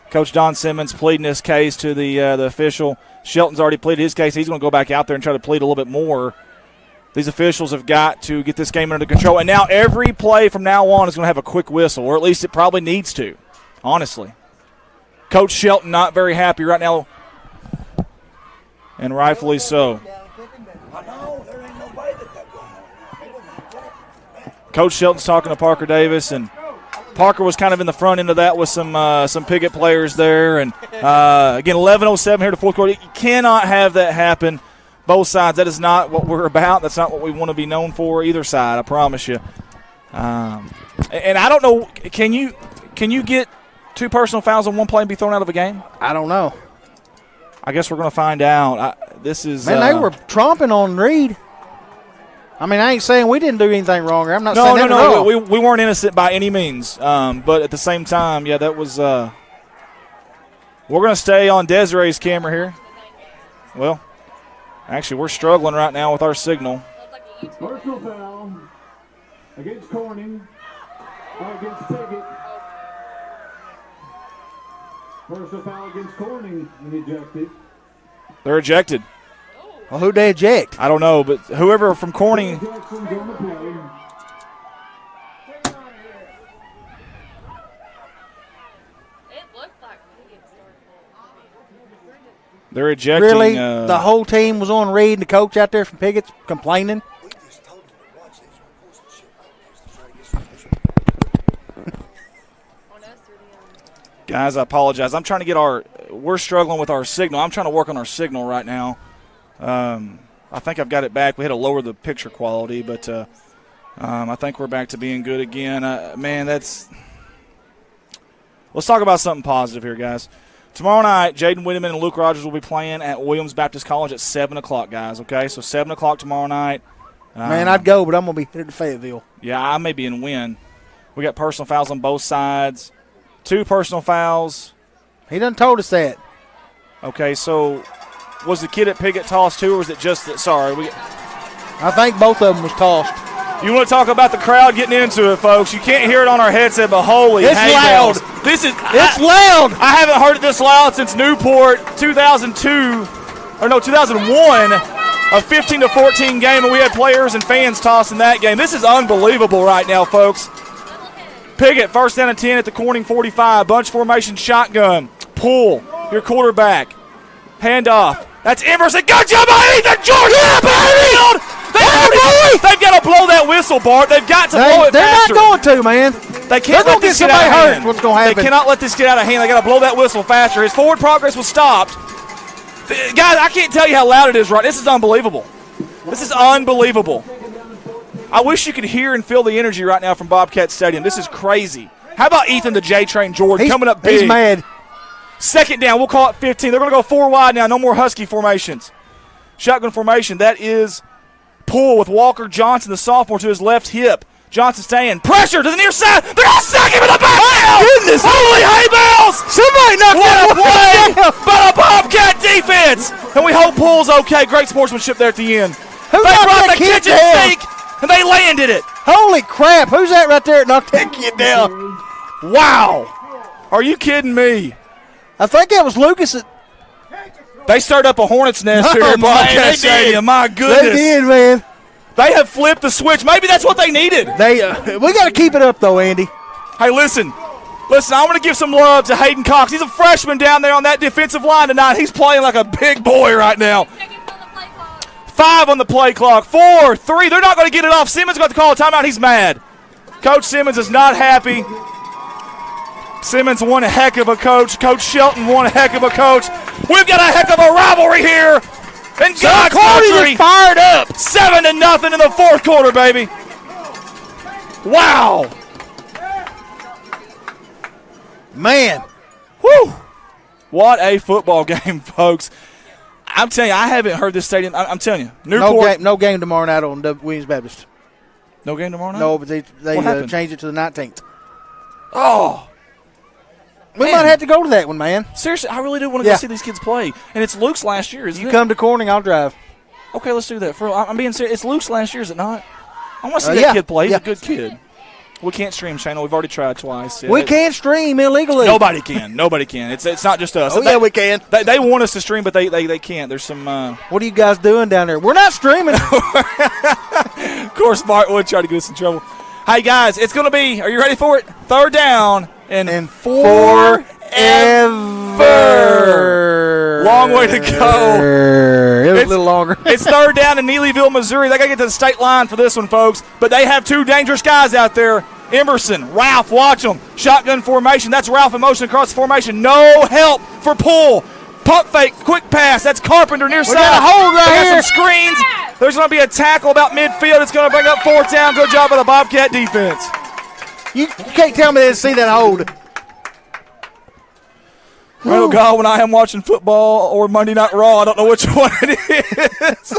Coach Don Simmons pleading his case to the official. Shelton's already pleaded his case. He's going to go back out there and try to plead a little bit more. These officials have got to get this game under control. And now every play from now on is going to have a quick whistle, or at least it probably needs to, honestly. Coach Shelton not very happy right now, and rightfully so. Coach Shelton's talking to Parker Davis, and Parker was kind of in the front end of that with some Piggott players there. And, again, 11:07 here to 4th quarter. You cannot have that happen. Both sides. That is not what we're about. That's not what we want to be known for, either side, I promise you. And I don't know, can you get 2 personal fouls on one play and be thrown out of a game? I don't know. I guess we're going to find out. They were tromping on Reed. I mean, I ain't saying we didn't do anything wrong. I'm not saying that at all. We weren't innocent by any means. But at the same time, yeah, that was we're going to stay on Desiree's camera here. Well, actually, we're struggling right now with our signal. Personal foul against Corning or against Piggott. Personal foul against Corning and ejected. They're ejected. Well, who'd they eject? I don't know, but whoever from Corning. Jackson's on the play. They're ejecting. Really? The whole team was on Reed and the coach out there from Piggott's complaining? Guys, I apologize. I'm trying to get we're struggling with our signal. I'm trying to work on our signal right now. I think I've got it back. We had to lower the picture quality, but I think we're back to being good again. Man, let's talk about something positive here, guys. Tomorrow night, Jaden Winneman and Luke Rogers will be playing at Williams Baptist College at 7 o'clock, guys, okay? So 7 o'clock tomorrow night. Man, I'd go, but I'm going to be headed to Fayetteville. Yeah, I may be in Wynne. We got personal fouls on both sides. 2 personal fouls. He done told us that. Okay, so was the kid at Piggott tossed too, or was it just that? Sorry. I think both of them was tossed. You want to talk about the crowd getting into it, folks. You can't hear it on our headset, but holy it's hay loud. Bells. It's loud. I haven't heard it this loud since Newport 2001, a 15-14 game, and we had players and fans tossing that game. This is unbelievable right now, folks. Piggott, first down and 10 at the Corning 45. Bunch formation shotgun. Pull. Your quarterback. Handoff. That's Emerson. Good job by Ethan George. Yeah, baby! They've got to blow that whistle, Bart. They've got to blow it faster. They're not going to, man. They can't let this get out of hand. What's going to happen? They cannot let this get out of hand. They got to blow that whistle faster. His forward progress was stopped. Guys, I can't tell you how loud it is right. This is unbelievable. This is unbelievable. I wish you could hear and feel the energy right now from Bobcat Stadium. This is crazy. How about Ethan the J-Train Jordan coming up big? He's mad. Second down, we'll call it 15. They're going to go 4 wide now. No more Husky formations. Shotgun formation. That is pull with Walker Johnson, the sophomore, to his left hip. Johnson staying. Pressure to the near side. They're going to sack him in the backfield. Goodness. Holy hay bells. Somebody knocked that play by the Bobcat defense. And we hope Pool's okay. Great sportsmanship there at the end. Who they brought that the kid kitchen down? sink, and they landed it. Holy crap. Who's that right there that knocked that kid down? Wow. Are you kidding me? I think that was Lucas. They stirred up a hornet's nest here at Bobcat Stadium. My goodness. They did, man. They have flipped the switch. Maybe that's what they needed. We got to keep it up, though, Andy. Hey, listen, I want to give some love to Hayden Cox. He's a freshman down there on that defensive line tonight. He's playing like a big boy right now. 5 on the play clock. 4, 3. They're not going to get it off. Simmons got to call a timeout. He's mad. Coach Simmons is not happy. Simmons, one heck of a coach. Coach Shelton, one heck of a coach. We've got a heck of a rivalry here. And God's country fired up. 7-0 in the fourth quarter, baby. Wow. Man. Whew. What a football game, folks. I'm telling you, I haven't heard this stadium. I'm telling you. Newport. No game tomorrow night on Williams Baptist. No game tomorrow night? No, but they changed it to the 19th. Oh. We might have to go to that one, man. Seriously, I really do want to go see these kids play. And it's Luke's last year, isn't it? You come to Corning, I'll drive. Okay, let's do that. I'm being serious. It's Luke's last year, is it not? I want to see that kid play. He's a good kid. We can't stream, Shana. We've already tried twice. We can't stream illegally. Nobody can. Nobody can. It's not just us. Oh, we can. They want us to stream, but they can't. There's some. What are you guys doing down there? We're not streaming. Of course, Mark would try to get us in trouble. Hey, guys, it's going to be, are you ready for it? Third down and forever. Long way to go. It was a little longer. It's third down in Neelyville, Missouri. They got to get to the state line for this one, folks. But they have 2 dangerous guys out there. Emerson, Ralph, watch them. Shotgun formation. That's Ralph in motion across the formation. No help for Poole. Pump fake, quick pass. That's Carpenter near side. We got a hold right here. Some screens. There's going to be a tackle about midfield. It's going to bring up fourth down. Good job by the Bobcat defense. You can't tell me they didn't see that hold. Oh, God, when I am watching football or Monday Night Raw, I don't know which one it is.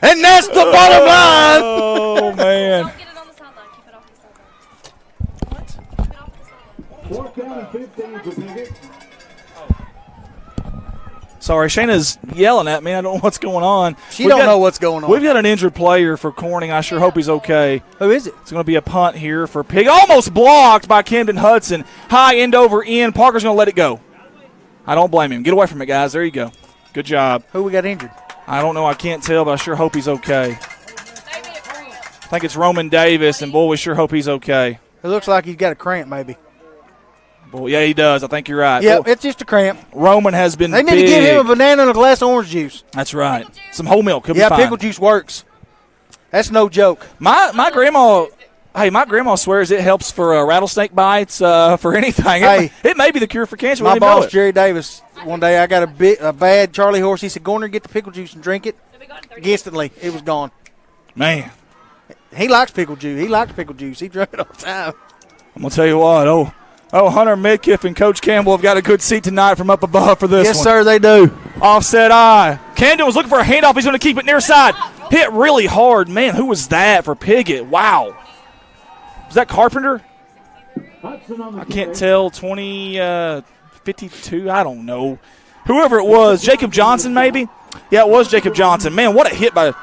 And that's the bottom line. Oh, man. Don't get it on the sideline. Keep it off the sideline. What? Keep it off the sideline. Fourth down and 15 for Piggott. Sorry, Shayna's yelling at me. I don't know what's going on. She don't know what's going on. We've got an injured player for Corning. I sure hope he's okay. Who is it? It's going to be a punt here for Piggott. Almost blocked by Camden Hudson. High end over end. Parker's going to let it go. I don't blame him. Get away from it, guys. There you go. Good job. Who we got injured? I don't know. I can't tell, but I sure hope he's okay. I think it's Roman Davis, and boy, we sure hope he's okay. It looks like he's got a cramp, maybe. Boy, yeah, he does. I think you're right. Yeah, it's just a cramp. Roman has been They need to give him a banana and a glass of orange juice. That's right. Some whole milk could be yeah, fine. pickle juice works. That's no joke. My grandma, my grandma swears it helps for rattlesnake bites, for anything. Hey, it may be the cure for cancer. My boss, Jerry Davis, one day I got a bad Charlie horse. He said, go in there and get the pickle juice and drink it. Instantly, it was gone. Man. He likes pickle juice. He likes pickle juice. He drank it all the time. I'm going to tell you what. Hunter Midkiff and Coach Campbell have got a good seat tonight from up above for this one. Yes, sir, they do. Offset eye. Camden was looking for a handoff. He's going to keep it near side. Hit really hard. Man, who was that for Piggott? Wow. Was that Carpenter? I can't tell. 52? I don't know. Whoever it was. Jacob Johnson, maybe? Yeah, it was Jacob Johnson. Man, what a hit by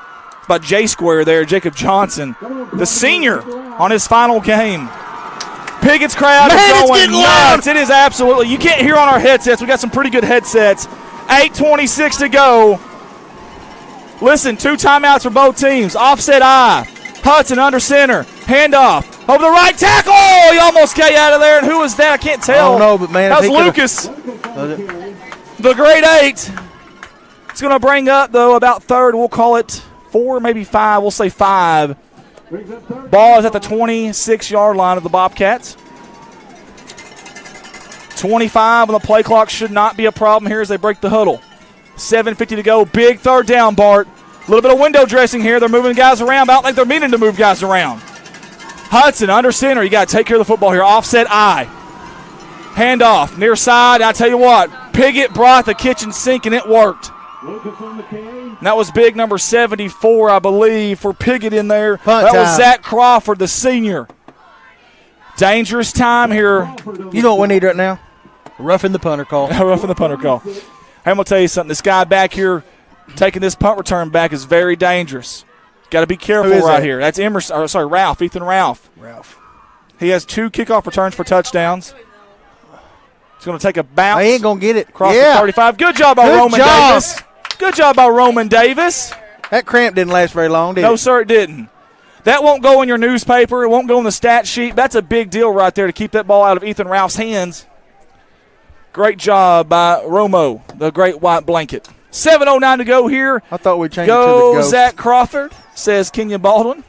J-Square there, Jacob Johnson. The senior on his final game. Piggott's crowd is going nuts. It is absolutely. You can't hear on our headsets. We got some pretty good headsets. 8:26 to go. Listen, 2 timeouts for both teams. Offset eye. Hudson under center. Handoff. Over the right tackle. Oh, he almost got out of there. And who was that? I can't tell. I don't know, but man. That was Lucas. The grade 8. It's going to bring up, though, about third. We'll call it 4, maybe 5. We'll say 5. Ball is at the 26-yard line of the Bobcats. 25 on the play clock should not be a problem here as they break the huddle. 7:50 to go. Big third down, Bart. A little bit of window dressing here. They're moving guys around, but I don't think they're meaning to move guys around. Hudson under center. You got to take care of the football here. Offset eye. Handoff. Near side. I tell you what, Piggott brought the kitchen sink, and it worked. And that was big number 74, I believe, for Piggott in there. That was Zach Crawford, the senior. Dangerous time here. You know what we need right now? Roughing the punter call. Roughing the punter call. Hey, I'm going to tell you something. This guy back here taking this punt return back is very dangerous. Got to be careful right here. That's Ralph, Ethan Ralph. He has 2 kickoff returns for touchdowns. He's going to take a bounce. He ain't going to get it. Across the 35. Good job by Roman Davis. Good job by Roman Davis. That cramp didn't last very long, did it? No, sir, it didn't. That won't go in your newspaper. It won't go in the stat sheet. That's a big deal right there to keep that ball out of Ethan Ralph's hands. Great job by Romo, the great white blanket. 7:09 to go here. I thought we'd change it to the ghost. Zach Crawford, says Kenya Baldwin.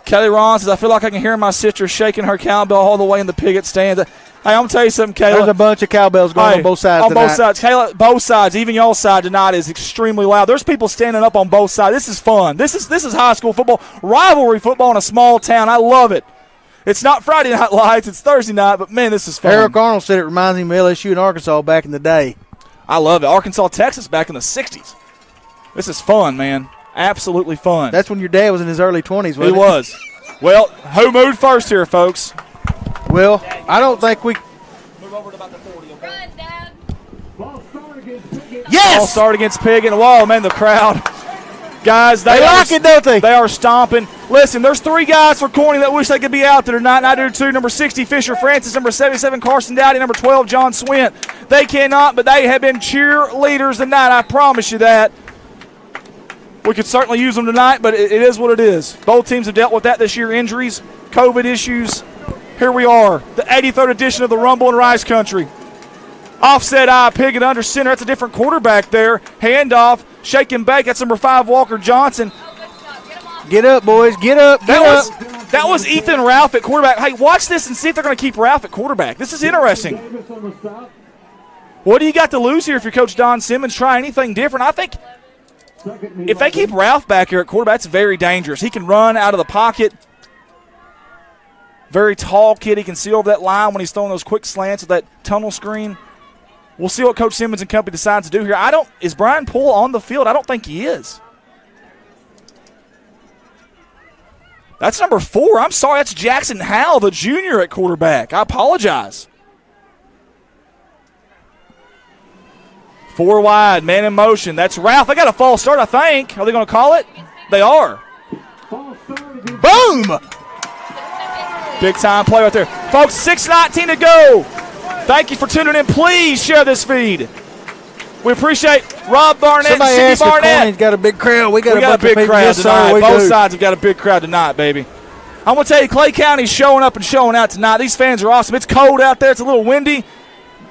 Kelly Ron says, I feel like I can hear my sister shaking her cowbell all the way in the Piggott stand. Hey, I'm going to tell you something, Kayla. There's a bunch of cowbells going on both sides on tonight. both sides. Kayla, both sides, even y'all's side tonight is extremely loud. There's people standing up on both sides. This is fun. This is high school football. Rivalry football in a small town. I love it. It's not Friday Night Lights. It's Thursday night, but, man, this is fun. Eric Arnold said it reminds him of LSU and Arkansas back in the day. I love it. Arkansas, Texas back in the 60s. This is fun, man. Absolutely fun. That's when your dad was in his early 20s, wasn't it? He was. Well, who moved first here, folks? Well, I don't think we... Move over to about the 40, okay? Run, Dad. Yes! Ball start against Piggott. Whoa, man, the crowd. Guys, they like it, don't they? They are stomping. Listen, there's 3 guys for Corning that wish they could be out there tonight, and I do too. Number 60, Fisher Francis. Number 77, Carson Dowdy. Number 12, John Swint. They cannot, but they have been cheerleaders tonight. I promise you that. We could certainly use them tonight, but it is what it is. Both teams have dealt with that this year. Injuries, COVID issues. Here we are, the 83rd edition of the Rumble in Rice Country. Offset eye, Piggott under center. That's a different quarterback there. Handoff, shake and bake. That's number 5, Walker Johnson. Get up, boys. Get up. That was Ethan Ralph at quarterback. Hey, watch this and see if they're going to keep Ralph at quarterback. This is interesting. What do you got to lose here if you're Coach Don Simmons? Try anything different. I think if they keep Ralph back here at quarterback, it's very dangerous. He can run out of the pocket. Very tall kid. He can see over that line when he's throwing those quick slants with that tunnel screen. We'll see what Coach Simmons and company decides to do here. Is Brian Poole on the field? I don't think he is. That's number 4. I'm sorry. That's Jackson Howell, the junior at quarterback. I apologize. 4 wide, man in motion. That's Ralph. They got a false start, I think. Are they going to call it? They are. Boom! Big time play right there. Folks, 6:19 to go. Thank you for tuning in. Please share this feed. We appreciate Rob Barnett Somebody and Cindy asked if Barnett. Corning's got a big crowd. We got a big crowd yes, tonight. Sir, we Both do. sides have got a big crowd tonight, baby. I'm going to tell you, Clay County's showing up and showing out tonight. These fans are awesome. It's cold out there. It's a little windy.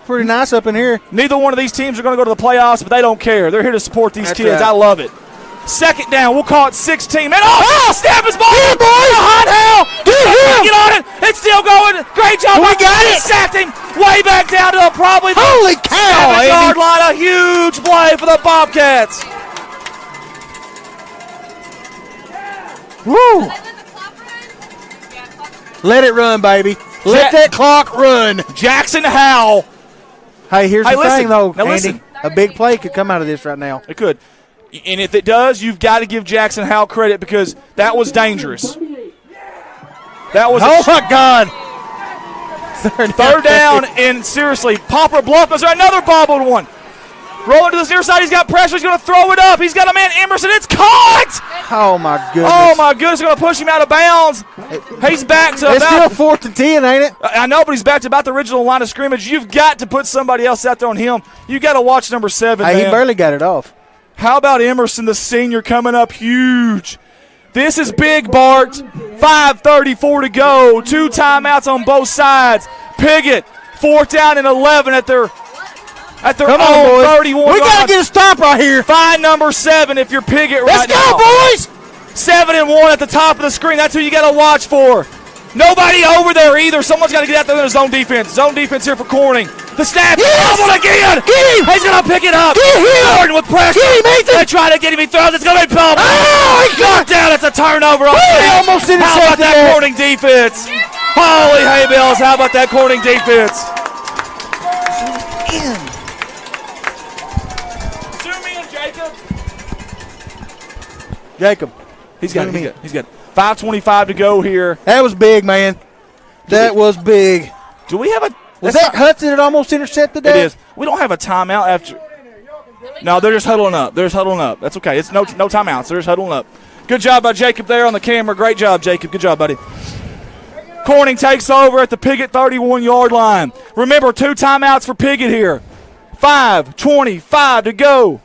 Pretty nice up in here. Neither one of these teams are going to go to the playoffs, but they don't care. They're here to support these That's kids. right. I love it. Second down. We'll call it 16. Man, snap his ball. Yeah, boy. Hot hell. Get on it. It's still going. Great job. We got it. Sacked him way back down to probably the Holy cow, 7-yard line. A huge play for the Bobcats. Woo! Let it run, baby. Let that clock run. Jackson Howell. Hey, here's the listen. thing, though, Now Andy. listen. A big play could come out of this right now. It could. And if it does, you've got to give Jackson Howell credit because that was dangerous. That was my God. Third down, and seriously, Poplar Bluff. Is there another bobbled one? Rolling to the near side. He's got pressure. He's going to throw it up. He's got a man, Emerson. It's caught. Oh, my goodness. Oh, my goodness. Going to push him out of bounds. He's back to It's about. still 4th and 10, ain't it? I know, but he's back to about the original line of scrimmage. You've got to put somebody else out there on him. You got to watch number 7, Hey, man. he barely got it off. How about Emerson, the senior, coming up huge? This is big, Bart. 5:34 to go. 2 timeouts on both sides. Piggott, 4th down and 11 at their Come on, own boys. 31. We got to get a stop right here. Find number 7 if you're Piggott right now. Let's go, boys. 7 and 1 at the top of the screen. That's who you got to watch for. Nobody over there either. Someone's got to get out there in the zone defense. Zone defense here for Corning. The snap. Yes! Double again. Get him. He's going to pick it up. Get him. Gordon with pressure. Get him, Ethan. They try to get him. He throws. It's going to be pulled. Oh, he got down. It's a turnover. He almost intercepted How about that that. Corning defense? Holy hay bells. How about that Corning defense? Zoom in, Jacob. Jacob. He's got it. He's got it. 5:25 to go here. That was big, man. That was big. Do we have a... Was that Hudson that almost intercepted that? It is. We don't have a timeout after... No, they're just huddling up. They're just huddling up. That's okay. It's no timeouts. They're just huddling up. Good job by Jacob there on the camera. Great job, Jacob. Good job, buddy. Corning takes over at the Piggott 31-yard line. Remember, 2 timeouts for Piggott here. 5:25 to go.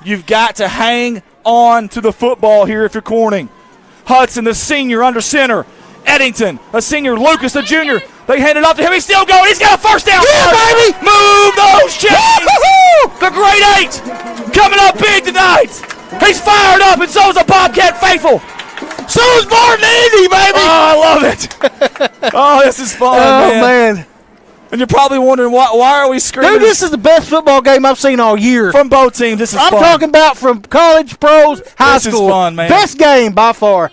You've got to hang on to the football here if you're Corning. Hudson, the senior, under center. Eddington, a senior. Lucas, the junior. They hand it off to him. He's still going. He's got a first down. Yeah, baby. Move those chains. The Great 8 coming up big tonight. He's fired up, and so is the Bobcat faithful. So is Martin Andy, baby. Oh, I love it. Oh, this is fun, man. And you're probably wondering, why are we screaming? Dude, this is the best football game I've seen all year. From both teams, this is I'm fun. talking about from college, pros, high This is school. fun, man. Best game by far.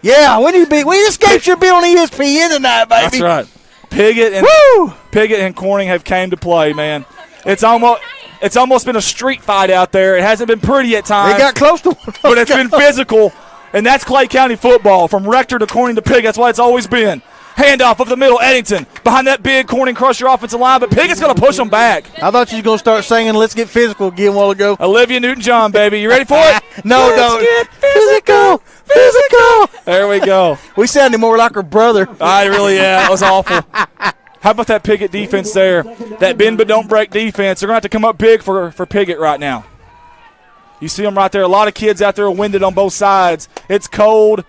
Yeah, this game should be on ESPN tonight, baby. That's right. Piggott and Corning have came to play, man. It's almost been a street fight out there. It hasn't been pretty at times. They got close to one. But it's been physical, and that's Clay County football from Rector to Corning to Piggott. That's what it's always been. Handoff up the middle, Eddington behind that big Corning crusher offensive line, but Piggott's going to push them back. I thought you were going to start singing "Let's Get Physical" again a while ago. Olivia Newton-John, baby. You ready for it? No, Let's don't. get Physical. There we go. We sounded more like her brother. I really, that was awful. How about that Piggott defense there? That bend but don't break defense. They're going to have to come up big for Piggott right now. You see them right there. A lot of kids out there are winded on both sides. It's cold.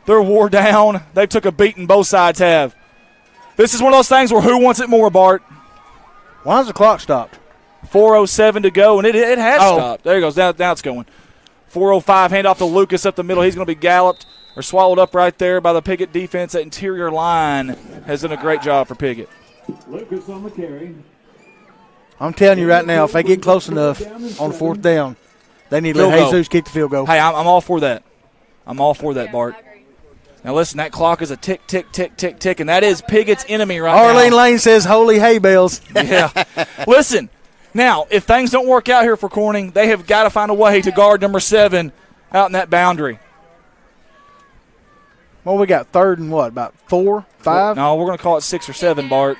They're wore down. They took a beating, both sides have. This is one of those things where who wants it more, Bart? Why is the clock stopped? 4:07 to go, and it has stopped. There he goes. Now it's going. 4:05, handoff to Lucas up the middle. He's going to be galloped or swallowed up right there by the Piggott defense. That interior line has done a great job for Piggott. Lucas on the carry. I'm telling you right now, if they get close enough on 4th down, they need to let Jesus kick the field goal. Hey, I'm all for that. I'm all for that, Bart. Now, listen, that clock is a tick, tick, tick, tick, tick, and that is Piggott's enemy right now. Arlene Lane says, "Holy hay bales." Yeah. Listen, now, if things don't work out here for Corning, they have got to find a way to guard number 7 out in that boundary. Well, we got 3rd and what, about 4, 5? No, we're going to call it 6 or 7, Bart.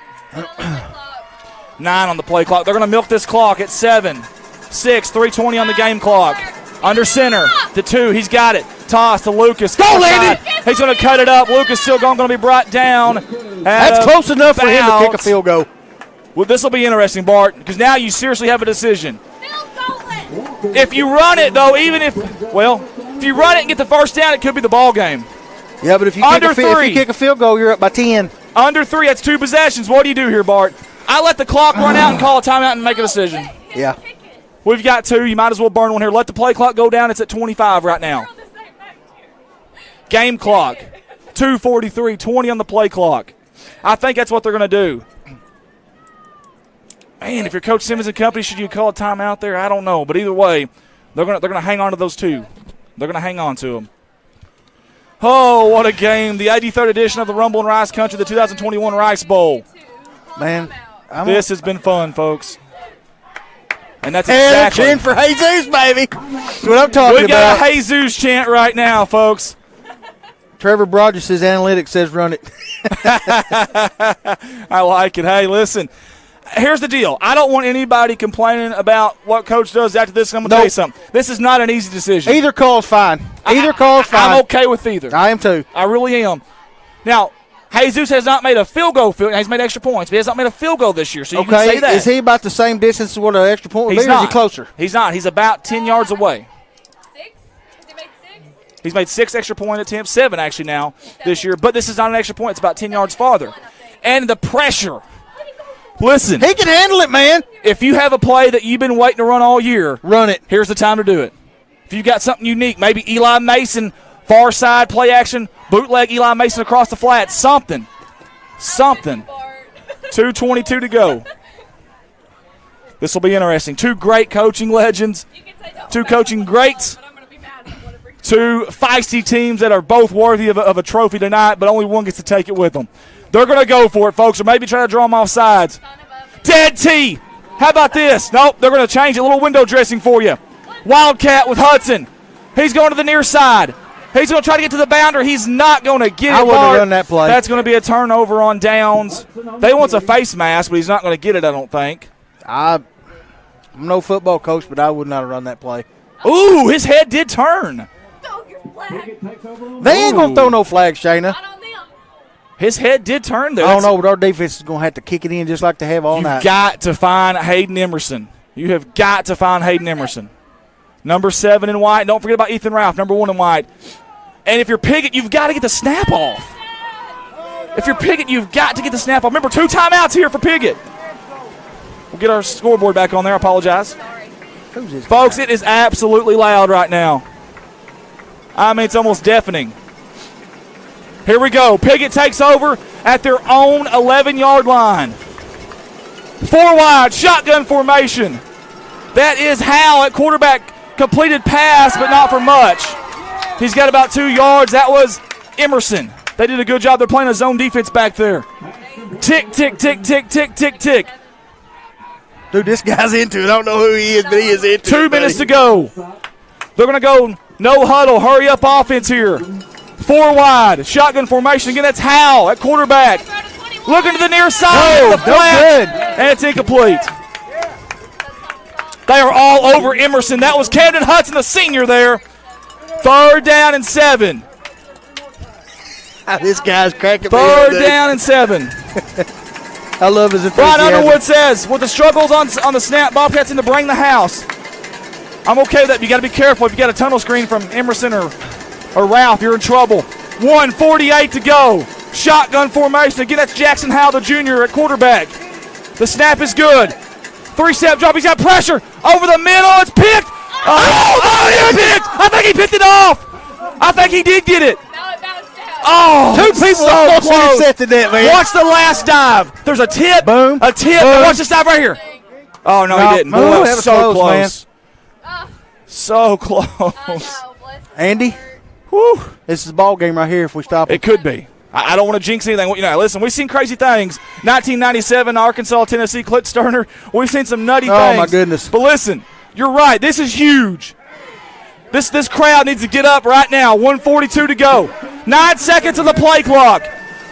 9 on the play clock. They're going to milk this clock at 7, 6, 3:20 on the game clock. Under center to 2. He's got it. Toss to Lucas. Go, Landon! He's going to cut it up. Lucas still going to be brought down. That's close enough for him to kick a field goal. Well, this will be interesting, Bart, because now you seriously have a decision. If you run it, though, if you run it and get the first down, it could be the ball game. Yeah, but if you kick a field goal, you're up by 10. Under 3, that's 2 possessions. What do you do here, Bart? I let the clock run out and call a timeout and make a decision. Yeah. We've got 2. You might as well burn one here. Let the play clock go down. It's at 25 right now. Game clock, 2:43, 20 on the play clock. I think that's what they're going to do. Man, if you're Coach Simmons and company, should you call a timeout there? I don't know. But either way, they're going to hang on to those 2. They're going to hang on to them. Oh, what a game. The 83rd edition of the Rumble and Rice Country, the 2021 Rice Bowl. Man. This has been fun, folks. And that's exactly. And for Jesus, baby. That's what I'm talking about. We've got a Jesus chant right now, folks. Trevor Brodges' analytics says run it. I like it. Hey, listen. Here's the deal. I don't want anybody complaining about what Coach does after this. I'm going to tell you something. This is not an easy decision. Either call's fine. I'm okay with either. I am too. I really am. Now, Jesus has not made a field goal. He's made extra points, but he has not made a field goal this year, so you can say that. Is he about the same distance as what an extra point would be, or is he closer? He's not. He's about 10 yards away. 6? Has he made 6? He's made 6 extra point attempts, 7 actually now this year, but this is not an extra point. It's about 10 yards farther. And the pressure. Listen. He can handle it, man. If you have a play that you've been waiting to run all year, run it. Here's the time to do it. If you've got something unique, maybe Eli Mason, far side play action, bootleg Eli Mason across the flat, something. 2:22 to go. This will be interesting. 2 great coaching legends, 2 coaching greats, 2 feisty teams that are both worthy of a trophy tonight, but only one gets to take it with them. They're going to go for it, folks, or maybe try to draw them off sides. Dead T. How about this? Nope, they're going to change it. A little window dressing for you. Wildcat with Hudson. He's going to the near side. He's going to try to get to the boundary. He's not going to get it. I wouldn't have run that play. That's going to be a turnover on downs. They want a face mask, but he's not going to get it, I don't think. I'm no football coach, but I would not have run that play. Ooh, his head did turn. They ain't going to throw no flag, Shayna. His head did turn there. I don't know, but our defense is going to have to kick it in just like they have all night. You've got to find Hayden Emerson. You have got to find Hayden Emerson. Number 7 in white. Don't forget about Ethan Ralph, number 1 in white. And if you're Piggott, you've got to get the snap off. If you're Piggott, you've got to get the snap off. Remember, 2 timeouts here for Piggott. We'll get our scoreboard back on there. I apologize. Folks, it is absolutely loud right now. I mean, it's almost deafening. Here we go. Piggott takes over at their own 11-yard line. 4 wide, shotgun formation. That is Howell at quarterback. Completed pass, but not for much. He's got about 2 yards. That was Emerson. They did a good job. They're playing a zone defense back there. Tick, tick, tick, tick, tick, tick, tick. Dude, this guy's into it. I don't know who he is, but he is into it. 2 minutes to go. They're going to go no huddle, hurry up offense here. 4 wide, shotgun formation. Again, that's Howell at quarterback. Looking to the near side. The flat, and it's incomplete. They are all over Emerson. That was Camden Hudson, the senior there. 3rd down and 7. This guy's cracking me 3rd down and 7. I love his enthusiasm. Brian Underwood says, with the struggles on the snap, Bobcats in to bring the house. I'm okay with that. You got to be careful. If you got a tunnel screen from Emerson or Ralph, you're in trouble. 1:48 to go. Shotgun formation. Again, that's Jackson Howell, the junior, at quarterback. The snap is good. 3-step drop. He's got pressure over the middle. It's picked. Oh, he picked. I think he picked it off. I think he did get it. Oh, 2 people so close. Accepted that, man. Watch the last dive. There's a tip. Boom. A tip. Boom. Watch this dive right here. Oh, no, he didn't. Boy, that was so close. Man. So close. Andy, whew, this is a ball game right here if we stop it. It could be. I don't want to jinx anything. You know, listen, we've seen crazy things. 1997, Arkansas, Tennessee, Clint Sterner. We've seen some nutty things. Oh, my goodness. But listen, you're right. This is huge. This crowd needs to get up right now. 1:42 to go. 9 seconds on the play clock.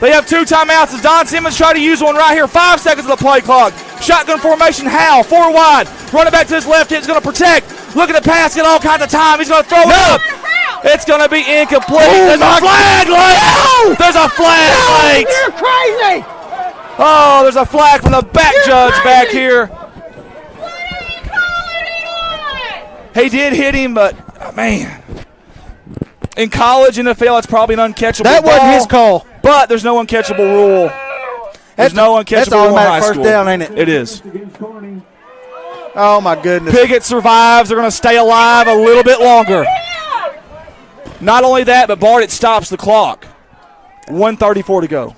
They have 2 timeouts as Don Simmons tried to use one right here. 5 seconds of the play clock. Shotgun formation, Howell, 4 wide. Running back to his left, he's going to protect. Looking to pass, get all kinds of time. He's going to throw it up. It's going to be incomplete. There's a flag late. There's a flag late. You're crazy. Oh, there's a flag from the back judge back here. He did hit him, but, man. In college, NFL, it's probably an uncatchable That ball. wasn't his call. But there's no uncatchable rule. There's no uncatchable rule in high automatic school. first down, ain't it? It is. Oh, my goodness. Piggott survives. They're going to stay alive a little bit longer. Not only that, but Bart, it stops the clock. 1:34 to go.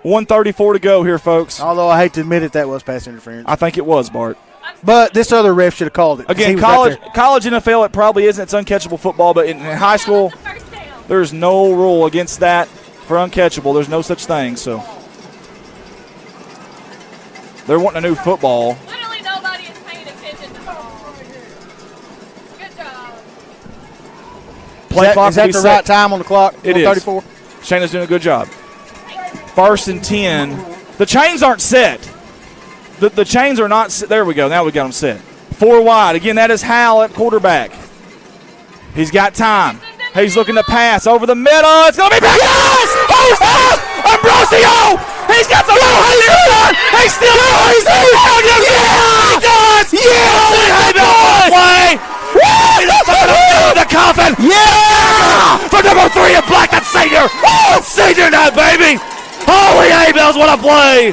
1:34 to go here, folks. Although I hate to admit it, that was pass interference. I think it was, Bart. But this other ref should have called it. Again, college NFL, it probably isn't. It's uncatchable football, but in high school, there's no rule against that for uncatchable. There's no such thing, so. They're wanting a new football. Literally nobody is paying attention to ball. Good job. Play Is that the right time on the clock? It is. 1:34? Shayna's doing a good job. 1st and 10. The chains aren't set. The chains are not set. There we go. Now we got them set. 4 wide. Again, that is Howell at quarterback. He's got time. He's looking to pass over the middle. It's going to be back. Yes! Oh, Ambrosio! He's got the ball. He's still going. He's he does! Yeah! Play! Woo! The coffin! Yeah! For number 3 of Black, that's senior! Oh, it's senior night, baby! Holy A-Bells, what a play!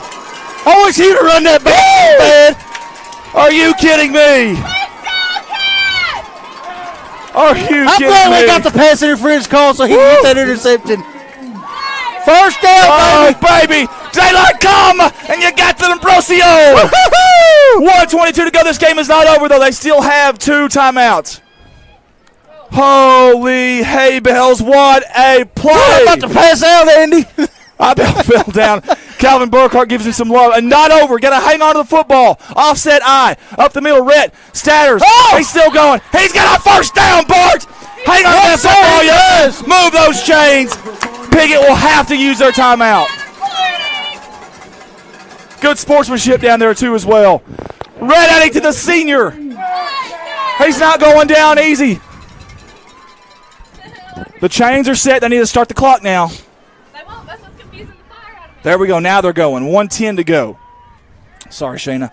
I wish he'd have run that back, man. Are you kidding me? Are you I'm kidding glad me? we got the pass interference call so he can get that interception. First down, baby. Daylight come, and you got the Ambrosio. 1:22 to go. This game is not over, though. They still have 2 timeouts. Holy hay bells, what a play. You're about to pass out, Andy. I fell down. Calvin Burkhart gives him some love. And not over. Got to hang on to the football. Offset eye. Up the middle, Rhett. Statters. Oh! He's still going. He's got a first down, Bart. Hang on to that football, yes. Move those chains. Piggott will have to use their timeout. Good sportsmanship down there, too, as well. Red Eddie to the senior. He's not going down easy. The chains are set. They need to start the clock now. There we go. Now they're going. 1:10 to go. Sorry, Shayna.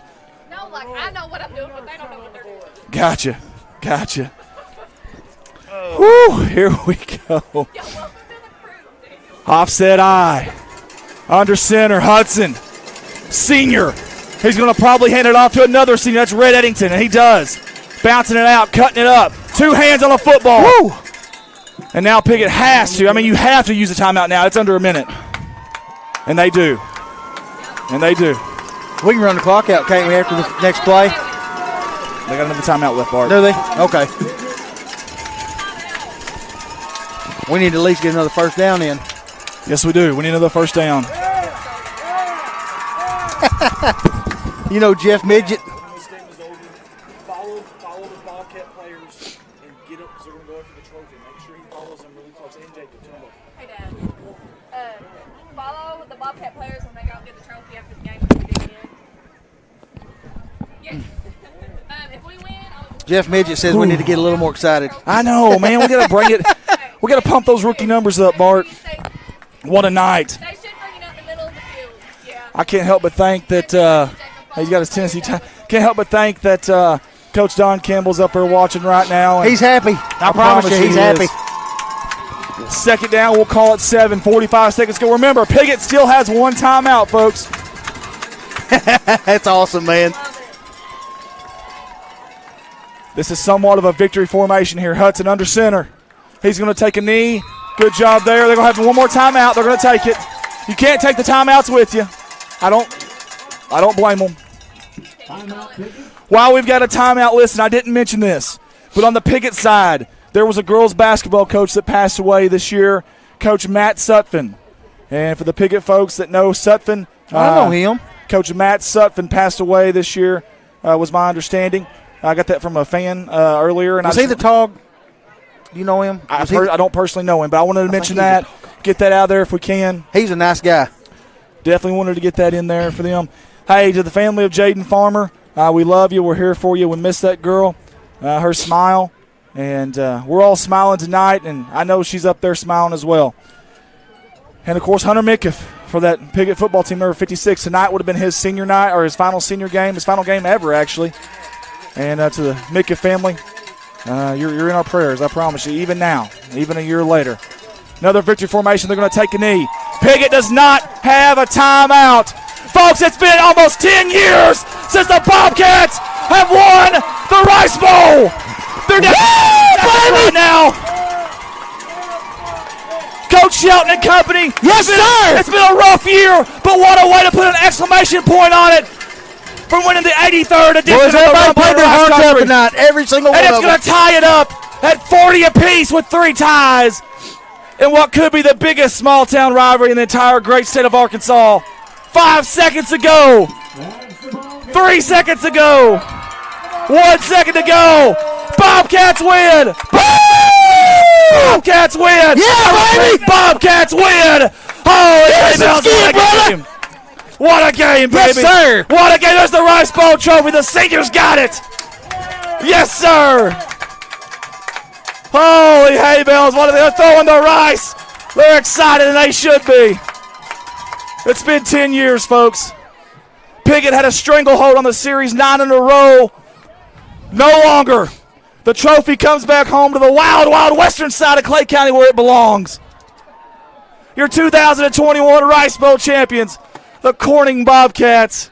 No, like, I know what I'm doing, but they don't know what they're doing. Gotcha. Whew, here we go. Offset eye. Under center, Hudson. Senior. He's going to probably hand it off to another senior. That's Red Eddington, and he does. Bouncing it out, cutting it up. 2 hands on the football. Woo! And now Piggott has to. I mean, you have to use the timeout now. It's under a minute. And they do. We can run the clock out, can't we, after the next play? They got another timeout left, Bart. Do they? Okay. We need to at least get another first down in. Yes, we do. We need another first down. You know Jeff Midget. Follow the Bobcat players and get up because they're going to go after the trophy. Make sure he follows them really close. And Jacob, tell him. Hey, Dad. Follow the Bobcat players when they go get the trophy after the game. Yes. If we win, Jeff Midget says we need to get a little more excited. I know, man. We got to bring it. We got to pump those rookie numbers up, Bart. What a night. they should bring it up the middle of the field. Yeah. I can't help but think that he's got his Tennessee time. Can't help but think that Coach Don Campbell's up there watching right now. He's happy. I promise you, he's happy. Second down, we'll call it 7. 45 seconds to go. Remember, Piggott still has 1 timeout, folks. That's awesome, man. This is somewhat of a victory formation here. Hudson under center. He's going to take a knee. Good job there. They're going to have 1 more timeout. They're going to take it. You can't take the timeouts with you. I don't blame them. While we've got a timeout list, and I didn't mention this, but on the Piggott side, there was a girls basketball coach that passed away this year, Coach Matt Sutphin. And for the Piggott folks that know Sutphin, I know him. Coach Matt Sutphin passed away this year, was my understanding. I got that from a fan earlier. And was he the Tog? Do you know him? I don't personally know him, but I wanted to mention that. get that out there if we can. He's a nice guy. Definitely wanted to get that in there for them. Hey, to the family of Jaden Farmer, we love you. We're here for you. We miss that girl, her smile. And we're all smiling tonight, and I know she's up there smiling as well. And, of course, Hunter Mickiff for that Piggott football team, number 56. Tonight would have been his senior night, or his final senior game, his final game ever, actually. And to the Mickiff family, you're in our prayers, I promise you, even now, even a year later. Another victory formation. They're going to take a knee. Piggott does not have a timeout. Folks, it's been almost 10 years since the Bobcats have won the Rice Bowl. They're down right now. Coach Shelton and company. Yes, sir. It's been a rough year, but what a way to put an exclamation point on it from winning the 83rd edition of the everybody played their hearts out Country. tonight. Every single one And of it's them. going to tie it up at 40 apiece with 3 ties in what could be the biggest small-town rivalry in the entire great state of Arkansas. 5 seconds ago. 3 seconds ago. 1 second to go. Bobcats win. Bobcats win. Yeah, baby. Bobcats win. Holy Yes, bells, it's what a good, game. What a game, baby. Yes, sir. What a game. There's the Rice Bowl trophy. The seniors got it. Yes, sir. Holy hay bells. What are they throwing the rice? They're excited, and they should be. It's been 10 years, folks. Piggott had a stranglehold on the series 9 in a row. No longer. The trophy comes back home to the wild, wild western side of Clay County where it belongs. Your 2021 Rice Bowl champions, the Corning Bobcats.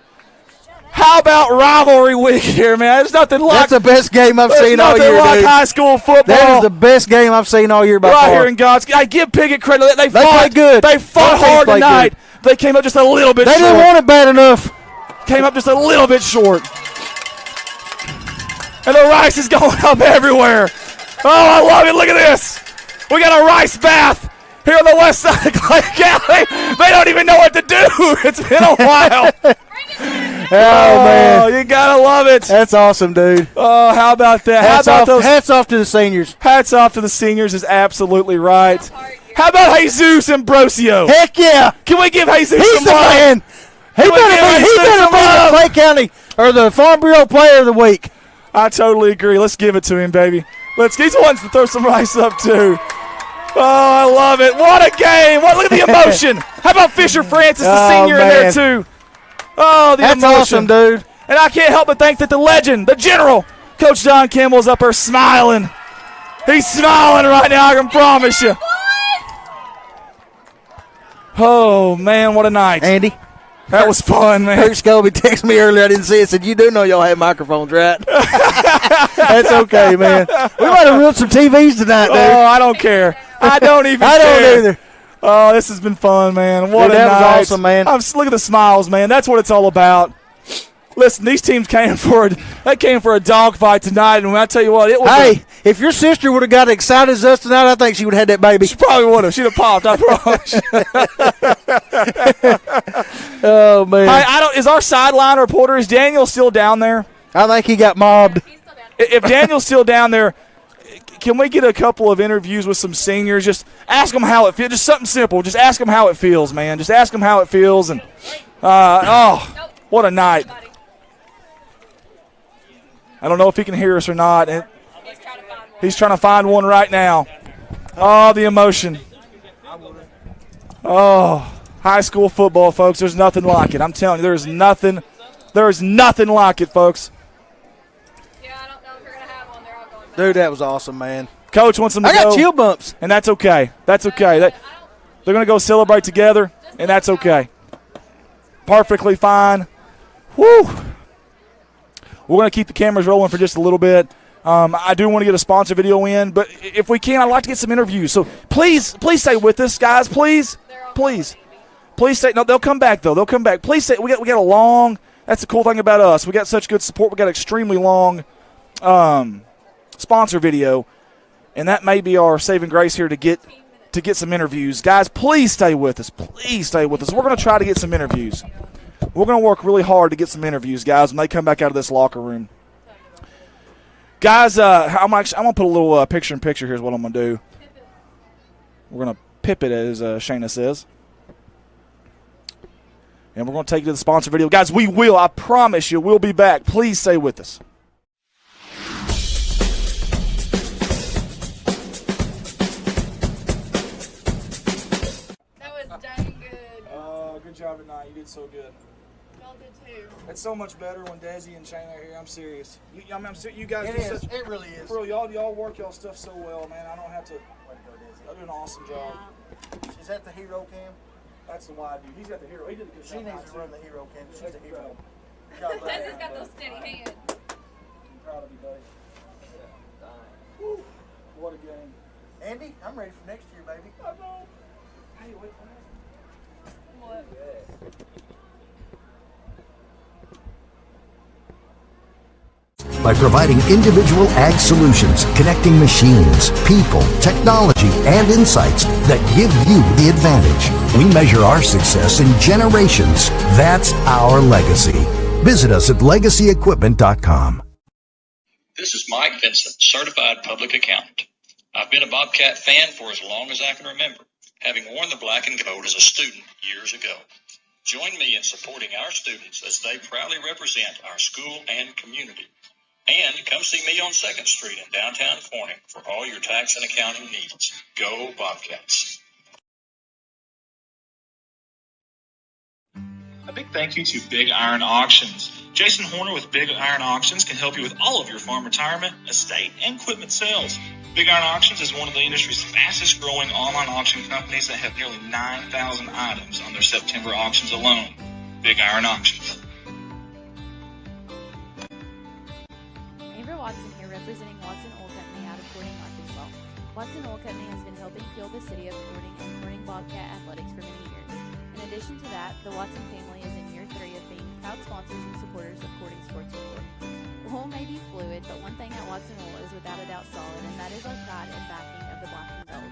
How about rivalry week here, man? There's nothing like. That's the best game I've seen all year, like dude. high school football. That is the best game I've seen all year by right far. here in God's. I give Piggott credit. They played good. They fought Both teams hard played tonight. good. They came up just a little bit They short. didn't want it bad enough. Came up just a little bit short. And the rice is going up everywhere. Oh, I love it. Look at this. We got a rice bath here on the west side of Clay County. They don't even know what to do. It's been a while. Oh, man. You got to love it. That's awesome, dude. Oh, how about that? Hats off to the seniors. Hats off to the seniors is absolutely right. How about Jesus Ambrosio? Heck yeah. Can we give Jesus He's some the love? man. He better be the Clay County or the Farm Bureau Player of the Week. I totally agree. Let's give it to him, baby. He's the ones to throw some rice up, too. Oh, I love it. What a game. Look at the emotion. How about Fisher Francis, the senior, in there, too? Oh, the That's emotion. awesome, dude. And I can't help but think that the legend, the general, Coach John Campbell, is up there smiling. He's smiling right now, I can promise you. Oh, man, what a night. Andy. That was fun, man. Kurt Scobie texted me earlier. I didn't see it. Said, you do know y'all have microphones, right? That's okay, man. We might have reeled some TVs tonight, dude. Oh, I don't care. I don't even care. I don't either. Oh, this has been fun, man. What Dude, a that night. was awesome, man. Look at the smiles, man. That's what it's all about. Listen, these teams came for a dogfight tonight, and when I tell you what, it was. Hey, if your sister would have got excited as us tonight, I think she would have had that baby. She probably would have. She'd have popped, I promise. Oh, man. Hey, is our sideline reporter, is Daniel still down there? I think he got mobbed. If Daniel's still down there, can we get a couple of interviews with some seniors? Just ask them how it feels. Just something simple. Just ask them how it feels, man. Just ask them how it feels. And what a night. I don't know if he can hear us or not. He's trying to find one right now. Oh, the emotion. Oh, high school football, folks. There's nothing like it. I'm telling you, there is nothing like it, folks. Dude, that was awesome, man. Coach wants them to go. I got chill bumps. And that's okay. That's okay. They're going to go celebrate together, and that's okay. Perfectly fine. Woo. We're going to keep the cameras rolling for just a little bit. I do want to get a sponsor video in, but if we can, I'd like to get some interviews. So please stay with us, guys. Please stay. No, they'll come back, though. They'll come back. Please stay. We got a long – that's the cool thing about us. We got such good support. We got extremely long sponsor video, and that may be our saving grace here to get some interviews. Guys, please stay with us. Please stay with us. We're going to try to get some interviews. We're going to work really hard to get some interviews, guys, when they come back out of this locker room. Guys, I'm going to put a little picture-in-picture. Here's what I'm going to do. We're going to Piggott, as Shayna says. And we're going to take you to the sponsor video. Guys, we will. I promise you, we'll be back. Please stay with us. That was dang good. Oh, good job tonight. You did so good. Y'all did too. It's so much better when Desi and Shane are here. I'm serious. You guys It do is. such. It really is. For real, y'all work y'all stuff so well, man. I don't have to. Y'all do an awesome job. Is that the hero cam? That's the wide dude. He's got the hero. He did a good job. She needs to run the hero cam. She's a hero. God bless Desi's her. got those steady hands. I'm proud of you, buddy. Woo. What a game. Andy, I'm ready for next year, baby. I know. Hey, wait. What? By providing individual ag solutions, connecting machines, people, technology, and insights that give you the advantage. We measure our success in generations. That's our legacy. Visit us at legacyequipment.com. This is Mike Vincent, certified public accountant. I've been a Bobcat fan for as long as I can remember, having worn the black and gold as a student years ago. Join me in supporting our students as they proudly represent our school and community. And come see me on 2nd Street in downtown Corning for all your tax and accounting needs. Go Bobcats. A big thank you to Big Iron Auctions. Jason Horner with Big Iron Auctions can help you with all of your farm retirement, estate, and equipment sales. Big Iron Auctions is one of the industry's fastest growing online auction companies that have nearly 9,000 items on their September auctions alone. Big Iron Auctions. Amber Watson here, representing Watson Oil Company out of Corning, Arkansas. Watson Oil Company has been helping fuel the city of Corning and Corning Bobcat athletics for many years. In addition to that, the Watson family is in year 3 of being proud sponsors and supporters of Corning Sports Report. Oil may be fluid, but one thing at Watson Oil is without a doubt solid, and that is our pride and backing of the black and gold.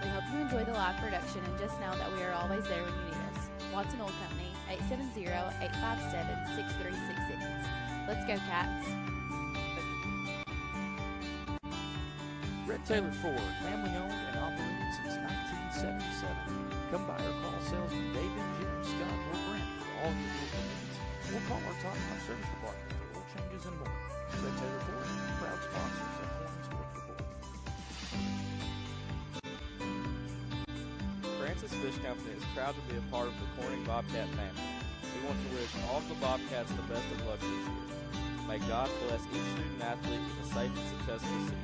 We hope you enjoy the live production, and just know that we are always there when you need us. Watson Oil Company, 870-857-6366. Let's go, Cats. Red Taylor Ford, family owned and operated since 1977. Come by or call salesman David, Jim, Scott, or Brent for all your vehicle needs. Or call our top-notch service department for oil changes and more. Red Taylor Ford, proud sponsors of Corning Sports Report. Francis Fish Company is proud to be a part of the Corning Bobcat family. We want to wish all of the Bobcats the best of luck this year. May God bless each student athlete with a safe and successful season.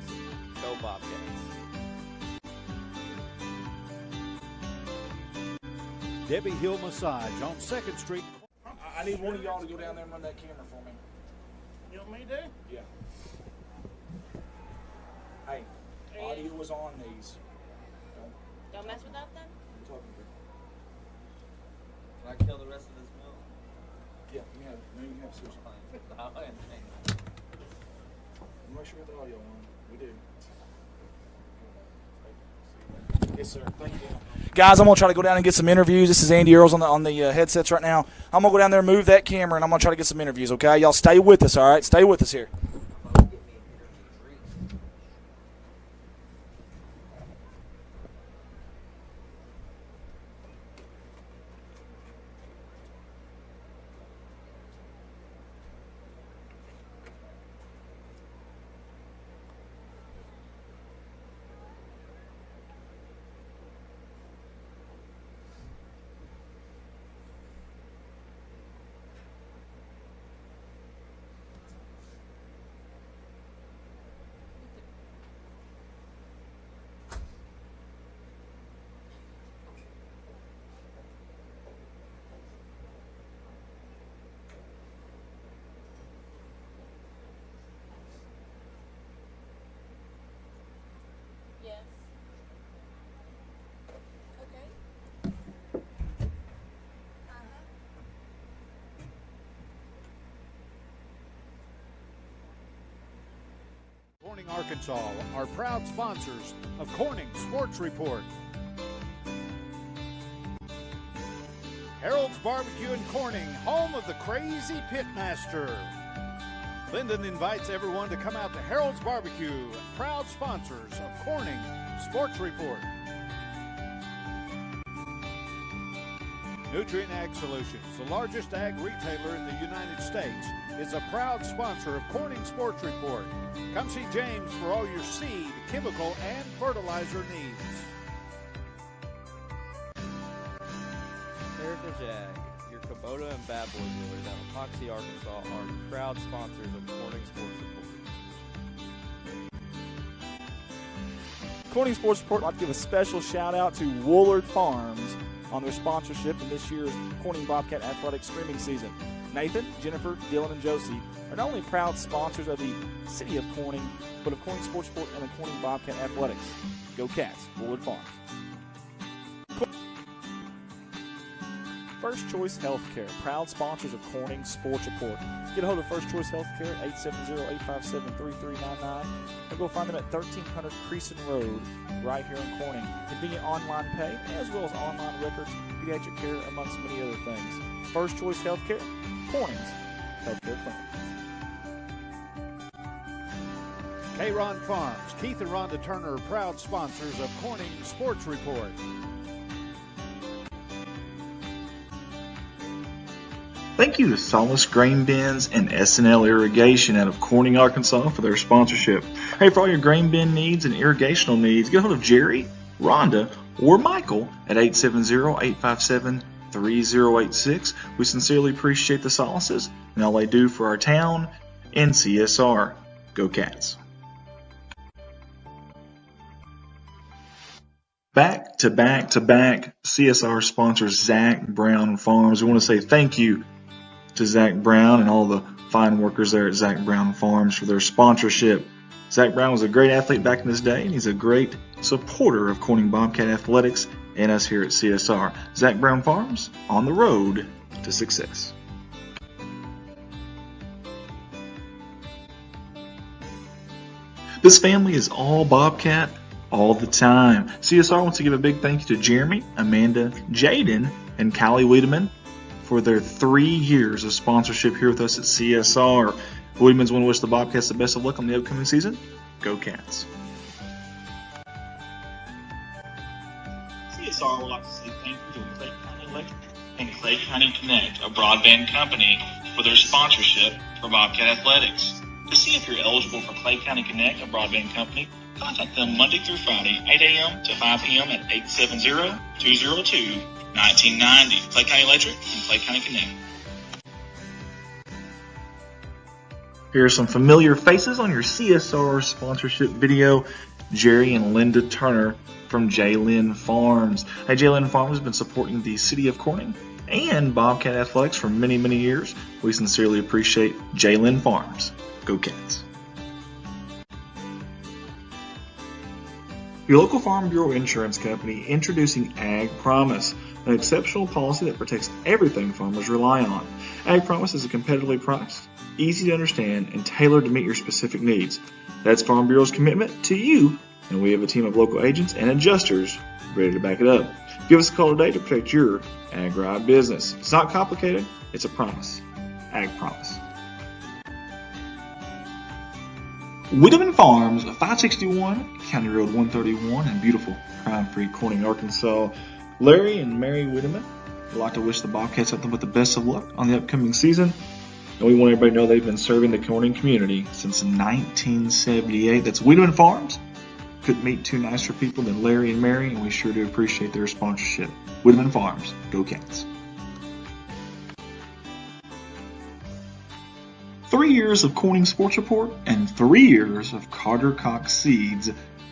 Go Bobcats. Debbie Hill Massage on 2nd Street. I need one of y'all to go down there and run that camera for me. You want me to? Yeah. Hey, audio is on these. Don't mess with that then? I'm talking to Can I kill the rest of this milk? Yeah, you have it. No, you can have sushi. Make sure you got the audio on. We do. Yes, sir. Thank you. Guys, I'm gonna try to go down and get some interviews. This is Andy Earls on the headsets right now. I'm gonna go down there and move that camera, and I'm gonna try to get some interviews. Okay, y'all stay with us. All right, stay with us here. Corning, Arkansas are proud sponsors of Corning Sports Report. Harold's Barbecue in Corning, home of the Crazy Pitmaster. Linden invites everyone to come out to Harold's Barbecue, proud sponsors of Corning Sports Report. Nutrient Ag Solutions, the largest ag retailer in the United States, is a proud sponsor of Corning Sports Report. Come see James for all your seed, chemical, and fertilizer needs. Heritage Ag, your Kubota and Bad Boy dealers out of Epoxy, Arkansas, are proud sponsors of Corning Sports Report. Corning Sports Report would like to give a special shout out to Woolard Farms on their sponsorship in this year's Corning Bobcat Athletics streaming season. Nathan, Jennifer, Dylan, and Josie are not only proud sponsors of the city of Corning, but of Corning Sports Report and the Corning Bobcat Athletics. Go Cats, Woolard Farms. First Choice Healthcare, proud sponsors of Corning Sports Report. Get a hold of First Choice Healthcare at 870-857-3399, or go find them at 1300 Creason Road, right here in Corning. Convenient online pay, as well as online records, pediatric care, amongst many other things. First Choice Healthcare, Corning's Healthcare Clinic. K-Ron Farms, Keith and Rhonda Turner are proud sponsors of Corning Sports Report. Thank you to Solace Grain Bins and SNL Irrigation out of Corning, Arkansas for their sponsorship. Hey, for all your grain bin needs and irrigational needs, get a hold of Jerry, Rhonda, or Michael at 870-857-3086. We sincerely appreciate the Solaces and all they do for our town and CSR. Go Cats. Back to back to back CSR sponsors Zach Brown Farms. We want to say thank you to Zach Brown and all the fine workers there at Zach Brown Farms for their sponsorship. Zach Brown was a great athlete back in his day, and he's a great supporter of Corning Bobcat Athletics and us here at CSR. Zach Brown Farms, on the road to success. This family is all Bobcat all the time. CSR wants to give a big thank you to Jeremy, Amanda, Jaden, and Callie Wiedemann for their 3 years of sponsorship here with us at CSR. The Wiedemans want to wish the Bobcats the best of luck on the upcoming season. Go Cats. CSR would like to say thank you to Clay County Electric and Clay County Connect, a broadband company, for their sponsorship for Bobcat Athletics. To see if you're eligible for Clay County Connect, a broadband company, contact them Monday through Friday, 8 a.m. to 5 p.m. at 870-202-1990. Clay County Electric and Clay County Connect. Here are some familiar faces on your CSR sponsorship video. Jerry and Linda Turner from J-Lynn Farms. Hey, J-Lynn Farms has been supporting the city of Corning and Bobcat Athletics for many, many years. We sincerely appreciate J-Lynn Farms. Go Cats. Your local Farm Bureau insurance company introducing Ag Promise, an exceptional policy that protects everything farmers rely on. Ag Promise is a competitively priced, easy to understand, and tailored to meet your specific needs. That's Farm Bureau's commitment to you, and we have a team of local agents and adjusters ready to back it up. Give us a call today to protect your agri business. It's not complicated, it's a promise. Ag Promise. Wiedemann Farms, 561 County Road 131 in beautiful crime-free Corning, Arkansas. Larry and Mary Wiedemann would like to wish the Bobcats nothing but the best of luck on the upcoming season. And we want everybody to know they've been serving the Corning community since 1978. That's Wiedemann Farms. Couldn't meet two nicer people than Larry and Mary, and we sure do appreciate their sponsorship. Wiedemann Farms, go Cats. 3 years of Corning Sports Report and 3 years of Carter Cox Seeds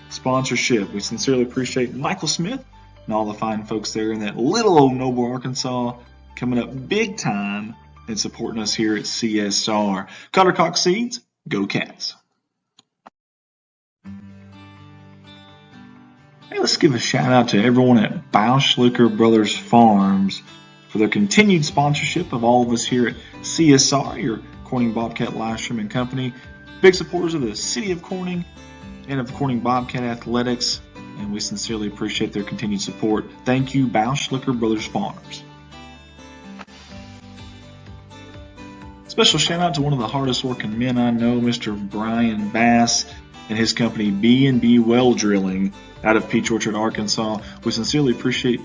sponsorship. We sincerely appreciate Michael Smith and all the fine folks there in that little old Noble, Arkansas, coming up big time and supporting us here at CSR. Carter Cox Seeds, go Cats. Hey, let's give a shout out to everyone at Bauschlicker Brothers Farms for their continued sponsorship of all of us here at CSR, your Corning Bobcat live streaming company. Big supporters of the city of Corning and of Corning Bobcat Athletics, and we sincerely appreciate their continued support. Thank you, Bauschlicker Brothers Farms. Special shout out to one of the hardest working men I know, Mr. Brian Bass and his company B&B Well Drilling out of Peach Orchard, Arkansas. We sincerely appreciate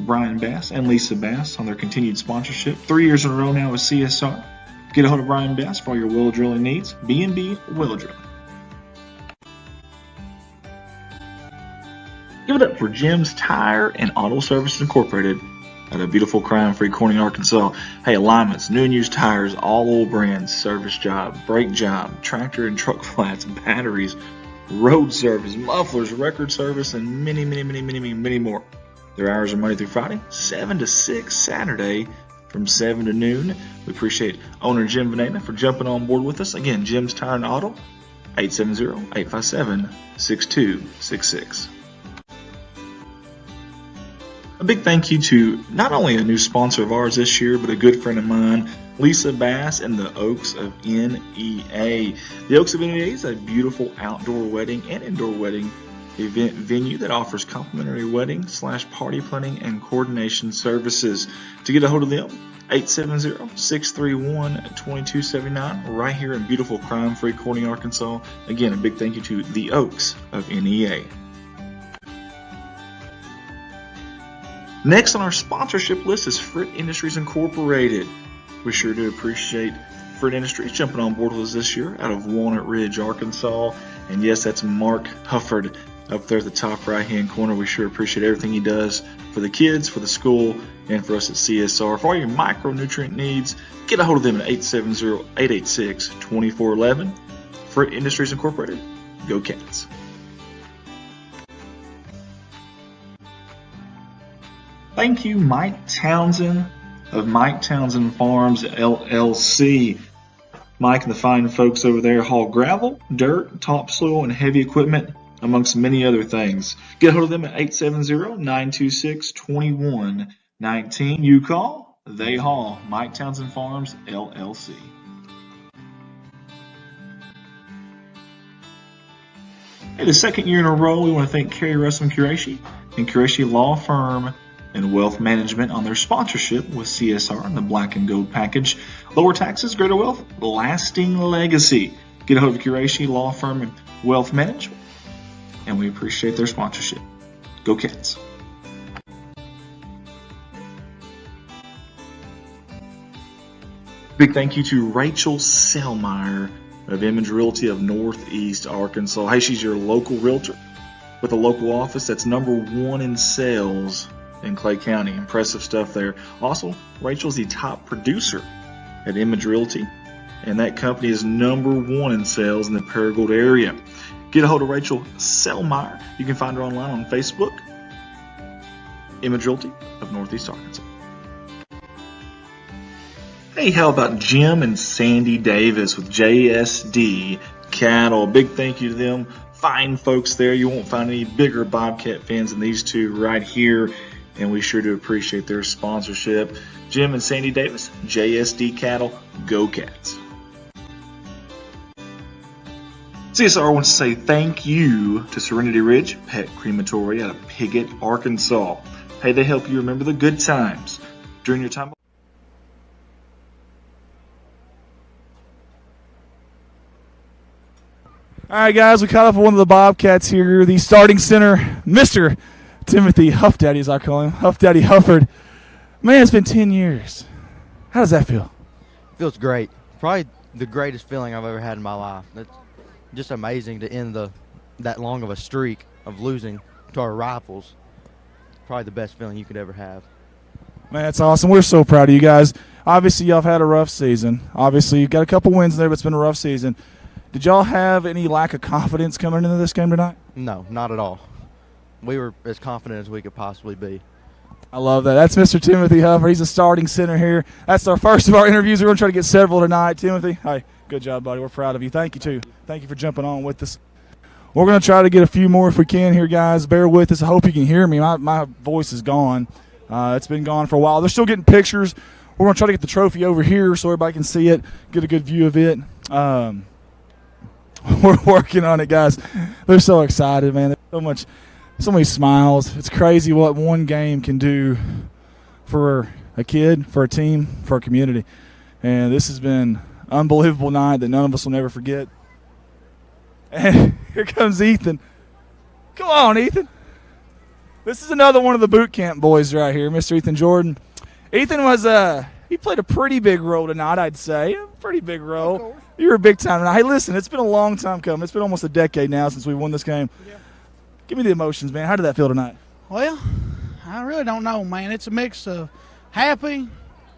Brian Bass and Lisa Bass on their continued sponsorship. 3 years in a row now with CSR. Get a hold of Brian Bass for all your well drilling needs. B&B Well Drilling. Give it up for Jim's Tire and Auto Services Incorporated at a beautiful crime-free Corning, Arkansas. Hey, alignments, new and used tires, all oil brands, service job, brake job, tractor and truck flats, batteries, road service, mufflers, record service, and many, many, many, many, many, many more. Their hours are Monday through Friday, 7 to 6, Saturday from 7 to noon. We appreciate owner Jim Venena for jumping on board with us. Again, Jim's Tire and Auto, 870-857-6266. A big thank you to not only a new sponsor of ours this year, but a good friend of mine, Lisa Bass and the Oaks of NEA. The Oaks of NEA is a beautiful outdoor wedding and indoor wedding event venue that offers complimentary wedding / party planning and coordination services. To get a hold of them, 870-631-2279, right here in beautiful crime-free Corning, Arkansas. Again, a big thank you to the Oaks of NEA. Next on our sponsorship list is Fritt Industries Incorporated. We sure do appreciate Fritt Industries jumping on board with us this year out of Walnut Ridge, Arkansas. And yes, that's Mark Hufford up there at the top right-hand corner. We sure appreciate everything he does for the kids, for the school, and for us at CSR. For all your micronutrient needs, get a hold of them at 870-886-2411. Fritt Industries Incorporated. Go Cats. Thank you, Mike Townsend of Mike Townsend Farms, LLC. Mike and the fine folks over there haul gravel, dirt, topsoil, and heavy equipment, amongst many other things. Get a hold of them at 870-926-2119. You call, they haul. Mike Townsend Farms, LLC. Hey, the second year in a row, we want to thank Kerry Russell Qureshi and Qureshi Law Firm and Wealth Management on their sponsorship with CSR and the Black and Gold package. Lower taxes, greater wealth, lasting legacy. Get a hold of Qureshi Law Firm and Wealth Management, and we appreciate their sponsorship. Go Cats. Big thank you to Rachel Selmeyer of Image Realty of Northeast Arkansas. Hey, she's your local realtor with a local office that's #1 in sales in Clay County. Impressive stuff there. Also, Rachel's the top producer at Image Realty, and that company is #1 in sales in the Paragould area. Get a hold of Rachel Selmeyer. You can find her online on Facebook, Image Realty of Northeast Arkansas. Hey, how about Jim and Sandy Davis with JSD Cattle? Big thank you to them. Fine folks there. You won't find any bigger Bobcat fans than these two right here, and we sure do appreciate their sponsorship. Jim and Sandy Davis, JSD Cattle, Go Cats. CSR wants to say thank you to Serenity Ridge Pet Crematory out of Piggott, Arkansas. Hey, they help you remember the good times during your time. All right, guys, we caught up with one of the Bobcats here, the starting center, Mr. Timothy Huff Daddy, as I call him, Huff Daddy Hufford. Man, it's been 10 years. How does that feel? Feels great. Probably the greatest feeling I've ever had in my life. It's just amazing to end that long of a streak of losing to our rivals. Probably the best feeling you could ever have. Man, that's awesome. We're so proud of you guys. Obviously, y'all have had a rough season. Obviously, you've got a couple wins there, but it's been a rough season. Did y'all have any lack of confidence coming into this game tonight? No, not at all. We were as confident as we could possibly be. I love that. That's Mr. Timothy Huffer. He's a starting center here. That's our first of our interviews. We're going to try to get several tonight. Timothy, hey, good job, buddy. We're proud of you. Thank you, too. Thank you for jumping on with us. We're going to try to get a few more if we can here, guys. Bear with us. I hope you can hear me. My voice is gone. It's been gone for a while. They're still getting pictures. We're going to try to get the trophy over here so everybody can see it, get a good view of it. We're working on it, guys. They're so excited, man. There's so many smiles. It's crazy what one game can do for a kid, for a team, for a community. And this has been an unbelievable night that none of us will never forget. And here comes Ethan. Come on, Ethan. This is another one of the boot camp boys right here, Mr. Ethan Jordan. Ethan was he played a pretty big role tonight, I'd say. A pretty big role. You were a big time tonight. Hey, listen, it's been a long time coming. It's been almost a decade now since we won this game. Yeah. Give me the emotions, man. How did that feel tonight? Well, I really don't know, man. It's a mix of happy,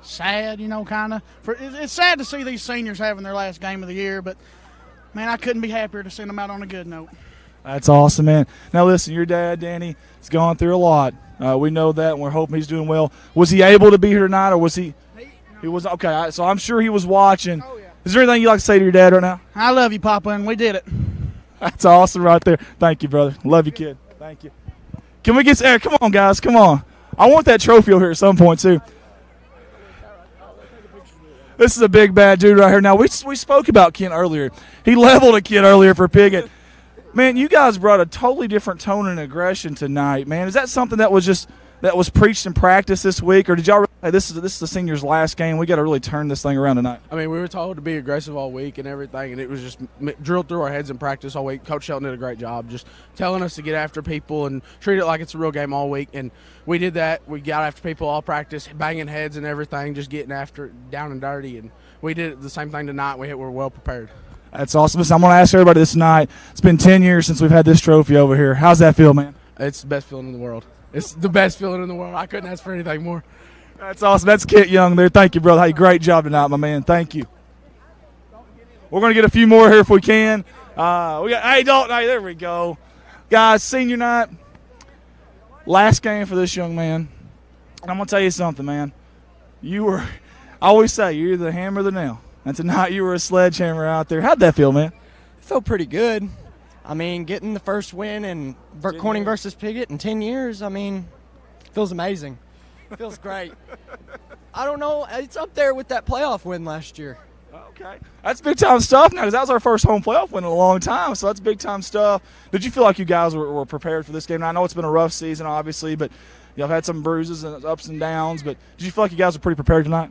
sad, kind of. It's sad to see these seniors having their last game of the year, but, man, I couldn't be happier to send them out on a good note. That's awesome, man. Now, listen, your dad, Danny, has gone through a lot. We know that, and we're hoping he's doing well. Was he able to be here tonight, or was he? He was. Okay, so I'm sure he was watching. Oh, yeah. Is there anything you'd like to say to your dad right now? I love you, Papa, and we did it. That's awesome right there. Thank you, brother. Love you, kid. Thank you. Can we get Eric? Come on, guys. Come on. I want that trophy over here at some point, too. This is a big, bad dude right here. Now, we spoke about Kent earlier. He leveled a kid earlier for Piggott. Man, you guys brought a totally different tone and aggression tonight, man. Is that something that was preached in practice this week, or did y'all hey, this is the seniors' last game? We got to really turn this thing around tonight. I mean, we were told to be aggressive all week and everything, and it was just drilled through our heads in practice all week. Coach Shelton did a great job just telling us to get after people and treat it like it's a real game all week, and we did that. We got after people all practice, banging heads and everything, just getting after it down and dirty, and we did the same thing tonight. We were well prepared. That's awesome. So I'm going to ask everybody this tonight. It's been 10 years since we've had this trophy over here. How's that feel, man? It's the best feeling in the world. It's the best feeling in the world. I couldn't ask for anything more. That's awesome. That's Kit Young there. Thank you, brother. Hey, great job tonight, my man. Thank you. We're going to get a few more here if we can. Hey, Dalton. Hey, there we go. Guys, senior night. Last game for this young man. And I'm going to tell you something, man. I always say, you're the hammer or the nail. And tonight you were a sledgehammer out there. How'd that feel, man? It felt pretty good. I mean, getting the first win in Corning versus Piggott in 10 years, I mean, feels amazing. Feels great. I don't know. It's up there with that playoff win last year. Okay. That's big-time stuff now because that was our first home playoff win in a long time, so that's big-time stuff. Did you feel like you guys were prepared for this game? Now, I know it's been a rough season, obviously, but y'all had some bruises and ups and downs, but did you feel like you guys were pretty prepared tonight?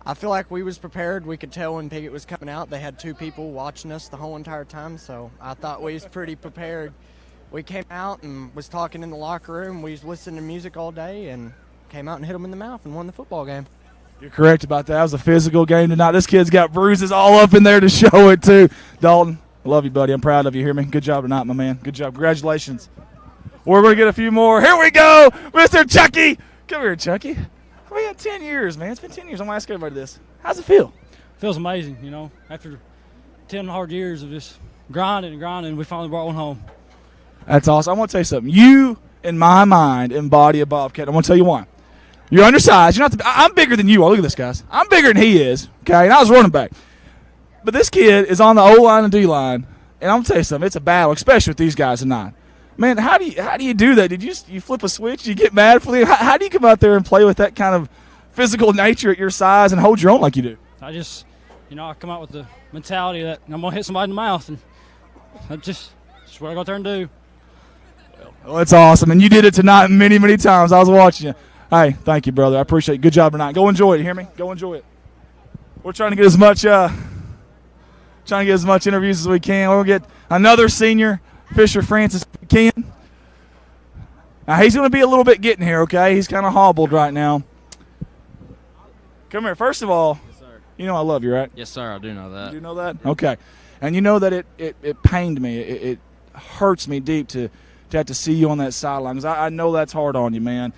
I feel like we was prepared. We could tell when Piggott was coming out. They had two people watching us the whole entire time, so I thought we was pretty prepared. We came out and was talking in the locker room. We was listening to music all day and came out and hit them in the mouth and won the football game. You're correct about that. That was a physical game tonight. This kid's got bruises all up in there to show it, too. Dalton, I love you, buddy. I'm proud of you. Hear me? Good job tonight, my man. Good job. Congratulations. We're going to get a few more. Here we go, Mr. Chucky. Come here, Chucky. We had 10 years, man. It's been 10 years. I'm going to ask everybody this. How's it feel? Feels amazing, After 10 hard years of just grinding, we finally brought one home. That's awesome. I'm going to tell you something. You, in my mind, embody a Bobcat. I'm going to tell you why. You're undersized. I'm bigger than you are. Look at this, guys. I'm bigger than he is, okay? And I was running back. But this kid is on the O-line and D-line, and I'm going to tell you something. It's a battle, especially with these guys tonight. Man, how do you do that? Did you flip a switch? You get mad for them? How do you come out there and play with that kind of physical nature at your size and hold your own like you do? I just, I come out with the mentality that I'm going to hit somebody in the mouth, and that's just what I go out there and do. Well, that's awesome, and you did it tonight many, many times. I was watching you. Hey, thank you, brother. I appreciate it. Good job tonight. Go enjoy it. You hear me? Go enjoy it. We're trying to get as much interviews as we can. We'll get another senior, Fisher Francis Ken. Now, he's going to be a little bit getting here, okay? He's kind of hobbled right now. Come here. First of all, yes, sir. You know I love you, right? Yes, sir. I do know that. You do know that? Okay. And you know that it pained me. It hurts me deep to have to see you on that sideline because I know that's hard on you, man.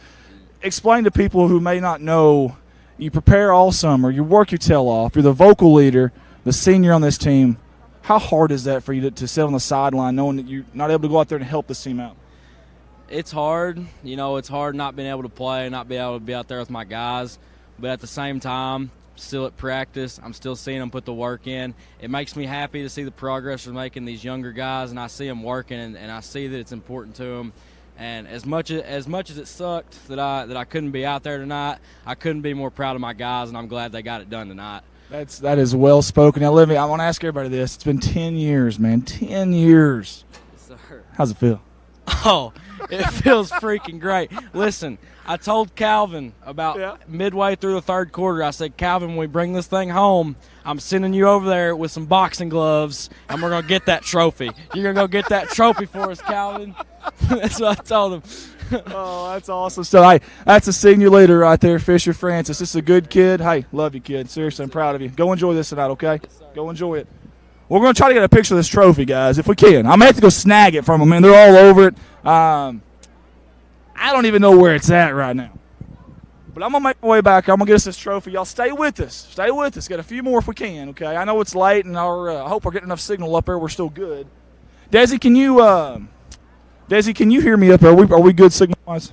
Explain to people who may not know, you prepare all summer, you work your tail off, you're the vocal leader, the senior on this team. How hard is that for you to sit on the sideline knowing that you're not able to go out there and help this team out? It's hard. It's hard not being able to play, not being able to be out there with my guys. But at the same time, still at practice, I'm still seeing them put the work in. It makes me happy to see the progress we're making, these younger guys, and I see them working, and I see that it's important to them. And as much as it sucked that I couldn't be out there tonight, I couldn't be more proud of my guys, and I'm glad they got it done tonight. That is well spoken. Now, I want to ask everybody this. It's been 10 years, man. 10 years. Yes, sir. How's it feel? Oh, it feels freaking great. Listen, I told Calvin about midway through the third quarter, I said, Calvin, when we bring this thing home, I'm sending you over there with some boxing gloves, and we're going to get that trophy. You're going to go get that trophy for us, Calvin. That's what I told him. Oh, that's awesome. So, hey, that's a senior leader right there, Fisher Francis. This is a good kid. Hey, love you, kid. Seriously, I'm proud of you. Go enjoy this tonight, okay? Go enjoy it. We're going to try to get a picture of this trophy, guys, if we can. I'm going to have to go snag it from them, man. They're all over it. I don't even know where it's at right now. But I'm going to make my way back. I'm going to get us this trophy. Y'all stay with us. Stay with us. Get a few more if we can, okay? I know it's late, and I hope we're getting enough signal up there. We're still good. Desi, can you hear me up there? Are we good signal-wise?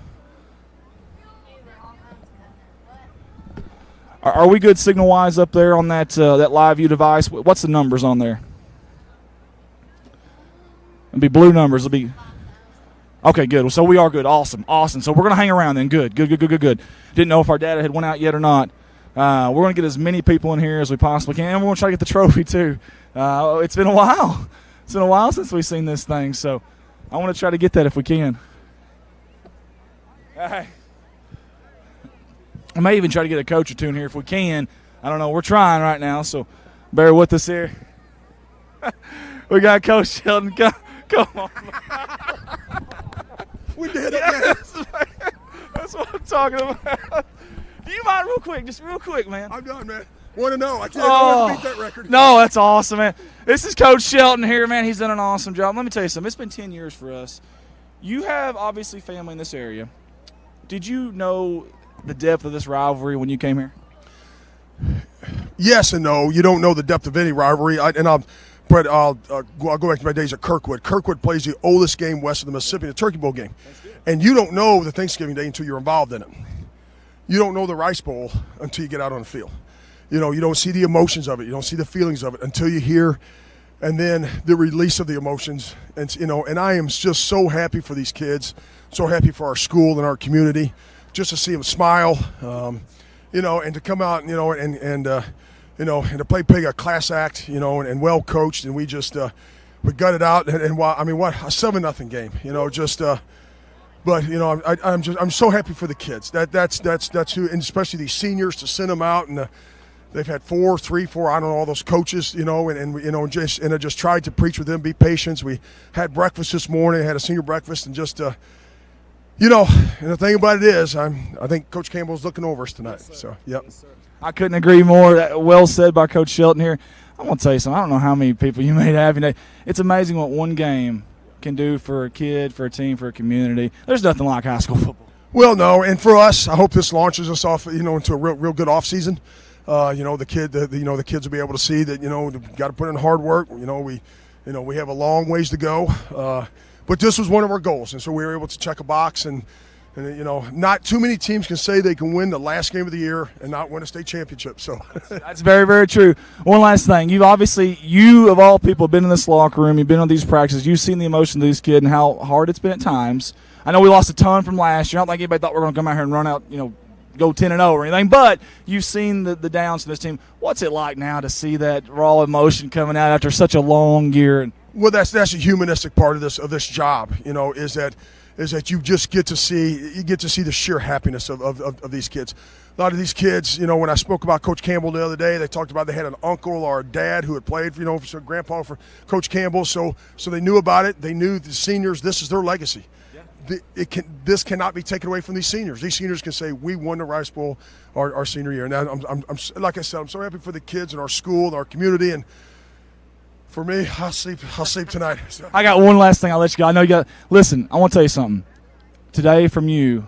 Are we good signal-wise up there on that live view device? What's the numbers on there? It'll be blue numbers. It'll be okay. Good. So we are good. Awesome. So we're gonna hang around then. Good. Didn't know if our data had went out yet or not. We're gonna get as many people in here as we possibly can, and we're gonna try to get the trophy too. It's been a while. It's been a while since we've seen this thing, so I want to try to get that if we can. Hey. I may even try to get a coach or two in here if we can. I don't know. We're trying right now, so bear with us here. We got Coach Sheridan. Come on. We did it, yes, man. That's what I'm talking about. Do you mind just real quick, man? I'm done, man. 1-0. I can't beat that record. No, that's awesome, man. This is Coach Shelton here, man. He's done an awesome job. Let me tell you something. It's been 10 years for us. You have, obviously, family in this area. Did you know the depth of this rivalry when you came here? Yes and no. You don't know the depth of any rivalry. I'll go back to my days at Kirkwood. Kirkwood plays the oldest game west of the Mississippi, the Turkey Bowl game. And you don't know the Thanksgiving Day until you're involved in it. You don't know the Rice Bowl until you get out on the field. You know, you don't see the emotions of it. You don't see the feelings of it until you hear, and then the release of the emotions. And, and I am just so happy for these kids, so happy for our school and our community, just to see them smile, and to come out, and to play Piggott, a class act, and well coached, and we just we gutted out, and what a 7-0 game, but I'm so happy for the kids. That's who, and especially these seniors, to send them out, and they've had 4, I don't know, all those coaches, and I just tried to preach with them, be patient. We had breakfast this morning, had a senior breakfast, and just. And the thing about it is, I think Coach Campbell's looking over us tonight. Yes, so, yep. Yes, I couldn't agree more. Well said by Coach Shelton here. I'm going to tell you something. I don't know how many people you may have. It's amazing what one game can do for a kid, for a team, for a community. There's nothing like high school football. Well, no, and for us, I hope this launches us off, into a real good off season. The kids will be able to see that, we've got to put in hard work. We have a long ways to go. But this was one of our goals, and so we were able to check a box. And not too many teams can say they can win the last game of the year and not win a state championship. So that's very, very true. One last thing. You of all people, have been in this locker room. You've been on these practices. You've seen the emotion of these kids and how hard it's been at times. I know we lost a ton from last year. I don't think anybody thought we were going to come out here and run out, go 10-0 or anything. But you've seen the downs of this team. What's it like now to see that raw emotion coming out after such a long year? Well, that's a humanistic part of this job. Is that you just get to see the sheer happiness of these kids. A lot of these kids, when I spoke about Coach Campbell the other day, they talked about they had an uncle or a dad who had played, for grandpa for Coach Campbell. So they knew about it. They knew the seniors. This is their legacy. Yeah. This cannot be taken away from these seniors. These seniors can say we won the Rice Bowl our senior year. And I'm like I said, I'm so happy for the kids in our school and our community. And for me, I'll sleep tonight. So. I got one last thing I'll let you go. I know you got – listen, I want to tell you something. Today from you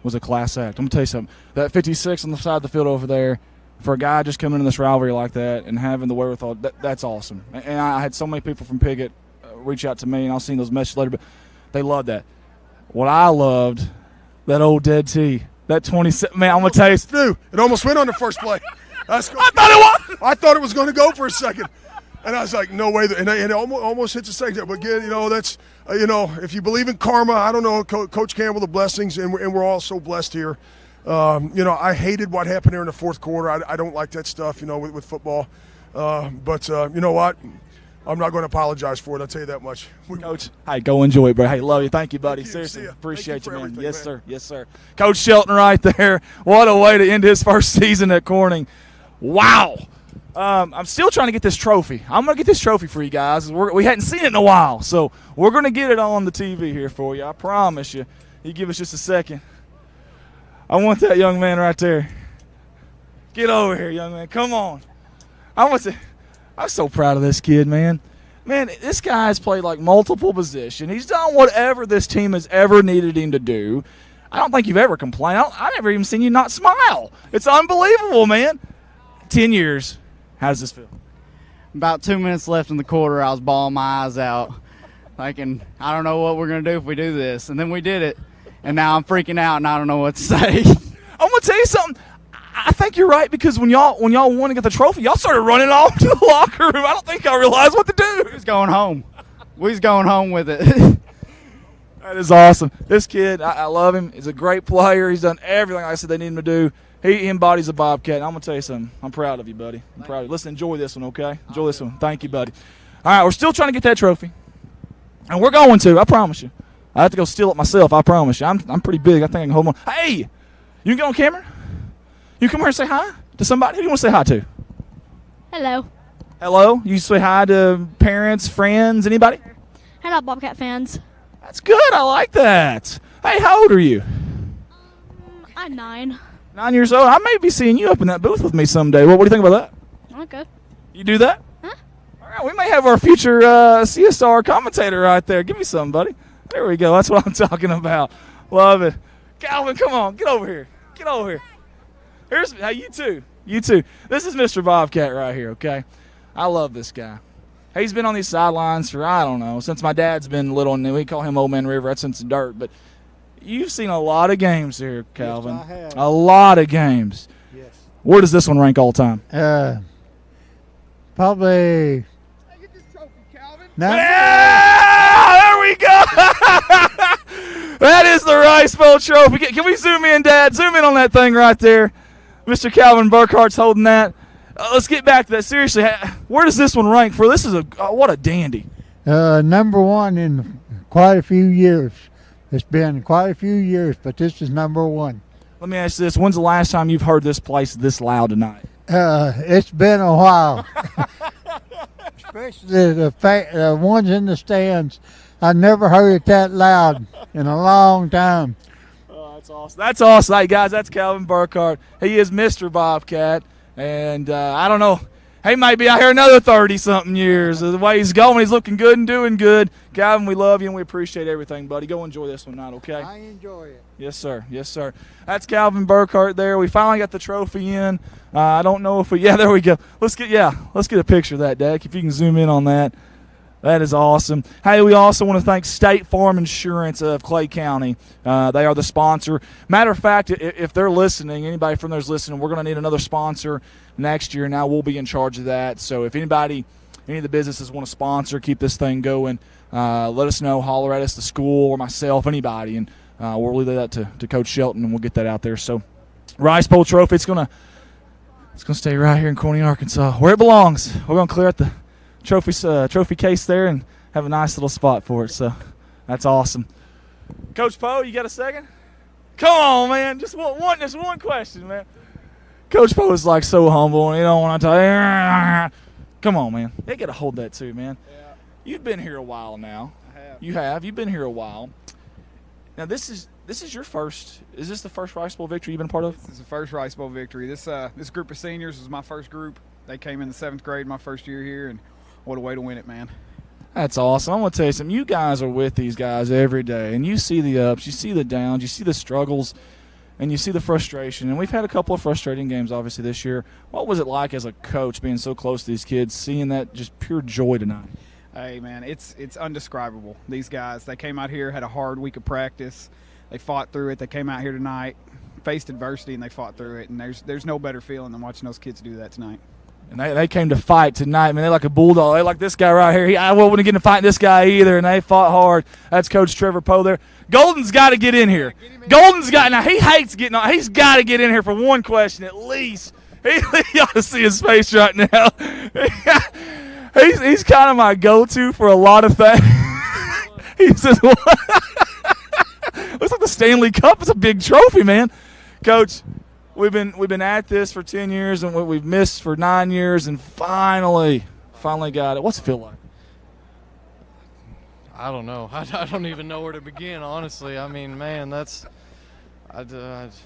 was a class act. I'm going to tell you something. That 56 on the side of the field over there, for a guy just coming in this rivalry like that and having the wherewithal, that's awesome. And I had so many people from Piggott reach out to me, and I'll see those messages later, but they loved that. What I loved, that old dead tee, that 27 – man, I'm going to tell you – Dude, it almost went on the first play. I thought it was going to go for a second. And I was like, no way. And it almost hits a second. But again, that's, if you believe in karma, I don't know, Coach Campbell, the blessings, and we're all so blessed here. I hated what happened here in the fourth quarter. I don't like that stuff, with football. But you know what? I'm not going to apologize for it. I'll tell you that much. Coach, hey, go enjoy it, bro. Hey, love you. Thank you, buddy. Seriously, appreciate you, man. Yes, sir. Yes, sir. Coach Shelton right there. What a way to end his first season at Corning. Wow. I'm still trying to get this trophy. I'm going to get this trophy for you guys. We hadn't seen it in a while, so we're going to get it on the TV here for you. I promise you. You give us just a second. I want that young man right there. Get over here, young man. Come on. I'm so proud of this kid, man. Man, this guy has played like multiple positions. He's done whatever this team has ever needed him to do. I don't think you've ever complained. I never even seen you not smile. It's unbelievable, man. 10 years. How does this feel? About 2 minutes left in the quarter, I was bawling my eyes out, thinking, I don't know what we're going to do if we do this. And then we did it, and now I'm freaking out, and I don't know what to say. I'm going to tell you something. I think you're right, because when y'all won to get the trophy, y'all started running off to the locker room. I don't think y'all realized what to do. We was going home. We was going home with it. That is awesome. This kid, I love him. He's a great player. He's done everything like I said they need him to do. He embodies a Bobcat. I'm going to tell you something. I'm proud of you, buddy. I'm proud of you. Listen, enjoy this one, okay? Enjoy this one. Thank you, buddy. All right, we're still trying to get that trophy. And we're going to, I promise you. I have to go steal it myself, I promise you. I'm pretty big. I think I can hold on. Hey, you can get on camera? You come here and say hi to somebody? Who do you want to say hi to? Hello. Hello? You say hi to parents, friends, anybody? Hello, Bobcat fans. That's good. I like that. Hey, how old are you? I'm 9. 9 years old. I may be seeing you up in that booth with me someday. What do you think about that? Okay. You do that? Huh? All right, we may have our future CSR commentator right there. Give me some, buddy. There we go. That's what I'm talking about. Love it. Calvin, come on. Get over here. Get over here. Hey, you too. You too. This is Mr. Bobcat right here, okay? I love this guy. He's been on these sidelines for, I don't know, since my dad's been little, and we call him Old Man River. That's since the dirt. But you've seen a lot of games here, Calvin. Yes, I have. A lot of games. Yes. Where does this one rank all time? Probably. Yeah! There we go! That is the Rice Bowl trophy. Can we zoom in, Dad? Zoom in on that thing right there. Mr. Calvin Burkhart's holding that. Let's get back to that. Seriously, where does this one rank for? This is what a dandy. Number one in quite a few years. It's been quite a few years, but this is number one. Let me ask you this. When's the last time you've heard this place this loud tonight? It's been a while. Especially the ones in the stands. I never heard it that loud in a long time. Oh, that's awesome. That's awesome. Hey, guys, that's Calvin Burkhart. He is Mr. Bobcat. And I don't know. He might be out here another 30-something years. The way he's going, he's looking good and doing good. Calvin, we love you and we appreciate everything, buddy. Go enjoy this one tonight, okay? I enjoy it. Yes, sir. Yes, sir. That's Calvin Burkhart there. We finally got the trophy in. I don't know if yeah, there we go. Let's get a picture of that, Dak, if you can zoom in on that. That is awesome. Hey, we also want to thank State Farm Insurance of Clay County. They are the sponsor. Matter of fact, if they're listening, anybody from there's listening, we're going to need another sponsor next year. Now we'll be in charge of that. So if any of the businesses want to sponsor, keep this thing going, let us know. Holler at us, the school, or myself, anybody, and we'll leave that to Coach Shelton, and we'll get that out there. So Rice Bowl trophy, it's gonna stay right here in Corning, Arkansas, where it belongs. We're gonna clear out the trophy case there and have a nice little spot for it. So that's awesome. Coach Poe, you got a second? Come on, man. Just one question, man. Coach Poe is like so humble and he don't want to talk. Come on, man. They got to hold that too, man. Yeah. You've been here a while now. I have. You have. You've been here a while. Now this is your first. Is this the first Rice Bowl victory you've been a part of? This is the first Rice Bowl victory. This group of seniors was my first group. They came in the 7th grade my first year here, and what a way to win it, man. That's awesome. I'm going to tell you something. You guys are with these guys every day, and you see the ups, you see the downs, you see the struggles, and you see the frustration. And we've had a couple of frustrating games, obviously, this year. What was it like as a coach being so close to these kids, seeing that just pure joy tonight? Hey, man, it's undescribable. These guys, they came out here, had a hard week of practice. They fought through it. They came out here tonight, faced adversity, and they fought through it. And there's no better feeling than watching those kids do that tonight. And they came to fight tonight, man. They're like a bulldog. They like this guy right here. I wouldn't get to fight this guy either, and they fought hard. That's Coach Trevor Poe there. Golden's got to get in here. Now he hates getting on. He's got to get in here for one question at least. He ought to see his face right now. He's kind of my go-to for a lot of things. He says, "What?" Looks like the Stanley Cup. It's a big trophy, man. Coach, we've been at this for 10 years, and we've missed for 9 years, and finally got it. What's it feel like? I don't know. I don't even know where to begin, honestly. I mean, man, I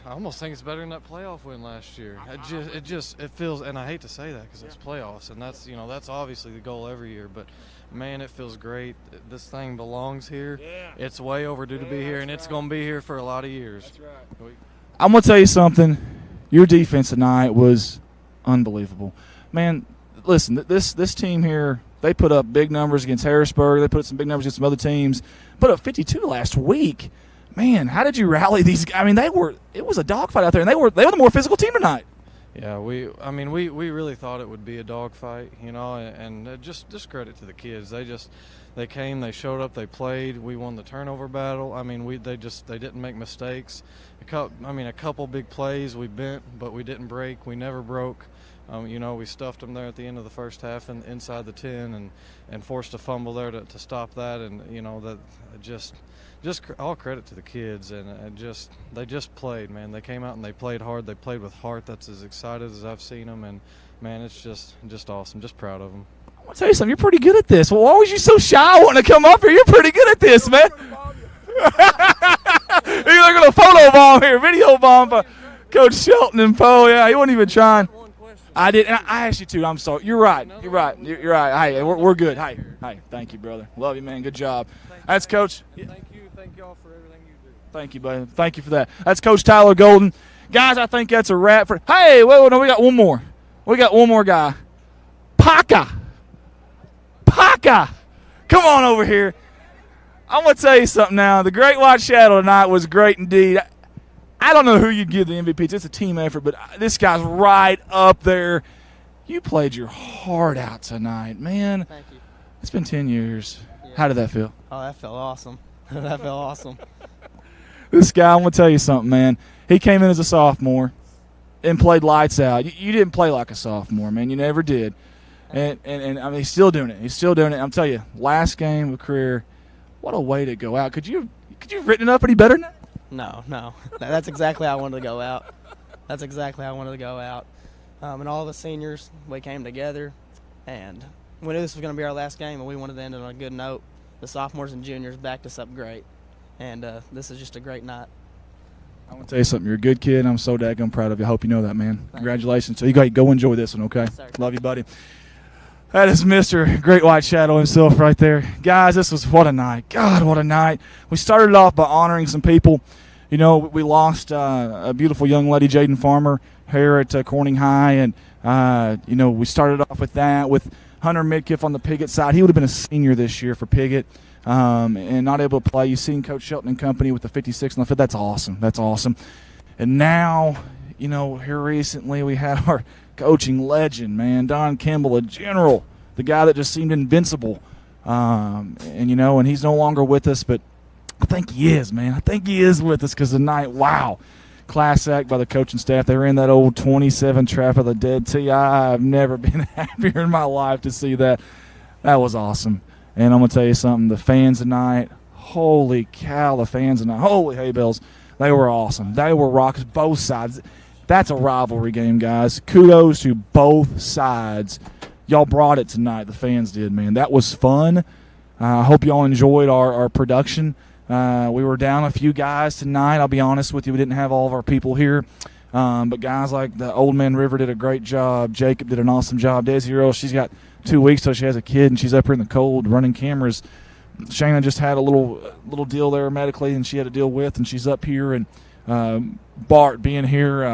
almost think it's better than that playoff win last year. It feels, and I hate to say that because it's playoffs, and that's obviously the goal every year. But man, it feels great. This thing belongs here. Yeah. It's way overdue to be here, and it's going to be here for a lot of years. That's right. I'm going to tell you something. Your defense tonight was unbelievable. Man, listen, this team here, they put up big numbers against Harrisburg. They put up some big numbers against some other teams. Put up 52 last week. Man, how did you rally these guys? I mean, it was a dogfight out there, and they were the more physical team tonight. Yeah, we really thought it would be a dogfight, and just credit to the kids. They came, they showed up, they played. We won the turnover battle. I mean, they didn't make mistakes. A couple big plays we bent, but we didn't break. We never broke. We stuffed them there at the end of the first half and inside the 10 and forced a fumble there to stop that, and that just all credit to the kids, and they just played, man. They came out and they played hard. They played with heart. That's as excited as I've seen them, and man, it's just awesome. Just proud of them. I want to tell you something. You're pretty good at this. Well, why was you so shy wanting to come up here? You're pretty good at this, man. You're going to photo bomb here, video bomb for Coach Shelton and Poe. Yeah, he wasn't even trying. I did. And I asked you to. I'm sorry. You're right. You're right. You're right. Hey, we're good. Hey, thank you, brother. Love you, man. Good job. That's Coach. Thank you. Thank y'all for everything you do. Thank you, buddy. Thank you for that. That's Coach Tyler Golden. Guys, I think that's a wrap for. Hey, wait, no, we got one more. We got one more guy. Paka. Come on over here. I'm going to tell you something now. The Great White Shadow tonight was great indeed. I don't know who you'd give the MVP to. It's a team effort, but this guy's right up there. You played your heart out tonight, man. Thank you. It's been 10 years. Yeah. How did that feel? Oh, that felt awesome. That felt awesome. This guy, I'm going to tell you something, man. He came in as a sophomore and played lights out. You didn't play like a sophomore, man. You never did. And I mean, he's still doing it. He's still doing it. I'm telling you, last game of career, what a way to go out. Could you have written it up any better than that? No. That's exactly how I wanted to go out. And all the seniors, we came together, and we knew this was going to be our last game, and we wanted to end it on a good note. The sophomores and juniors backed us up great, and this is just a great night. I want to tell you something. You're a good kid. I'm so daggone proud of you. I hope you know that, man. Congratulations. So you got to go enjoy this one, okay? Yes, love you, buddy. That is Mr. Great White Shadow himself right there. Guys, this was what a night. God, what a night. We started off by honoring some people. We lost a beautiful young lady, Jaden Farmer, here at Corning High. And, we started off with that with Hunter Midkiff on the Piggott side. He would have been a senior this year for Piggott and not able to play. You've seen Coach Shelton and company with the 56 on the field. That's awesome. That's awesome. And now, here recently we had our coaching legend, man, Don Campbell, a general, the guy that just seemed invincible. And he's no longer with us, but I think he is, man. I think he is with us because tonight, wow, class act by the coaching staff. They ran that old 27 trap of the dead tee. I've never been happier in my life to see that. That was awesome. And I'm going to tell you something, the fans tonight, holy cow, the fans tonight, holy hay bells, they were awesome. They were rocks, both sides. That's a rivalry game, guys. Kudos to both sides. Y'all brought it tonight. The fans did, man. That was fun. I hope y'all enjoyed our production. We were down a few guys tonight. I'll be honest with you. We didn't have all of our people here. But guys like the Old Man River did a great job. Jacob did an awesome job. Desi Earl, she's got 2 weeks till she has a kid, and she's up here in the cold running cameras. Shayna just had a little deal there medically, and she had to deal with, and she's up here. And Bart being here,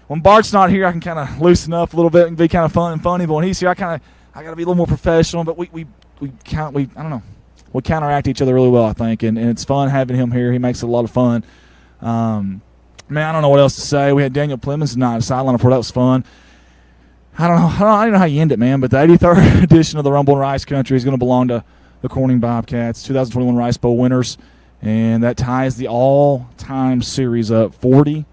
when Bart's not here, I can kind of loosen up a little bit and be kind of fun and funny. But when he's here, I got to be a little more professional. But we counteract each other really well, I think, and it's fun having him here. He makes it a lot of fun. Man, I don't know what else to say. We had Daniel Plemons tonight, a sideline report. That was fun. I don't know how you end it, man, but the 83rd edition of the Rumble in Rice Country is going to belong to the Corning Bobcats, 2021 Rice Bowl winners, and that ties the all-time series up 40-3.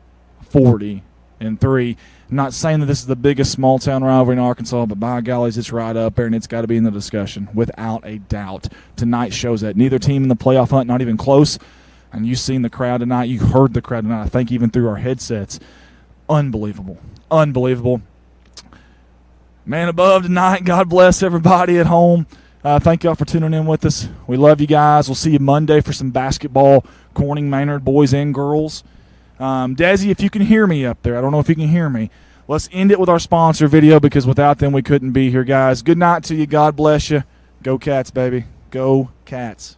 I'm not saying that this is the biggest small-town rivalry in Arkansas, but by gollies, it's right up there, and it's got to be in the discussion without a doubt. Tonight shows that. Neither team in the playoff hunt, not even close, and you've seen the crowd tonight. You heard the crowd tonight, I think, even through our headsets. Unbelievable. Man above tonight, God bless everybody at home. Thank y'all for tuning in with us. We love you guys. We'll see you Monday for some basketball, Corning Maynard boys and girls. Desi, if you can hear me up there, I don't know if you can hear me. Let's end it with our sponsor video because without them we couldn't be here, guys. Good night to you. God bless you. Go Cats, baby. Go Cats.